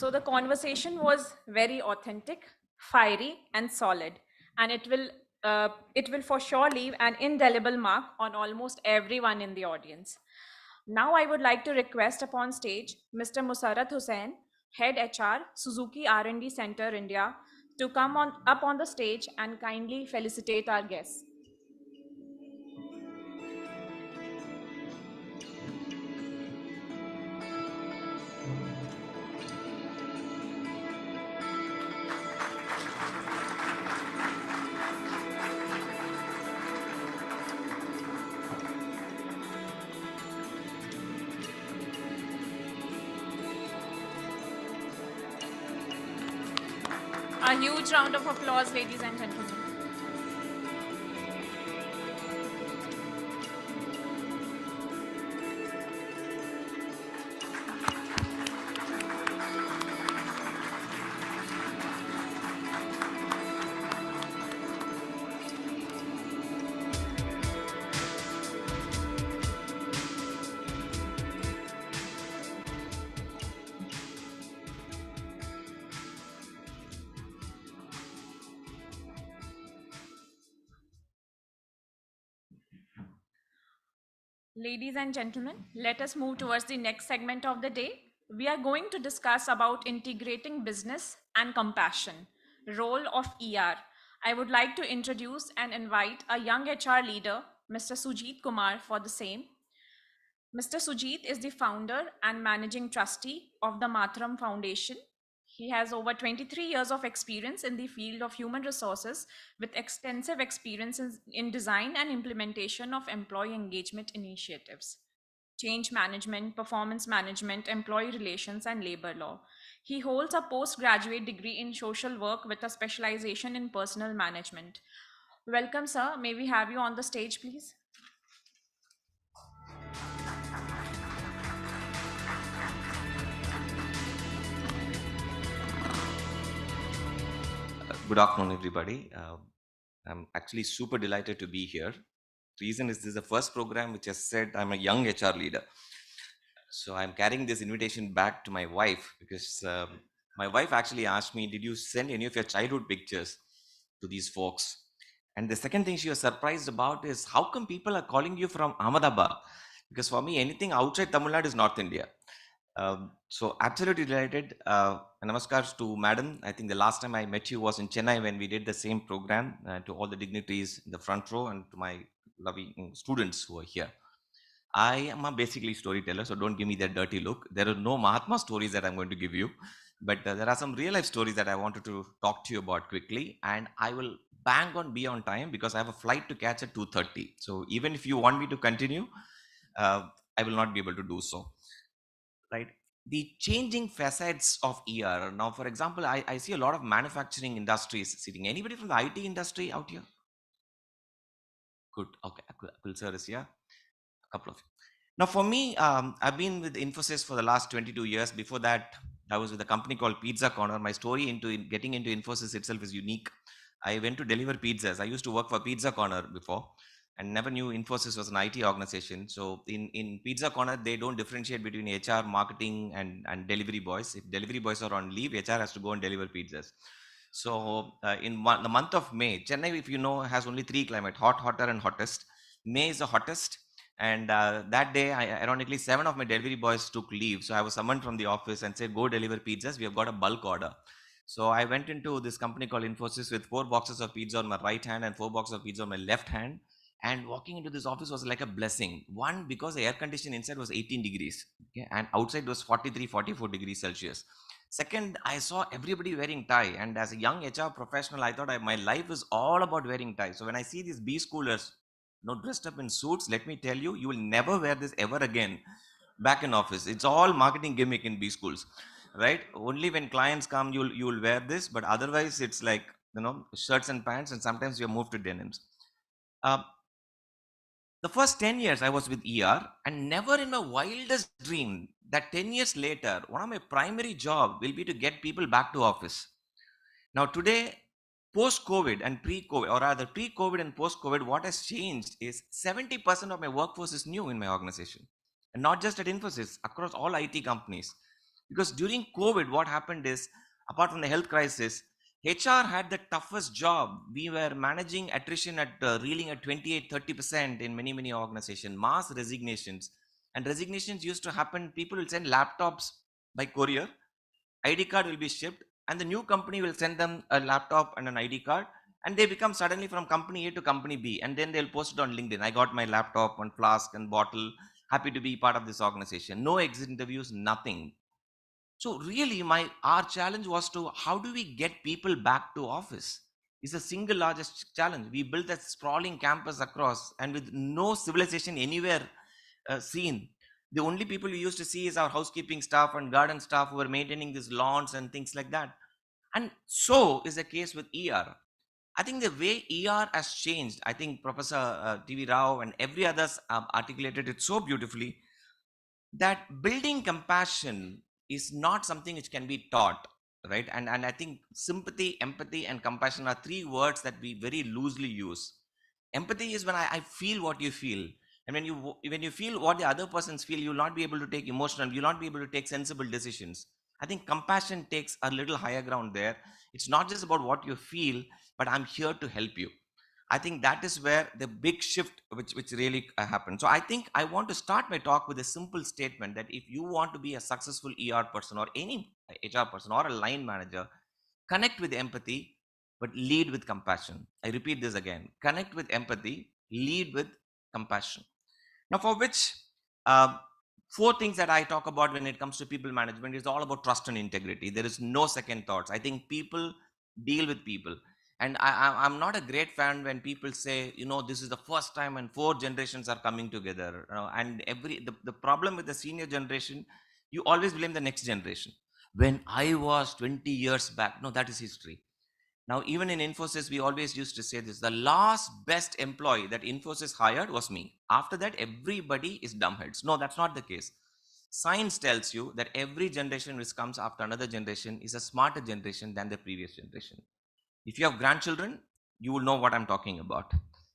So the conversation was very authentic, fiery, and solid, and it will for sure leave an indelible mark on almost everyone in the audience. Now I would like to request upon stage Mr. Musarat Hussain, Head HR, Suzuki R&D Center, India, to come up on the stage and kindly felicitate our guests. A huge round of applause, ladies and gentlemen. Ladies and gentlemen, let us move towards the next segment of the day. We are going to discuss about integrating business and compassion, role of ER. I would like to introduce and invite a young HR leader, Mr. Sujit Kumar, for the same. Mr. Sujit is the founder and managing trustee of the Matram Foundation. He has over 23 years of experience in the field of human resources with extensive experiences in design and implementation of employee engagement initiatives, change management, performance management, employee relations, and labor law. He holds a postgraduate degree in social work with a specialization in personal management. Welcome, sir. May we have you on the stage, please? Good afternoon, everybody. I'm actually super delighted to be here. Reason is this is the first program which has said I'm a young HR leader. So I'm carrying this invitation back to my wife because my wife actually asked me, did you send any of your childhood pictures to these folks? And the second thing she was surprised about is how come people are calling you from Ahmedabad? Because for me, anything outside Tamil Nadu is North India. So absolutely delighted. Namaskar to Madam. I think the last time I met you was in Chennai when we did the same program, to all the dignitaries in the front row and to my lovely students who are here. I am a basically storyteller, so don't give me that dirty look. There are no Mahatma stories that I'm going to give you, but there are some real life stories that I wanted to talk to you about quickly, and I will bang on be on time because I have a flight to catch at 2:30. So even if you want me to continue, I will not be able to do so. Right? The changing facets of ER. Now, for example, I see a lot of manufacturing industries sitting. Anybody from the IT industry out here? Good. Okay. Cool service. Yeah. A couple of you. Now, for me, I've been with Infosys for the last 22 years. Before that, I was with a company called Pizza Corner. My story into getting into Infosys itself is unique. I went to deliver pizzas. I used to work for Pizza Corner before and never knew Infosys was an IT organization. So in Pizza Corner, they don't differentiate between HR, marketing, and delivery boys. If delivery boys are on leave, HR has to go and deliver pizzas. So in the month of May, Chennai, if you know, has only 3 climates: hot, hotter, and hottest. May is the hottest, And that day, ironically, 7 of my delivery boys took leave. So I was summoned from the office and said, go deliver pizzas. We have got a bulk order. So I went into this company called Infosys with 4 boxes of pizza on my right hand and 4 boxes of pizza on my left hand. And walking into this office was like a blessing. One, because the air condition inside was 18 degrees, okay, and outside was 43, 44 degrees Celsius. Second, I saw everybody wearing tie. And as a young HR professional, I thought my life is all about wearing tie. So when I see these B schoolers, dressed up in suits, let me tell you, you will never wear this ever again back in office. It's all marketing gimmick in B schools, right? Only when clients come, you'll wear this, but otherwise it's like, shirts and pants, and sometimes you move to denims. The first 10 years I was with ER, and never in my wildest dream that 10 years later, one of my primary job will be to get people back to office. Now today, post-COVID and pre-COVID, or rather pre-COVID and post-COVID, what has changed is 70% of my workforce is new in my organization. And not just at Infosys, across all IT companies. Because during COVID, what happened is, apart from the health crisis, HR had the toughest job. We were managing attrition at reeling at 28-30% in many organizations, mass resignations. And resignations used to happen, people will send laptops by courier, ID card will be shipped, and the new company will send them a laptop and an ID card, and they become suddenly from company A to company B, and then they'll post it on LinkedIn. I got my laptop and flask and bottle, happy to be part of this organization. No exit interviews, nothing. So really our challenge was to, how do we get people back to office? It's the single largest challenge. We built a sprawling campus across, and with no civilization anywhere seen. The only people we used to see is our housekeeping staff and garden staff who were maintaining these lawns and things like that. And so is the case with ER. I think the way ER has changed, I think Professor T.V. Rao and every others articulated it so beautifully, that building compassion is not something which can be taught, right? And I think sympathy, empathy, and compassion are 3 words that we very loosely use. Empathy is when I feel what you feel. And when you feel what the other persons feel, you'll not be able to take emotional, you'll not be able to take sensible decisions. I think compassion takes a little higher ground there. It's not just about what you feel, but I'm here to help you. I think that is where the big shift which really happened. So I think I want to start my talk with a simple statement that if you want to be a successful ER person or any HR person or a line manager, connect with empathy, but lead with compassion. I repeat this again. Connect with empathy, lead with compassion. Now, for which 4 things that I talk about when it comes to people management is all about trust and integrity. There is no second thoughts. I think people deal with people. And I'm not a great fan when people say, this is the first time and 4 generations are coming together. And the problem with the senior generation, you always blame the next generation. When I was 20 years back, no, that is history. Now, even in Infosys, we always used to say this, the last best employee that Infosys hired was me. After that, everybody is dumbheads. No, that's not the case. Science tells you that every generation which comes after another generation is a smarter generation than the previous generation. If you have grandchildren, you will know what I'm talking about.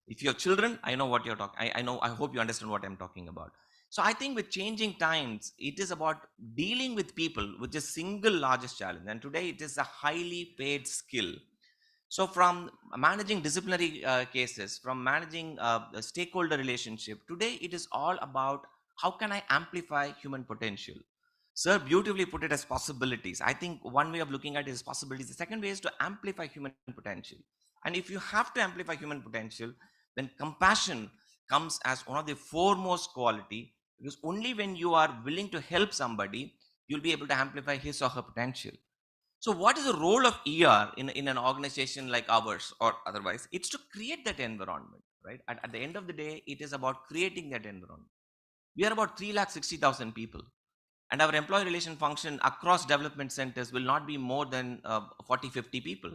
If you have children, I know what you're talking. I hope you understand what I'm talking about. So I think with changing times, it is about dealing with people, which is single largest challenge. And today it is a highly paid skill. So from managing disciplinary cases, from managing the stakeholder relationship, today it is all about how can I amplify human potential. Sir beautifully put it as possibilities. I think one way of looking at it is possibilities. The second way is to amplify human potential. And if you have to amplify human potential, then compassion comes as one of the foremost quality, because only when you are willing to help somebody, you'll be able to amplify his or her potential. So what is the role of ER in an organization like ours or otherwise? It's to create that environment, right? At the end of the day, it is about creating that environment. We are about 360,000 people. And our employee relation function across development centers will not be more than 40, 50 people.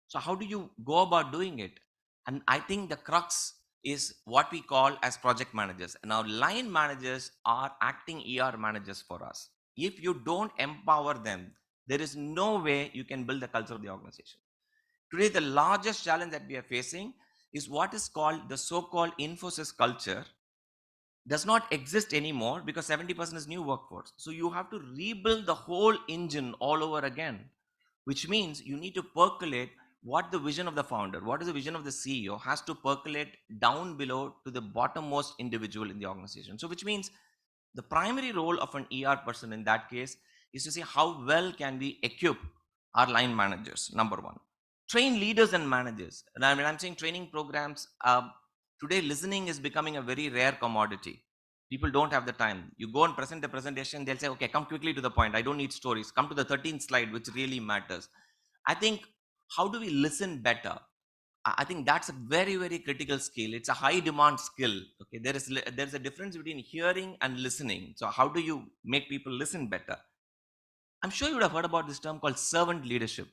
So how do you go about doing it? And I think the crux is what we call as project managers. And our line managers are acting ER managers for us. If you don't empower them, there is no way you can build the culture of the organization. Today, the largest challenge that we are facing is what is called the so-called Infosys culture, does not exist anymore because 70% is new workforce. So you have to rebuild the whole engine all over again, which means you need to percolate what the vision of the founder, what is the vision of the CEO has to percolate down below to the bottommost individual in the organization. So which means the primary role of an ER person in that case is to see how well can we equip our line managers, number one. Train leaders and managers. And when I'm saying training programs, today listening is becoming a very rare commodity. People don't have the time. You go and present a presentation, they'll say, okay, come quickly to the point. I don't need stories. Come to the 13th slide, which really matters. I think, how do we listen better? I think that's a very, very critical skill. It's a high demand skill. Okay, there's a difference between hearing and listening. So how do you make people listen better? I'm sure you would have heard about this term called servant leadership.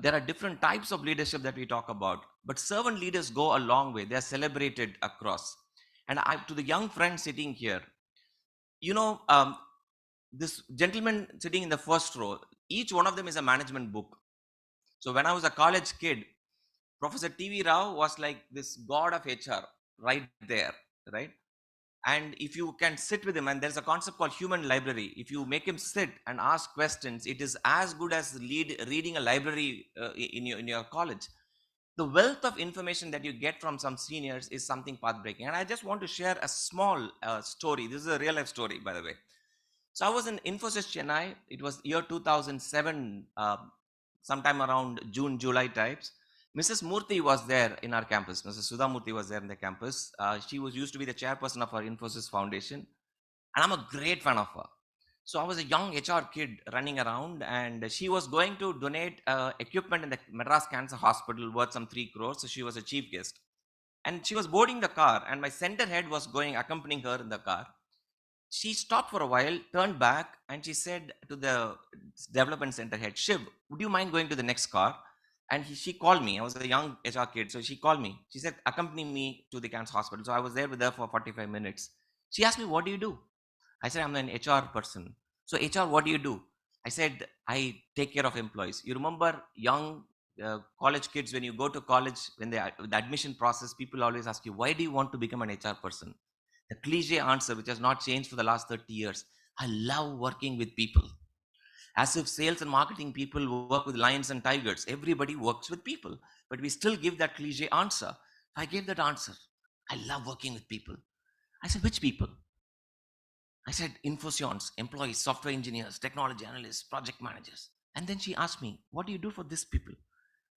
There are different types of leadership that we talk about, but servant leaders go a long way. They're celebrated across. And to the young friends sitting here, this gentleman sitting in the first row, each one of them is a management book. So when I was a college kid, Professor T.V. Rao was like this god of HR right there, right? And if you can sit with him, and there's a concept called human library. If you make him sit and ask questions, it is as good as reading a library in your college. The wealth of information that you get from some seniors is something path-breaking. And I just want to share a small story. This is a real-life story, by the way. So I was in Infosys Chennai. It was year 2007, sometime around June, July types. Mrs. Murthy was there in our campus. Mrs. Sudha Murthy was there in the campus. She used to be the chairperson of our Infosys Foundation. And I'm a great fan of her. So I was a young HR kid running around, and she was going to donate equipment in the Madras Cancer Hospital worth some 3 crores. So she was a chief guest. And she was boarding the car, and my center head was accompanying her in the car. She stopped for a while, turned back, and she said to the development center head, Shiv, would you mind going to the next car? And she called me. I was a young HR kid, so she called me. She said, accompany me to the cancer hospital. So I was there with her for 45 minutes. She asked me, what do you do? I said, I'm an HR person. So HR, what do you do? I said, I take care of employees. You remember young college kids, when you go to college, when the admission process, people always ask you, why do you want to become an HR person? The cliche answer, which has not changed for the last 30 years, I love working with people. As if sales and marketing people work with lions and tigers. Everybody works with people, but we still give that cliche answer. I gave that answer. I love working with people. I said, which people? I said, Infosions, employees, software engineers, technology analysts, project managers. And then she asked me, what do you do for these people?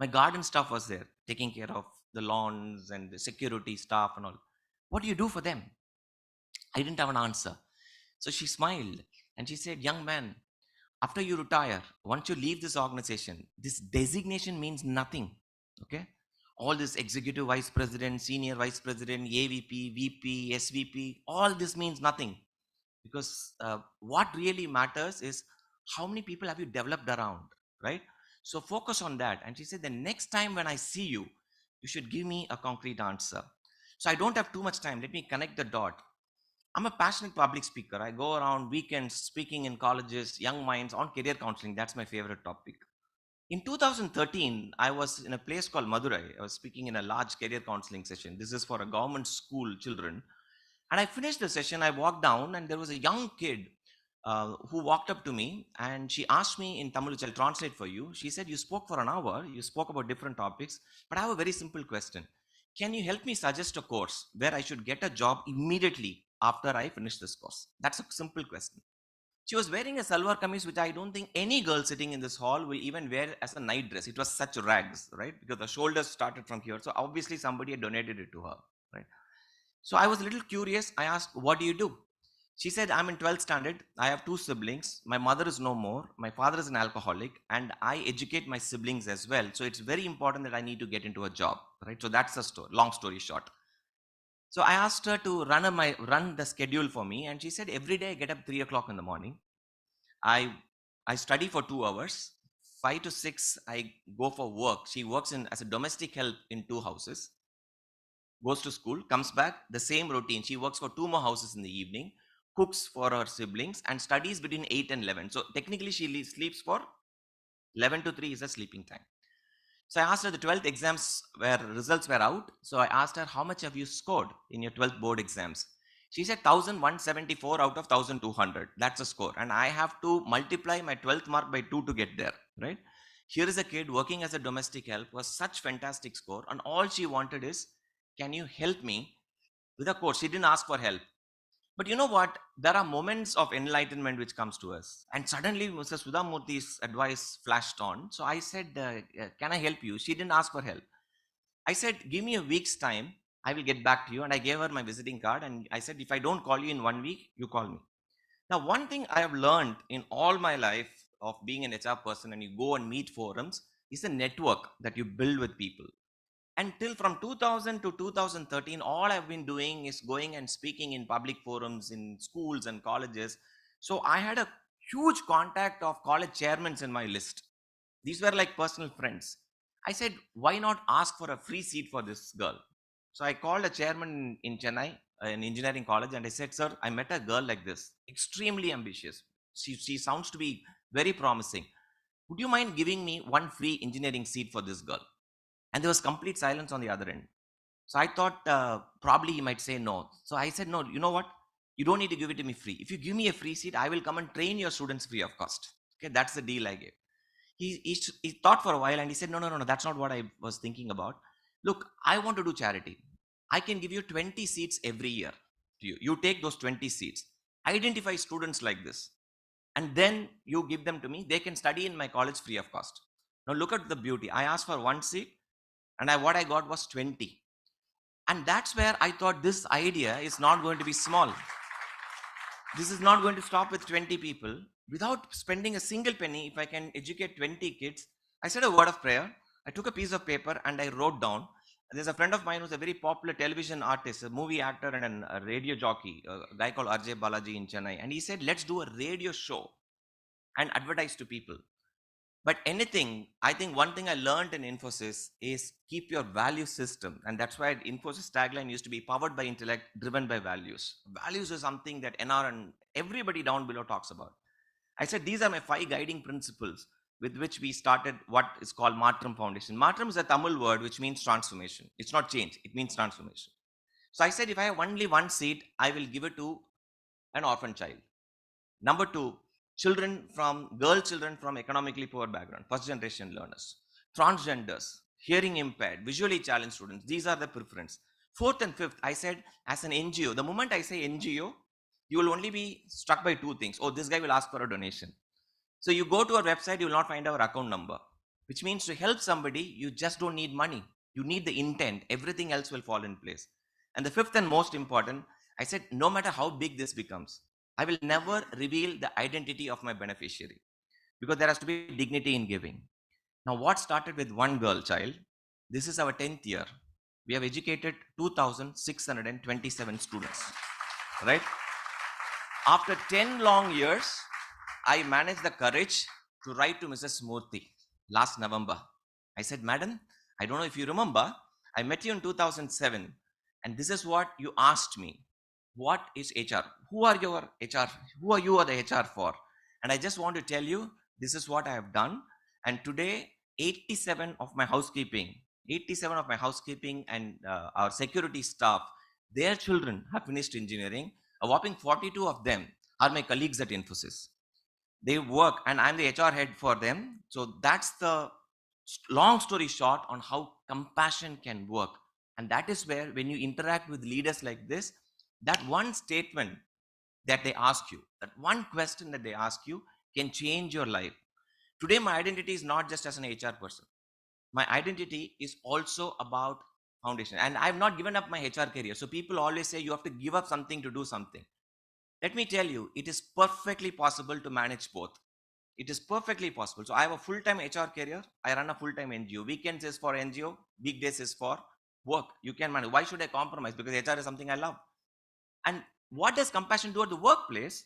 My garden staff was there, taking care of the lawns and the security staff and all. What do you do for them? I didn't have an answer. So she smiled and she said, young man, after you retire, once you leave this organization, this designation means nothing. Okay? All this executive vice president, senior vice president, AVP, VP, SVP, all this means nothing. Because what really matters is how many people have you developed around, right? So focus on that. And she said, the next time when I see you, you should give me a concrete answer. So I don't have too much time. Let me connect the dot. I'm a passionate public speaker. I go around weekends speaking in colleges, young minds, on career counseling. That's my favorite topic. In 2013, I was in a place called Madurai. I was speaking in a large career counseling session. This is for a government school children. And I finished the session. I walked down, and there was a young kid who walked up to me, and she asked me in Tamil, which I'll translate for you. She said, you spoke for an hour. You spoke about different topics, but I have a very simple question. Can you help me suggest a course where I should get a job immediately after I finish this course? That's a simple question. She was wearing a salwar kameez, which I don't think any girl sitting in this hall will even wear as a night dress. It was such rags, right? Because the shoulders started from here. So obviously somebody had donated it to her, right? So I was a little curious. I asked, what do you do? She said, I'm in 12th standard. I have 2 siblings. My mother is no more. My father is an alcoholic, and I educate my siblings as well. So it's very important that I need to get into a job, right? So that's the story, long story short. So I asked her to run the schedule for me, and she said, every day I get up 3 o'clock in the morning. I study for 2 hours. 5 to 6, I go for work. She works as a domestic help in 2 houses. Goes to school, comes back, the same routine. She works for 2 more houses in the evening, cooks for her siblings, and studies between 8 and 11. So technically she sleeps for 11 to 3 is the sleeping time. So I asked her, the 12th exams results were out. So I asked her, how much have you scored in your 12th board exams? She said 1174 out of 1200. That's a score. And I have to multiply my 12th mark by 2 to get there, right? Here is a kid working as a domestic help, was such fantastic score, and all she wanted is, can you help me with a course? She didn't ask for help. But you know what? There are moments of enlightenment which comes to us. And suddenly Mr. Sudhamurthy's advice flashed on. So I said, can I help you? She didn't ask for help. I said, give me a week's time. I will get back to you. And I gave her my visiting card. And I said, if I don't call you in 1 week, you call me. Now, one thing I have learned in all my life of being an HR person, and you go and meet forums, is the network that you build with people. Until from 2000 to 2013, all I've been doing is going and speaking in public forums, in schools and colleges. So I had a huge contact of college chairmen in my list. These were like personal friends. I said, why not ask for a free seat for this girl? So I called a chairman in Chennai, an engineering college, and I said, sir, I met a girl like this, extremely ambitious. She sounds to be very promising. Would you mind giving me one free engineering seat for this girl? And there was complete silence on the other end. So I thought probably he might say no. So I said, no, you know what? You don't need to give it to me free. If you give me a free seat, I will come and train your students free of cost. Okay, that's the deal I gave. He thought for a while and he said, no, that's not what I was thinking about. Look, I want to do charity. I can give you 20 seats every year to you. You take those 20 seats, identify students like this, and then you give them to me. They can study in my college free of cost. Now look at the beauty. I asked for one seat, and what I got was 20. And that's where I thought this idea is not going to be small. This is not going to stop with 20 people. Without spending a single penny, if I can educate 20 kids, I said a word of prayer. I took a piece of paper and I wrote down. There's a friend of mine who's a very popular television artist, a movie actor and a radio jockey, a guy called RJ Balaji in Chennai. And he said, let's do a radio show and advertise to people. But anything, I think one thing I learned in Infosys is keep your value system. And that's why Infosys tagline used to be powered by intellect, driven by values. Values is something that NR and everybody down below talks about. I said, these are my 5 guiding principles with which we started what is called Matram Foundation. Matram is a Tamil word which means transformation. It's not change, it means transformation. So I said, if I have only one seat, I will give it to an orphan child. Number 2, girl children from economically poor background, first generation learners, transgenders, hearing impaired, visually challenged students. These are the preference. 4th and 5th, I said, as an NGO, the moment I say NGO, you will only be struck by 2 things. Oh, this guy will ask for a donation. So you go to our website, you will not find our account number, which means to help somebody, you just don't need money. You need the intent. Everything else will fall in place. And the 5th and most important, I said, no matter how big this becomes, I will never reveal the identity of my beneficiary because there has to be dignity in giving. Now, what started with one girl child, this is our 10th year. We have educated 2,627 students, right? After 10 long years, I managed the courage to write to Mrs. Murthy last November. I said, Madam, I don't know if you remember, I met you in 2007, and this is what you asked me. What is HR? Who are your HR? Who are you the HR for? And I just want to tell you, this is what I have done. And today, 87 of my housekeeping and our security staff, their children have finished engineering. A whopping 42 of them are my colleagues at Infosys. They work and I'm the HR head for them. So that's the long story short on how compassion can work. And that is where when you interact with leaders like this, that one statement that they ask you, that one question that they ask you can change your life. Today, my identity is not just as an HR person. My identity is also about foundation. And I've not given up my HR career. So people always say you have to give up something to do something. Let me tell you, it is perfectly possible to manage both. It is perfectly possible. So I have a full-time HR career. I run a full-time NGO. Weekends is for NGO. Weekdays is for work. You can manage. Why should I compromise? Because HR is something I love. And what does compassion do at the workplace?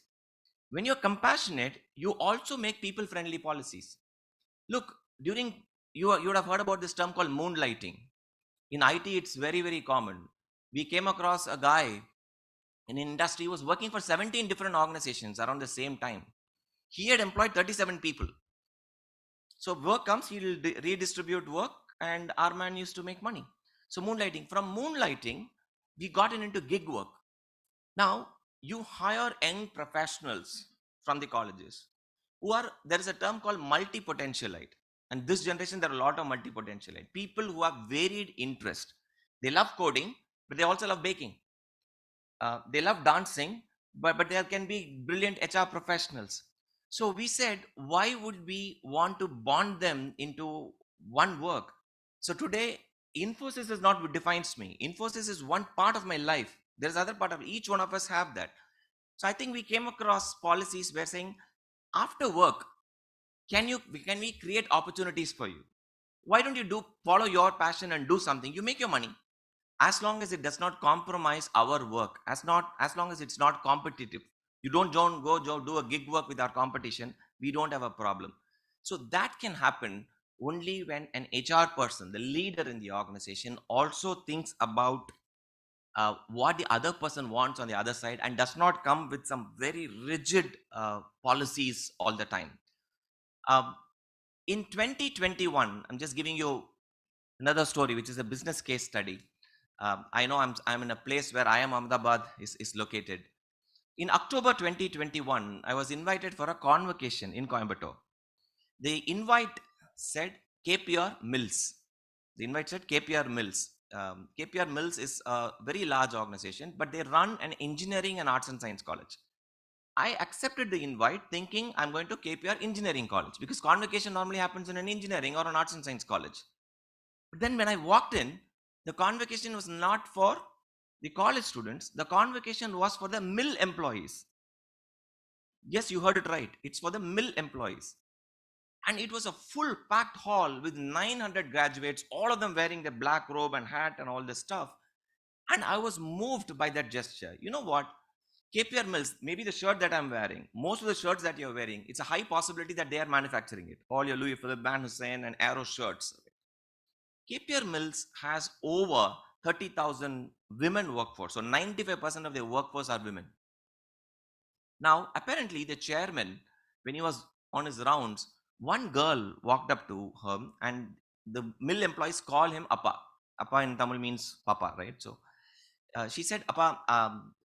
When you're compassionate, you also make people-friendly policies. Look, you would have heard about this term called moonlighting. In IT, it's very, very common. We came across a guy in industry who was working for 17 different organizations around the same time. He had employed 37 people. So work comes, he will redistribute work, and our man used to make money. So moonlighting. From moonlighting, we got into gig work. Now, you hire young professionals from the colleges there is a term called multi-potentialite. And this generation, there are a lot of multi-potentialite people who have varied interest. They love coding, but they also love baking. They love dancing, but there can be brilliant HR professionals. So we said, why would we want to bond them into one work? So today, Infosys is not what defines me. Infosys is one part of my life. There's other part of each one of us have that. So I think we came across policies where saying, after work, can we create opportunities for you? Why don't you follow your passion and do something? You make your money, as long as it does not compromise our work, as long as it's not competitive. You don't go do a gig work with our competition. We don't have a problem. So that can happen only when an HR person, the leader in the organization, also thinks about what the other person wants on the other side and does not come with some very rigid policies all the time. In 2021, I'm just giving you another story, which is a business case study. I know I'm in a place where IIM Ahmedabad is located. In October 2021, I was invited for a convocation in Coimbatore. The invite said KPR Mills. The invite said KPR Mills. KPR Mills is a very large organization, but they run an engineering and arts and science college. I accepted the invite thinking I'm going to KPR Engineering College, because convocation normally happens in an engineering or an arts and science college. But then when I walked in, the convocation was not for the college students. The convocation was for the mill employees. Yes, you heard it right. It's for the mill employees. And it was a full packed hall with 900 graduates, all of them wearing the black robe and hat and all this stuff. And I was moved by that gesture. You know what? KPR Mills, maybe the shirt that I'm wearing, most of the shirts that you're wearing, it's a high possibility that they are manufacturing it. All your Louis Philippe, Van Hussein and Arrow shirts. KPR Mills has over 30,000 women workforce. So 95% of their workforce are women. Now, apparently the chairman, when he was on his rounds, one girl walked up to him and the mill employees call him Appa. Appa in Tamil means Papa, right? So she said, Appa,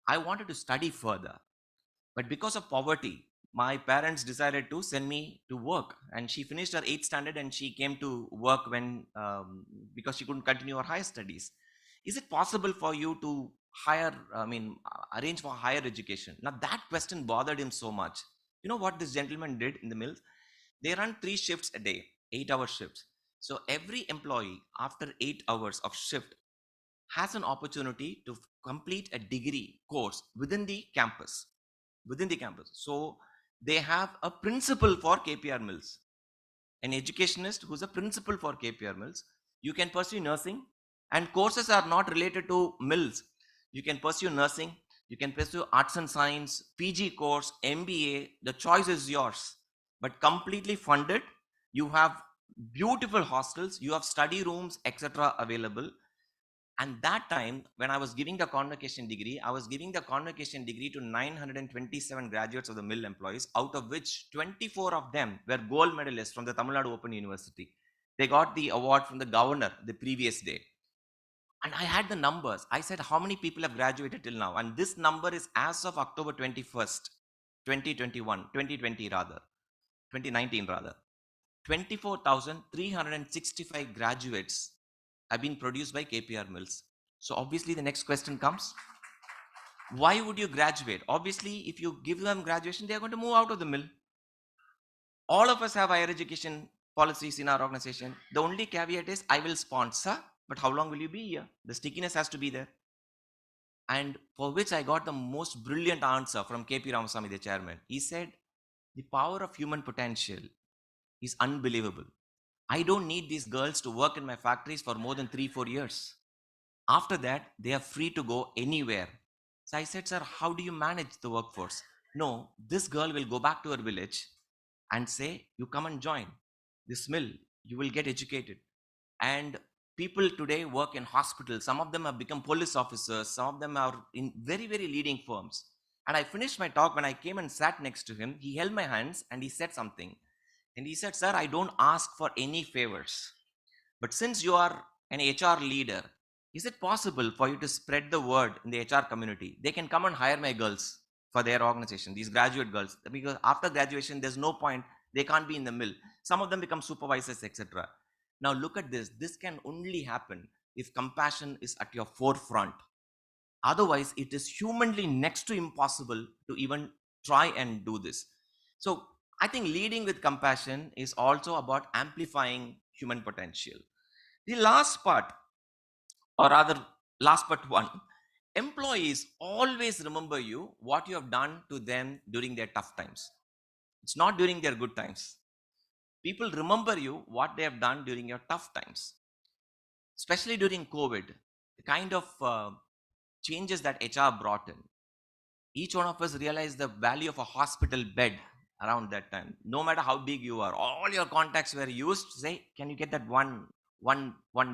I wanted to study further, but because of poverty, my parents decided to send me to work. And she finished her 8th standard and she came to work when because she couldn't continue her higher studies. Is it possible for you to arrange for higher education? Now that question bothered him so much. You know what this gentleman did in the mills? They run 3 shifts a day, 8-hour shifts. So every employee after 8 hours of shift has an opportunity to complete a degree course within the campus. So they have a principal for KPR Mills, an educationist who's a principal for KPR Mills. You can pursue nursing, and courses are not related to mills. You can pursue nursing, you can pursue arts and science, PG course, MBA. The choice is yours, but completely funded. You have beautiful hostels, you have study rooms, etc. available. And that time, when I was giving the convocation degree, I was giving the convocation degree to 927 graduates of the mill employees, out of which 24 of them were gold medalists from the Tamil Nadu Open University. They got the award from the governor the previous day. And I had the numbers. I said, how many people have graduated till now? And this number is as of October 21st, 2019 rather. 24,365 graduates have been produced by KPR Mills. So obviously the next question comes, why would you graduate? Obviously, if you give them graduation, they are going to move out of the mill. All of us have higher education policies in our organization. The only caveat is, I will sponsor, but how long will you be here? The stickiness has to be there. And for which I got the most brilliant answer from KP Ramasamy, the chairman. He said, the power of human potential is unbelievable. I don't need these girls to work in my factories for more than 3-4 years. After that, they are free to go anywhere. So I said, sir, how do you manage the workforce? No, this girl will go back to her village and say, you come and join this mill, you will get educated. And people today work in hospitals. Some of them have become police officers. Some of them are in very, very leading firms. And I finished my talk. When I came and sat next to him, he held my hands and he said something. And he said, sir, I don't ask for any favors. But since you are an HR leader, is it possible for you to spread the word in the HR community? They can come and hire my girls for their organization, these graduate girls. Because after graduation, there's no point. They can't be in the mill. Some of them become supervisors, etc. Now look at this. This can only happen if compassion is at your forefront. Otherwise, it is humanly next to impossible to even try and do this. So I think leading with compassion is also about amplifying human potential. The last part, or rather, last but one, employees always remember you what you have done to them during their tough times. It's not during their good times. People remember you what they have done during your tough times, especially during COVID. The kind of changes that HR brought in. Each one of us realized the value of a hospital bed around that time. No matter how big you are, all your contacts were used to say, can you get that one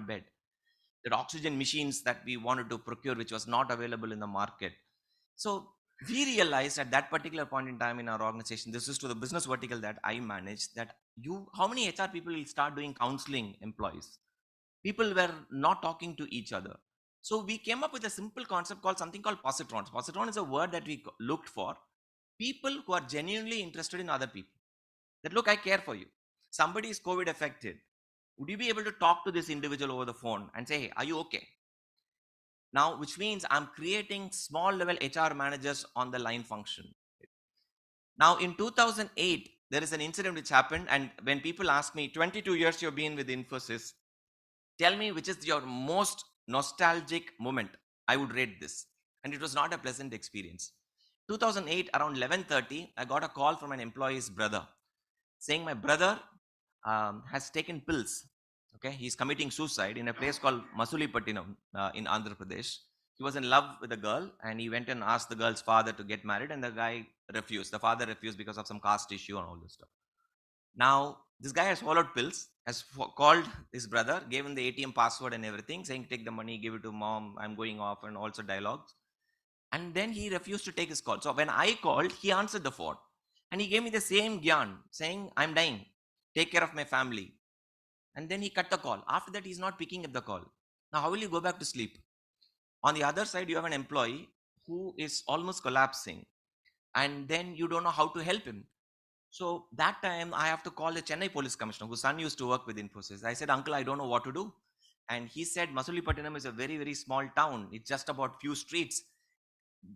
bed? That oxygen machines that we wanted to procure, which was not available in the market. So we realized at that particular point in time in our organization, this is to the business vertical that I manage, that how many HR people will start doing counseling employees? People were not talking to each other. So we came up with a simple concept called something called positrons. Positron is a word that we looked for. People who are genuinely interested in other people. That, look, I care for you. Somebody is COVID affected. Would you be able to talk to this individual over the phone and say, hey, are you okay? Now, which means I'm creating small level HR managers on the line function. Now, in 2008, there is an incident which happened. And when people ask me, 22 years you've been with Infosys, tell me which is your most nostalgic moment. I would rate this. And it was not a pleasant experience. 2008, around 11:30, I got a call from an employee's brother saying my brother has taken pills. Okay, he's committing suicide in a place called Masulipatinam in Andhra Pradesh. He was in love with a girl and he went and asked the girl's father to get married, and the guy refused. The father refused because of some caste issue and all this stuff. Now, this guy has swallowed pills, has called his brother, gave him the ATM password and everything, saying, take the money, give it to mom, I'm going off, and also dialogues. And then he refused to take his call. So when I called, he answered the phone. And he gave me the same gyan, saying, I'm dying, take care of my family. And then he cut the call. After that, he's not picking up the call. Now, how will you go back to sleep? On the other side, you have an employee who is almost collapsing. And then you don't know how to help him. So that time I have to call the Chennai police commissioner, whose son used to work with Infosys. I said, uncle, I don't know what to do. And he said, Masulipatinam is a very, very small town. It's just about few streets.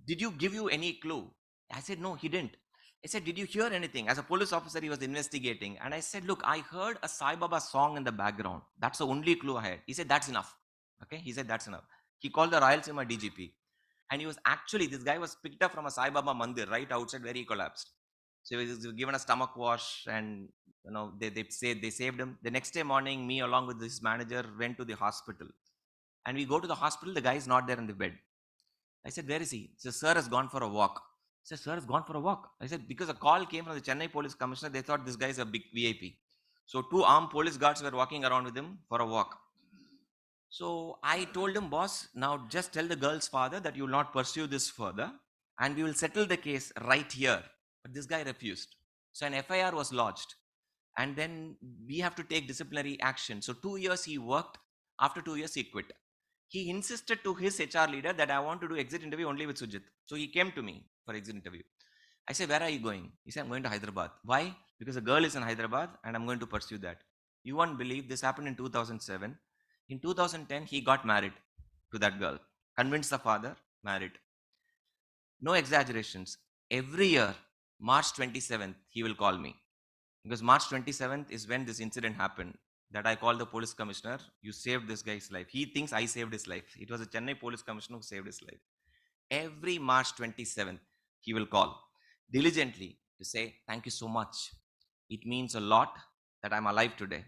Did you give you any clue? I said, no, he didn't. I said, did you hear anything? As a police officer, he was investigating. And I said, look, I heard a Sai Baba song in the background. That's the only clue I had. He said, that's enough. Okay. He said, that's enough. He called the Rayalaseema DGP. And he was actually, this guy was picked up from a Sai Baba mandir right outside where he collapsed. So he was given a stomach wash, and they saved him. The next day morning, me along with this manager went to the hospital. And we go to the hospital, the guy is not there in the bed. I said, where is he? He said, sir has gone for a walk. I said, sir has gone for a walk. I said, because a call came from the Chennai police commissioner, they thought this guy is a big VIP. So 2 armed police guards were walking around with him for a walk. So I told him, boss, now just tell the girl's father that you will not pursue this further and we will settle the case right here. But this guy refused. So an FIR was lodged. And then we have to take disciplinary action. So 2 years he worked. After 2 years, he quit. He insisted to his HR leader that I want to do exit interview only with Sujit. So he came to me for exit interview. I said, where are you going? He said, I'm going to Hyderabad. Why? Because a girl is in Hyderabad and I'm going to pursue that. You won't believe this happened in 2007. In 2010, he got married to that girl. Convinced the father, married. No exaggerations. Every year, March 27th, he will call me. Because March 27th is when this incident happened. That I called the police commissioner, you saved this guy's life. He thinks I saved his life. It was a Chennai police commissioner who saved his life. Every March 27th, he will call diligently to say, thank you so much. It means a lot that I'm alive today.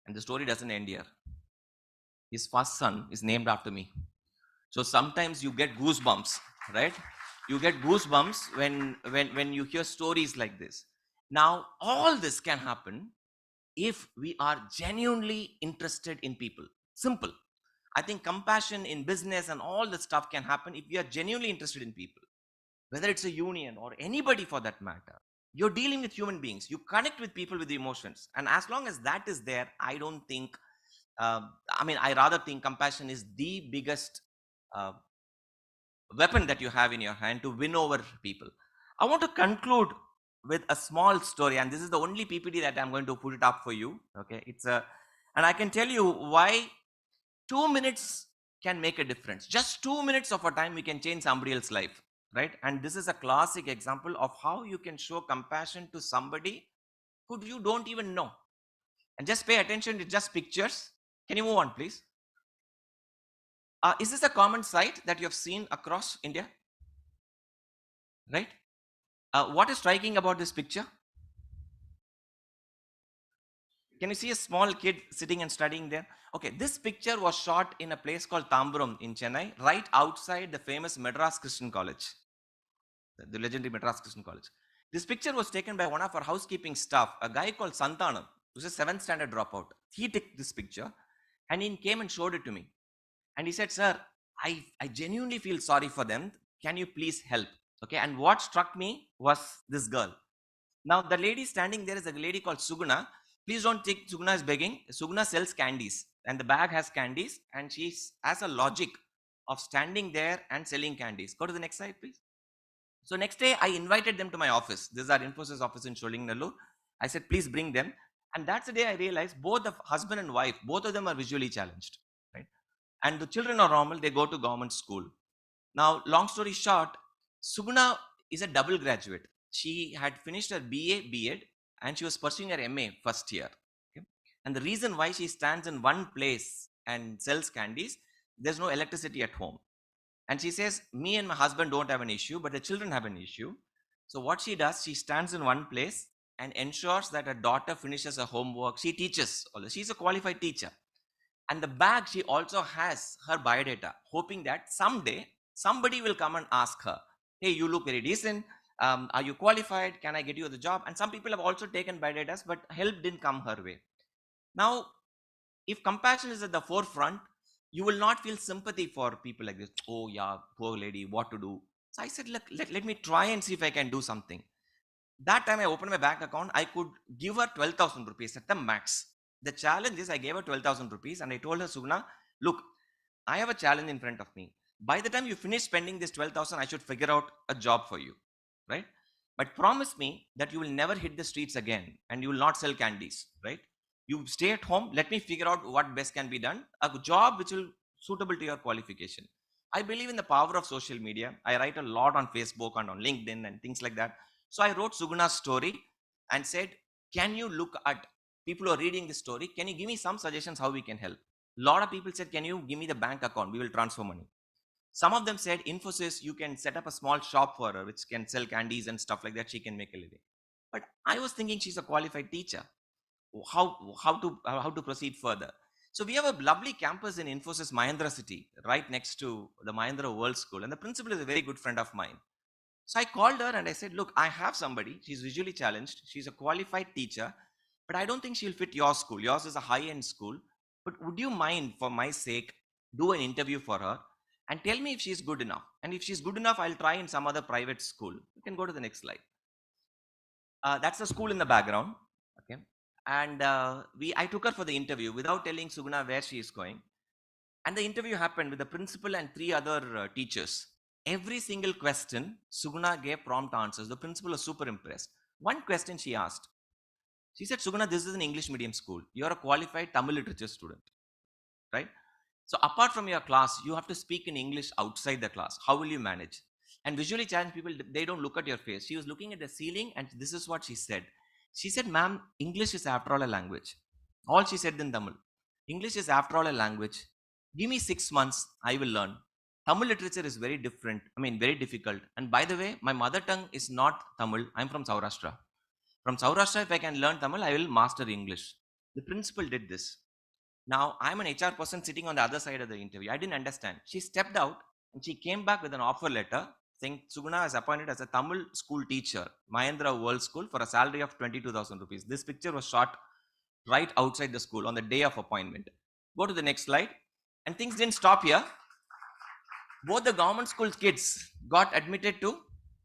And the story doesn't end here. His first son is named after me. So sometimes you get goosebumps, right? You get goosebumps when you hear stories like this. Now, all this can happen if we are genuinely interested in people. Simple. I think compassion in business and all the stuff can happen if we are genuinely interested in people. Whether it's a union or anybody for that matter, you're dealing with human beings. You connect with people with emotions. And as long as that is there, I don't think, I rather think compassion is the biggest weapon that you have in your hand to win over people. I want to conclude with a small story, and this is the only PPT that I'm going to put it up for you. Okay, and I can tell you why 2 minutes can make a difference. Just 2 minutes of a time, we can change somebody else's life, right? And this is a classic example of how you can show compassion to somebody who you don't even know. And just pay attention to just pictures. Can you move on, please? Is this a common sight that you have seen across India? Right? What is striking about this picture? Can you see a small kid sitting and studying there? Okay, this picture was shot in a place called Tamburam in Chennai, right outside the famous Madras Christian College, the legendary Madras Christian College. This picture was taken by one of our housekeeping staff, a guy called Santanam, who's a 7th standard dropout. He took this picture and he came and showed it to me. And he said, sir, I genuinely feel sorry for them. Can you please help? Okay, and what struck me was this girl. Now, the lady standing there is a lady called Suguna. Please don't think Suguna is begging. Suguna sells candies and the bag has candies and she has a logic of standing there and selling candies. Go to the next slide, please. So next day, I invited them to my office. This is our Infosys office in Sholingnallur. I said, please bring them. And that's the day I realized both the husband and wife, both of them are visually challenged, right? And the children are normal. They go to government school. Now, long story short, Suguna is a double graduate. She had finished her BA, B.Ed, and she was pursuing her MA first year. Okay? And the reason why she stands in one place and sells candies, there's no electricity at home. And she says, me and my husband don't have an issue, but the children have an issue. So what she does, she stands in one place and ensures that her daughter finishes her homework. She teaches. She's a qualified teacher. And the bag, she also has her biodata, hoping that someday somebody will come and ask her, hey, you look very decent. Are you qualified? Can I get you the job? And some people have also taken biodatas, but help didn't come her way. Now, if compassion is at the forefront, you will not feel sympathy for people like this. Oh, yeah, poor lady, what to do? So I said, look, let me try and see if I can do something. That time I opened my bank account, I could give her 12,000 rupees at the max. The challenge is I gave her 12,000 rupees and I told her, Sugna, look, I have a challenge in front of me. By the time you finish spending this 12,000, I should figure out a job for you, right? But promise me that you will never hit the streets again and you will not sell candies, right? You stay at home, let me figure out what best can be done, a job which will suitable to your qualification. I believe in the power of social media. I write a lot on Facebook and on LinkedIn and things like that. So I wrote Suguna's story and said, can you look at people who are reading this story? Can you give me some suggestions how we can help? A lot of people said, can you give me the bank account? We will transfer money. Some of them said, Infosys, you can set up a small shop for her, which can sell candies and stuff like that. She can make a living. But I was thinking she's a qualified teacher. How to proceed further? So we have a lovely campus in Infosys Mahindra City, right next to the Mahindra World School. And the principal is a very good friend of mine. So I called her and I said, look, I have somebody. She's visually challenged. She's a qualified teacher, but I don't think she'll fit your school. Yours is a high-end school. But would you mind, for my sake, do an interview for her and tell me if she's good enough? And if she's good enough, I'll try in some other private school. You can go to the next slide. That's the school in the background. Okay. And I took her for the interview without telling Suguna where she is going. And the interview happened with the principal and 3 other teachers. Every single question, Suguna gave prompt answers. The principal was super impressed. One question she asked. She said, Suguna, this is an English medium school. You're a qualified Tamil literature student, right? So apart from your class, you have to speak in English outside the class. How will you manage? And visually challenged people, they don't look at your face. She was looking at the ceiling and this is what she said. She said, ma'am, English is after all a language. All she said in Tamil. English is after all a language. Give me 6 months, I will learn. Tamil literature is very different. Very difficult. And by the way, my mother tongue is not Tamil. I'm from Saurashtra. From Saurashtra, if I can learn Tamil, I will master English. The principal did this. Now, I'm an HR person sitting on the other side of the interview. I didn't understand. She stepped out and she came back with an offer letter saying Suguna is appointed as a Tamil school teacher, Mahindra World School, for a salary of 22,000 rupees. This picture was shot right outside the school on the day of appointment. Go to the next slide. And things didn't stop here. Both the government school kids got admitted to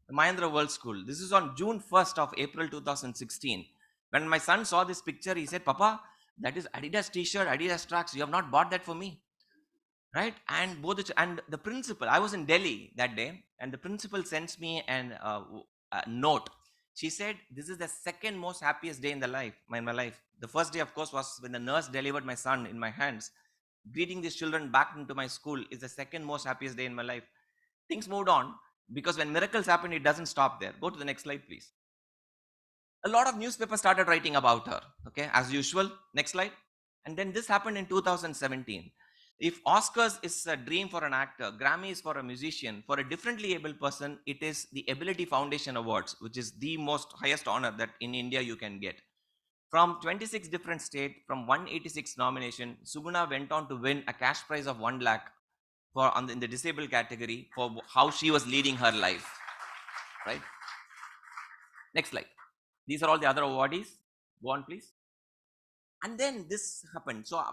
the Mahindra World School. This is on June 1st of April 2016. When my son saw this picture, he said, Papa, that is Adidas t-shirt, Adidas tracks. You have not bought that for me. Right? And the principal, I was in Delhi that day, and the principal sends me a note. She said, this is the second most happiest day in my life. The first day, of course, was when the nurse delivered my son in my hands. Greeting these children back into my school is the second most happiest day in my life. Things moved on because when miracles happen, it doesn't stop there. Go to the next slide, please. A lot of newspapers started writing about her, okay, as usual. Next slide. And then this happened in 2017. If Oscars is a dream for an actor, Grammy is for a musician, for a differently able person, it is the Ability Foundation Awards, which is the most highest honor that in India you can get. From 26 different states, from 186 nomination, Suguna went on to win a cash prize of 1 lakh in the disabled category for how she was leading her life, right? Next slide. These are all the other awardees. Go on, please. And then this happened. So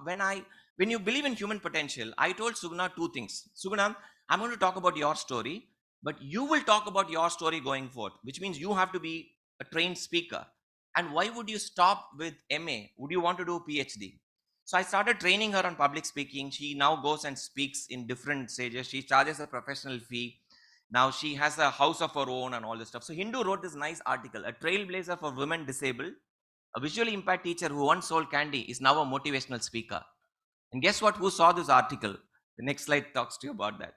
when you believe in human potential, I told Suguna 2 things. Suguna, I'm going to talk about your story, but you will talk about your story going forth, which means you have to be a trained speaker. And why would you stop with MA? Would you want to do PhD? So I started training her on public speaking. She now goes and speaks in different stages. She charges a professional fee. Now she has a house of her own and all this stuff. So Hindu wrote this nice article, a trailblazer for women disabled. A visually impaired teacher who once sold candy is now a motivational speaker. And guess what? Who saw this article? The next slide talks to you about that.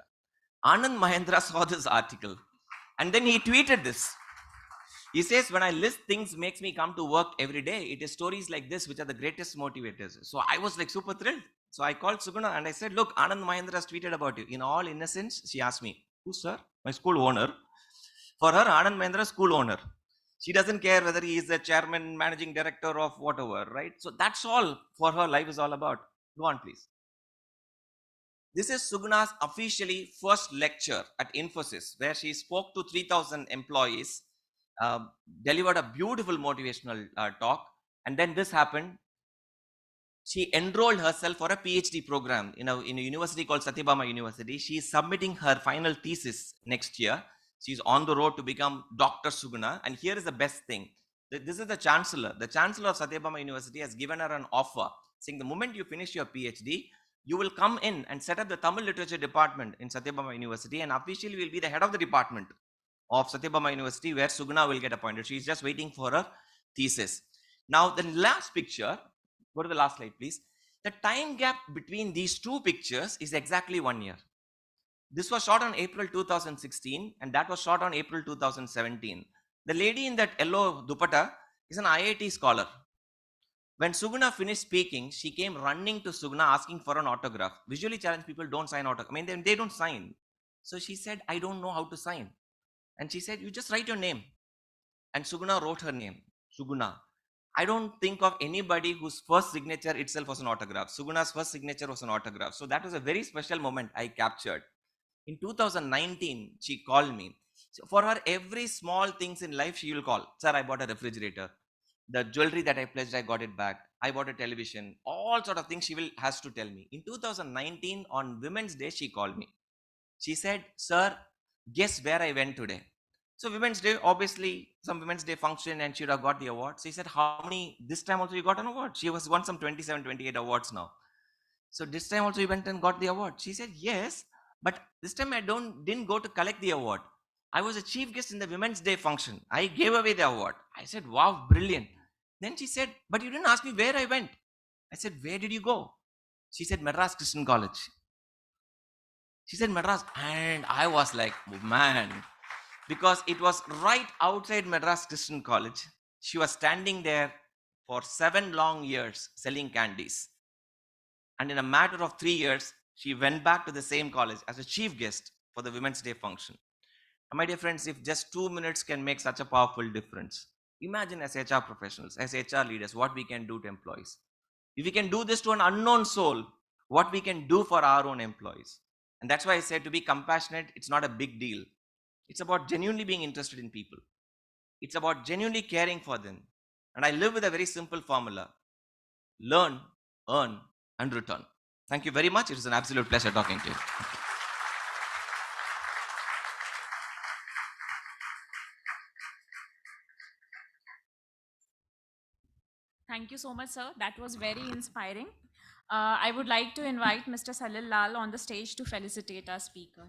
Anand Mahendra saw this article. And then he tweeted this. He says, when I list things makes me come to work every day, it is stories like this which are the greatest motivators. So I was like super thrilled. So I called Suguna and I said, look, Anand Mahendra has tweeted about you. In all innocence, she asked me, who, sir? My school owner. For her, Anand Mahendra, school owner. She doesn't care whether he is the chairman, managing director of whatever, right? So that's all for her life is all about. Go on, please. This is Suguna's officially first lecture at Infosys, where she spoke to 3,000 employees, delivered a beautiful motivational talk. And then this happened. She enrolled herself for a PhD program in a university called Satyabama University. She is submitting her final thesis next year. She's on the road to become Dr. Suguna. And here is the best thing. This is the chancellor. The chancellor of Satyabama University has given her an offer saying the moment you finish your PhD, you will come in and set up the Tamil literature department in Satyabama University and officially will be the head of the department of Satyabama University where Suguna will get appointed. She's just waiting for her thesis. Now, the last picture, go to the last slide, please. The time gap between these 2 pictures is exactly 1 year. This was shot on April 2016 and that was shot on April 2017. The lady in that yellow dupatta is an IIT scholar. When Suguna finished speaking, she came running to Suguna asking for an autograph. Visually challenged people don't sign autograph. I mean, they don't sign. So she said, I don't know how to sign. And she said, you just write your name. And Suguna wrote her name, Suguna. I don't think of anybody whose first signature itself was an autograph. Suguna's first signature was an autograph. So that was a very special moment I captured. In 2019, she called me. So for her, every small things in life, she will call. Sir, I bought a refrigerator. The jewelry that I pledged, I got it back. I bought a television. All sort of things she has to tell me. In 2019, on Women's Day, she called me. She said, sir, guess where I went today? So Women's Day, obviously, some Women's Day function and she would have got the award. So he said, how many, this time also you got an award? She was won some 27, 28 awards now. So this time also you went and got the award. She said, yes, but this time I didn't go to collect the award. I was a chief guest in the Women's Day function. I gave away the award. I said, wow, brilliant. Then she said, but you didn't ask me where I went. I said, where did you go? She said, Madras Christian College. She said, Madras. And I was like, oh, man, because it was right outside Madras Christian College. She was standing there for 7 long years selling candies. And in a matter of 3 years, she went back to the same college as a chief guest for the Women's Day function. And my dear friends, if just 2 minutes can make such a powerful difference, imagine as HR professionals, as HR leaders, what we can do to employees. If we can do this to an unknown soul, what we can do for our own employees. And that's why I said to be compassionate, it's not a big deal. It's about genuinely being interested in people. It's about genuinely caring for them. And I live with a very simple formula. Learn, earn, and return. Thank you very much. It is an absolute pleasure talking to you. Thank you so much, sir. That was very inspiring. I would like to invite Mr. Salil Lal on the stage to felicitate our speaker.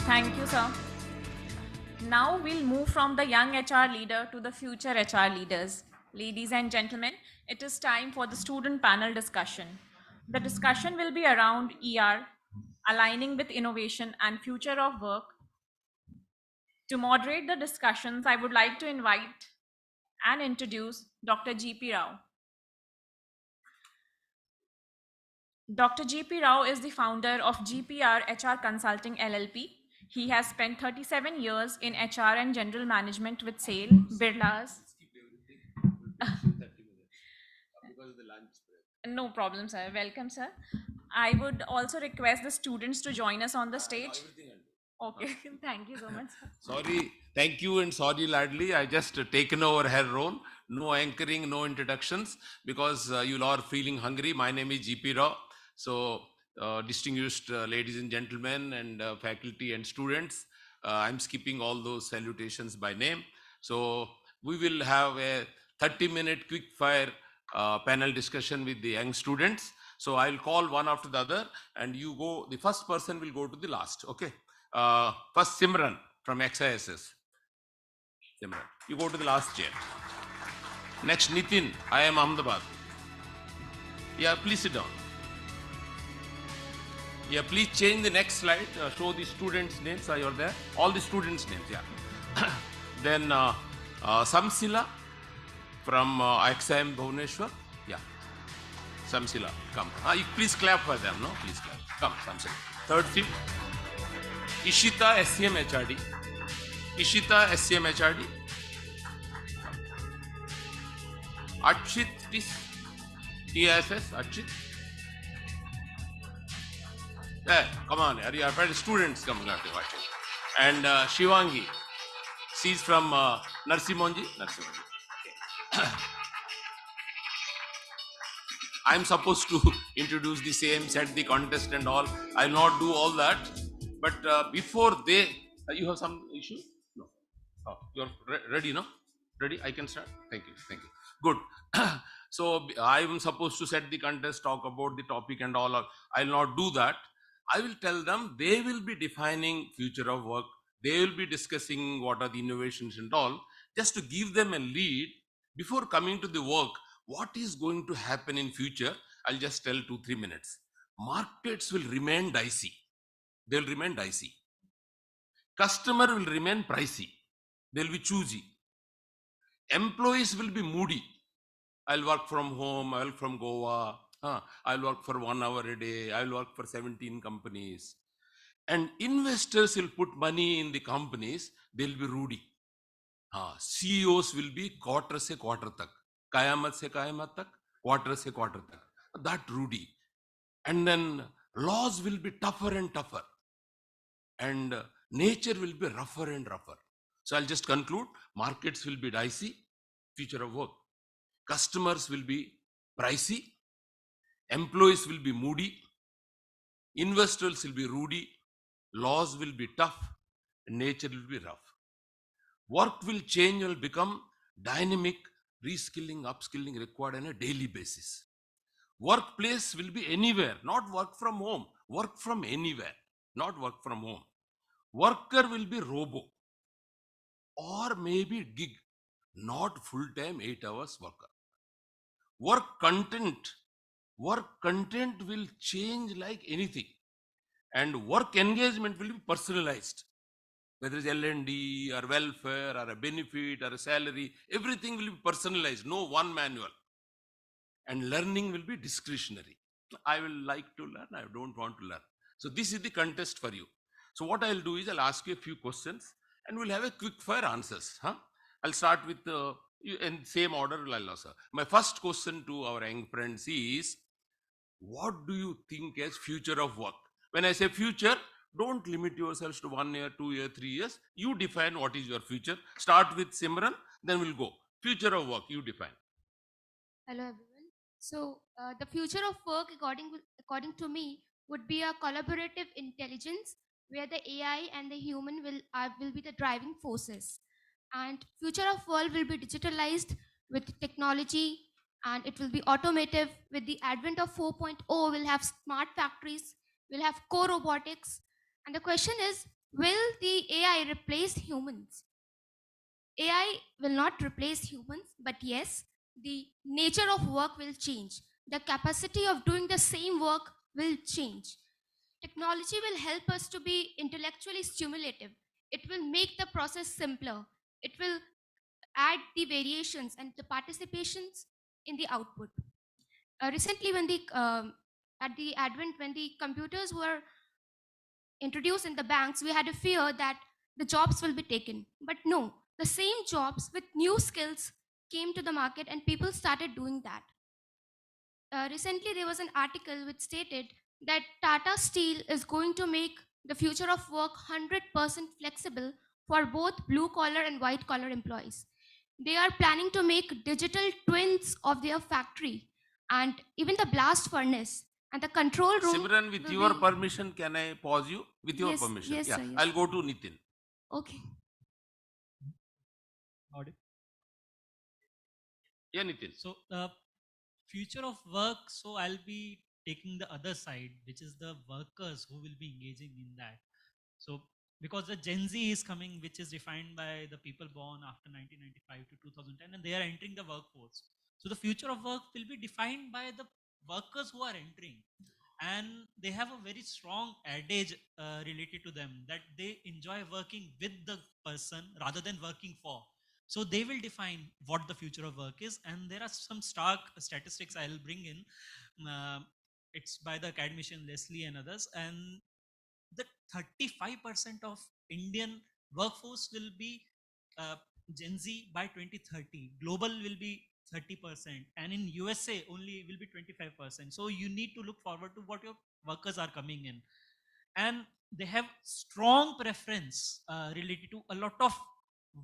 Thank you, sir. Now we'll move from the young HR leader to the future HR leaders. Ladies and gentlemen, it is time for the student panel discussion. The discussion will be around ER, aligning with innovation and future of work. To moderate the discussions, I would like to invite and introduce Dr. G.P. Rao. Dr. G.P. Rao is the founder of GPR HR Consulting LLP. He has spent 37 years in HR and general management with SAIL, Birla's. No problem, sir. Welcome, sir. I would also request the students to join us on the stage. Okay, thank you so much, sir. Sorry, thank you and sorry, Ladley. I just taken over her role. No anchoring, no introductions because you are feeling hungry. My name is GP Rao. So, distinguished ladies and gentlemen and faculty and students, I'm skipping all those salutations by name. So, we will have a 30-minute quick fire panel discussion with the young students. So, I'll call one after the other and you go, the first person will go to the last, okay? First Simran from XISS. Simran, you go to the last chair. Next Nitin, I am Ahmedabad. Yeah, please sit down. Yeah, please change the next slide. Show the students' names. Are you there? All the students' names, yeah. Then Samsila from XIM Bhubaneswar. Yeah. Samsila, come. You please clap for them, no? Please clap. Come, Samsila. Third seat. Ishita SCM HRD. Ishita SCM HRD. Archit, please. TISS, Archit. Hey, come on, are you students coming out to watch it? And Shivangi. She's from Narsimonji. Okay. I'm supposed to introduce the same, set the contest and all. I'll not do all that. But before they, you have some issue? No. Oh, you're ready, no? Ready? I can start? Thank you. Thank you. Good. So I'm supposed to set the contest, talk about the topic and all. I'll not do that. I will tell them they will be defining future of work. They will be discussing what are the innovations and all. Just to give them a lead before coming to the work, what is going to happen in future? I'll just tell 2-3 minutes. Markets will remain dicey. They'll remain dicey. Customer will remain pricey. They'll be choosy. Employees will be moody. I'll work from home. I'll work from Goa. I'll work for 1 hour a day. I'll work for 17 companies. And investors will put money in the companies. They'll be rudy. CEOs will be quarter se quarter tak. Kayamat se kayamat tak. Quarter se quarter tak. That rudy. And then laws will be tougher and tougher. And nature will be rougher and rougher. So I'll just conclude. Markets will be dicey. Future of work. Customers will be pricey. Employees will be moody. Investors will be rudy. Laws will be tough. Nature will be rough. Work will change, will become dynamic. Reskilling, upskilling required on a daily basis. Workplace will be anywhere, not work from home. Work from anywhere, not work from home. Worker will be robo or maybe gig, not full-time 8 hours worker. Work content will change like anything. And work engagement will be personalized. Whether it's L&D or welfare or a benefit or a salary, everything will be personalized, no one manual. And learning will be discretionary. I will like to learn, I don't want to learn. So this is the contest for you. So what I'll do is I'll ask you a few questions and we'll have a quick fire answers. I'll start with in same order, I'll answer. My first question to our young friends is, what do you think as future of work? When I say future, don't limit yourselves to 1 year, 2 year, 3 years. You define what is your future. Start with Simran, then we'll go. Future of work, you define. Hello everyone. So the future of work, according to me, would be a collaborative intelligence where the AI and the human will be the driving forces. And future of world will be digitalized with technology, and it will be automotive. With the advent of 4.0, we'll have smart factories, we'll have core robotics. And the question is, Will the AI replace humans? AI will not replace humans, but yes, the nature of work will change. The capacity of doing the same work will change. Technology will help us to be intellectually stimulative. It will make the process simpler. It will add the variations and the participations in the output. Recently, when the at the advent when the computers were introduced in the banks, we had a fear that the jobs will be taken. But no, the same jobs with new skills came to the market and people started doing that. Recently, there was an article which stated that Tata Steel is going to make the future of work 100% flexible for both blue collar and white collar employees. They are planning to make digital twins of their factory and even the blast furnace and the control room. Simran, with will your be- permission, can I pause you? With your Yes, permission. yes, Yeah, sir, yes. I'll go to Nitin. Okay. Yeah, Nitin. So the future of work, so I'll be taking the other side, which is the workers who will be engaging in that. So because the Gen Z is coming, which is defined by the people born after 1995 to 2010, and they are entering the workforce. So the future of work will be defined by the workers who are entering, and they have a very strong adage related to them that they enjoy working with the person rather than working for. So they will define what the future of work is, and there are some stark statistics I'll bring in. Uh, it's by the academician Leslie and others, and the 35% of Indian workforce will be uh, Gen Z by 2030. Global will be 30%, and in USA only will be 25%. So you need to look forward to what your workers are coming in, and they have strong preference related to a lot of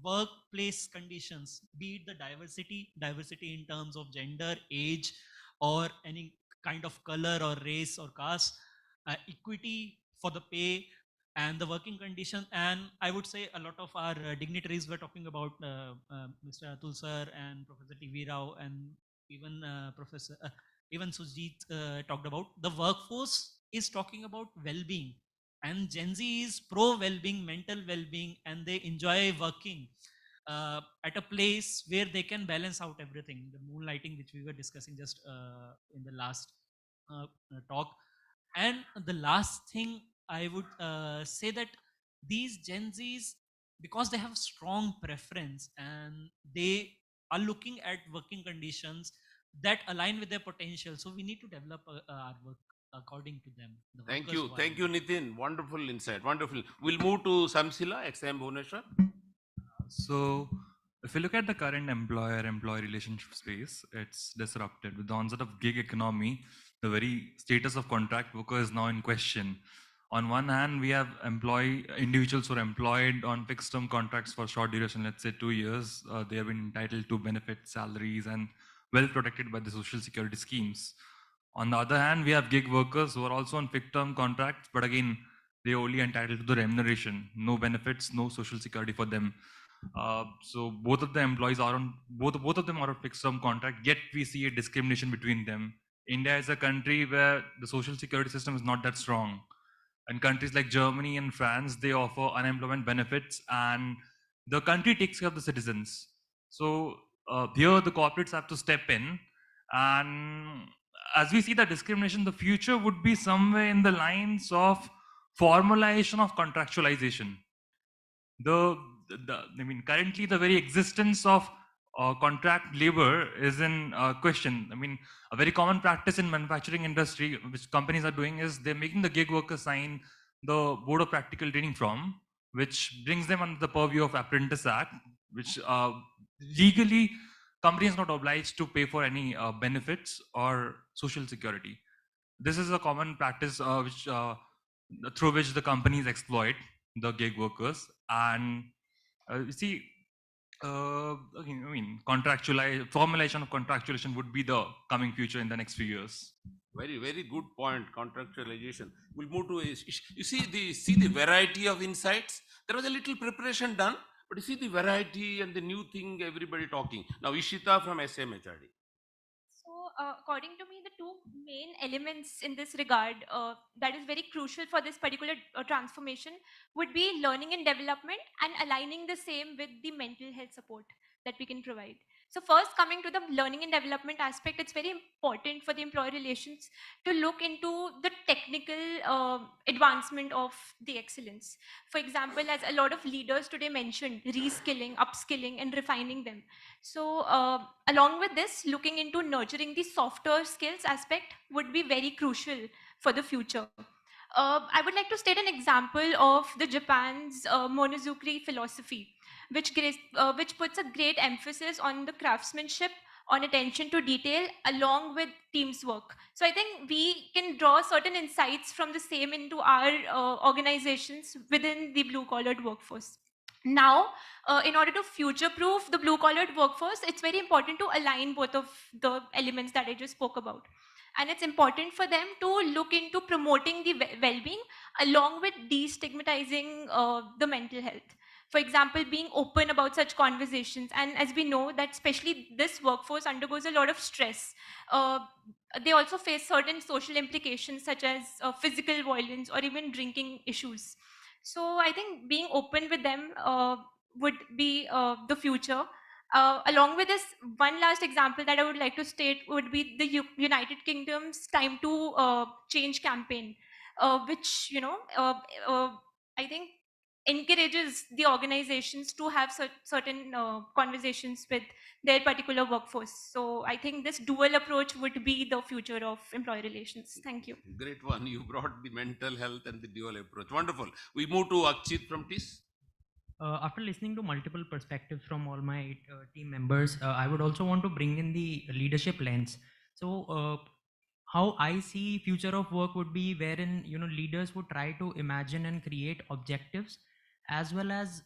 workplace conditions, be it the diversity in terms of gender, age, or any kind of color or race or caste, equity for the pay and the working condition. And I would say a lot of our dignitaries were talking about Mr. Atul sir and Professor TV Rao, and even Professor even Sujit talked about the workforce is talking about well-being, and Gen Z is pro well-being, mental well-being, and they enjoy working at a place where they can balance out everything. The moonlighting, which we were discussing just in the last talk. And the last thing I would say that these Gen Zs, because they have strong preference and they are looking at working conditions that align with their potential. So we need to develop our work according to them. The Thank workers you. who are Thank you, Nitin. Wonderful insight. Wonderful. We'll move to Samsila, XM Bhubaneswar. So, if you look at the current employer-employee relationship space, it's disrupted. With the onset of gig economy, the very status of contract worker is now in question. On one hand, we have individuals who are employed on fixed-term contracts for short duration, let's say 2 years. They have been entitled to benefits, salaries, and well protected by the social security schemes. On the other hand, we have gig workers who are also on fixed-term contracts, but again, they are only entitled to the remuneration, no benefits, no social security for them. So both of the employees are on both of them are on fixed term contract, yet we see a discrimination between them. India is a country where the social security system is not that strong, and countries like Germany and France, they offer unemployment benefits, and the country takes care of the citizens. So here the corporates have to step in, and as we see the discrimination, the future would be somewhere in the lines of formalization of contractualization. I mean, currently the very existence of contract labor is in question. I mean, a very common practice in manufacturing industry, which companies are doing, is they're making the gig workers sign the Board of Practical Training Form, which brings them under the purview of Apprentice Act, which legally companies are not obliged to pay for any benefits or social security. This is a common practice through which the companies exploit the gig workers. And you see, I mean, formalization of contractualization would be the coming future in the next few years. Very, very good point. Contractualization. We'll move to you see the variety of insights. There was a little preparation done, but you see the variety and the new thing everybody talking. Now, Ishita from SMHRD. So according to me, the two main elements in this regard that is very crucial for this particular transformation would be learning and development and aligning the same with the mental health support that we can provide. So first, coming to the learning and development aspect, it's very important for the employee relations to look into the technical advancement of the excellence. For example, as a lot of leaders today mentioned, reskilling, upskilling, and refining them. So along with this, looking into nurturing the softer skills aspect would be very crucial for the future. I would like to state an example of the Japan's Monozukuri philosophy, which puts a great emphasis on the craftsmanship, on attention to detail, along with team's work. So I think we can draw certain insights from the same into our organizations within the blue-collared workforce. Now, in order to future-proof the blue-collared workforce, it's very important to align both of the elements that I just spoke about. And it's important for them to look into promoting the well-being along with destigmatizing the mental health. For example, being open about such conversations. And as we know that especially this workforce undergoes a lot of stress. They also face certain social implications such as physical violence or even drinking issues. So I think being open with them would be the future. Along with this, one last example that I would like to state would be the United Kingdom's Time to Change campaign, which, I think encourages the organizations to have certain conversations with their particular workforce. So I think this dual approach would be the future of employee relations. Thank you. Great one. You brought the mental health and the dual approach. Wonderful. We move to Akshit from TIS. After listening to multiple perspectives from all my team members, I would also want to bring in the leadership lens. So, how I see future of work would be wherein leaders would try to imagine and create objectives as well as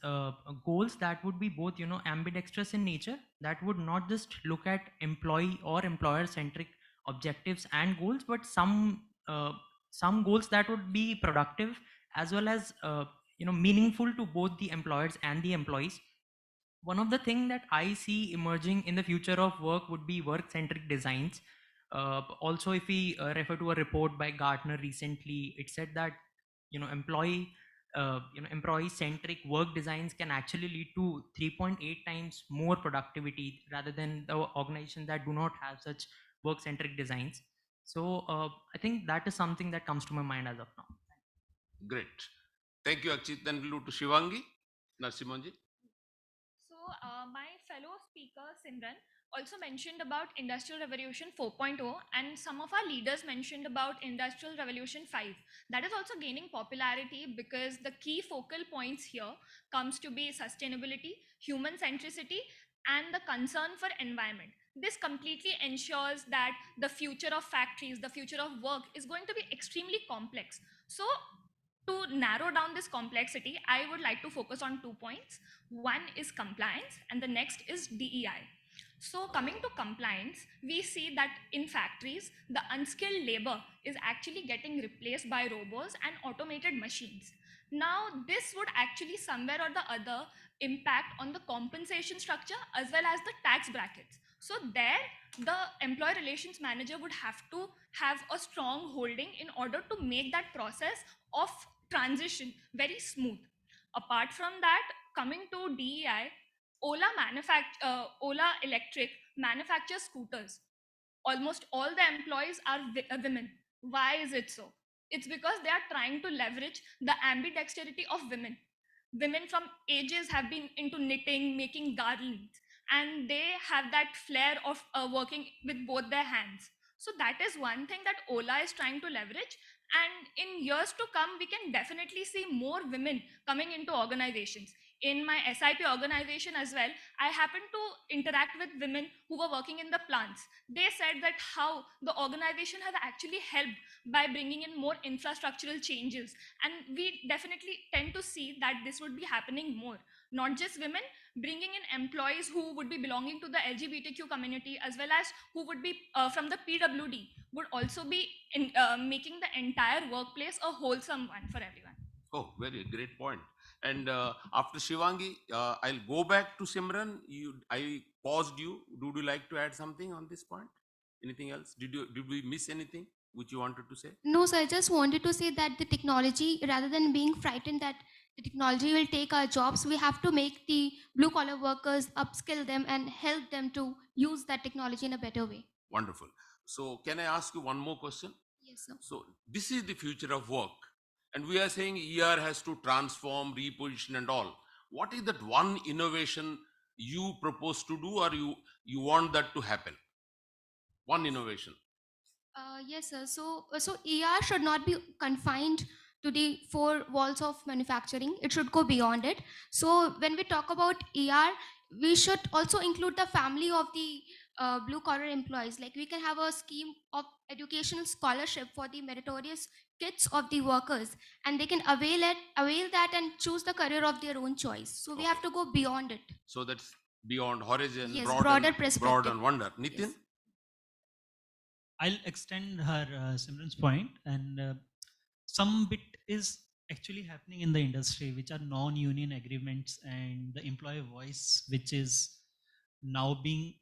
goals that would be both ambidextrous in nature, that would not just look at employee or employer centric objectives and goals, but some goals that would be productive as well as meaningful to both the employers and the employees. One of the things that I see emerging in the future of work would be work centric designs. Also, if we refer to a report by Gartner recently, it said that employee centric work designs can actually lead to 3.8 times more productivity rather than the organizations that do not have such work centric designs. So I think that is something that comes to my mind as of now. Great. Thank you, Akshit. Then we'll move to Shivangi. Narsimonji. So my fellow speaker Simran also mentioned about Industrial Revolution 4.0, and some of our leaders mentioned about Industrial Revolution 5. That is also gaining popularity because the key focal points here comes to be sustainability, human centricity, and the concern for environment. This completely ensures that the future of factories, the future of work is going to be extremely complex. So to narrow down this complexity, I would like to focus on 2 points. One is compliance and the next is DEI. So coming to compliance, we see that in factories, the unskilled labor is actually getting replaced by robots and automated machines. Now, this would actually somewhere or the other impact on the compensation structure as well as the tax brackets. So there, the employee relations manager would have to have a strong holding in order to make that process of transition very smooth. Apart from that, coming to DEI, Ola Electric manufactures scooters. Almost all the employees are women. Why is it so? It's because they are trying to leverage the ambidexterity of women. Women from ages have been into knitting, making garlands, and they have that flair of working with both their hands. So that is one thing that Ola is trying to leverage. And in years to come, we can definitely see more women coming into organizations. In my SIP organization as well, I happened to interact with women who were working in the plants. They said that how the organization has actually helped by bringing in more infrastructural changes. And we definitely tend to see that this would be happening more. Not just women, bringing in employees who would be belonging to the LGBTQ community as well as who would be from the PWD would also be making the entire workplace a wholesome one for everyone. Oh, very great point. And after Shivangi, I'll go back to Simran. I paused you. Would you like to add something on this point? Anything else? Did we miss anything which you wanted to say? No, sir, I just wanted to say that the technology, rather than being frightened that the technology will take our jobs, we have to make the blue collar workers, upskill them and help them to use that technology in a better way. Wonderful. So can I ask you one more question? Yes, sir. So this is the future of work, and we are saying ER has to transform, reposition, and all. What is that one innovation you propose to do, or you want that to happen? One innovation. Yes, sir. So ER should not be confined to the four walls of manufacturing. It should go beyond it. So when we talk about ER, we should also include the family of the blue collar employees. Like we can have a scheme of educational scholarship for the meritorious kids of the workers, and they can avail that and choose the career of their own choice. So we have to go beyond it. So that's beyond horizon, Yes, broad, broader and, perspective. broad and wonder. Nitin? I'll extend her Simran's point, and some bit is actually happening in the industry, which are non-union agreements and the employee voice, which is now being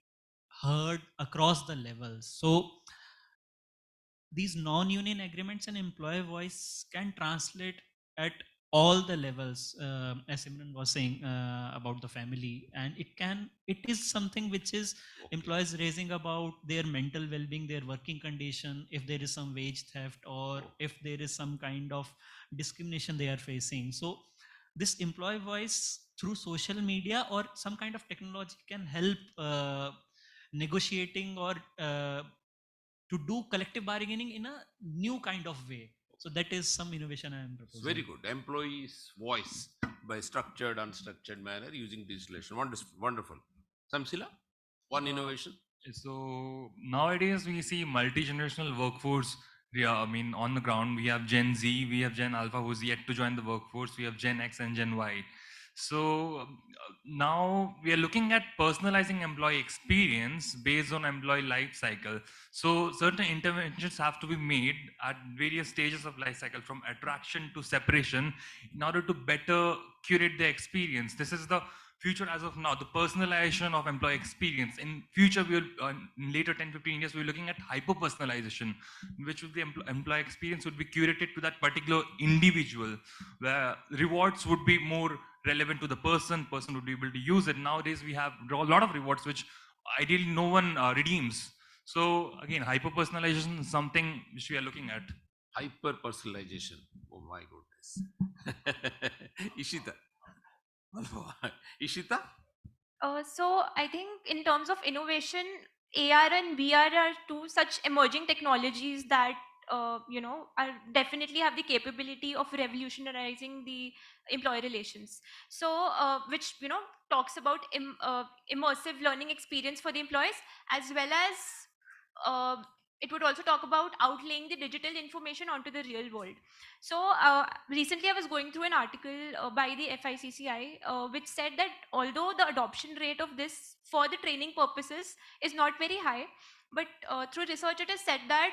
heard across the levels. So these non-union agreements and employee voice can translate at all the levels, as Simran was saying about the family, and it is something which is employees raising about their mental well-being, their working condition, if there is some wage theft or if there is some kind of discrimination they are facing. So this employee voice through social media or some kind of technology can help negotiating or to do collective bargaining in a new kind of way. So that is some innovation I am proposing. Very good. Employees' voice by structured, unstructured manner using digitalization. Wonderful. Samsila, one innovation. So nowadays we see multi-generational workforce. Yeah, I mean, on the ground we have Gen Z, we have Gen Alpha who's yet to join the workforce, we have Gen X and Gen Y. So now we are looking at personalizing employee experience based on employee life cycle. So certain interventions have to be made at various stages of life cycle, from attraction to separation, in order to better curate the experience. This is the future as of now, the personalization of employee experience. In future, we will in later 10-15 years, we're looking at hyper personalization, which will the employee experience would be curated to that particular individual, where rewards would be more relevant to the person would be able to use it. Nowadays we have a lot of rewards which ideally no one redeems. So again, hyper personalization is something which we are looking at. Hyper personalization. Oh my goodness. Ishita. Ishita? So I think in terms of innovation, AR and VR are two such emerging technologies that are definitely have the capability of revolutionizing the employee relations. So which talks about immersive learning experience for the employees, as well as it would also talk about outlaying the digital information onto the real world. So recently I was going through an article by the FICCI which said that although the adoption rate of this for the training purposes is not very high, but through research it is said that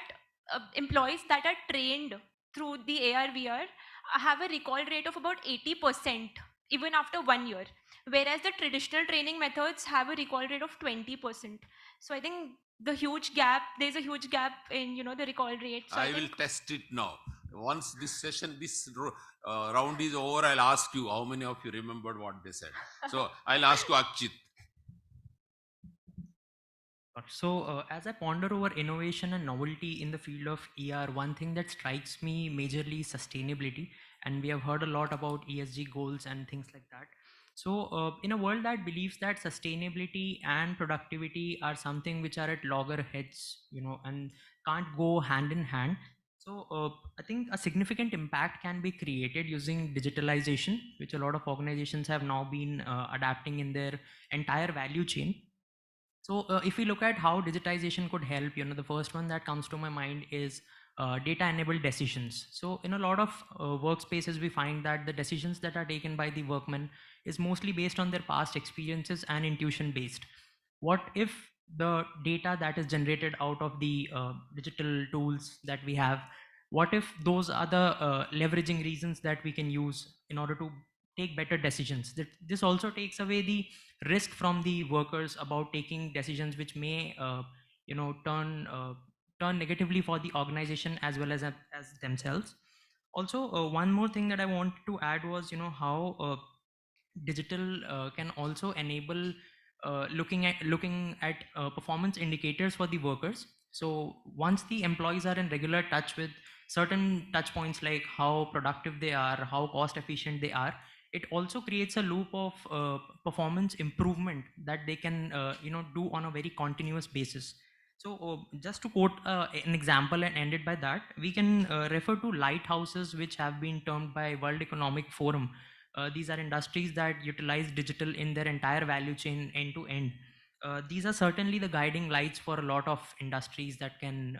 employees that are trained through the AR VR have a recall rate of about 80% even after 1 year, whereas the traditional training methods have a recall rate of 20%. So I think there's a huge gap in the recall rate. So I will test it now. Once this session, this round is over, I'll ask you how many of you remembered what they said. So I'll ask you, Akchit. So as I ponder over innovation and novelty in the field of ER, one thing that strikes me majorly is sustainability, and we have heard a lot about ESG goals and things like that. So in a world that believes that sustainability and productivity are something which are at loggerheads, and can't go hand in hand. So I think a significant impact can be created using digitalization, which a lot of organizations have now been adapting in their entire value chain. So if we look at how digitization could help, the first one that comes to my mind is data enabled decisions. So in a lot of workspaces, we find that the decisions that are taken by the workmen is mostly based on their past experiences and intuition based. What if the data that is generated out of the digital tools that we have, what if those are the leveraging reasons that we can use in order to take better decisions? This also takes away the risk from the workers about taking decisions which may turn negatively for the organization as well as themselves. Also, one more thing that I wanted to add was how digital can also enable looking at performance indicators for the workers. So once the employees are in regular touch with certain touch points like how productive they are, how cost efficient they are, it also creates a loop of performance improvement that they can do on a very continuous basis. So just to quote an example and end it by that, we can refer to lighthouses which have been termed by World Economic Forum. These are industries that utilize digital in their entire value chain end to end. These are certainly the guiding lights for a lot of industries that can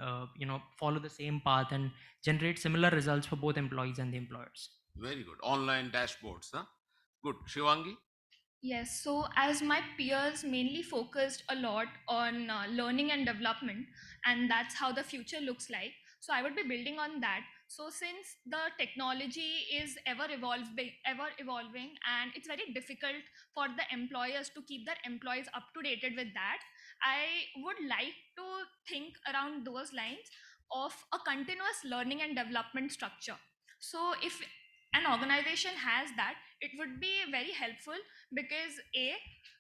follow the same path and generate similar results for both employees and the employers. Very good. Online dashboards, huh? Good. Shivangi? Yes, so as my peers mainly focused a lot on learning and development, and that's how the future looks like. So I would be building on that. So since the technology is ever evolving, and it's very difficult for the employers to keep their employees up to date with that, I would like to think around those lines of a continuous learning and development structure. So if an organization has that, it would be very helpful, because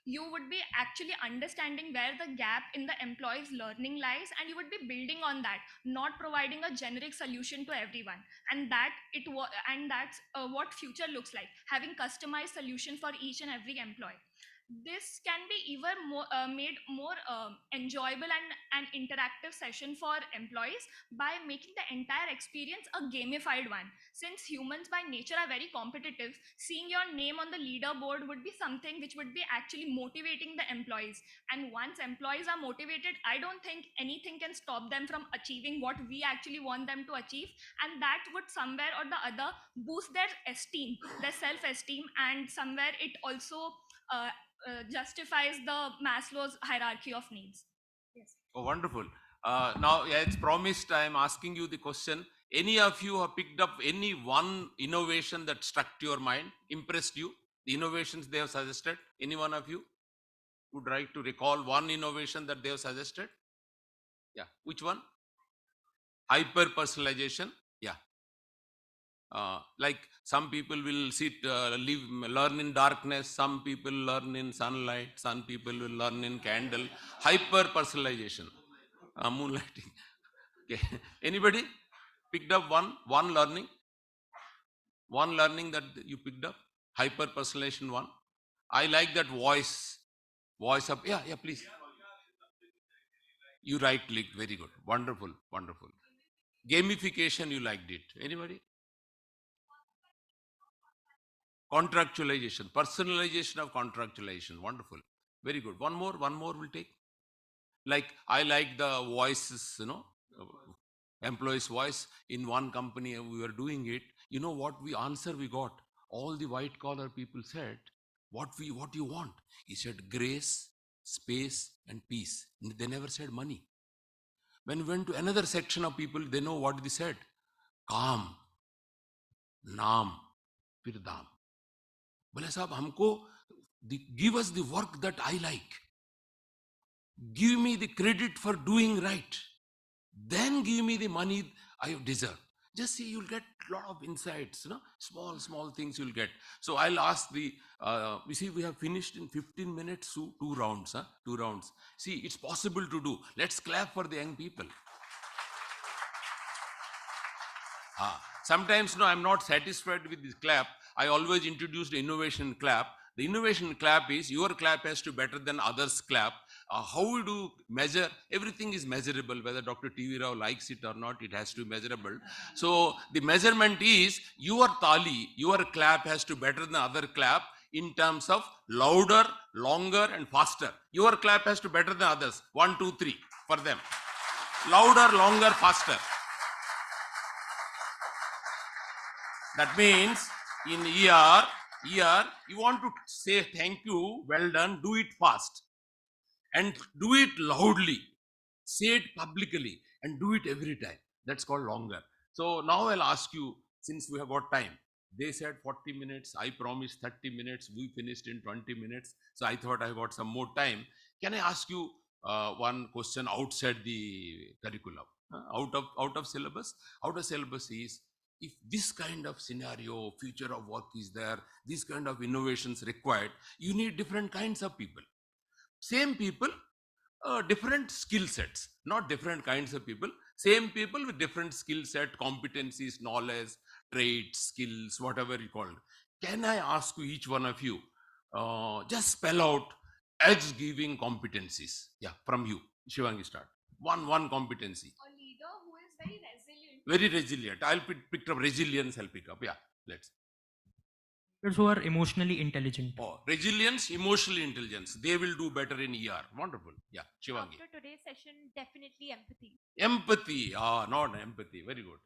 you would be actually understanding where the gap in the employee's learning lies, and you would be building on that, not providing a generic solution to everyone. And that's what future looks like, having customized solution for each and every employee. This can be even more made more enjoyable and an interactive session for employees by making the entire experience a gamified one. Since humans by nature are very competitive, seeing your name on the leaderboard would be something which would be actually motivating the employees. And once employees are motivated, I don't think anything can stop them from achieving what we actually want them to achieve. And that would somewhere or the other boost their esteem, their self-esteem, and somewhere it also justifies the Maslow's hierarchy of needs. Yes. Oh, wonderful. Now, as promised, I am asking you the question. Any of you have picked up any one innovation that struck to your mind, impressed you? The innovations they have suggested? Any one of you would like to recall one innovation that they have suggested? Yeah. Which one? Hyper personalization. Yeah. Like some people will learn in darkness, some people learn in sunlight, some people will learn in candle. Hyper personalization, moonlighting. Okay. Anybody picked up one learning that you picked up? Hyper personalization one. I like that voice up. Yeah, please. You right clicked. Very good. Wonderful. Gamification, you liked it. Anybody? Contractualization, personalization of contractualization. Wonderful. Very good. One more we'll take. Like, I like the voices, employee's voice. In one company, we were doing it. You know what answer we got? All the white collar people said, what do you want? He said, grace, space, and peace. They never said money. When we went to another section of people, they know what they said. Calm, naam, फिर दाम. बोले साहब हमको give us the work that I like, give me the credit for doing right, then give me the money I deserve. Just see, you'll get a lot of insights, small things you'll get. So I'll ask we see we have finished in 15 minutes, two rounds. See, it's possible to do. Let's clap for the young people. Sometimes I'm not satisfied with this clap. I always introduce the innovation clap. The innovation clap is your clap has to be better than others' clap. How we do measure? Everything is measurable. Whether Dr. T.V. Rao likes it or not, it has to be measurable. So the measurement is your tali, your clap has to be better than other clap in terms of louder, longer, and faster. Your clap has to be better than others. 1, 2, 3 for them. Louder, longer, faster. That means in ER, you want to say thank you, well done, do it fast. And do it loudly. Say it publicly and do it every time. That's called longer. So now I'll ask you, since we have got time. They said 40 minutes. I promised 30 minutes. We finished in 20 minutes. So I thought I got some more time. Can I ask you one question outside the curriculum, out of syllabus. Out of syllabus is, if this kind of scenario, future of work is there, this kind of innovations required, you need different kinds of people. Same people, different skill sets, not different kinds of people, same people with different skill set, competencies, knowledge, traits, skills, whatever you call it. Can I ask you, each one of you, just spell out edge-giving competencies? Yeah, from you, Shivangi, start. One competency. A leader who is very resilient. Very resilient. I'll pick up resilience. I'll pick up. Yeah, let's. Leaders who are emotionally intelligent. Oh, resilience, emotional intelligence. They will do better in ER. Wonderful. Yeah, Shivangi. After today's session, definitely empathy. Empathy. Not empathy. Very good.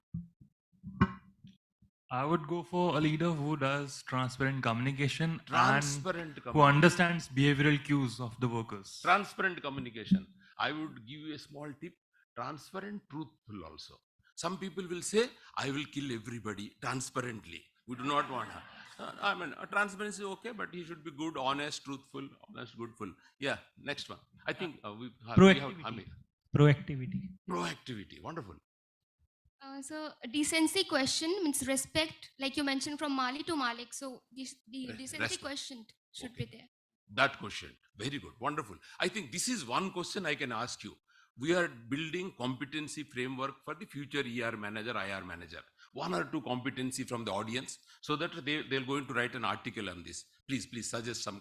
I would go for a leader who does transparent communication Transparent and who understands behavioral cues of the workers. Transparent communication. I would give you a small tip. Transparent, truthful also. Some people will say, I will kill everybody transparently. We do not want her. I mean, transparency is okay, but he should be good, honest, truthful, goodful. Yeah, next one. I think we have Proactivity. Proactivity. Wonderful. So decency question means respect, like you mentioned, from Mali to Malik. So the decency Respect. question should be there. That question. Very good. Wonderful. I think this is one question I can ask you. We are building competency framework for the future ER manager, IR manager. One or two competency from the audience, so that they're going to write an article on this. Please suggest some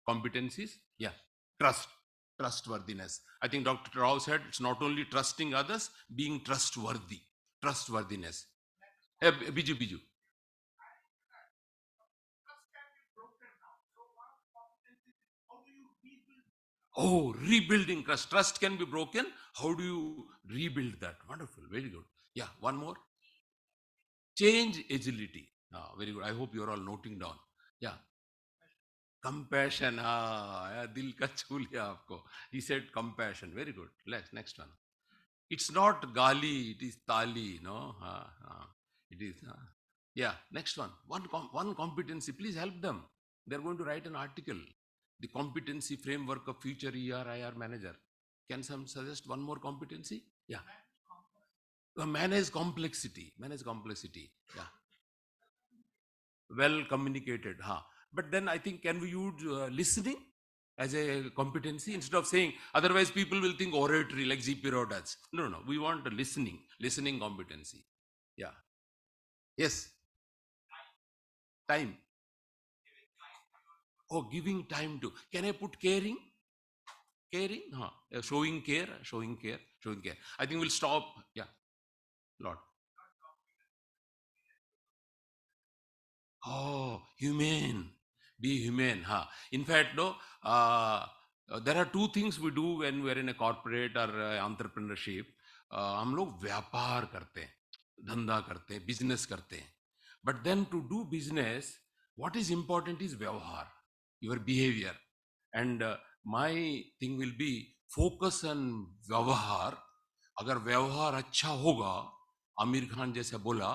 competencies. Yeah. Trustworthiness. I think Dr. Rao said it's not only trusting others, being trustworthy. Trustworthiness. Biju. Oh, rebuilding trust. Trust can be broken. How do you rebuild that? Wonderful. Very good. Yeah, one more. Change agility. Very good. I hope you're all noting down. Yeah. Compassion. Dil ka chhu liya aapko. He said compassion. Very good. Next one. It's not gali, it is tali. No? It is. Yeah. Next one. One competency. Please help them. They're going to write an article. The competency framework of future ER, IR manager. Can some suggest one more competency? Yeah. Manage complexity. Yeah. Well communicated. But then I think, can we use listening as a competency instead of saying, otherwise people will think oratory like GP Rao does. No. We want a listening competency. Yeah. Yes. Time. Oh, giving time to. Can I put caring? Caring? Showing care. I think we'll stop. Yeah. Lord. Oh, humane. Be humane. In fact, no, there are two things we do when we're in a corporate or entrepreneurship. हम लोग व्यापार करते हैं, धंधा करते हैं, business करते हैं. But then to do business, what is important is व्यवहार, your behavior. And my thing will be focus on व्यवहार. अगर व्यवहार अच्छा होगा, आमिर खान जैसे बोला,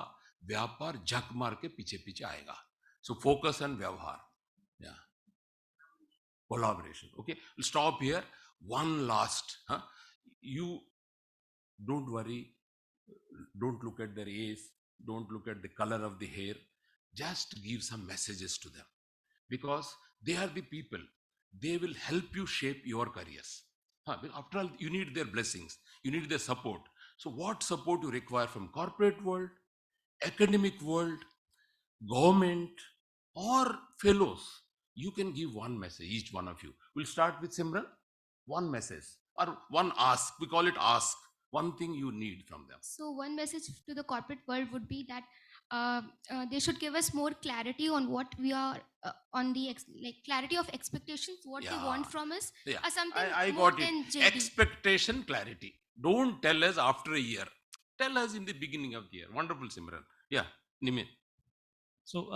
व्यापार झक मार के पीछे आएगा. So focus on व्यवहार. Yeah. Collaboration. Okay. We'll stop here. One last. You don't worry. Don't look at their age. Don't look at the color of the hair. Just give some messages to them. Because they are the people. They will help you shape your careers. After all, you need their blessings. You need their support. So what support you require from corporate world, academic world, government, or fellows? You can give one message, each one of you. We'll start with Simran. One message or one ask. We call it ask. One thing you need from them. So one message to the corporate world would be that they should give us more clarity on what we are on the clarity of expectations, what they want from us. Yeah. Something I more got than it. JD. Expectation, clarity. Don't tell us after a year. Tell us in the beginning of the year. Wonderful, Simran. Yeah, Nimin. So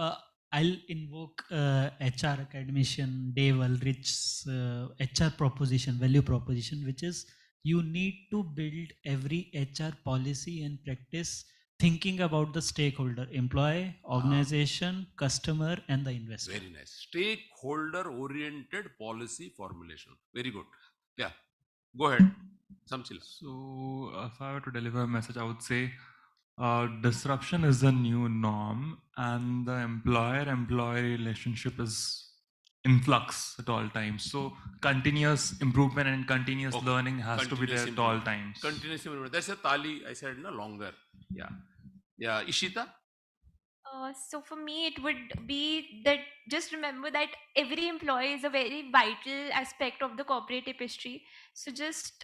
I'll invoke HR academician Dave Ulrich's HR proposition, value proposition, which is you need to build every HR policy and practice thinking about the stakeholder, employee, organization, customer, and the investor. Very nice. Stakeholder oriented policy formulation. Very good. Yeah. Go ahead, Samchila. So, if I were to deliver a message, I would say disruption is the new norm, and the employer-employee relationship is in flux at all times. So, continuous improvement and continuous learning has to be there at all times. Continuous improvement. That's a tali. I said no longer. Yeah, yeah. Ishita. So for me, it would be that just remember that every employee is a very vital aspect of the corporate tapestry. So just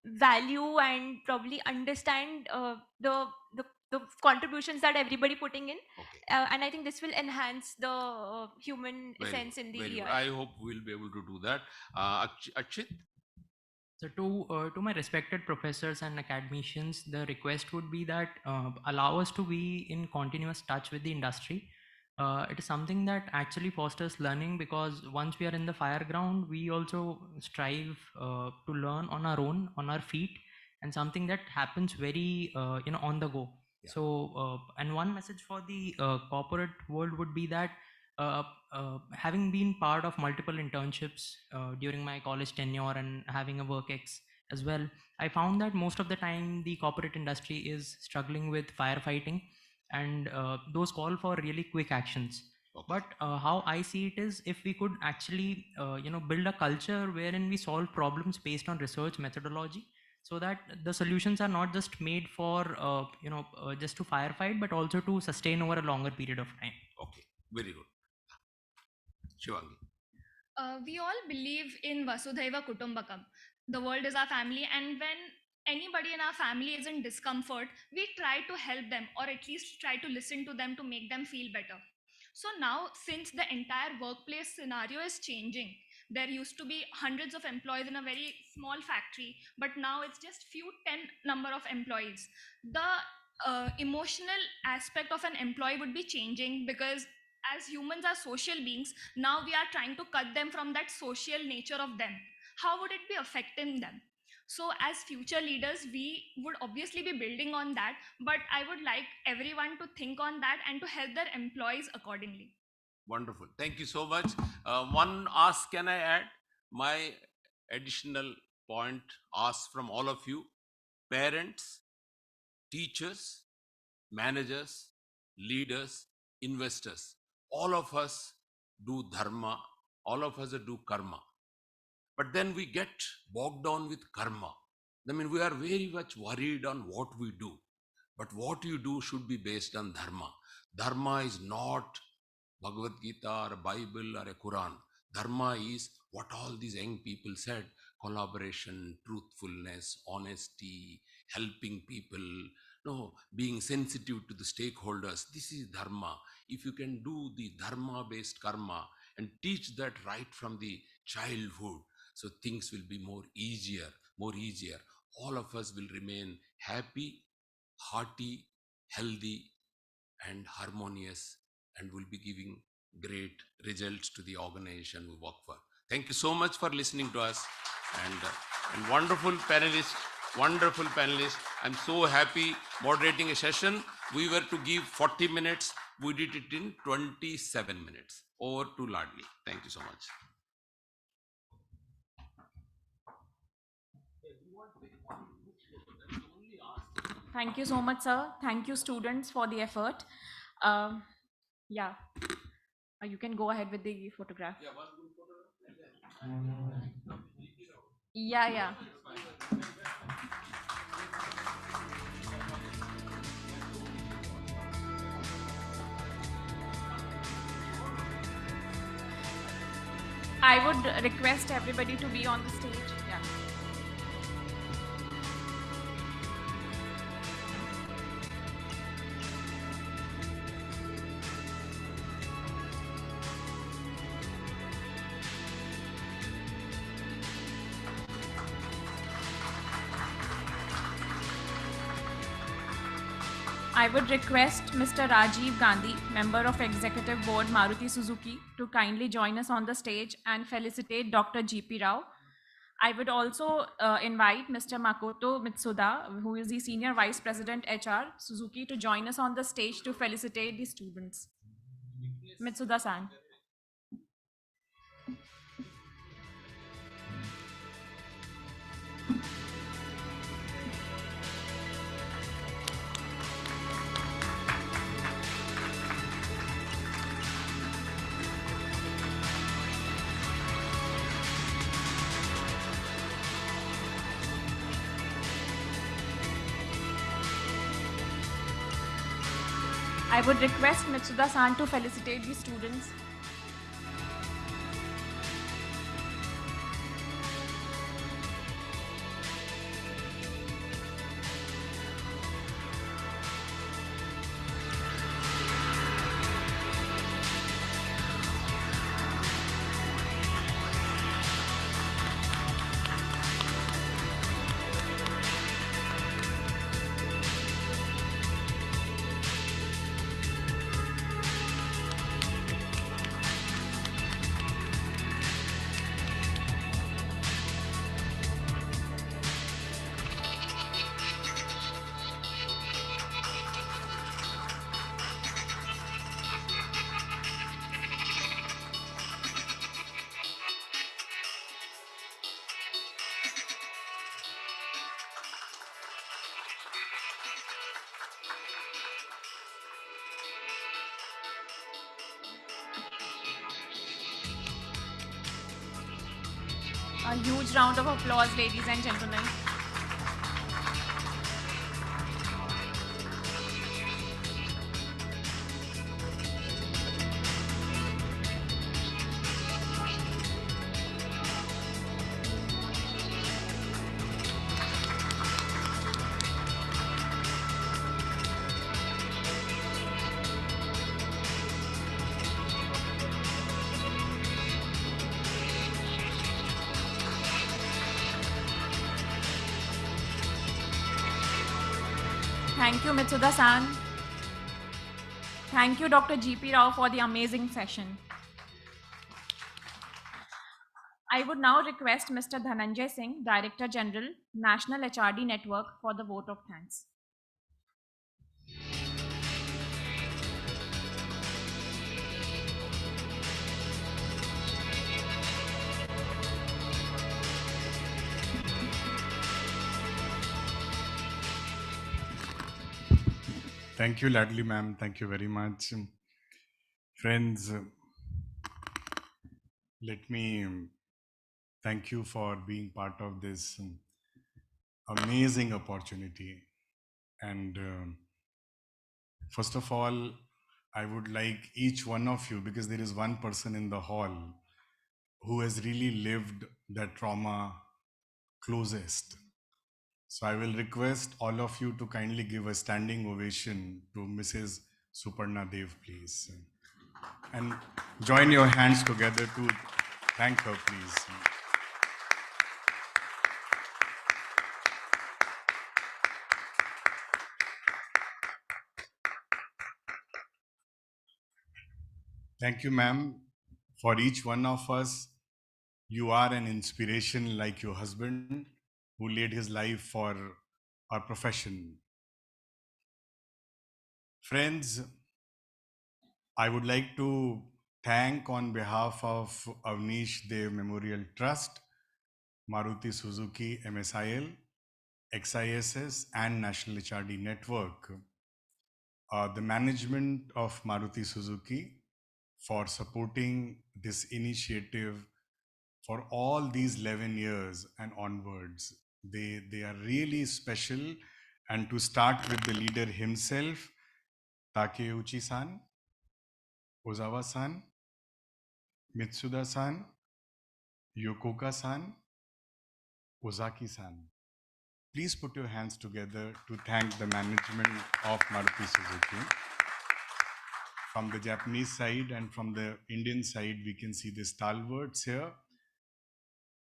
value and probably understand the contributions that everybody putting in, and I think this will enhance the human Very essence good, in the very good. ER. I hope we'll be able to do that. Akshit. So to my respected professors and academicians, the request would be that allow us to be in continuous touch with the industry. It is something that actually fosters learning, because once we are in the fire ground, we also strive to learn on our own, on our feet, and something that happens very on the go. So and one message for the corporate world would be that having been part of multiple internships during my college tenure and having a work ex as well, I found that most of the time the corporate industry is struggling with firefighting, and those call for really quick actions. But how I see it is, if we could actually build a culture wherein we solve problems based on research methodology, so that the solutions are not just made for just to firefight, but also to sustain over a longer period of time. Okay, very good. Shivangi. We all believe in Vasudhaiva Kutumbakam. The world is our family, and when anybody in our family is in discomfort, we try to help them, or at least try to listen to them to make them feel better. So now, since the entire workplace scenario is changing, there used to be hundreds of employees in a very small factory, but now it's just few 10 number of employees. The emotional aspect of an employee would be changing, because as humans are social beings, now we are trying to cut them from that social nature of them. How would it be affecting them? So as future leaders, we would obviously be building on that, but I would like everyone to think on that and to help their employees accordingly. Wonderful. Thank you so much. One ask can I add? My additional point ask from all of you, parents, teachers, managers, leaders, investors. All of us do dharma, all of us do karma. But then we get bogged down with karma. I mean, we are very much worried on what we do. But what you do should be based on dharma. Dharma is not Bhagavad Gita or a Bible or a Quran. Dharma is what all these young people said: collaboration, truthfulness, honesty, helping people, no, being sensitive to the stakeholders. This is dharma. If you can do the dharma based karma and teach that right from the childhood, so things will be more easier. All of us will remain happy, hearty, healthy, and harmonious, and will be giving great results to the organization we work for. Thank you so much for listening to us, and wonderful panelists. I'm so happy moderating a session. We were to give 40 minutes. We did it in 27 minutes. Over to Ladli. Thank you so much. Thank you so much, sir. Thank you, students, for the effort. Yeah, you can go ahead with the photograph. Yeah. I would request everybody to be on the stage. Yeah. I would request Mr. Rajiv Gandhi, Member of Executive Board Maruti Suzuki, to kindly join us on the stage and felicitate Dr. G.P. Rao. I would also invite Mr. Makoto Mitsuda, who is the Senior Vice President HR Suzuki, to join us on the stage to felicitate the students. Mitsuda-san. I would request Mitsuda-san to felicitate the students. A huge round of applause, ladies and gentlemen. Thank you, Mitsuda-san. Thank you, Dr. G.P. Rao, for the amazing session. I would now request Mr. Dhananjay Singh, Director General, National HRD Network, for the vote of thanks. Thank you, Ladli ma'am. Thank you very much. Friends, let me thank you for being part of this amazing opportunity. And first of all, I would like each one of you, because there is one person in the hall who has really lived that trauma closest. So I will request all of you to kindly give a standing ovation to Mrs. Suparna Dev, please. And join your hands together to thank her, please. Thank you, ma'am. For each one of us, you are an inspiration like your husband who laid his life for our profession. Friends, I would like to thank on behalf of Awanish Dev Memorial Trust, Maruti Suzuki MSIL, XISS and National HRD Network, the management of Maruti Suzuki for supporting this initiative for all these 11 years and onwards. They are really special. And to start with the leader himself, Takeuchi-san, Ozawa-san, Mitsuda-san, Yokoka-san, Ozaki-san. Please put your hands together to thank the management of Maruti Suzuki. From the Japanese side and from the Indian side, we can see the stalwarts here.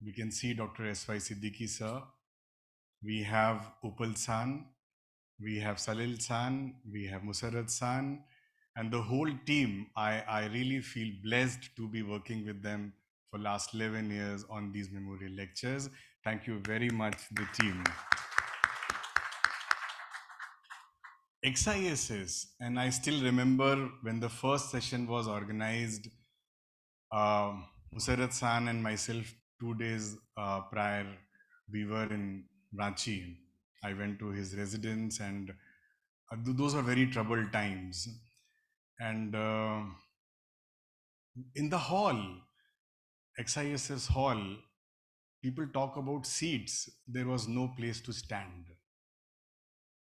We can see Dr. S.Y. Siddiqui sir. We have Upal-san, we have Salil-san, we have Musarat-san, and the whole team. I really feel blessed to be working with them for last 11 years on these memorial lectures. Thank you very much, the team. XISS, and I still remember when the first session was organized, Musarat-san and myself, 2 days prior, we were in Ranchi. I went to his residence, and those are very troubled times. And in the hall, XISS hall, people talk about seats. There was no place to stand.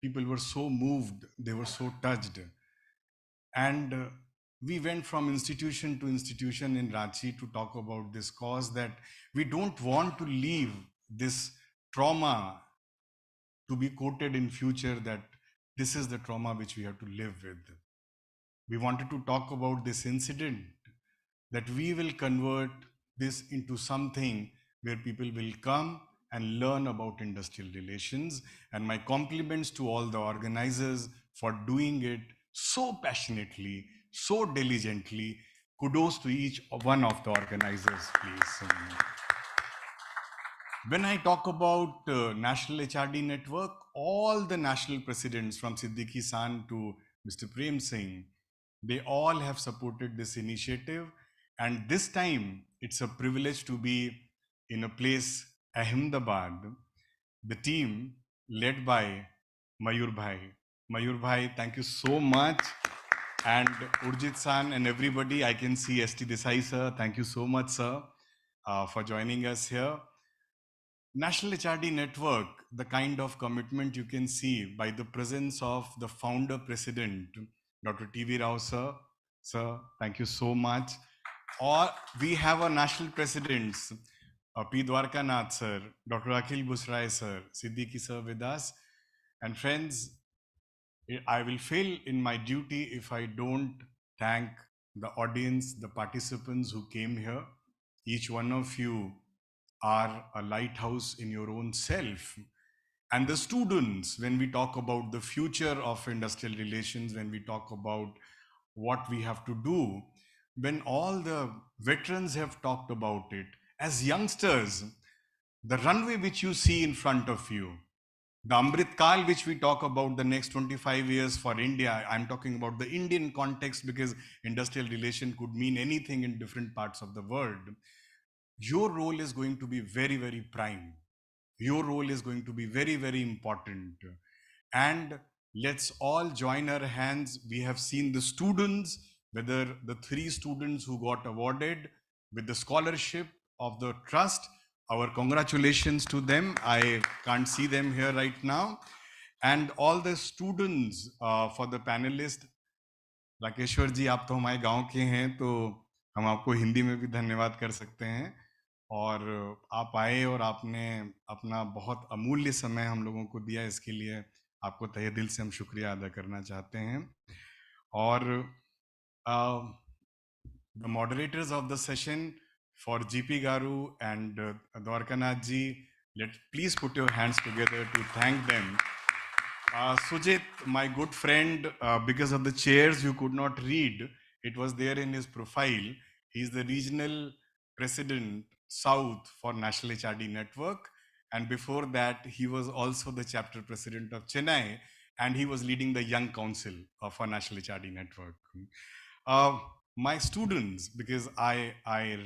People were so moved, they were so touched. And we went from institution to institution in Ranchi to talk about this cause, that we don't want to leave this trauma to be quoted in future, that this is the trauma which we have to live with. We wanted to talk about this incident, that we will convert this into something where people will come and learn about industrial relations. And my compliments to all the organizers for doing it so passionately, so diligently. Kudos to each one of the organizers, please. When I talk about National HRD Network, all the national presidents from Siddiqui San to Mr. Prem Singh, they all have supported this initiative. And this time, it's a privilege to be in a place, Ahmedabad, the team led by Mayur Bhai. Mayur Bhai, thank you so much. And Urjit San and everybody, I can see ST Desai sir, thank you so much, sir, for joining us here. National HRD Network, the kind of commitment you can see by the presence of the founder president, Dr. TV Rao sir. Sir, thank you so much. Or we have our national presidents, P. Dwarkanath sir, Dr. Akhil Busrai sir, Siddiqui sir with us. And friends, I will fail in my duty if I don't thank the audience, the participants who came here. Each one of you are a lighthouse in your own self. And the students, when we talk about the future of industrial relations, when we talk about what we have to do, when all the veterans have talked about it, as youngsters, the runway which you see in front of you, the Amrit Kal which we talk about, the next 25 years for India, I'm talking about the Indian context, because industrial relation could mean anything in different parts of the world. Your role is going to be very, very prime. Your role is going to be very, very important. And let's all join our hands. We have seen the students, whether the 3 students who got awarded with the scholarship of the trust, our congratulations to them. I can't see them here right now. And all the students for the panelists, Rakeshwar जी, आप तो हमारे गांव के हैं, तो हम आपको हिंदी में भी धन्यवाद कर सकते हैं। और आप आए और आपने अपना बहुत अमूल्य समय हम लोगों को दिया, इसके लिए आपको तहे दिल से हम शुक्रिया अदा करना चाहते हैं। और the moderators of the session for GP Garu and Dwarkanath ji, please put your hands together to thank them. Sujit, my good friend, because of the chairs you could not read, it was there in his profile. He's the regional president South for National HRD Network. And before that, he was also the chapter president of Chennai, and he was leading the Young Council for National HRD Network. My students, because I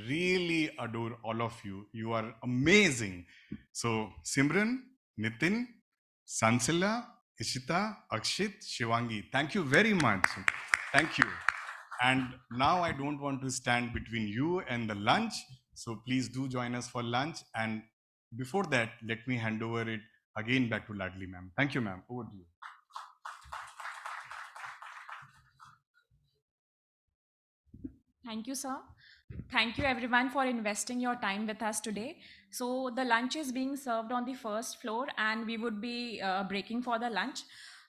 really adore all of you. You are amazing. So Simran, Nitin, Sansila, Ishita, Akshit, Shivangi, thank you very much. Thank you. And now I don't want to stand between you and the lunch. So please do join us for lunch. And before that, let me hand over it again back to Ladli ma'am. Thank you, ma'am. Over to you. Thank you, sir. Thank you everyone for investing your time with us today. So the lunch is being served on the first floor and we would be breaking for the lunch.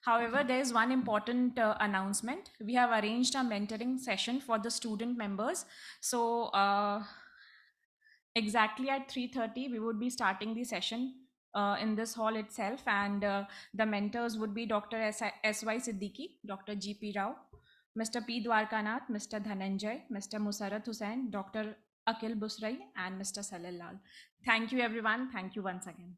However, there is one important announcement. We have arranged a mentoring session for the student members. So exactly at 3:30, we would be starting the session in this hall itself. And the mentors would be Dr. S.Y. Siddiqui, Dr. G.P. Rao, Mr. P. Dwarkanath, Mr. Dhananjay, Mr. Musarat Hussain, Dr. Akhil Busrai, and Mr. Salil Lal. Thank you, everyone. Thank you once again.